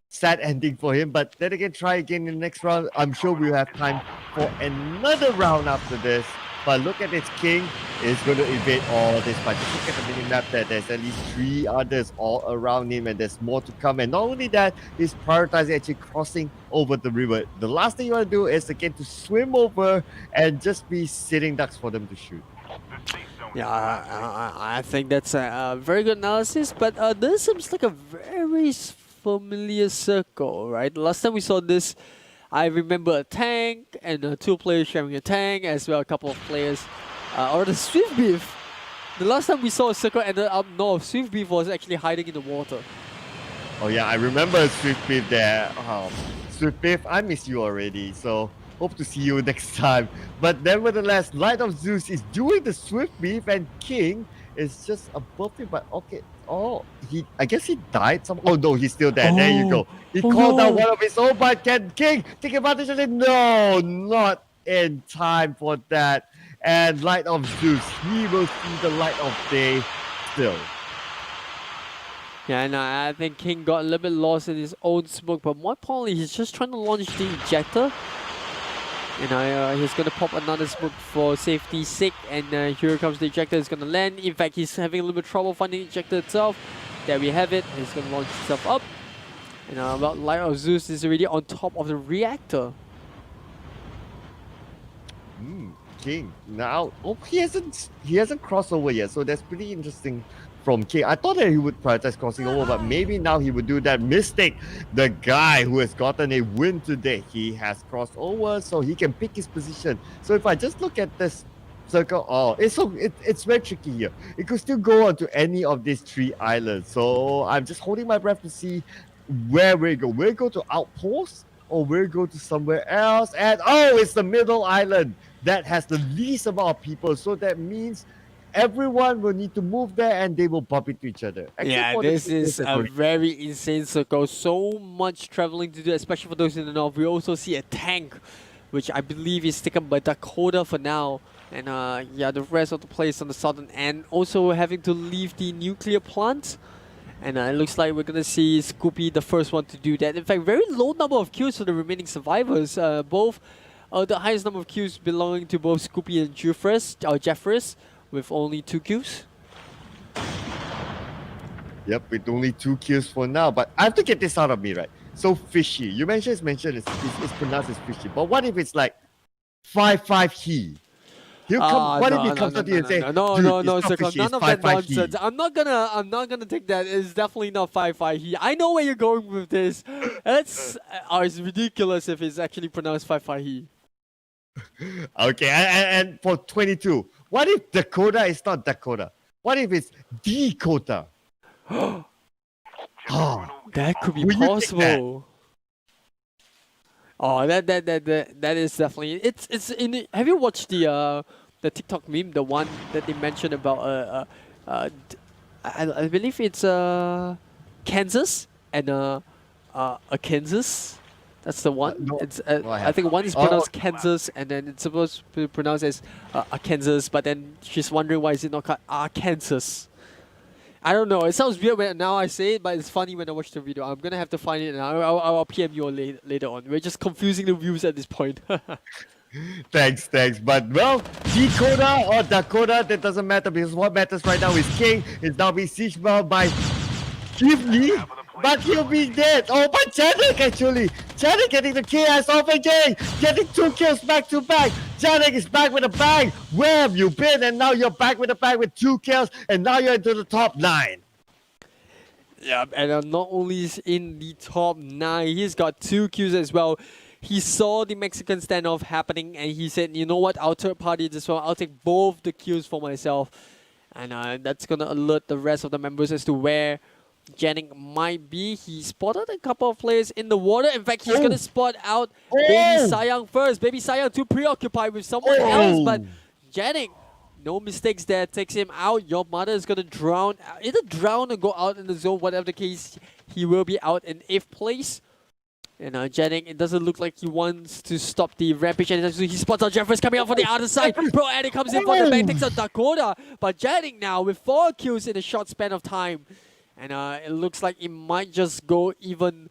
sad ending for him. But then again, try again in the next round. I'm sure we'll have time for another round after this. But look at this King is going to evade all this. But just look at the mini-map there. There's at least 3 others all around him, and there's more to come. And not only that, he's prioritizing actually crossing over the river. The last thing you want to do is again to swim over and just be sitting ducks for them to shoot. Yeah, I think that's a very good analysis, but this seems like a very familiar circle, right? Last time we saw this, I remember a tank and 2 players sharing a tank, as well a couple of players, or the Swift Beef. The last time we saw a circle ended up north, Swift Beef was actually hiding in the water. Oh yeah, I remember Swift Beef there. Swift Beef, I miss you already, so hope to see you next time. But nevertheless, Light of Zeus is doing the Swift Beef, and King is just above him. But okay, I guess he died. Oh no, he's still there. There you go. He called out one of his own, but can King take advantage of it? No, not in time for that. And Light of Zeus, he will see the light of day still. Yeah, and I think King got a little bit lost in his own smoke, but more importantly, he's just trying to launch the ejector. And he's going to pop another smoke for safety's sake, and here comes the ejector. It's going to land. In fact, he's having a little bit of trouble finding the ejector itself. There we have it. He's going to launch himself up. And well, Light of Zeus is already on top of the reactor. King now. Oh, he hasn't crossed over yet, so that's pretty interesting from King. I thought that he would prioritize crossing over, but maybe now he would do that. Mistake. The guy who has gotten a win today, he has crossed over, so he can pick his position. So if I just look at this circle, it's very tricky here. It could still go on to any of these 3 islands. So I'm just holding my breath to see where we go. Will we go to Outpost, or will we go to somewhere else? And it's the middle island that has the least amount of people. So that means everyone will need to move there, and they will bump into each other. Yeah, this is a very insane circle. So much traveling to do, especially for those in the north. We also see a tank, which I believe is taken by Dakota for now. And yeah, the rest of the place on the southern end also having to leave the nuclear plant. And it looks like we're going to see Scoopy the first one to do that. In fact, very low number of kills for the remaining survivors. Both the highest number of kills belonging to both Scoopy and Jeffress, with only 2 kills. Yep, with only 2 kills for now. But I have to get this out of me, right? So Fishy, you mentioned it's pronounced as Fishy. But what if it's like 5-5 he? He'll come. What if he comes up to you and say, no, Circle, none of that 5-5 nonsense. he. I'm not gonna take that. It's definitely not 5-5 he. I know where you're going with this. It's ridiculous if it's actually pronounced 5-5 he. Okay, and for 22, what if Dakota is not Dakota? What if it's Dakota? That could be Will you take possible. Oh, that is definitely it's in. Have you watched the TikTok meme, the one that they mentioned about I believe it's Kansas and a Kansas. That's the one. No, It's go I ahead. think one is Oh. pronounced Kansas, and then it's supposed to be pronounced as Kansas. But then she's wondering why is it not called Kansas. I don't know. It sounds weird when now I say it, but it's funny when I watch the video. I'm gonna have to find it, and I'll PM you all later on. We're just confusing the views at this point. Thanks. But well, Dakota or Dakota, that doesn't matter because what matters right now is King is now being sieged by Givney, but he'll be dead. Oh, but Janik actually. Janik getting the KS off again, getting 2 kills back to back. Janik is back with a bang. Where have you been? And now you're back with a bang with 2 kills, and now you're into the top 9. Yeah, and not only is in the top 9, he's got 2 kills as well. He saw the Mexican standoff happening and he said, you know what, I'll third party this one. I'll take both the kills for myself. And that's going to alert the rest of the members as to where Janik might be. He spotted a couple of players in the water. In fact, he's going to spot out Baby Sayang first. Baby Sayang too preoccupied with someone else, but Janik, no mistakes there, takes him out. Your mother is going to drown. Either drown or go out in the zone, whatever the case, he will be out in 8th place. And Janik, it doesn't look like he wants to stop the rampage. And he spots out Jeffers coming out from the other side. Pro Addict comes in for the back, takes out Dakota. But Janik now with 4 kills in a short span of time. And it looks like it might just go even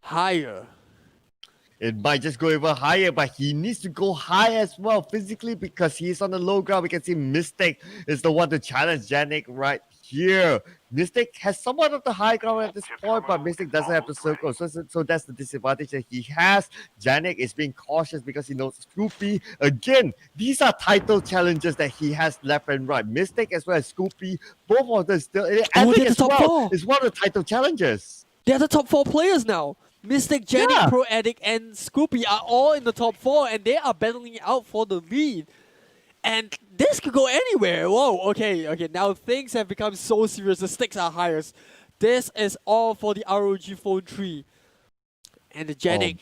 higher. It might just go even higher, but he needs to go high as well physically because he's on the low ground. We can see Mystic is the one to challenge Janik right here. Mystic has somewhat of the high ground at this point, but Mystic doesn't have the circle. So that's the disadvantage that he has. Janik is being cautious because he knows Scoopy. Again, these are title challenges that he has left and right. Mystic as well as Scoopy, both of them still. they're the top 4. It's one of the title challenges. They're the top 4 players now. Mystic, Janik, Yeah. Pro Addict, and Scoopy are all in the top 4, and they are battling out for the lead. And this could go anywhere. Whoa, okay. Now things have become so serious. The stakes are higher. This is all for the ROG phone tree. And the Janik.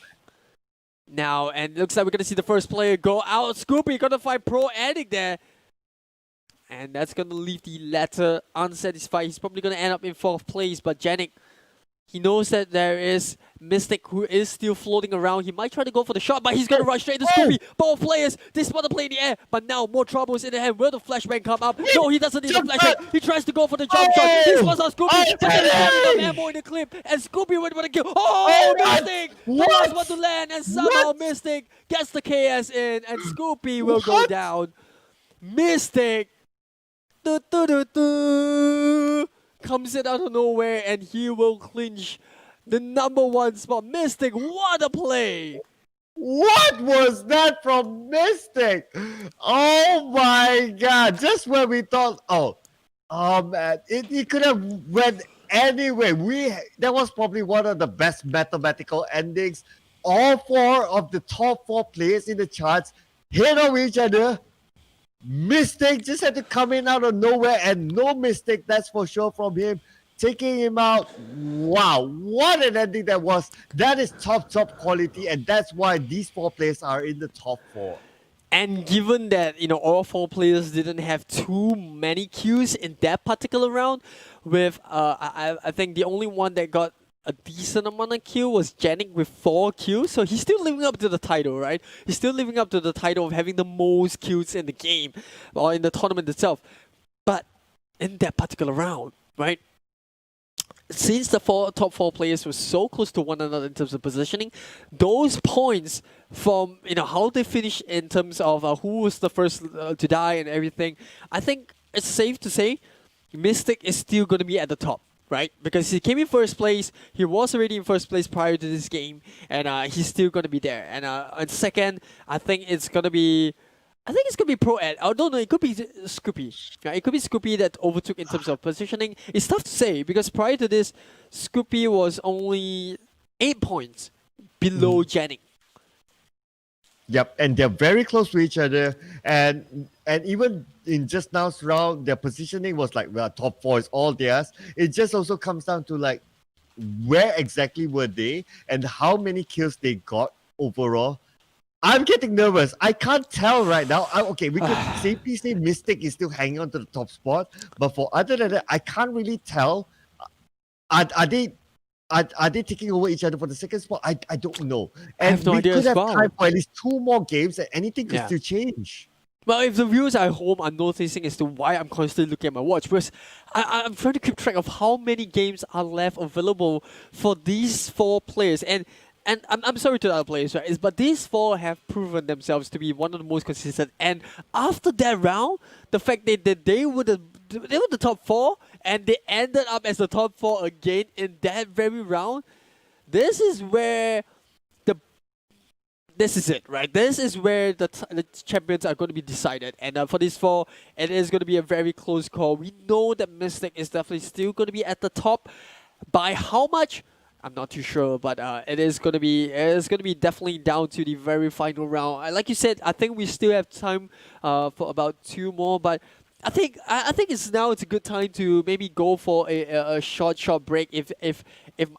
Now, and looks like we're going to see the first player go out. Scoopy going to find Pro Addict there. And that's going to leave the latter unsatisfied. He's probably going to end up in 4th place. But Janik, he knows that there is Mystic who is still floating around. He might try to go for the shot, but he's going to rush straight to Scoopy. Both players, they spot the play in the air, but now more troubles in the hand. Will the flashbang come up? No, he doesn't need the flashbang. He tries to go for the jump shot. He spots out Scoopy, but then there's enough ammo in the clip, and Scoopy would want to kill. Oh, Mystic! The last one to land, and somehow Mystic gets the KS in, and Scoopy will go down. Mystic! Comes in out of nowhere, and he will clinch the #1 spot. Mystic, what a play! What was that from Mystic? Oh my god! Just when we thought, oh man, it could have went anyway. That was probably one of the best mathematical endings. All 4 of the top 4 players in the charts hit on each other. Mystic just had to come in out of nowhere, and no mistake, that's for sure from him. Taking him out. Wow, what an ending that was. That is top quality, and that's why these 4 players are in the top 4. And given that, all 4 players didn't have too many kills in that particular round, with I think the only one that got a decent amount of kill was Janik with 4 kills, so he's still living up to the title, right? He's still living up to the title of having the most kills in the game, or in the tournament itself. But in that particular round, right? Since the top 4 players were so close to one another in terms of positioning, those points from how they finished in terms of who was the first to die and everything, I think it's safe to say Mystic is still going to be at the top. Right? Because he came in 1st place, he was already in 1st place prior to this game, and he's still going to be there. And second, I think it's going to be Pro Ed. I don't know, it could be Scoopy. Yeah, it could be Scoopy that overtook in terms of positioning. It's tough to say because prior to this, Scoopy was only 8 points below Janik. Yep, and they're very close to each other, and even in just now's round, their positioning was like, well, top 4 is all theirs. It just also comes down to like, where exactly were they and how many kills they got overall. I'm getting nervous. I can't tell right now. Okay, we could safely say Mystic is still hanging on to the top spot, but for other than that, I can't really tell. Are they taking over each other for the second spot? I don't know. I have And no we idea could as have well. time for at least 2 more games, and anything could Yeah. still change. Well, if the viewers at home are noticing as to why I'm constantly looking at my watch, because I'm trying to keep track of how many games are left available for these 4 players. And I'm sorry to the other players, right? But these 4 have proven themselves to be one of the most consistent. And after that round, the fact that they were the top 4 and they ended up as the top 4 again in that very round, this is where this is it, right? This is where the champions are going to be decided. And for these 4, it is going to be a very close call. We know that Mystic is definitely still going to be at the top. By how much? I'm not too sure, but it is going to be definitely down to the very final round. Like you said, I think we still have time for about 2 more, but I think it's a good time to maybe go for a short break if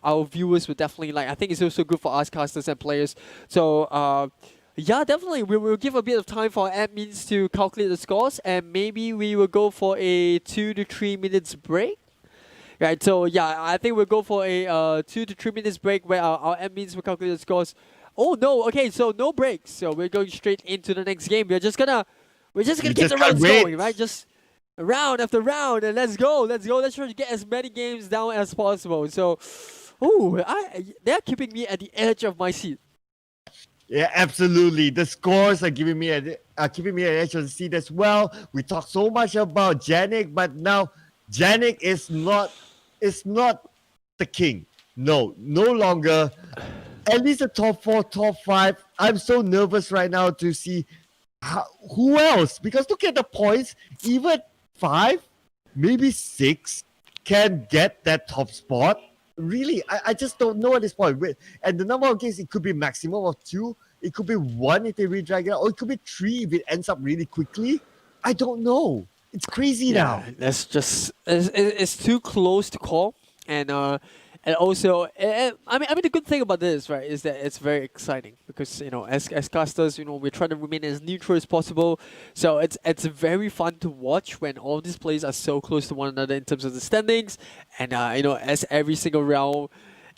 our viewers would definitely like. I think it's also good for us casters and players. So yeah, definitely we will give a bit of time for our admins to calculate the scores, and maybe we will go for a 2 to 3 minutes break. Right, so yeah, I think we'll go for a 2 to 3 minutes break where our admins will calculate the scores. Oh no, okay, so no breaks. So we're going straight into the next game. We're just gonna keep the rounds going, right? Just round after round, and let's go. Let's try to get as many games down as possible. So, they're keeping me at the edge of my seat. Yeah, absolutely. The scores are keeping me at the edge of the seat as well. We talked so much about Janik, but now Janik is not the king. No longer. At least the top 4, top 5. I'm so nervous right now to see who else, because look at the points. Even 5, maybe 6 can get that top spot. Really, I just don't know at this point. And the number of games, it could be maximum of 2. It could be 1 if they redrag it out, or it could be 3 if it ends up really quickly. I don't know. It's crazy now. That's just it's too close to call, and also I mean the good thing about this, right, is that it's very exciting because as casters, we're trying to remain as neutral as possible. So it's very fun to watch when all these players are so close to one another in terms of the standings, and as every single round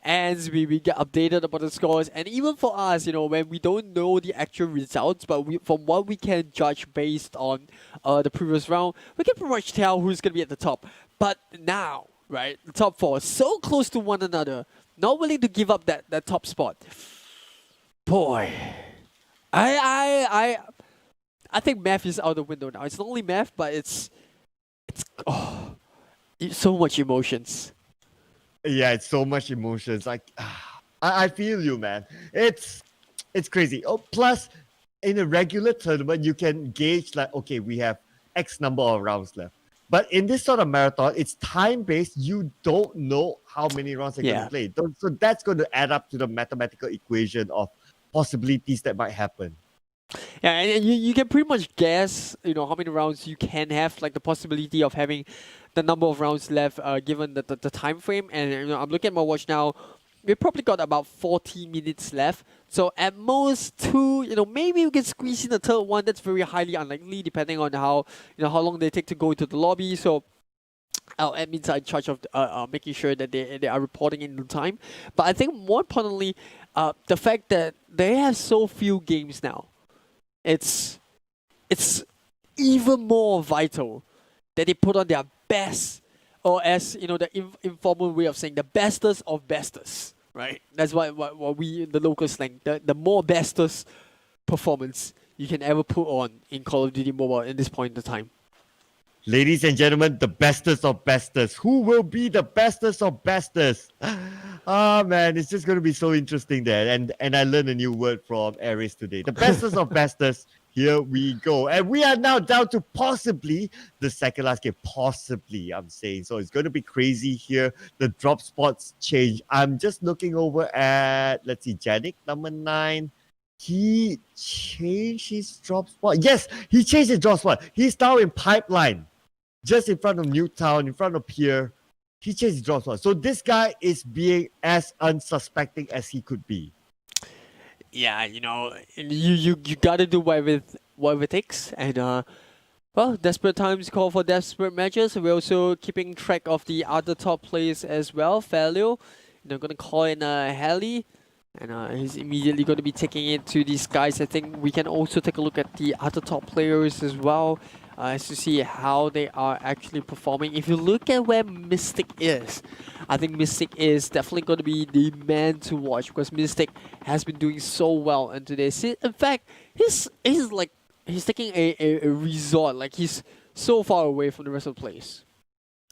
ends, we get updated about the scores. And even for us, when we don't know the actual results, but from what we can judge based on the previous round, we can pretty much tell who's going to be at the top. But now, right, the top 4 so close to one another, not willing to give up that top spot. Boy, I think math is out the window now. It's not only math, but it's so much emotions. Yeah, it's so much emotions. Like, I feel you, man. It's crazy. Oh, plus, in a regular tournament, you can gauge like, okay, we have X number of rounds left. But in this sort of marathon, it's time-based. You don't know how many rounds they're going to play. So that's going to add up to the mathematical equation of possibilities that might happen. Yeah, and you can pretty much guess, how many rounds you can have, like the possibility of having the number of rounds left, given the time frame. And I'm looking at my watch now. We probably got about 40 minutes left. So at most 2, maybe we can squeeze in a third one. That's very highly unlikely, depending on how long they take to go into the lobby. So our admins are in charge of making sure that they are reporting in the time. But I think more importantly, the fact that they have so few games now, it's even more vital that they put on their best, or as the informal way of saying, the bestest of bestest, right? That's what we in the local slang, the more bestest performance you can ever put on in Call of Duty Mobile in this point in time. Ladies and gentlemen, the bestest of bestest. Who will be the bestest of bestest? Man, it's just going to be so interesting there. And I learned a new word from Aries today. The bestest of bestest. Here we go. And we are now down to possibly the second last game. Possibly, I'm saying. So it's going to be crazy here. The drop spots change. I'm just looking over at, let's see, Janik, number 9. He changed his drop spot. Yes, he changed his drop spot. He's now in Pipeline. Just in front of Newtown, in front of Pier. He changed his drop spot. So this guy is being as unsuspecting as he could be. Yeah, you gotta do whatever it takes, and well, desperate times call for desperate measures. We're also keeping track of the other top players as well. Falio, gonna call in Heli, and he's immediately going to be taking it to these guys. I think we can also take a look at the other top players as well, as to see how they are actually performing. If you look at where Mystic is, I think Mystic is definitely going to be the man to watch, because Mystic has been doing so well into this. In fact, he's taking a resort, like he's so far away from the rest of the place.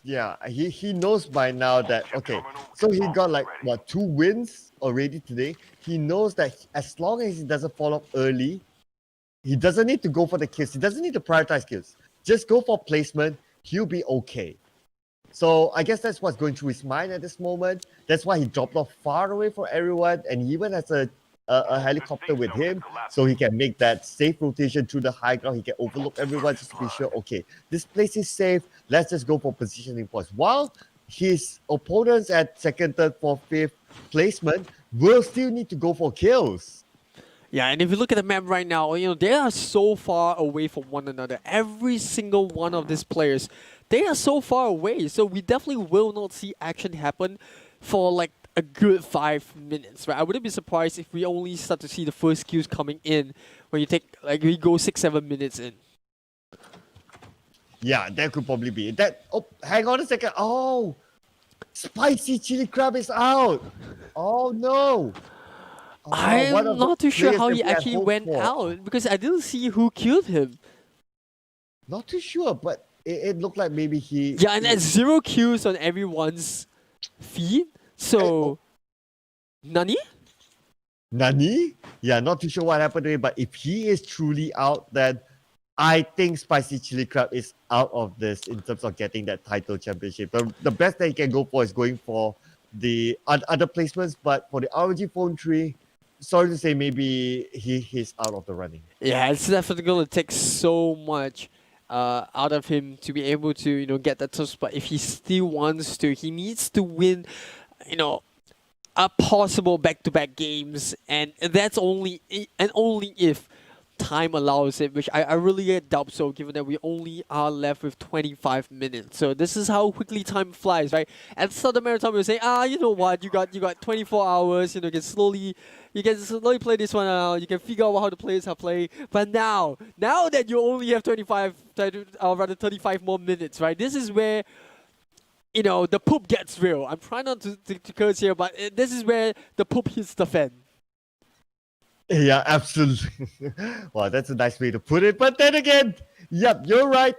Yeah, he knows by now that, okay, so he got like, what, 2 wins already today. He knows that as long as he doesn't fall off early, he doesn't need to go for the kills. He doesn't need to prioritize kills. Just go for placement. He'll be okay. So I guess that's what's going through his mind at this moment. That's why he dropped off far away from everyone, and he even has a helicopter with him, so he can make that safe rotation through the high ground. He can overlook everyone just to be sure, okay, this place is safe. Let's just go for positioning points. While his opponents at second, third, fourth, fifth placement will still need to go for kills. Yeah, and if you look at the map right now, they are so far away from one another. Every single one of these players, they are so far away. So we definitely will not see action happen for like a good 5 minutes, right? I wouldn't be surprised if we only start to see the first kills coming in when we go 6-7 minutes in. Yeah, that could probably be that. Oh, hang on a second. Oh, spicy chili crab is out. Oh no. Oh, one I'm of the not too sure players how that he we had actually hoped went for. out, because I didn't see who killed him. Not too sure, but it looked like maybe he. Yeah, and that's 0 kills on everyone's feed. So, Nani? Nani? Yeah, not too sure what happened to him, but if he is truly out, then I think Spicy Chili Crab is out of this in terms of getting that title championship. The best that he can go for is going for the other placements, but for the ROG phone tree, sorry to say, maybe he's out of the running. Yeah, it's definitely going to take so much out of him to be able to, get that top spot. If he still wants to, he needs to win, a possible back-to-back games, and that's only if time allows it, which I really doubt so, given that we only are left with 25 minutes. So this is how quickly time flies, right? At the start of the marathon, we were saying, you know what, you got 24 hours, you can slowly play this one out, you can figure out how the players are playing. But now that you only have 35 more minutes, right? This is where the poop gets real. I'm trying not to curse here, but this is where the poop hits the fan. Yeah, absolutely. Wow, that's a nice way to put it. But then again, yep, you're right.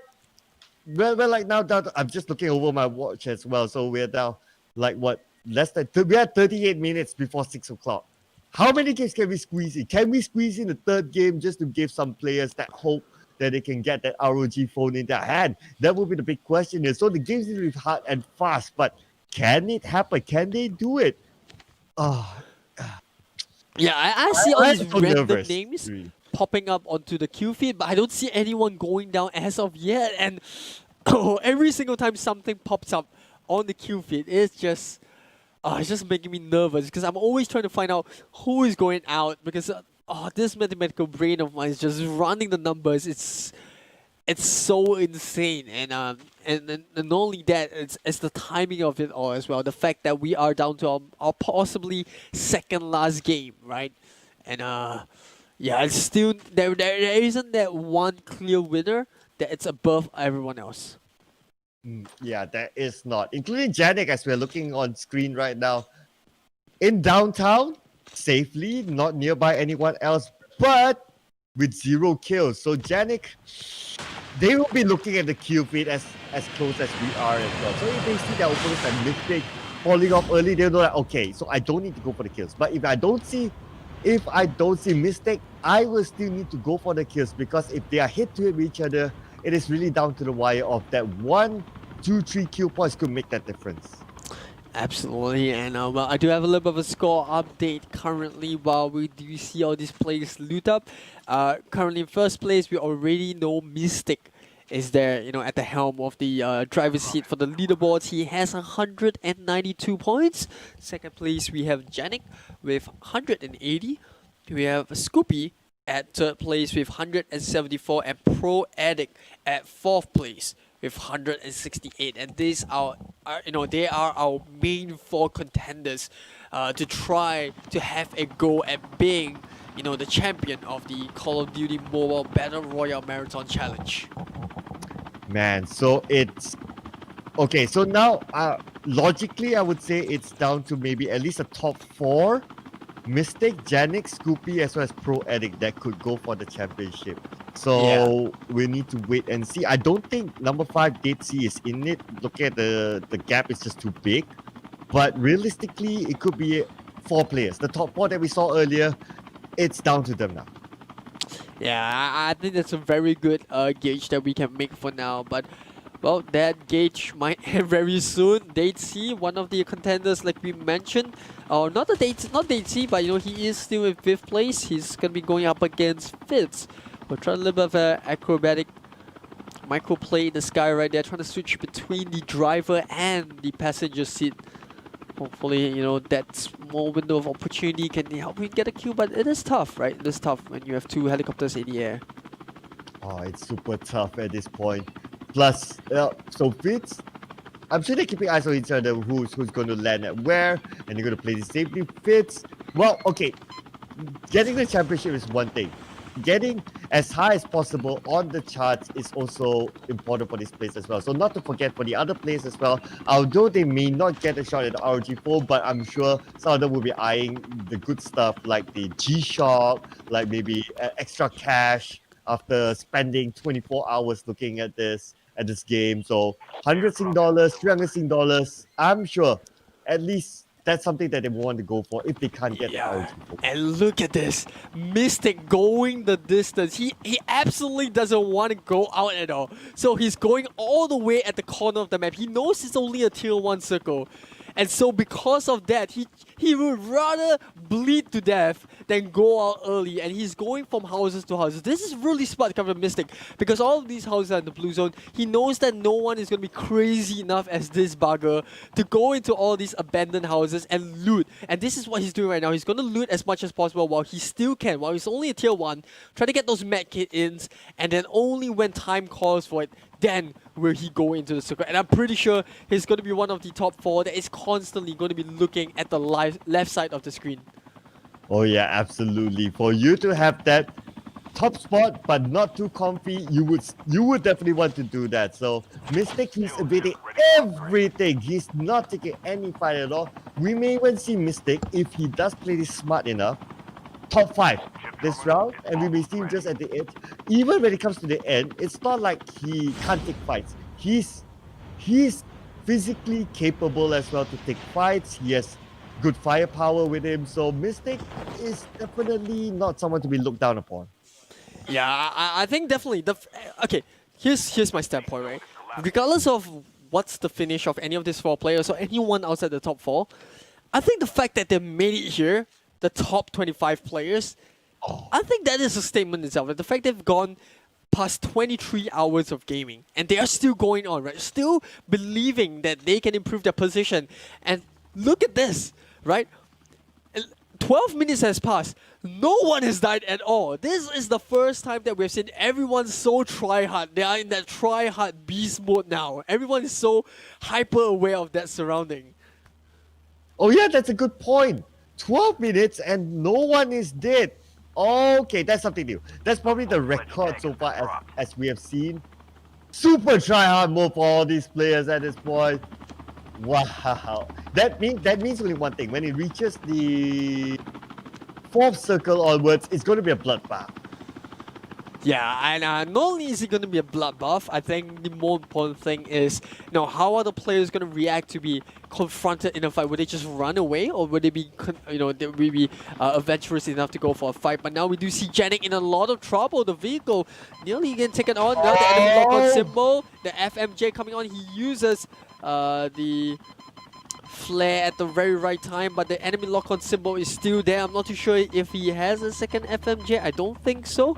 Well, like now I'm just looking over my watch as well. So we're now like what, less than we had 38 minutes before 6 o'clock. How many games can we squeeze in? Can we squeeze in a third game just to give some players that hope that they can get that ROG phone in their hand? That will be the big question here. So the games need to be hard and fast, but can it happen? Can they do it? Yeah, I see all I'm these so random nervous, names really. popping up onto the queue feed, but I don't see anyone going down as of yet. And every single time something pops up on the queue feed, it's just making me nervous, because I'm always trying to find out who is going out, because this mathematical brain of mine is just running the numbers. It's so insane, and not only that, it's the timing of it all as well. The fact that we are down to our possibly second last game, right? And yeah, it's still there isn't that one clear winner that it's above everyone else. Yeah, there is not, including Janik, as we're looking on screen right now, in downtown, safely, not nearby anyone else, but with 0 kills. So Janik, they will be looking at the kill feed as close as we are as well. So if they see their opponents and Mystic falling off early, they'll know that, okay, so I don't need to go for the kills. But if I don't see Mystic, I will still need to go for the kills, because if they are hit to hit with each other, it is really down to the wire of that 1, 2, 3 kill points could make that difference. Absolutely, and well, I do have a little bit of a score update currently while we do see all these players loot up. Currently in first place, we already know Mystic is there, at the helm of the driver's seat for the leaderboards. He has 192 points. Second place, we have Janik with 180. we have Scoopy at 3rd place with 174 and Pro Addict at 4th place with 168. And these are they are our main 4 contenders to try to have a go at being the champion of the Call of Duty Mobile Battle Royale Marathon Challenge. Man, so it's okay. So now, logically, I would say it's down to maybe at least a top 4: Mystic, Janix, Scoopy, as well as Pro Addict that could go for the championship. So we need to wait and see. I don't think number 5 Dead Sea is in it. Look at the gap is just too big. But realistically, it could be 4 players. The top 4 that we saw earlier, it's down to them now. Yeah, I think that's a very good gauge that we can make for now. But, well, that gauge might end very soon. Dead Sea, one of the contenders like we mentioned. Not Dead Sea, but he is still in 5th place. He's going to be going up against Fitz. We're trying a little bit of an acrobatic microplay in the sky right there, trying to switch between the driver and the passenger seat. Hopefully, that small window of opportunity can help him get a kill, but it is tough, right? It is tough when you have 2 helicopters in the air. Oh, it's super tough at this point. Plus, so Fitz, I'm sure they're keeping eyes on each other, who's going to land at where, and they're going to play this safely. Fitz, well, okay, getting the championship is one thing. Getting as high as possible on the charts is also important for this place as well. So not to forget for the other players as well, although they may not get a shot at the ROG4, but I'm sure some of them will be eyeing the good stuff like the G-Shock, like maybe extra cash after spending 24 hours looking at this game. So 100 Sing dollars, 300 Sing dollars, I'm sure at least that's something that they want to go for if they can't get the ROG4. And look at this. Mystic going the distance. He absolutely doesn't want to go out at all. So he's going all the way at the corner of the map. He knows it's only a tier 1 circle. And so because of that, he would rather bleed to death than go out early. And he's going from houses to houses. This is really smart coming from Mystic, because all of these houses are in the blue zone. He knows that no one is going to be crazy enough as this bugger to go into all these abandoned houses and loot. And this is what he's doing right now. He's going to loot as much as possible while he still can. While he's only a tier 1, try to get those med kit ins. And then only when time calls for it, then will he go into the circle. And I'm pretty sure he's going to be one of the top 4 that is constantly going to be looking at the left side of the screen. Oh yeah, absolutely. For you to have that top spot but not too comfy, you would definitely want to do that. So Mystic, he's evading everything. He's not taking any fight at all. We may even see Mystic, if he does play this smart enough, top 5 this round, and we may see him just at the edge. Even when it comes to the end, it's not like he can't take fights. He's physically capable as well to take fights. He has good firepower with him. So Mystic is definitely not someone to be looked down upon. Yeah, I think definitely. Okay, here's my standpoint, right? Regardless of what's the finish of any of these 4 players or anyone outside the top 4, I think the fact that they made it here, the top 25 players, I think that is a statement itself. The fact they've gone past 23 hours of gaming and they are still going on, right? Still believing that they can improve their position. And look at this, right? 12 minutes has passed. No one has died at all. This is the first time that we've seen everyone so try-hard. They are in that try-hard beast mode now. Everyone is so hyper-aware of that surrounding. Oh yeah, that's a good point. 12 minutes and no one is dead. Okay, that's something new. That's probably the record so far as we have seen. Super try-hard mode for all these players at this point. Wow. That means only one thing. When it reaches the 4th circle onwards, it's going to be a bloodbath. Yeah, and not only is it going to be a bloodbath, I think the more important thing is, how are the players going to react to be confronted in a fight? Would they just run away, or would they be, adventurous enough to go for a fight? But now we do see Janik in a lot of trouble. The vehicle nearly getting taken on. Now the enemy lock-on symbol, the FMJ coming on. He uses the flare at the very right time, but the enemy lock-on symbol is still there. I'm not too sure if he has a second FMJ. I don't think so.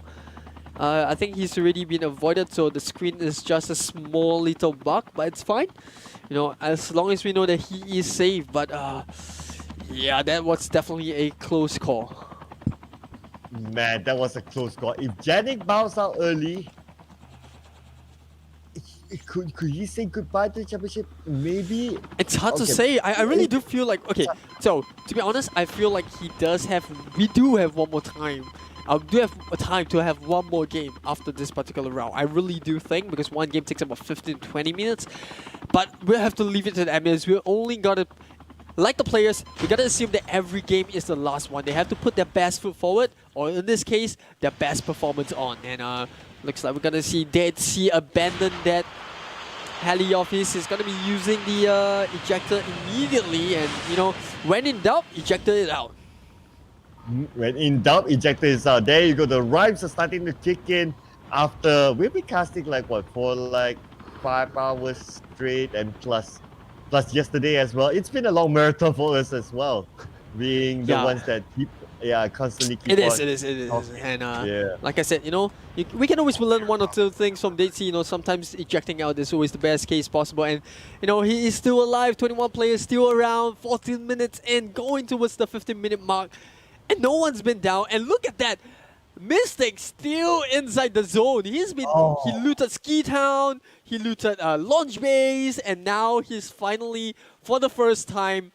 I think he's already been avoided, so the screen is just a small little bug, but it's fine. As long as we know that he is safe. But yeah, that was definitely a close call. Man, that was a close call. If Janik bounced out early, could he say goodbye to the championship? Maybe. It's hard to Okay. say. I really do feel like, okay, so to be honest, I feel like we do have one more time. I do have a time to have one more game after this particular round. I really do think, because one game takes about 15-20 minutes. But we'll have to leave it to the admins. We're only gotta, like the players, we gotta assume that every game is the last one. They have to put their best foot forward, or in this case, their best performance on. And looks like we're gonna see Dead Sea abandon that heli office. He's gonna be using the ejector immediately, and you know, when in doubt, ejector it out. When in doubt, ejector is out. There you go. The rhymes are starting to kick in after we've been casting like what, for like 5 hours straight, and plus yesterday as well. It's been a long marathon for us as well, being the ones that keep constantly keep It on. is. And Yeah. like I said, you know, we can always learn one or two things from Dead Sea. You know, sometimes ejecting out is always the best case possible. And you know, he is still alive. 21 players still around. 14 minutes in, going towards the 15-minute mark, and no one's been down. And look at that, Mystic still inside the zone. He looted Ski Town, he looted Launch Base, and now he's finally, for the first time,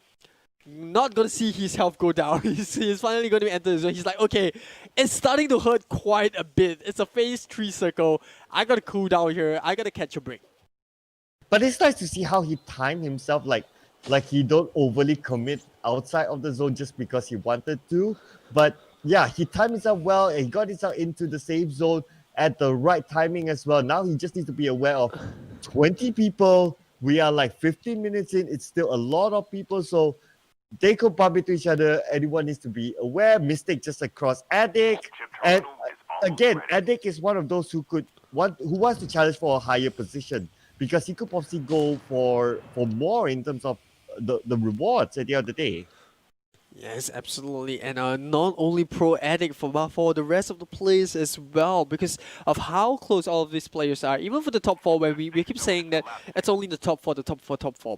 not gonna see his health go down. He's finally gonna enter the zone. He's like, okay, it's starting to hurt quite a bit. It's a phase 3 circle. I gotta cool down here. I gotta catch a break. But it's nice to see how he timed himself, like he don't overly commit outside of the zone just because he wanted to. But yeah, he timed himself well, and he got himself into the safe zone at the right timing as well. Now he just needs to be aware of 20 people. We are like 15 minutes in. It's still a lot of people, so they could bump into each other. Anyone needs to be aware. Mystic just across Addict. And again, Addict is one of those who wants to challenge for a higher position, because he could possibly go for more in terms of the rewards at the end of the day. Yes, absolutely. And not only Pro Addict, but for the rest of the players as well, because of how close all of these players are. Even for the top 4, where we keep saying that it's only the top 4,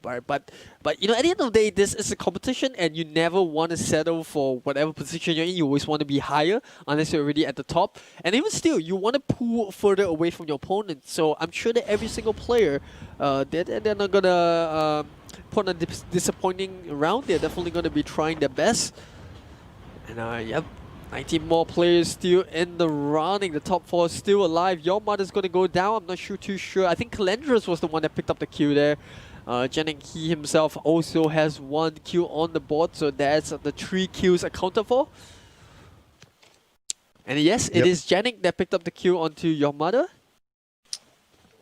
right? But you know, at the end of the day, this is a competition, and you never want to settle for whatever position you're in. You always want to be higher, unless you're already at the top. And even still, you want to pull further away from your opponent. So I'm sure that every single player, they're not gonna put on a disappointing round. They're definitely going to be trying their best. And yep, 19 more players still in the running. The top 4 is still alive. Your Mother's going to go down. I'm not too sure. I think Calendris was the one that picked up the kill there. Janik, he himself also has 1 kill on the board, so that's the 3 kills accounted for. And yes, it is Janik that picked up the kill onto Your Mother.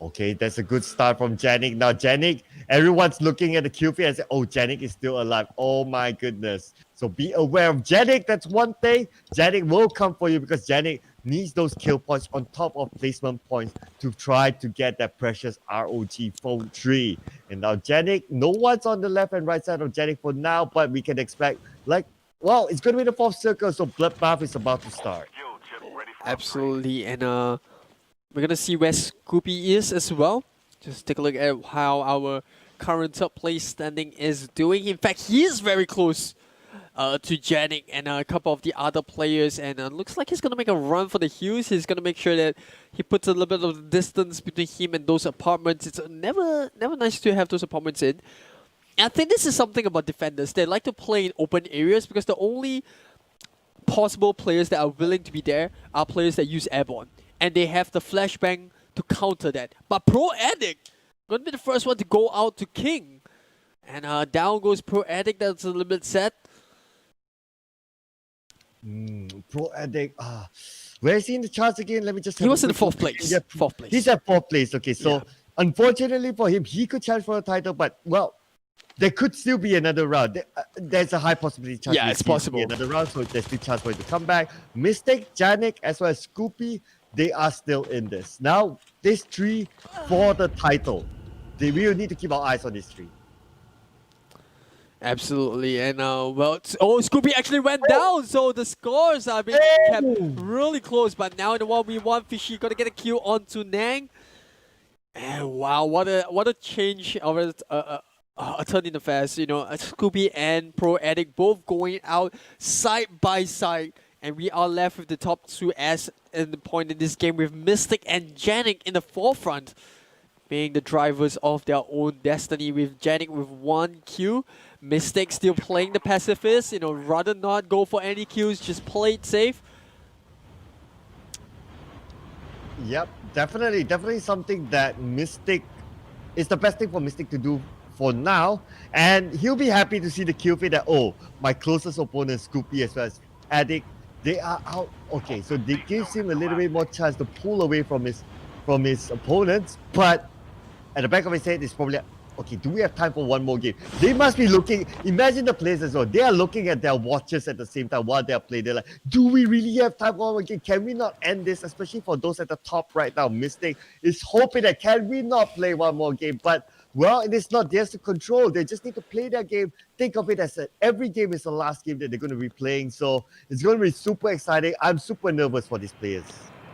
Okay, that's a good start from Janik. Now, Janik, everyone's looking at the kill feed and say, oh, Janik is still alive. Oh my goodness. So be aware of Janik. That's one thing. Janik will come for you, because Janik needs those kill points on top of placement points to try to get that precious ROG phone tree. And now Janik, no one's on the left and right side of Janik for now, but we can expect, like, well, it's going to be the 4th circle, so Bloodbath is about to start. Absolutely. And we're gonna see where Scoopy is as well. Just take a look at how our current top place standing is doing. In fact, he is very close to Janik and a couple of the other players, and looks like he's gonna make a run for the hills. He's gonna make sure that he puts a little bit of distance between him and those apartments. It's never nice to have those apartments in. And I think this is something about defenders. They like to play in open areas, because the only possible players that are willing to be there are players that use airborne. And they have the flashbang to counter that. But Pro Addict gonna be the first one to go out to King. And down goes Pro Addict. That's a little bit sad. Pro Addict. Where is he in the charts again? Let me just. He was in the 4th place. 4th place. He's at 4th place. Okay, so unfortunately for him, he could challenge for a title, but well, there could still be another round. There's a high possibility chance. Yeah, it's possible. Another round, so there's still chance for him to come back. Mystic, Janik, as well as Scoopy, they are still in this. Now, this 3 for the title. They will need to keep our eyes on this 3. Absolutely. And well, Scoopy actually went down, so the scores are being kept really close. But now in the 1v1, Fishy gonna get a kill onto Nang. And wow, what a change of a turn in affairs. You know, Scoopy and Pro Addict both going out side by side And we are left with the top 2 as in the point in this game with Mystic and Janik in the forefront, being the drivers of their own destiny, with Janik with 1 kill. Mystic still playing the pacifist, rather not go for any kills, just play it safe. Yep, definitely something that Mystic is the best thing for Mystic to do for now, and he'll be happy to see the kill feed that, oh, my closest opponent, Scoopy as well as Addict, they are out. Okay, so it gives him a little bit more chance to pull away from his opponents, but at the back of his head is probably, okay, do we have time for one more game? They must be looking, imagine the players as well, they are looking at their watches at the same time while they are playing. They're like, do we really have time for one more game? Can we not end this? Especially for those at the top right now, Mystic is hoping that can we not play one more game? But well, it is not theirs to control. They just need to play their game. Think of it as that every game is the last game that they're going to be playing. So it's going to be super exciting. I'm super nervous for these players.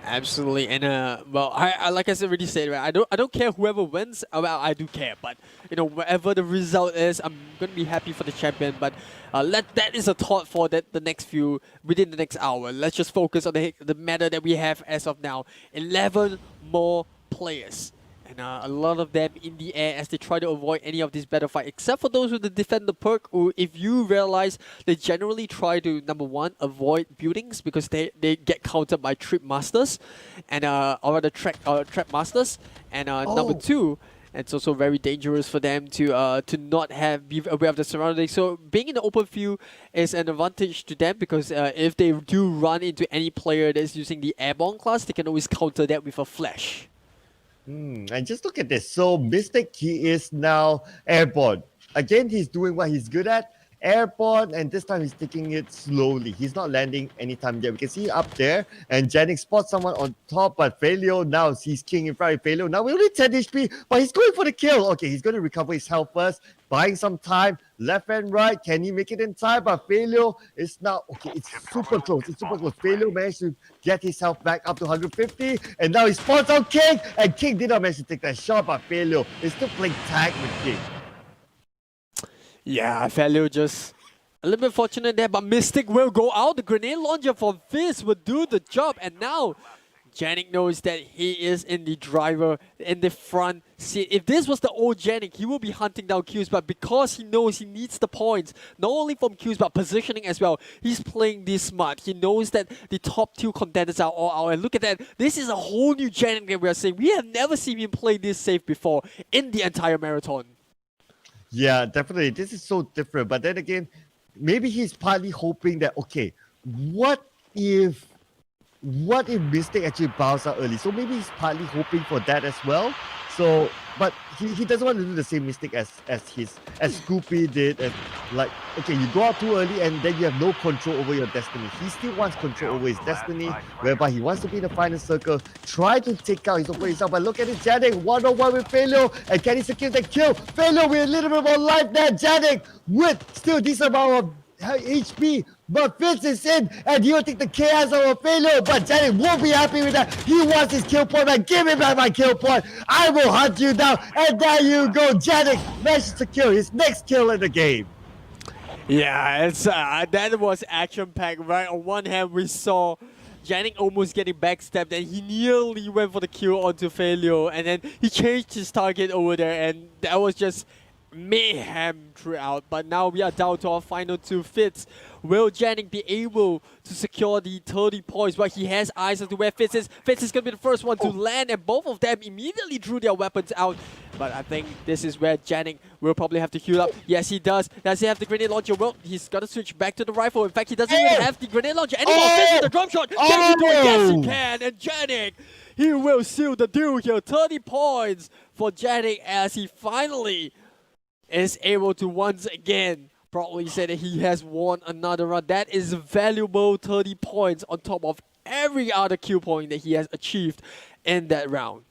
Absolutely, and well, I like I already said, right, I don't care whoever wins. Well, I do care, but whatever the result is, I'm gonna be happy for the champion. But that is a thought for the next few, within the next hour. Let's just focus on the matter that we have as of now. 11 more players. And a lot of them in the air as they try to avoid any of these battle fight, except for those with the defender perk, who, if you realize, they generally try to, number one, avoid buildings because they get countered by trip masters, and or rather trap masters, and number two, it's also very dangerous for them to not be aware of the surroundings. So being in the open field is an advantage to them because if they do run into any player that's using the airborne class, they can always counter that with a flash. And just look at this. So Mystic, he is now airborne. Again, he's doing what he's good at. Airborne, and this time he's taking it slowly. He's not landing anytime there. We can see up there, and Janik spots someone on top, but Failio now sees King in front of Failio. Now we're only 10 HP, but he's going for the kill. Okay, he's going to recover his health first, buying some time, left and right. Can he make it in time? But Failio is now, okay, it's super close. It's super close. Failio managed to get his health back up to 150, and now he spots out King, and King did not manage to take that shot, but Failio is still playing tag with King. Yeah, Failio just a little bit fortunate there, but Mystic will go out. The grenade launcher from Fizz will do the job, and now Janik knows that he is in the driver, in the front seat. If this was the old Janik, he will be hunting down kills, but because he knows he needs the points, not only from kills, but positioning as well, he's playing this smart. He knows that the top 2 contenders are all out, and look at that. This is a whole new Janik that we are seeing. We have never seen him play this safe before in the entire marathon. Yeah, definitely. This is so different. But then again, maybe he's partly hoping that, okay, what if Mystic actually bows out early? So maybe he's partly hoping for that as well. So, but he doesn't want to do the same mistake as Scoopy did. And like, okay, you go out too early and then you have no control over your destiny. He still wants control over his destiny, whereby he wants to be in the final circle, try to take out his opponent himself. But look at it, Janik, 1-on-1 with Failio, and can he secure the kill? Failio with a little bit more life there. Janik with still decent amount of HP, but Fitz is in, and he'll take the chaos over Failure, but Janik won't be happy with that. He wants his kill point back. Give me back my kill point. I will hunt you down, and there you go. Janik manages to kill his next kill in the game. Yeah, it's that was action-packed, right? On one hand, we saw Janik almost getting backstabbed, and he nearly went for the kill onto Failure, and then he changed his target over there, and that was just mayhem throughout. But now we are down to our final 2 Fitz. Will Janik be able to secure the 30 points? But he has eyes on to where Fitz is. Fitz is going to be the first one to land, and both of them immediately drew their weapons out. But I think this is where Janik will probably have to heal up. Yes, he does. Does he have the grenade launcher? Well, he's got to switch back to the rifle. In fact, he doesn't even have the grenade launcher anymore. Fitz with the drop shot. Can he do it? Yes, he can. And Janik, he will seal the deal here. 30 points for Janik as he finally is able to once again probably say that he has won another run. That is valuable 30 points on top of every other kill point that he has achieved in that round.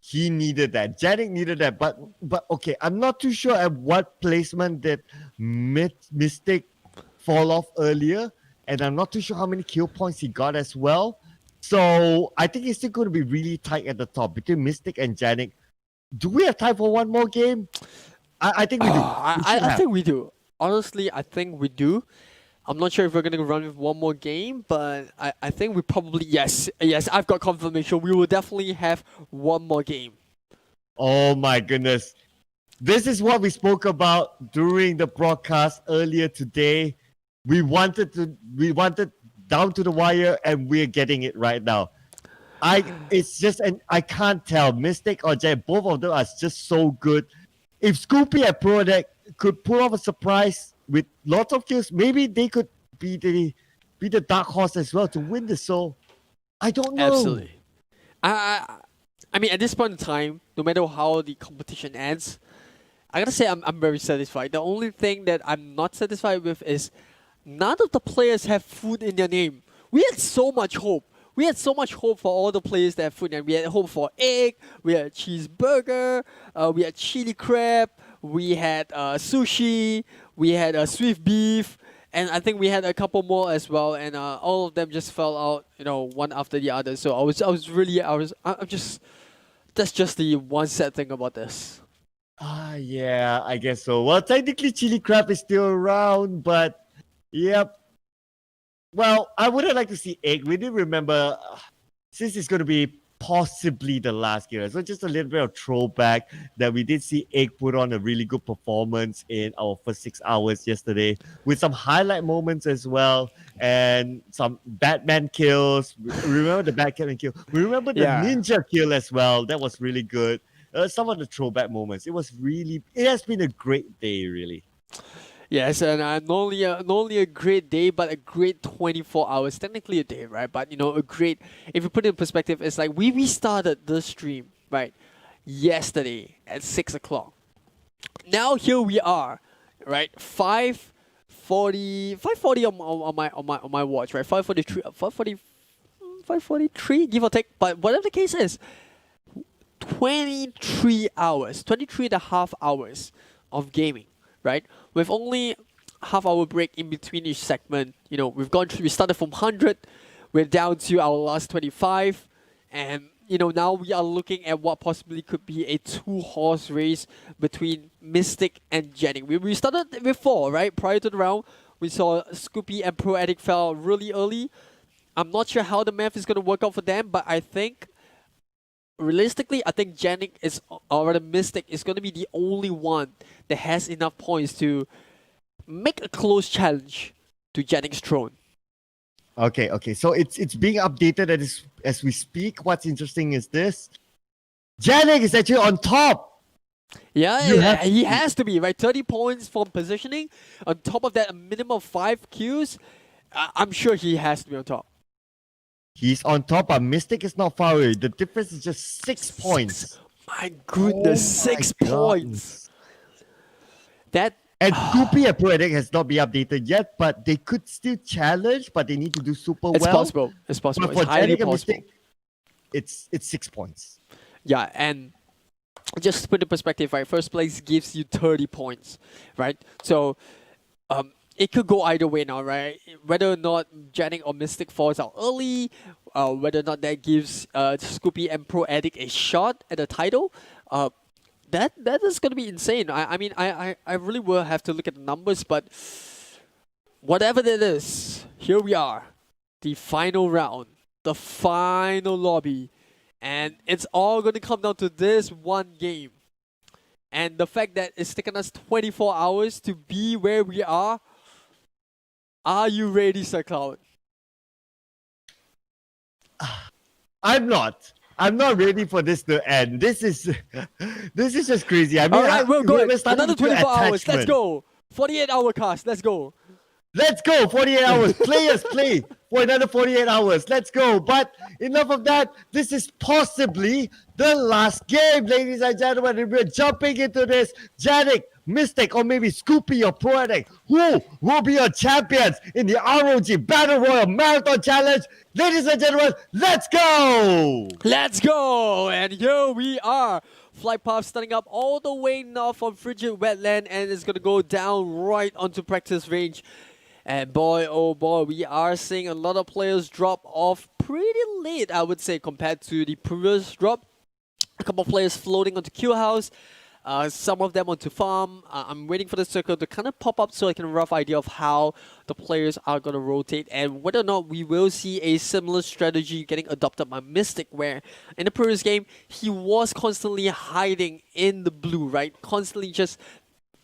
He needed that. Janik needed that. But okay, I'm not too sure at what placement did Mystic fall off earlier, and I'm not too sure how many kill points he got as well. So I think it's still going to be really tight at the top between Mystic and Janik. Do we have time for one more game? I think we do. I think we do. Honestly, I think we do. I'm not sure if we're going to run with one more game, but I think we probably, yes, I've got confirmation. We will definitely have one more game. Oh my goodness. This is what we spoke about during the broadcast earlier today. We wanted down to the wire, and we're getting it right now. It's just, and I can't tell, Mystic or Jay, both of them are just so good. If Scoopy and Prodec could pull off a surprise with lots of kills, maybe they could be the dark horse as well to win the soul. I don't know. Absolutely. I mean, at this point in time, no matter how the competition ends, I gotta say I'm very satisfied. The only thing that I'm not satisfied with is none of the players have food in their name. We had so much hope. We had so much hope for all the players that have food, and we had hope for egg, we had cheeseburger, we had chili crab, we had sushi, we had swift beef, and I think we had a couple more as well, and all of them just fell out, one after the other. So I'm just, that's just the one sad thing about this. Yeah, I guess so. Well, technically chili crab is still around, but yep. Well, I would have liked to see egg. We did remember, since it's going to be possibly the last year, so just a little bit of throwback that we did see egg put on a really good performance in our first 6 hours yesterday, with some highlight moments as well, and some Batman kills. Remember the Batman kill? We remember the ninja kill as well. That was really good. Some of the throwback moments. It has been a great day, really. Yes, and not only a great day, but a great 24 hours. Technically a day, right? But a great. If you put it in perspective, it's like we restarted the stream right yesterday at 6 o'clock. Now here we are, right? 5:40 on my watch, right? 5:43, give or take. But whatever the case is, 23 hours, 23 and a half hours of gaming, right? With only half-hour break in between each segment. We started from 100, we're down to our last 25, and now we are looking at what possibly could be a 2-horse race between Mystic and Jenning. We started with 4, right? Prior to the round, we saw Scoopy and Pro Addict fell really early. I'm not sure how the math is going to work out for them, but I think realistically, I think Janik or the Mystic is going to be the only one that has enough points to make a close challenge to Janik's throne. Okay. So it's being updated as we speak. What's interesting is this: Janik is actually on top. Yeah, he has to be, right? 30 points from positioning. On top of that, a minimum of 5 kills. I'm sure he has to be on top. He's on top, but Mystic is not far away. The difference is just 6 points. My goodness, 6 points. And Scoopy and Pro Addict has not been updated yet, but they could still challenge, but they need to do super it's well. Possible. It's possible. But for it's highly Janik and possible. Mystic, it's 6 points. Yeah, and just to put in perspective, right? First place gives you 30 points, right? So, it could go either way now, right? Whether or not Janik or Mystic falls out early, whether or not that gives Scoopy and Pro Addict a shot at the title, that is going to be insane. I mean, I really will have to look at the numbers, but whatever that is, here we are, the final round, the final lobby, and it's all going to come down to this one game. And the fact that it's taken us 24 hours to be where we are you ready, Sir Cloud? I'm not ready for this to end. This is just crazy. I mean, all right, we're good. Another 24 hours. Let's attachment. go. 48-hour cast. Let's go. Let's go. 48 hours. Players play for another 48 hours. Let's go. But enough of that. This is possibly the last game, ladies and gentlemen. And we're jumping into this. Janik, Mystic, or maybe Scoopy or Pro Addict. Who will be your champions in the ROG Battle Royale Marathon Challenge? Ladies and gentlemen, let's go! Let's go! And here we are. Flight path starting up all the way north from frigid wetland, and it's going to go down right onto practice range. And boy, oh boy, we are seeing a lot of players drop off pretty late, I would say, compared to the previous drop. A couple of players floating onto Q House. some of them onto farm. I'm waiting for the circle to kind of pop up so I can have a rough idea of how the players are going to rotate and whether or not we will see a similar strategy getting adopted by Mystic, where in the previous game, he was constantly hiding in the blue, right? Constantly just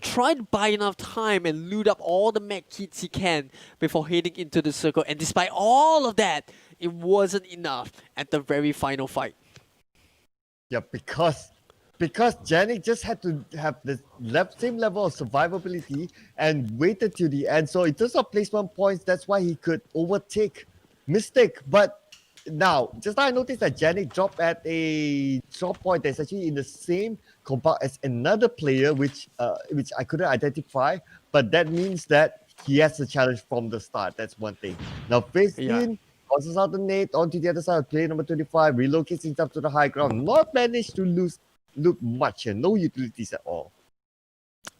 try to buy enough time and loot up all the mech kits he can before heading into the circle. And despite all of that, it wasn't enough at the very final fight. Yeah, because Janik just had to have the same level of survivability and waited till the end. So in terms of placement points, that's why he could overtake Mystic. But now, just now I noticed that Janik dropped at a drop point that's actually in the same compound as another player, which I couldn't identify. But that means that he has the challenge from the start. That's one thing. Now, Face in, tosses out the nade onto the other side of player number 25, relocates himself to the high ground, not managed to look much here, no utilities at all.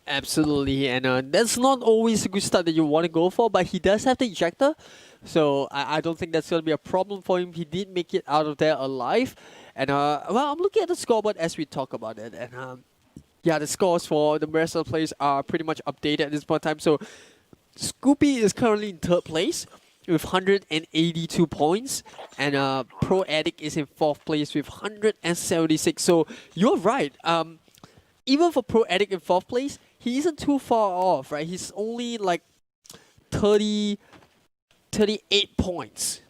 Absolutely, and that's not always a good start that you want to go for, but he does have the ejector, so I don't think that's going to be a problem for him. He did make it out of there alive, and well, I'm looking at the scoreboard as we talk about it, and yeah, the scores for the rest of the players are pretty much updated at this point in time. So Scoopy is currently in 3rd place with 182 points, and Pro Addict is in 4th place with 176. So you're right. Even for Pro Addict in 4th place, he isn't too far off, right? He's only like 38 points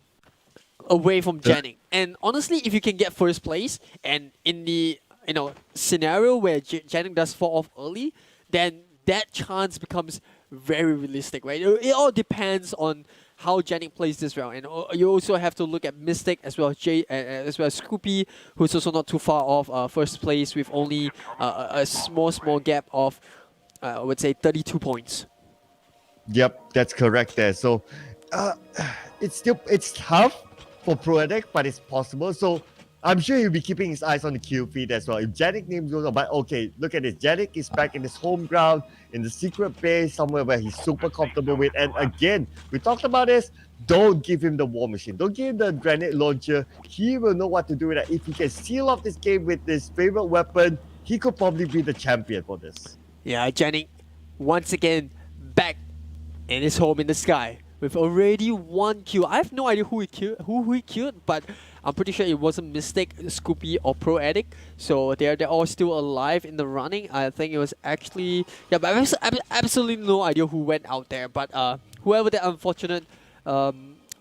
away from Janik. And honestly, if you can get 1st place, and in the scenario where Janik does fall off early, then that chance becomes very realistic, right? It all depends on how Janik plays this round, and you also have to look at Mystic as well as Scoopy, who's also not too far off 1st place with only a small gap of I would say 32 points. Yep, that's correct there. So it's tough for Pro Addict, but it's possible. So I'm sure he'll be keeping his eyes on the kill feed as well. If Janik names goes on, but okay, look at this. Janik is back in his home ground, in the secret base, somewhere where he's super comfortable with. And again, we talked about this. Don't give him the war machine. Don't give him the grenade launcher. He will know what to do with that. If he can seal off this game with his favorite weapon, he could probably be the champion for this. Yeah, Janik, once again, back in his home in the sky with already 1 kill. I have no idea who he killed, but I'm pretty sure it wasn't Mystic, Scoopy, or Pro Addict. So they're all still alive in the running. I think it was actually... Yeah, but I have absolutely no idea who went out there. But whoever the unfortunate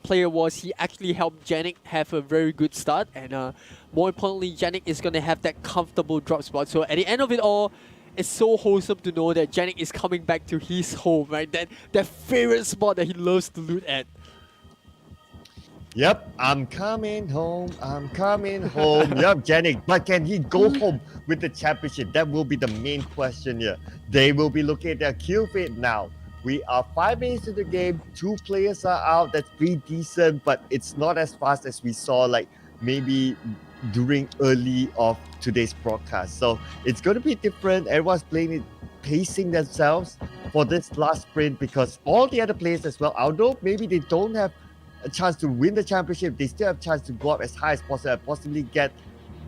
player was, he actually helped Janik have a very good start. And more importantly, Janik is going to have that comfortable drop spot. So at the end of it all, it's so wholesome to know that Janik is coming back to his home, right? That favorite spot that he loves to loot at. Yep, I'm coming home. Yep, Janik. But can he go home with the championship? That will be the main question here. They will be looking at their kill feed now. We are 5 minutes into the game. 2 players are out. That's pretty decent, but it's not as fast as we saw like maybe during early of today's broadcast. So it's going to be different. Everyone's playing it, pacing themselves for this last sprint, because all the other players as well, although maybe they don't have a chance to win the championship, they still have a chance to go up as high as possible and possibly get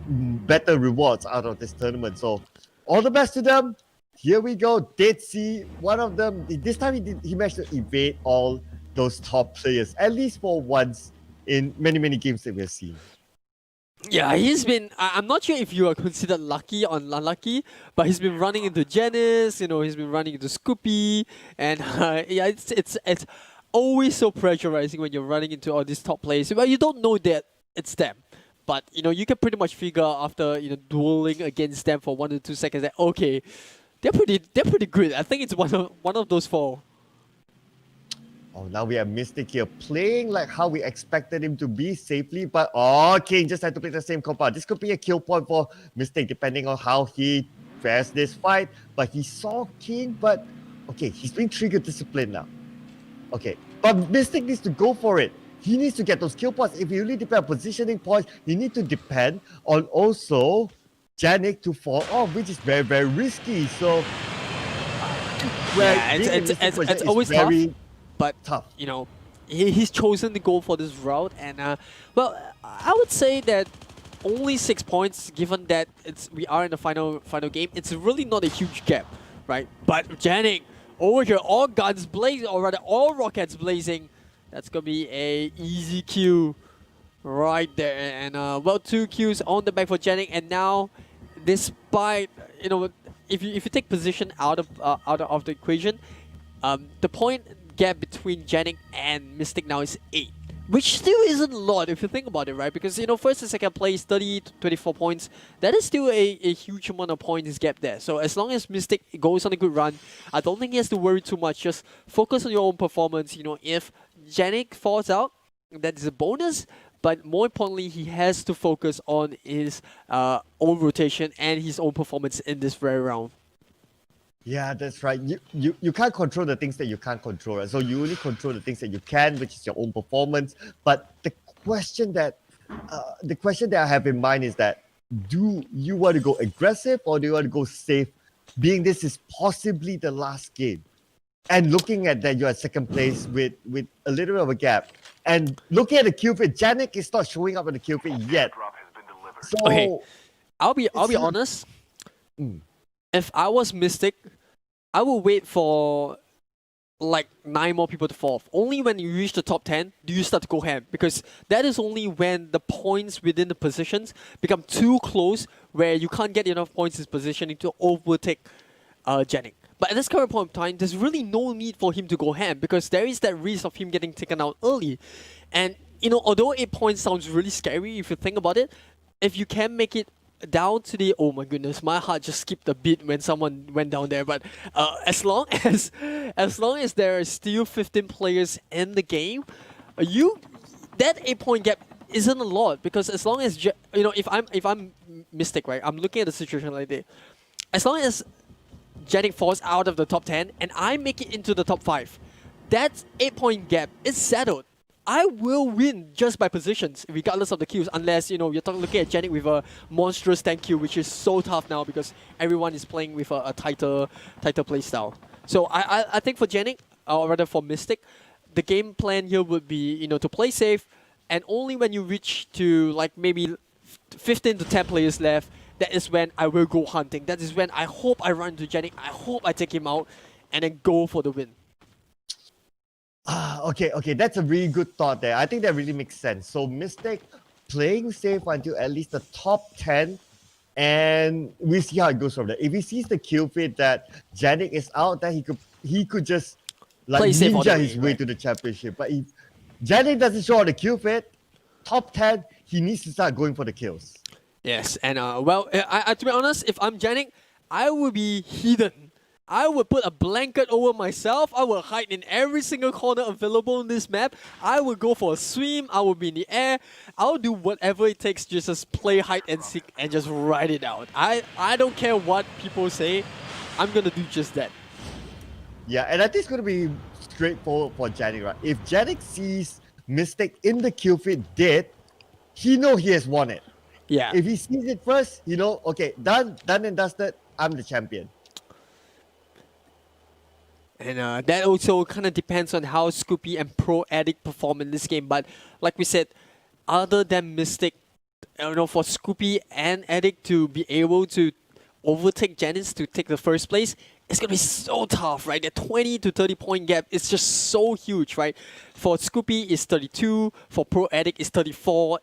better rewards out of this tournament. So all the best to them. Here we go. Did see one of them. This time he managed to evade all those top players, at least for once in many games that we've seen. Yeah, he's been... I'm not sure if you are considered lucky or unlucky, but he's been running into Janice, he's been running into Scoopy, and yeah, it's always so pressurizing when you're running into all these top players. Well, you don't know that it's them, but you can pretty much figure out after dueling against them for 1 to 2 seconds that okay, they're pretty good. I think it's one of those 4. Oh, now we have Mystic here playing like how we expected him to be safely, but King just had to play the same compound. This could be a kill point for Mystic depending on how he fares this fight. But he saw King, but okay, he's being trigger disciplined now. Okay, but Mystic needs to go for it. He needs to get those kill points. If you really depend on positioning points, you need to depend on also Janik to fall off, which is very risky. So yeah, it's always tough. But tough. He's chosen to go for this route, and well, I would say that only 6 points, given that we are in the final game. It's really not a huge gap, right? But Janik over here, all guns blazing, or rather all rockets blazing. That's gonna be a easy kill right there. And well, 2 kills on the back for Janik. And now, despite if you take position out of the equation, the point gap between Janik and Mystic now is 8. Which still isn't a lot if you think about it, right? Because, first and second place, 30 to 24 points. That is still a huge amount of points gap there. So as long as Mystic goes on a good run, I don't think he has to worry too much. Just focus on your own performance. If Janik falls out, that is a bonus. But more importantly, he has to focus on his own rotation and his own performance in this very round. Yeah, that's right. You can't control the things that you can't control, right? So you only control the things that you can, which is your own performance. But the question that I have in mind is that, do you want to go aggressive or do you want to go safe, being this is possibly the last game? And looking at that, you're at second place with a little bit of a gap. And looking at the kill feed, Janik is not showing up on the kill feed yet. Drop has been delivered. So Okay, I'll be honest. If I was Mystic, I will wait for like 9 more people to fall off. Only when you reach the top 10 do you start to go ham, because that is only when the points within the positions become too close where you can't get enough points in positioning to overtake Janik. But at this current point of time, there's really no need for him to go ham, because there is that risk of him getting taken out early. And although 8 points sounds really scary if you think about it, if you can make it down to the, oh my goodness, my heart just skipped a beat when someone went down there. But as long as there are still 15 players in the game, that 8-point gap isn't a lot, because as long as if I'm Mystic, right, I'm looking at the situation like this. As long as Janik falls out of the top 10 and I make it into the top 5, that 8-point gap is settled. I will win just by positions, regardless of the kills, unless, you're looking at Janik with a monstrous tank kill, which is so tough now because everyone is playing with a tighter playstyle. So I think for Janik, or rather for Mystic, the game plan here would be, to play safe, and only when you reach to like maybe 15 to 10 players left, that is when I will go hunting. That is when I hope I run into Janik, I hope I take him out, and then go for the win. Okay, that's a really good thought there. I think that really makes sense. So Mystic playing safe until at least the top 10, and we see how it goes from there. If he sees the kill feed that Janik is out, then he could just like Play safe ninja his way to the championship. But if Janik doesn't show on the kill feed, top 10, he needs to start going for the kills. Yes, and to be honest, if I'm Janik, I will be hidden. I would put a blanket over myself. I will hide in every single corner available in this map. I will go for a swim. I will be in the air. I'll do whatever it takes to just play hide and seek and just ride it out. I don't care what people say. I'm going to do just that. Yeah, and I think it's going to be straightforward for Janik, right? If Janik sees Mystic in the kill feed dead, he knows he has won it. Yeah. If he sees it first, okay, done and dusted, I'm the champion. And that also kind of depends on how Scoopy and Pro Addict perform in this game. But like we said, other than Mystic, for Scoopy and Addict to be able to overtake Janice to take the first place, it's going to be so tough, right? The 20 to 30 point gap is just so huge, right? For Scoopy, it's 32. For Pro Addict, it's 34.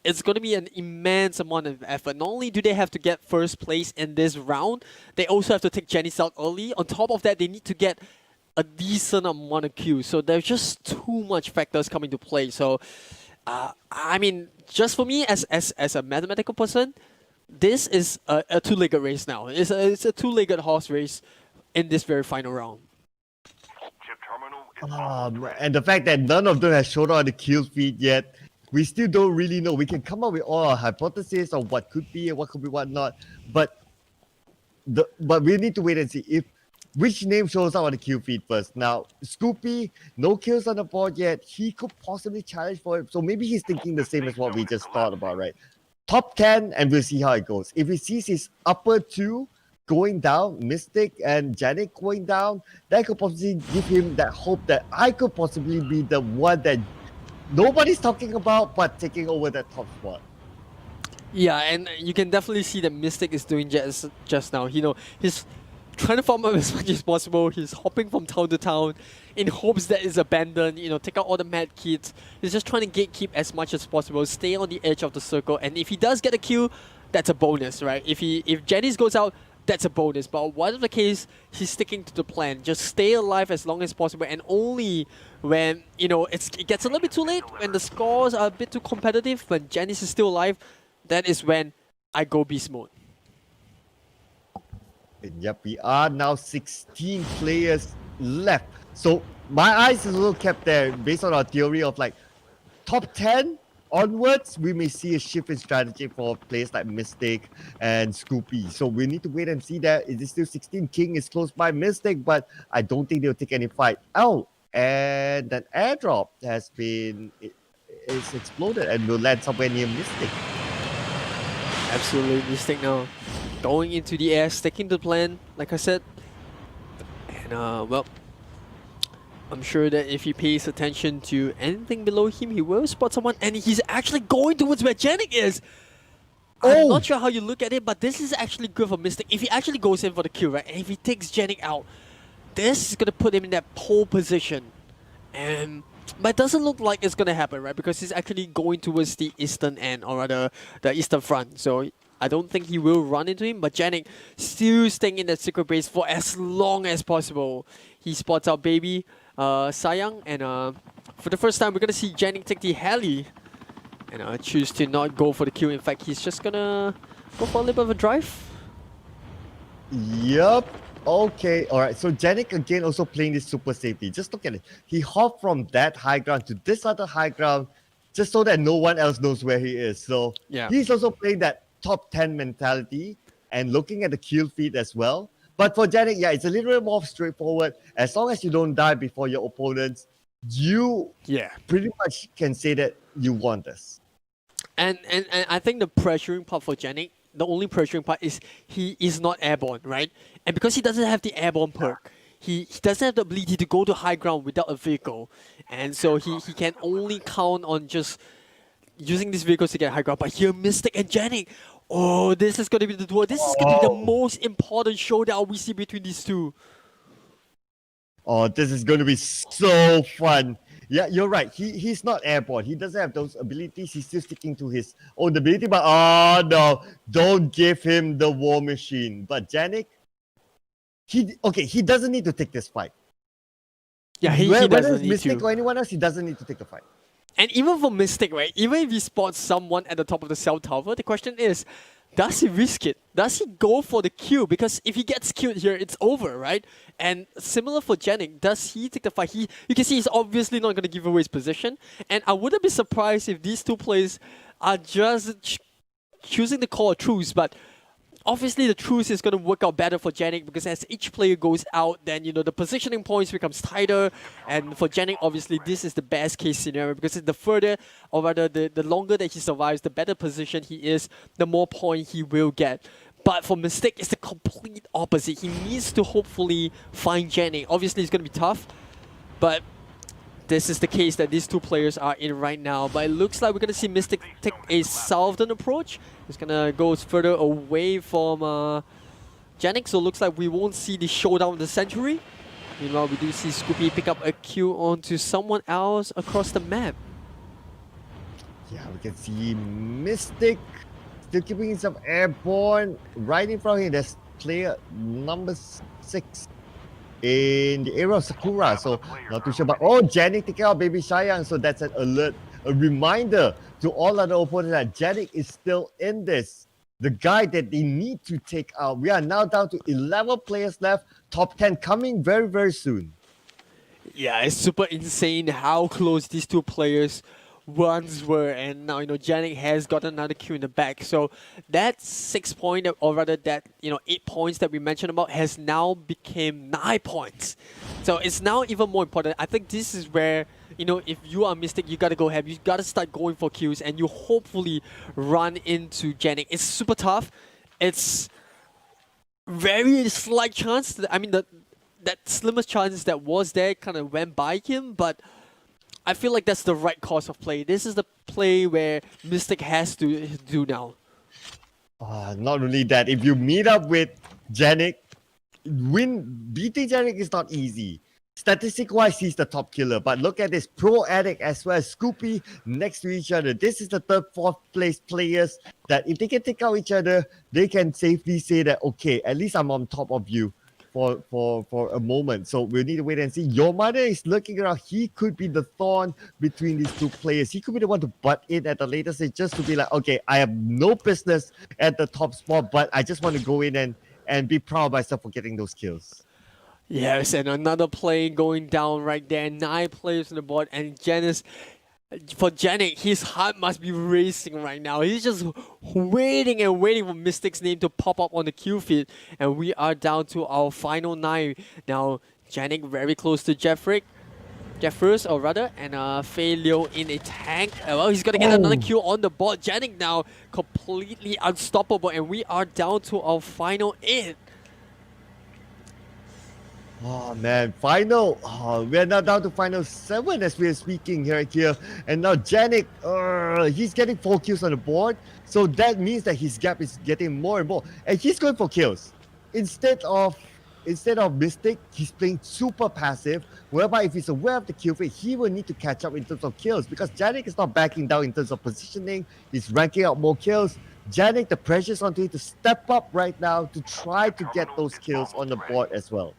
It's going to be an immense amount of effort. Not only do they have to get first place in this round, they also have to take Janice out early. On top of that, they need to get a decent amount of kills. So there's just too much factors coming to play. So, I mean, just for me as a mathematical person, this is a two-legged race now. It's a two-legged horse race in this very final round. Chip terminal is almost And the fact that none of them has showed on the kill feed yet, we still don't really know. We can come up with all our hypotheses of what could be and what could be what not, but we need to wait and see which name shows up on the kill feed first. Now, Scoopy, no kills on the board yet. He could possibly challenge for it, so maybe he's thinking the same as what we just thought about, right? Top 10, and we'll see how it goes. If he sees his upper 2 going down, Mystic and Janik going down, that could possibly give him that hope that I could possibly be the one that nobody's talking about, but taking over that top spot. Yeah, and you can definitely see that Mystic is doing just now. You know, he's trying to farm up as much as possible. He's hopping from town to town in hopes that it's abandoned. You know, take out all the med kits. He's just trying to gatekeep as much as possible, stay on the edge of the circle. And if he does get a kill, that's a bonus, right? If Janice goes out, that's a bonus. But whatever the case, he's sticking to the plan. Just stay alive as long as possible, and only when it gets a little bit too late, when the scores are a bit too competitive, when Janice is still alive, that is when I go beast mode. And yep, we are now 16 players left. So my eyes is also kept there based on our theory of like top 10 onwards, we may see a shift in strategy for players like Mystic and Scoopy. So we need to wait and see that. It is still 16. King is close by Mystic, but I don't think they'll take any fight. Oh, and that airdrop is exploded and will land somewhere near Mystic. Absolutely, Mystic now going into the air, sticking to the plan, like I said. And well, I'm sure that if he pays attention to anything below him, he will spot someone, and he's actually going towards where Janik is. I'm not sure how you look at it, but this is actually good for Mystic. If he actually goes in for the kill, right, and if he takes Janik out, this is going to put him in that pole position. But it doesn't look like it's going to happen, right, because he's actually going towards the eastern end, or rather the eastern front. So I don't think he will run into him, but Janik still staying in that secret base for as long as possible. He spots out Baby, Sayang, and for the first time we're gonna see Janik take the heli and choose to not go for the kill. In fact, he's just gonna go for a little bit of a drive. Yup. Okay, alright. So Janik again also playing this super safety. Just look at it. He hopped from that high ground to this other high ground just so that no one else knows where he is. So yeah, he's also playing that top 10 mentality and looking at the kill feed as well. But for Janik, yeah, it's a little bit more straightforward. As long as you don't die before your opponents, you pretty much can say that you won this. And I think the pressuring part for Janik, the only pressuring part is he is not airborne, right? And because he doesn't have the airborne perk, he doesn't have the ability to go to high ground without a vehicle. And so he can only count on just using these vehicles to get high ground. But here, Mystic and Janik, oh, this is going to be the duel. This is going to be the most important showdown we see between these two. Oh, this is going to be so fun. Yeah, you're right. He's not airborne. He doesn't have those abilities. He's still sticking to his own ability. But oh no, don't give him the war machine. But Janik, he doesn't need to take this fight. Yeah, he whether doesn't it's need Mystic to. or anyone else, he doesn't need to take the fight. And even for Mystic, right, even if he spots someone at the top of the cell tower, the question is, does he risk it? Does he go for the kill? Because if he gets killed here, it's over, right? And similar for Janik, does he take the fight? You can see he's obviously not going to give away his position. And I wouldn't be surprised if these two players are just choosing to call a truce, but obviously the truce is going to work out better for Janik, because as each player goes out, then the positioning points becomes tighter. And for Janik, obviously this is the best case scenario, because the further, or rather the longer that he survives, the better position he is, the more point he will get. But for Mystic, it's the complete opposite. He needs to hopefully find Janik. Obviously it's going to be tough, but this is the case that these two players are in right now. But it looks like we're going to see Mystic take a southern approach. He's going to go further away from Janik, so it looks like we won't see the showdown of the century. Meanwhile, we do see Scoopy pick up a kill onto someone else across the map. Yeah, we can see Mystic still keeping himself airborne. Right in front of him, there's player number 6 in the area of Sakura, so not too sure. But Janik taking out Baby Sayang, so that's an alert, a reminder to all other opponents that Janik is still in this. The guy that they need to take out. We are now down to 11 players left. Top 10 coming very, very soon. Yeah, it's super insane how close these two players once were, and now Janik has got another kill in the back. So that 6 point, or rather that 8 points that we mentioned about, has now become 9 points. So it's now even more important. I think this is where if you are Mystic, you gotta go ahead. You gotta start going for kills, and you hopefully run into Janik. It's super tough. It's very slight chance. That slimmest chance that was there kind of went by him, but I feel like that's the right course of play. This is the play where Mystic has to do now. Not only that, if you meet up with Janik, beating Janik is not easy. Statistic wise, he's the top killer. But look at this Pro Addict as well as Scoopy next to each other. This is the third, fourth place players that if they can take out each other, they can safely say that, okay, at least I'm on top of you for a moment. So we'll need to wait and see. Your mother is looking around. He could be the thorn between these two players. He could be the one to butt in at the later stage just to be like, okay, I have no business at the top spot, but I just want to go in and be proud of myself for getting those kills. Yes, and another play going down right there. 9 players on the board, and Janice, for Janik, his heart must be racing right now. He's just waiting and waiting for Mystic's name to pop up on the kill feed, and we are down to our final 9. Now, Janik very close to Jeffrick. Jeffers, or rather, and Fei Liu in a tank. Well, he's gonna get another kill on the board. Janik now completely unstoppable, and we are down to our final 8. Oh man, final. We're now down to final 7 as we are speaking here. And now Janik, he's getting 4 kills on the board. So that means that his gap is getting more and more. And he's going for kills. Instead of Mystic, he's playing super passive, whereby if he's aware of the kill feed, he will need to catch up in terms of kills because Janik is not backing down in terms of positioning. He's ranking out more kills. Janik, the pressure's onto him to step up right now to try to get those kills on the board as well.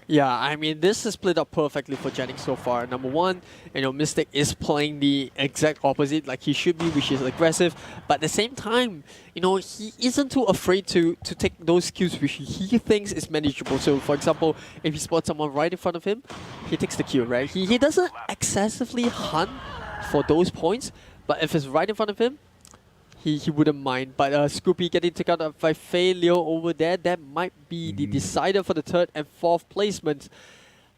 Yeah, I mean, this is split up perfectly for Janik so far. Number one, Mystic is playing the exact opposite like he should be, which is aggressive. But at the same time, he isn't too afraid to take those kills which he thinks is manageable. So, for example, if he spots someone right in front of him, he takes the kill, right? He doesn't excessively hunt for those points, but if it's right in front of him, he wouldn't mind. But Scoopy getting taken out by Fei Liu over there, that might be the decider for the 3rd and 4th placement.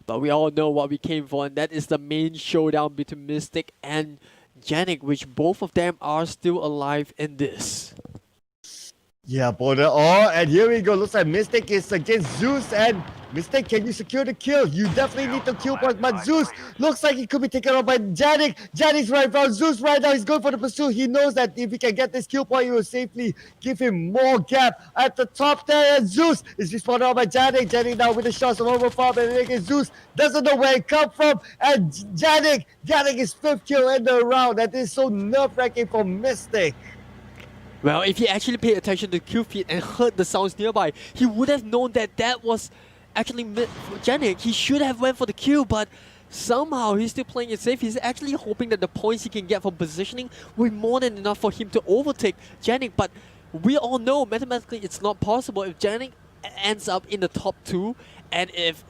But we all know what we came for, and that is the main showdown between Mystic and Janik, which both of them are still alive in this. Yeah, border. Oh, and here we go. Looks like Mystic is against Zeus. And Mystic, can you secure the kill? You definitely need the kill point. But Zeus looks like he could be taken out by Janik. Janik's right from Zeus right now. He's going for the pursuit. He knows that if he can get this kill point, he will safely give him more gap at the top there. And Zeus is responded out by Janik. Janik now with the shots of overfarm. And again, Zeus doesn't know where it come from. And Janik is 5th kill in the round. That is so nerve-wracking for Mystic. Well, if he actually paid attention to the kill feed and heard the sounds nearby, he would have known that was actually Janik. He should have went for the kill, but somehow he's still playing it safe. He's actually hoping that the points he can get from positioning will be more than enough for him to overtake Janik. But we all know mathematically it's not possible. If Janik ends up in the top 2, and if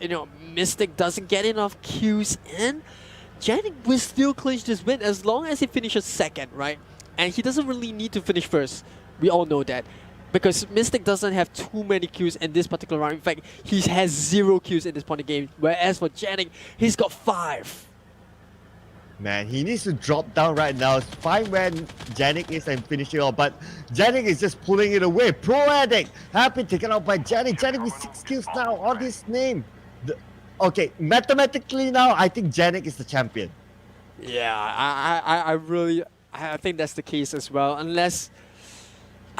Mystic doesn't get enough kills in, Janik will still clinch this win as long as he finishes 2nd, right? And he doesn't really need to finish 1st. We all know that. Because Mystic doesn't have too many kills in this particular round. In fact, he has 0 kills in this point of the game. Whereas for Janik, he's got 5. Man, he needs to drop down right now. Find where Janik is and finish it off. But Janik is just pulling it away. Pro Addict have been taken out by Janik. Janik with 6 kills now on his name. Okay, mathematically now, I think Janik is the champion. Yeah, I think that's the case as well. Unless,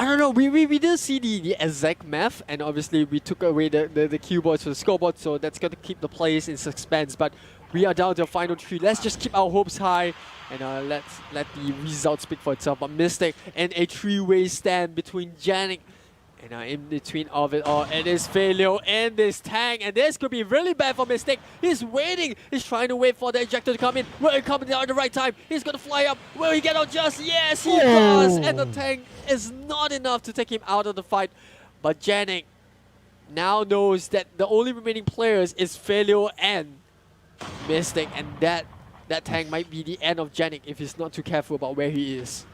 I don't know, we didn't see the exact math, and obviously we took away the keyboards for the scoreboard, so that's going to keep the players in suspense. But we are down to the final 3. Let's just keep our hopes high, and let's let the result speak for itself. But Mystic in a 3-way stand between Janik and in between of it all, it is Fei Liu in this tank, and this could be really bad for Mystic. He's waiting. He's trying to wait for the ejector to come in. Will it come in at the right time? He's going to fly up. Will he get out just? Yes, he does. And the tank is not enough to take him out of the fight. But Janik now knows that the only remaining players is Fei Liu and Mystic, and that tank might be the end of Janik if he's not too careful about where he is.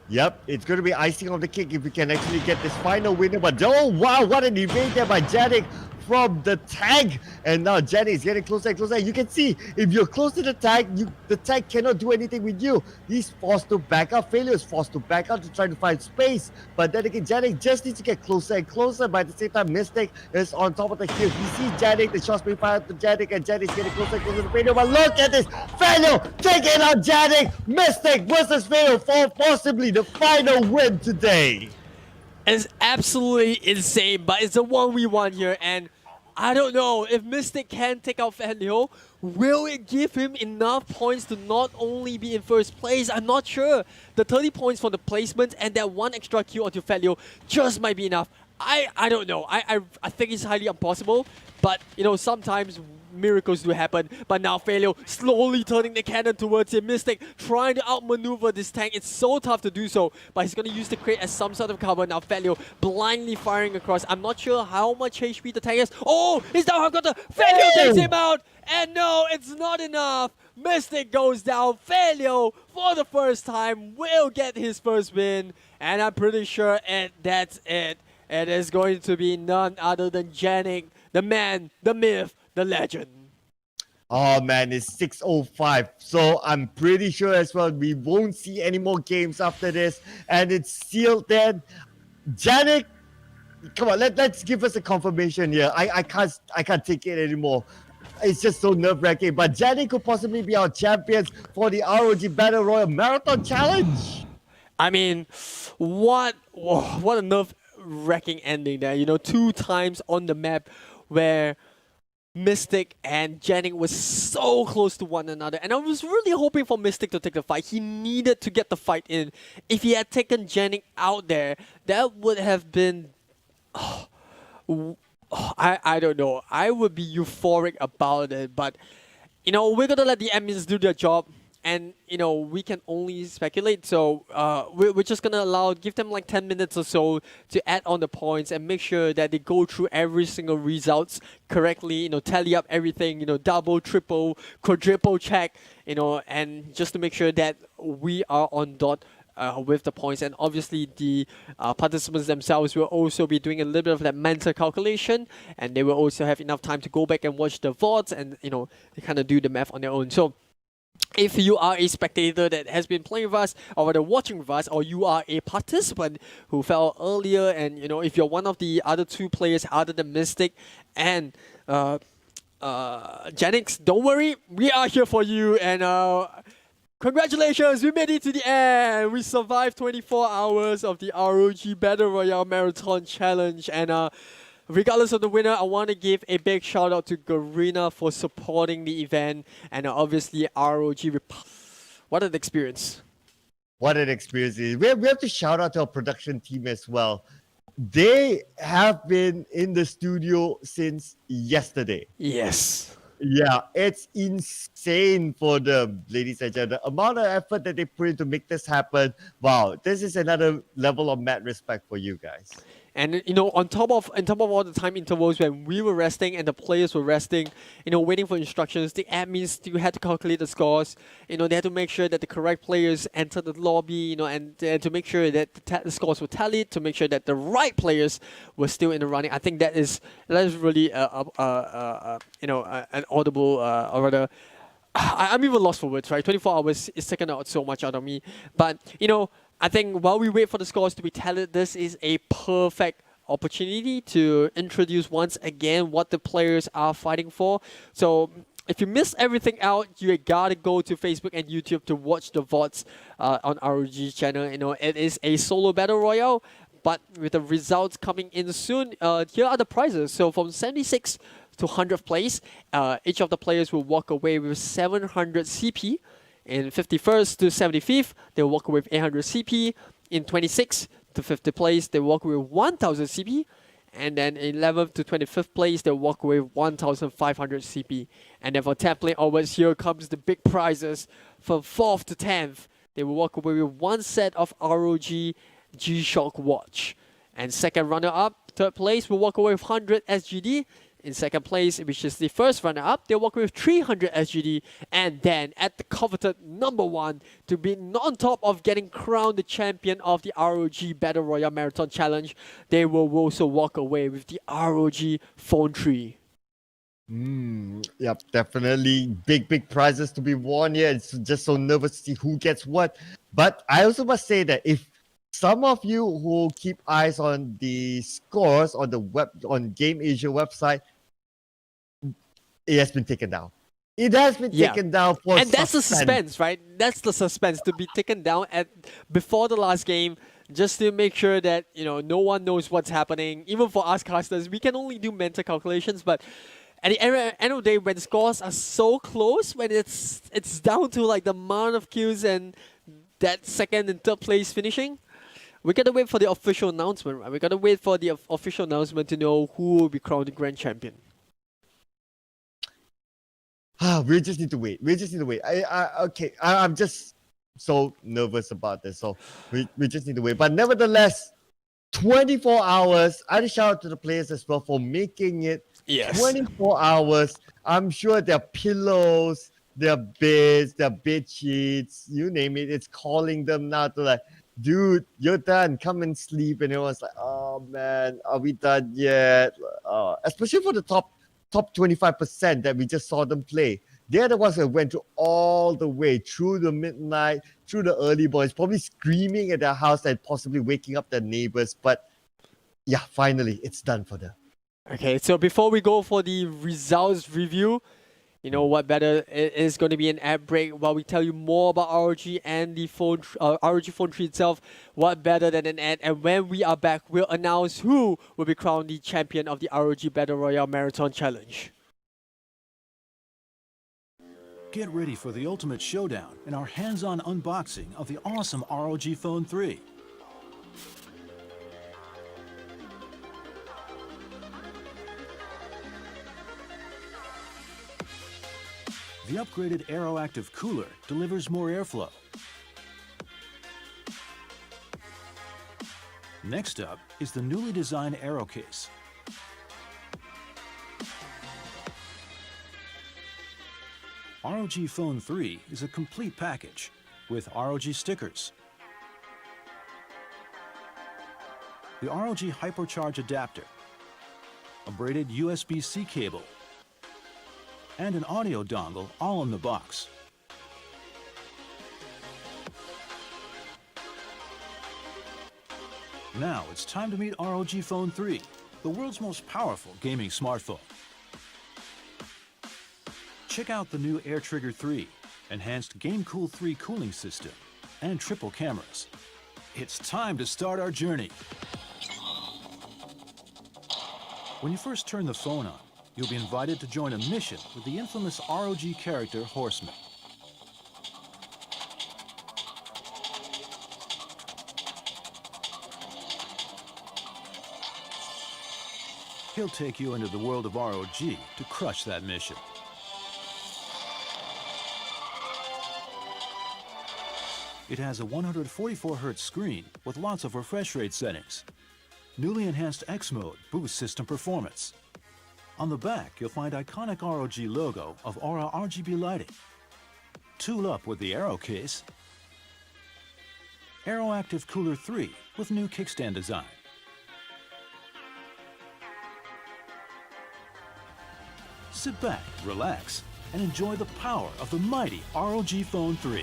Yep, it's going to be icing on the cake if we can actually get this final winner. But oh wow, what an evade there by Janik from the tag. And now Janik is getting closer and closer. You can see, if you're close to the tag, the tag cannot do anything with you. He's forced to back up. Failure is forced to back up to try to find space. But then again, Janik just needs to get closer and closer. But at the same time, Mystic is on top of the hill. You see Janik, the shots being fired to Janik, and Janik's getting closer and closer to Failure. But look at this! Failure taking out Janik! Mystic versus Failure for possibly the final win today. is absolutely insane, but it's a 1v1 here, and I don't know if Mystic can take out Fanleo. Will it give him enough points to not only be in first place? I'm not sure. The 30 points for the placement and that one extra kill onto Fanleo just might be enough. I don't know. I think it's highly impossible, but you know, sometimes miracles do happen. But now Fanleo slowly turning the cannon towards him. Mystic trying to outmaneuver this tank. It's so tough to do so, but he's going to use the crate as some sort of cover. Now Fanleo blindly firing across. I'm not sure how much HP the tank has. Oh, he's down. Got the Fanleo takes him out, and no, it's not enough. Mystic goes down. Fanleo, for the first time, will get his first win, and I'm pretty sure that's it. It is going to be none other than Janik, the man, the myth, the legend. Oh man, it's 6:05. So I'm pretty sure as well we won't see any more games after this. And it's sealed then. Janik, come on, let's give us a confirmation here. I can't take it anymore. It's just so nerve-wracking. But Janik could possibly be our champions for the ROG Battle Royale Marathon Challenge. I mean, what a nerve-wracking ending there. You know, 2 times on the map where Mystic and Janik was so close to one another, and I was really hoping for Mystic to take the fight. He needed to get the fight in. If he had taken Janik out there, that would have been... I don't know. I would be euphoric about it, but you know, we're gonna let the admins do their job. And you know, we can only speculate, so we're just gonna give them like 10 minutes or so to add on the points and make sure that they go through every single results correctly. You know, tally up everything. You know, double, triple, quadruple check. You know, and just to make sure that we are on dot with the points. And obviously, the participants themselves will also be doing a little bit of that mental calculation, and they will also have enough time to go back and watch the VODs and you know, they kind of do the math on their own. So if you are a spectator that has been playing with us or rather watching with us, or you are a participant who fell earlier, and you know, if you're one of the other 2 players other than Mystic and Janix, don't worry, we are here for you, and congratulations, we made it to the end. We survived 24 hours of the ROG Battle Royale Marathon Challenge, and regardless of the winner, I want to give a big shout out to Garena for supporting the event, and obviously ROG. What an experience! What an experience it is. We have to shout out to our production team as well. They have been in the studio since yesterday. Yes. Yeah, it's insane for them, ladies and gentlemen. The amount of effort that they put in to make this happen. Wow, this is another level of mad respect for you guys. And you know, on top of all the time intervals when we were resting and the players were resting, you know, waiting for instructions, the admins still had to calculate the scores. You know, they had to make sure that the correct players entered the lobby. You know, and to make sure that the scores were tallied, to make sure that the right players were still in the running. I think that is really you know, an audible or rather. I'm even lost for words, right? 24 hours is taken out so much out of me, but you know, I think while we wait for the scores to be tallied, this is a perfect opportunity to introduce once again what the players are fighting for. So if you miss everything out, you gotta go to Facebook and YouTube to watch the VODs on ROG's channel. You know, it is a solo battle royale, but with the results coming in soon, here are the prizes. So from 76 to 100th place, each of the players will walk away with 700 CP. In 51st to 75th, they'll walk away with 800 CP. In 26th to 50th place, they walk away with 1000 CP. And then in 11th to 25th place, they walk away with 1500 CP. And then for 10th place onwards, here comes the big prizes. From 4th to 10th, they will walk away with 1 set of ROG G-Shock watch. And second runner-up, 3rd place, will walk away with 100 SGD. In 2nd place, which is the first runner-up, they'll walk away with 300 SGD. And then at the coveted number 1, to be on top of getting crowned the champion of the ROG Battle Royale Marathon Challenge, they will also walk away with the ROG Phone Tree. Yep, definitely big prizes to be won here. It's just so nervous to see who gets what. But I also must say that if some of you who keep eyes on the scores on the on Game Asia website, it has been taken down. It has been taken down for and that's the suspense, right? That's the suspense to be taken down before the last game. just to make sure that no one knows what's happening. Even for us casters, we can only do mental calculations, but at the end of the day, when scores are so close, when it's down to like the amount of kills and that second and third place finishing, we gotta wait for the official announcement, right? We gotta wait for the official announcement to know who will be crowned the grand champion. We just need to wait. We just need to wait. I'm just so nervous about this. So we just need to wait. But nevertheless, 24 hours. I shout out to the players as well for making it. Yes. 24 hours. I'm sure their pillows, their beds, their bed sheets, you name it, it's calling them now to like, dude, you're done. Come and sleep. And everyone's like, oh man, are we done yet? Especially for the top 25% that we just saw them play. They're the ones that went through all the way through the midnight, through the early boys, probably screaming at their house and possibly waking up their neighbors. But yeah, finally, it's done for them. Okay, so before we go for the results review, what better? It is going to be an ad break while we tell you more about ROG and the ROG Phone 3 itself. What better than an ad? And when we are back, we'll announce who will be crowned the champion of the ROG Battle Royale Marathon Challenge. Get ready for the ultimate showdown in our hands-on unboxing of the awesome ROG Phone 3. The upgraded AeroActive cooler delivers more airflow. Next up is the newly designed Aero case. ROG Phone 3 is a complete package with ROG stickers, the ROG Hypercharge adapter, a braided USB-C cable, and an audio dongle all in the box. Now it's time to meet ROG Phone 3, the world's most powerful gaming smartphone. Check out the new AirTrigger 3, enhanced GameCool 3 cooling system, and triple cameras. It's time to start our journey. When you first turn the phone on, you'll be invited to join a mission with the infamous ROG character Horseman. He'll take you into the world of ROG to crush that mission. It has a 144Hz screen with lots of refresh rate settings. Newly enhanced X mode boosts system performance. On the back, you'll find iconic ROG logo of Aura RGB lighting. Tool up with the Aero case. AeroActive Cooler 3 with new kickstand design. Sit back, relax, and enjoy the power of the mighty ROG Phone 3.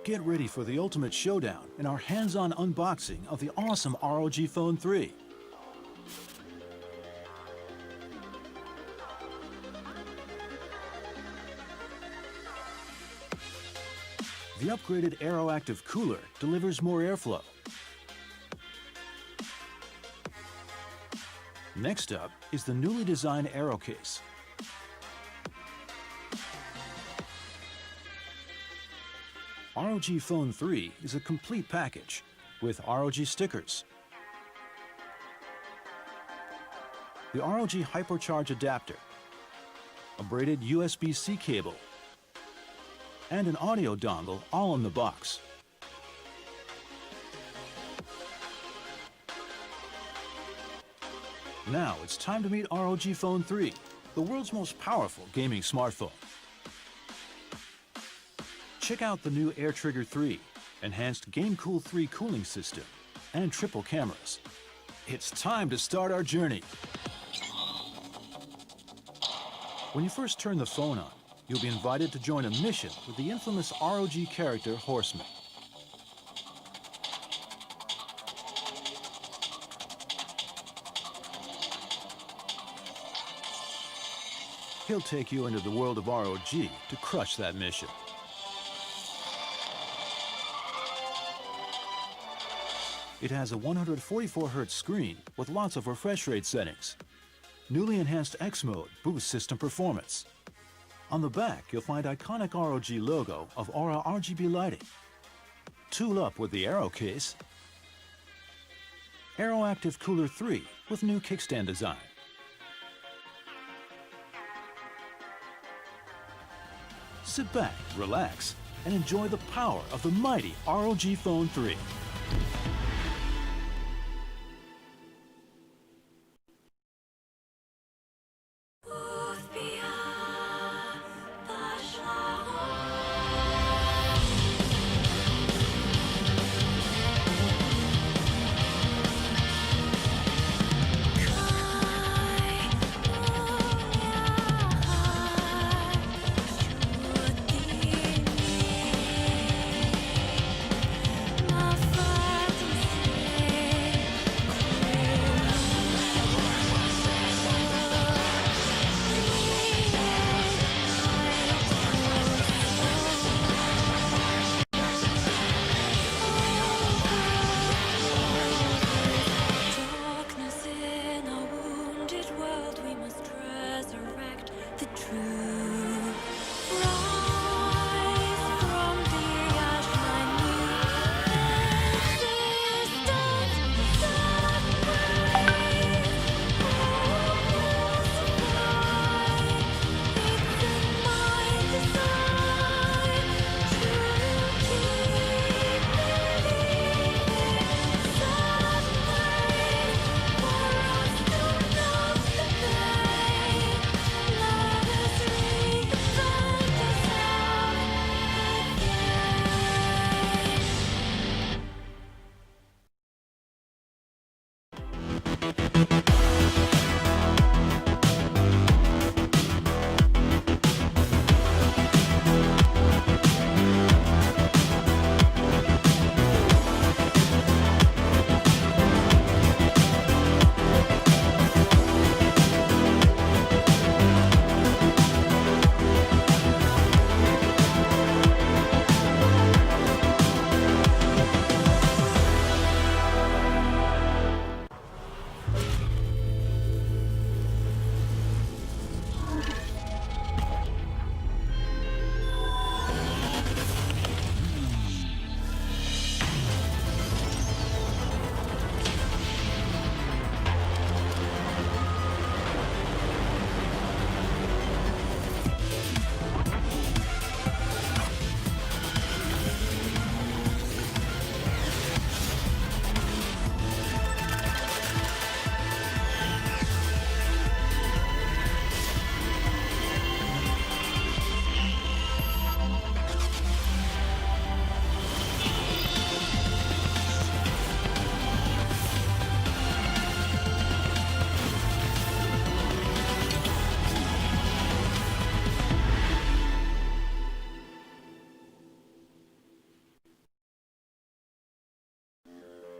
Get ready for the ultimate showdown in our hands-on unboxing of the awesome ROG Phone 3. The upgraded AeroActive cooler delivers more airflow. Next up is the newly designed Aero case. ROG Phone 3 is a complete package with ROG stickers, the ROG Hypercharge adapter, a braided USB-C cable, and an audio dongle all in the box. Now it's time to meet ROG Phone 3, the world's most powerful gaming smartphone. Check out the new AirTrigger 3, enhanced GameCool 3 cooling system, and triple cameras. It's time to start our journey. When you first turn the phone on, you'll be invited to join a mission with the infamous ROG character Horseman. He'll take you into the world of ROG to crush that mission. It has a 144 Hz screen with lots of refresh rate settings. Newly enhanced X mode boosts system performance. On the back, you'll find iconic ROG logo of Aura RGB lighting. Tool up with the Aero case. AeroActive Cooler 3 with new kickstand design. Sit back, relax, and enjoy the power of the mighty ROG Phone 3.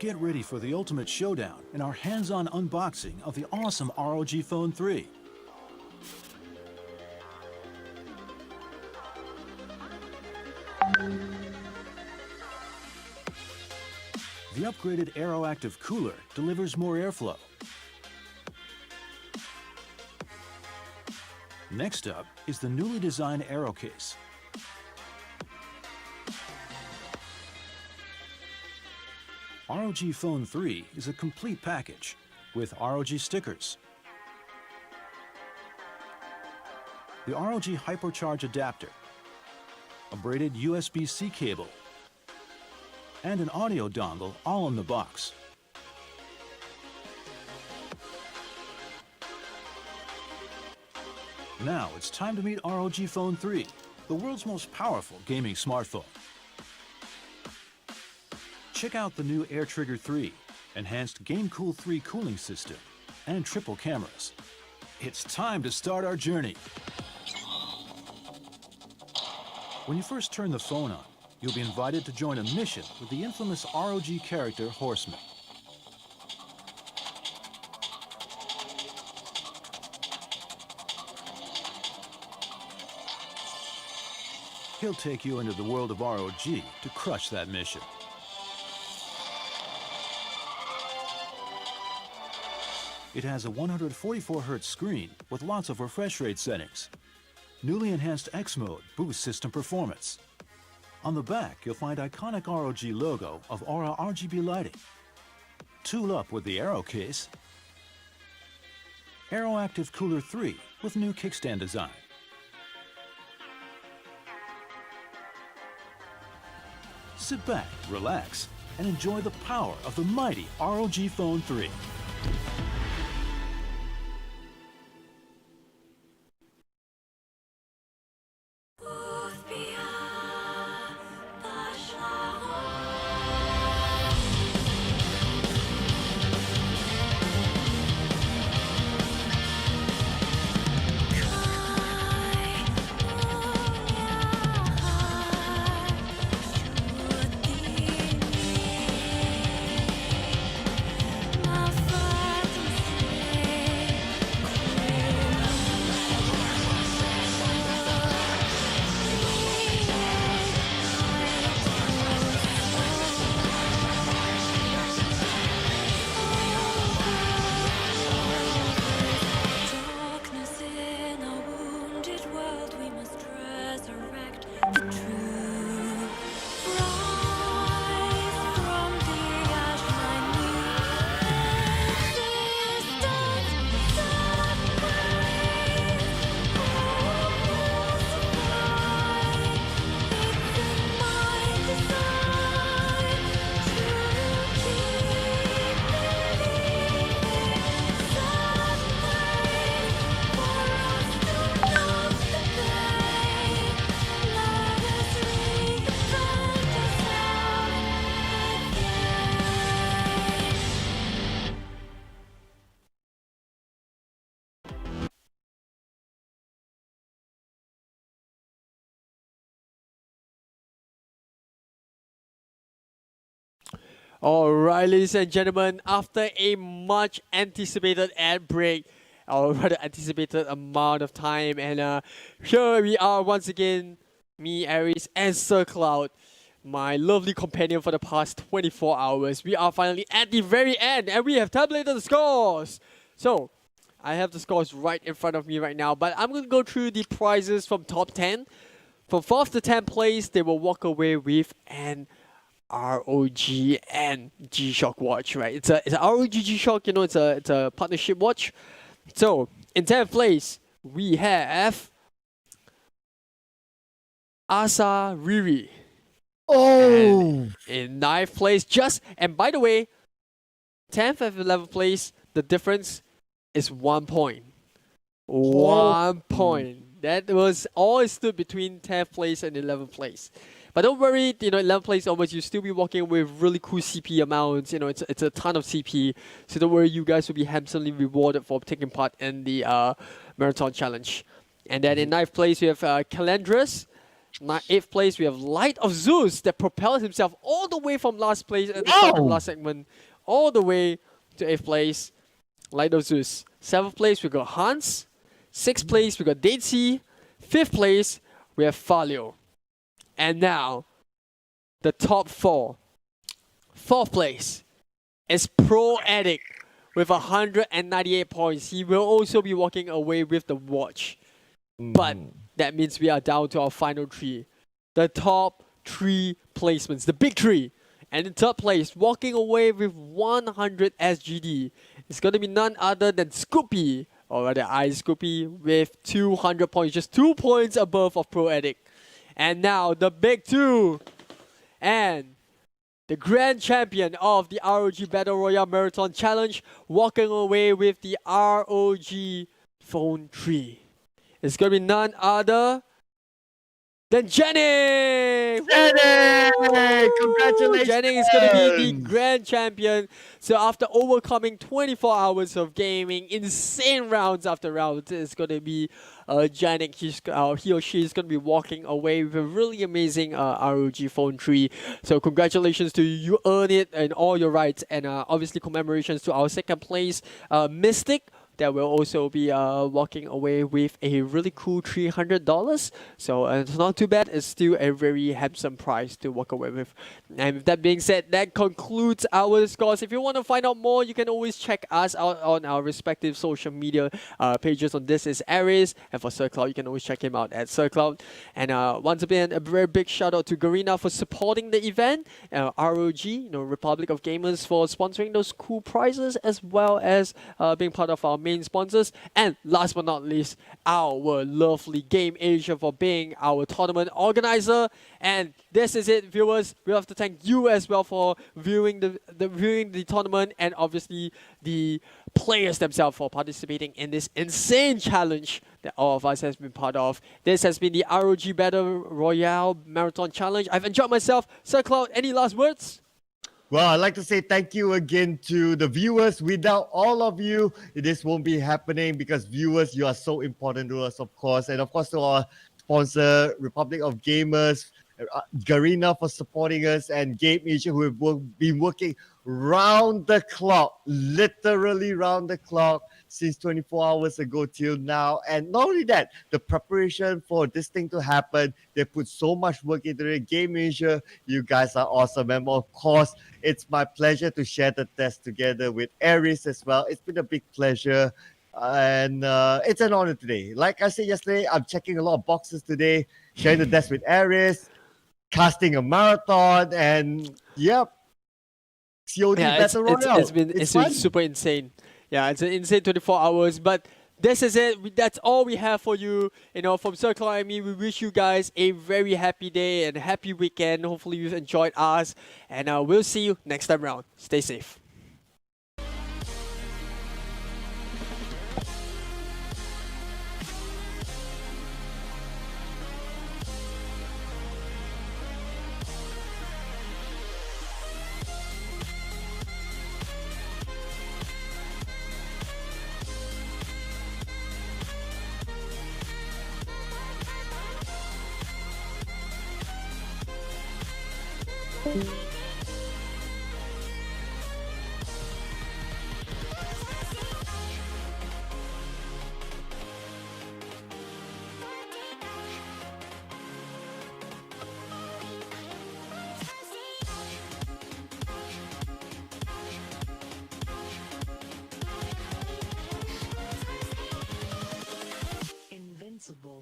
Get ready for the ultimate showdown in our hands-on unboxing of the awesome ROG Phone 3. The upgraded AeroActive cooler delivers more airflow. Next up is the newly designed Aero case. ROG Phone 3 is a complete package with ROG stickers, the ROG Hypercharge adapter, a braided USB-C cable, and an audio dongle all in the box. Now it's time to meet ROG Phone 3, the world's most powerful gaming smartphone. Check out the new AirTrigger 3, enhanced GameCool 3 cooling system, and triple cameras. It's time to start our journey. When you first turn the phone on, you'll be invited to join a mission with the infamous ROG character Horseman. He'll take you into the world of ROG to crush that mission. It has a 144Hz screen with lots of refresh rate settings. Newly enhanced X mode boosts system performance. On the back, you'll find iconic ROG logo of Aura RGB lighting. Tool up with the Aero case. AeroActive Cooler 3 with new kickstand design. Sit back, relax, and enjoy the power of the mighty ROG Phone 3. Alright, ladies and gentlemen, after a much anticipated ad break, or rather anticipated amount of time, and here we are once again, me, Aries, and Sir Cloud, my lovely companion for the past 24 hours. We are finally at the very end, and we have tabulated the scores! So, I have the scores right in front of me right now, but I'm going to go through the prizes from top 10. From 4th to 10th place, they will walk away with an ROG and G-Shock watch, right? It's a ROG G-Shock, you know, it's a partnership watch. So in 10th place we have Asa Riri. Oh! And in 9th place, and by the way, 10th and 11th place, the difference is 1 point. 1 point. That was all it stood between 10th place and 11th place. But don't worry, you know, 11th place onwards, you'll still be walking with really cool CP amounts. You know, it's a ton of CP. So don't worry, you guys will be handsomely rewarded for taking part in the Marathon Challenge. And then in 9th place, we have Calandras. 8th place, we have Light of Zeus that propelled himself all the way from last place at the start of the Wow. last segment, all the way to 8th place. Light of Zeus. 7th place, we got Hans. 6th place, we got Daisy. 5th place, we have Falio. And now, the top 4. 4th place is Pro Addict with 198 points. He will also be walking away with the watch. But that means we are down to our final 3. The top 3 placements, the big 3. And in 3rd place, walking away with 100 SGD, it's going to be none other than Scoopy, or rather Scoopy, with 200 points, just 2 points above of Pro Addict. And now, the big 2. And the grand champion of the ROG Battle Royale Marathon Challenge, walking away with the ROG Phone 3. It's going to be none other than Jenny! Jenny! Congratulations! Jenny is going to be the grand champion. So after overcoming 24 hours of gaming, insane rounds after rounds, it's going to be Janik. He or she is going to be walking away with a really amazing ROG Phone 3. So congratulations to you. You earned it and all your rights. And obviously commemorations to our 2nd place, Mystic, that will also be walking away with a really cool $300. So it's not too bad. It's still a very handsome price to walk away with. And with that being said, that concludes our scores. If you want to find out more, you can always check us out on our respective social media pages. On This Is Aries, and for SirCloud, you can always check him out at SirCloud. And once again, a very big shout out to Garena for supporting the event, ROG, Republic of Gamers, for sponsoring those cool prizes, as well as being part of our main sponsors, and last but not least, our lovely Game Asia for being our tournament organizer. And this is it, viewers. We have to thank you as well for viewing the tournament, and obviously the players themselves for participating in this insane challenge that all of us has been part of. This has been the ROG Battle Royale Marathon Challenge. I've enjoyed myself. Sir Cloud, any last words? Well, I'd like to say thank you again to the viewers. Without all of you, this won't be happening, because viewers, you are so important to us, of course. And of course, to our sponsor, Republic of Gamers, Garena for supporting us, and Game Asia, who have been working round the clock, literally round the clock, since 24 hours ago till now. And not only that, the preparation for this thing to happen, they put so much work into it. Game Asia, you guys are awesome. And of course, it's my pleasure to share the test together with Aries as well. It's been a big pleasure. And it's an honor today. Like I said yesterday, I'm checking a lot of boxes today, sharing the desk with Aries, casting a marathon, and yep, COD Battle Royale. It's been super insane. Yeah, it's an insane 24 hours, but this is it. That's all we have for you. From Circle and me, we wish you guys a very happy day and happy weekend. Hopefully you've enjoyed us, and we'll see you next time round. Stay safe. Invincible.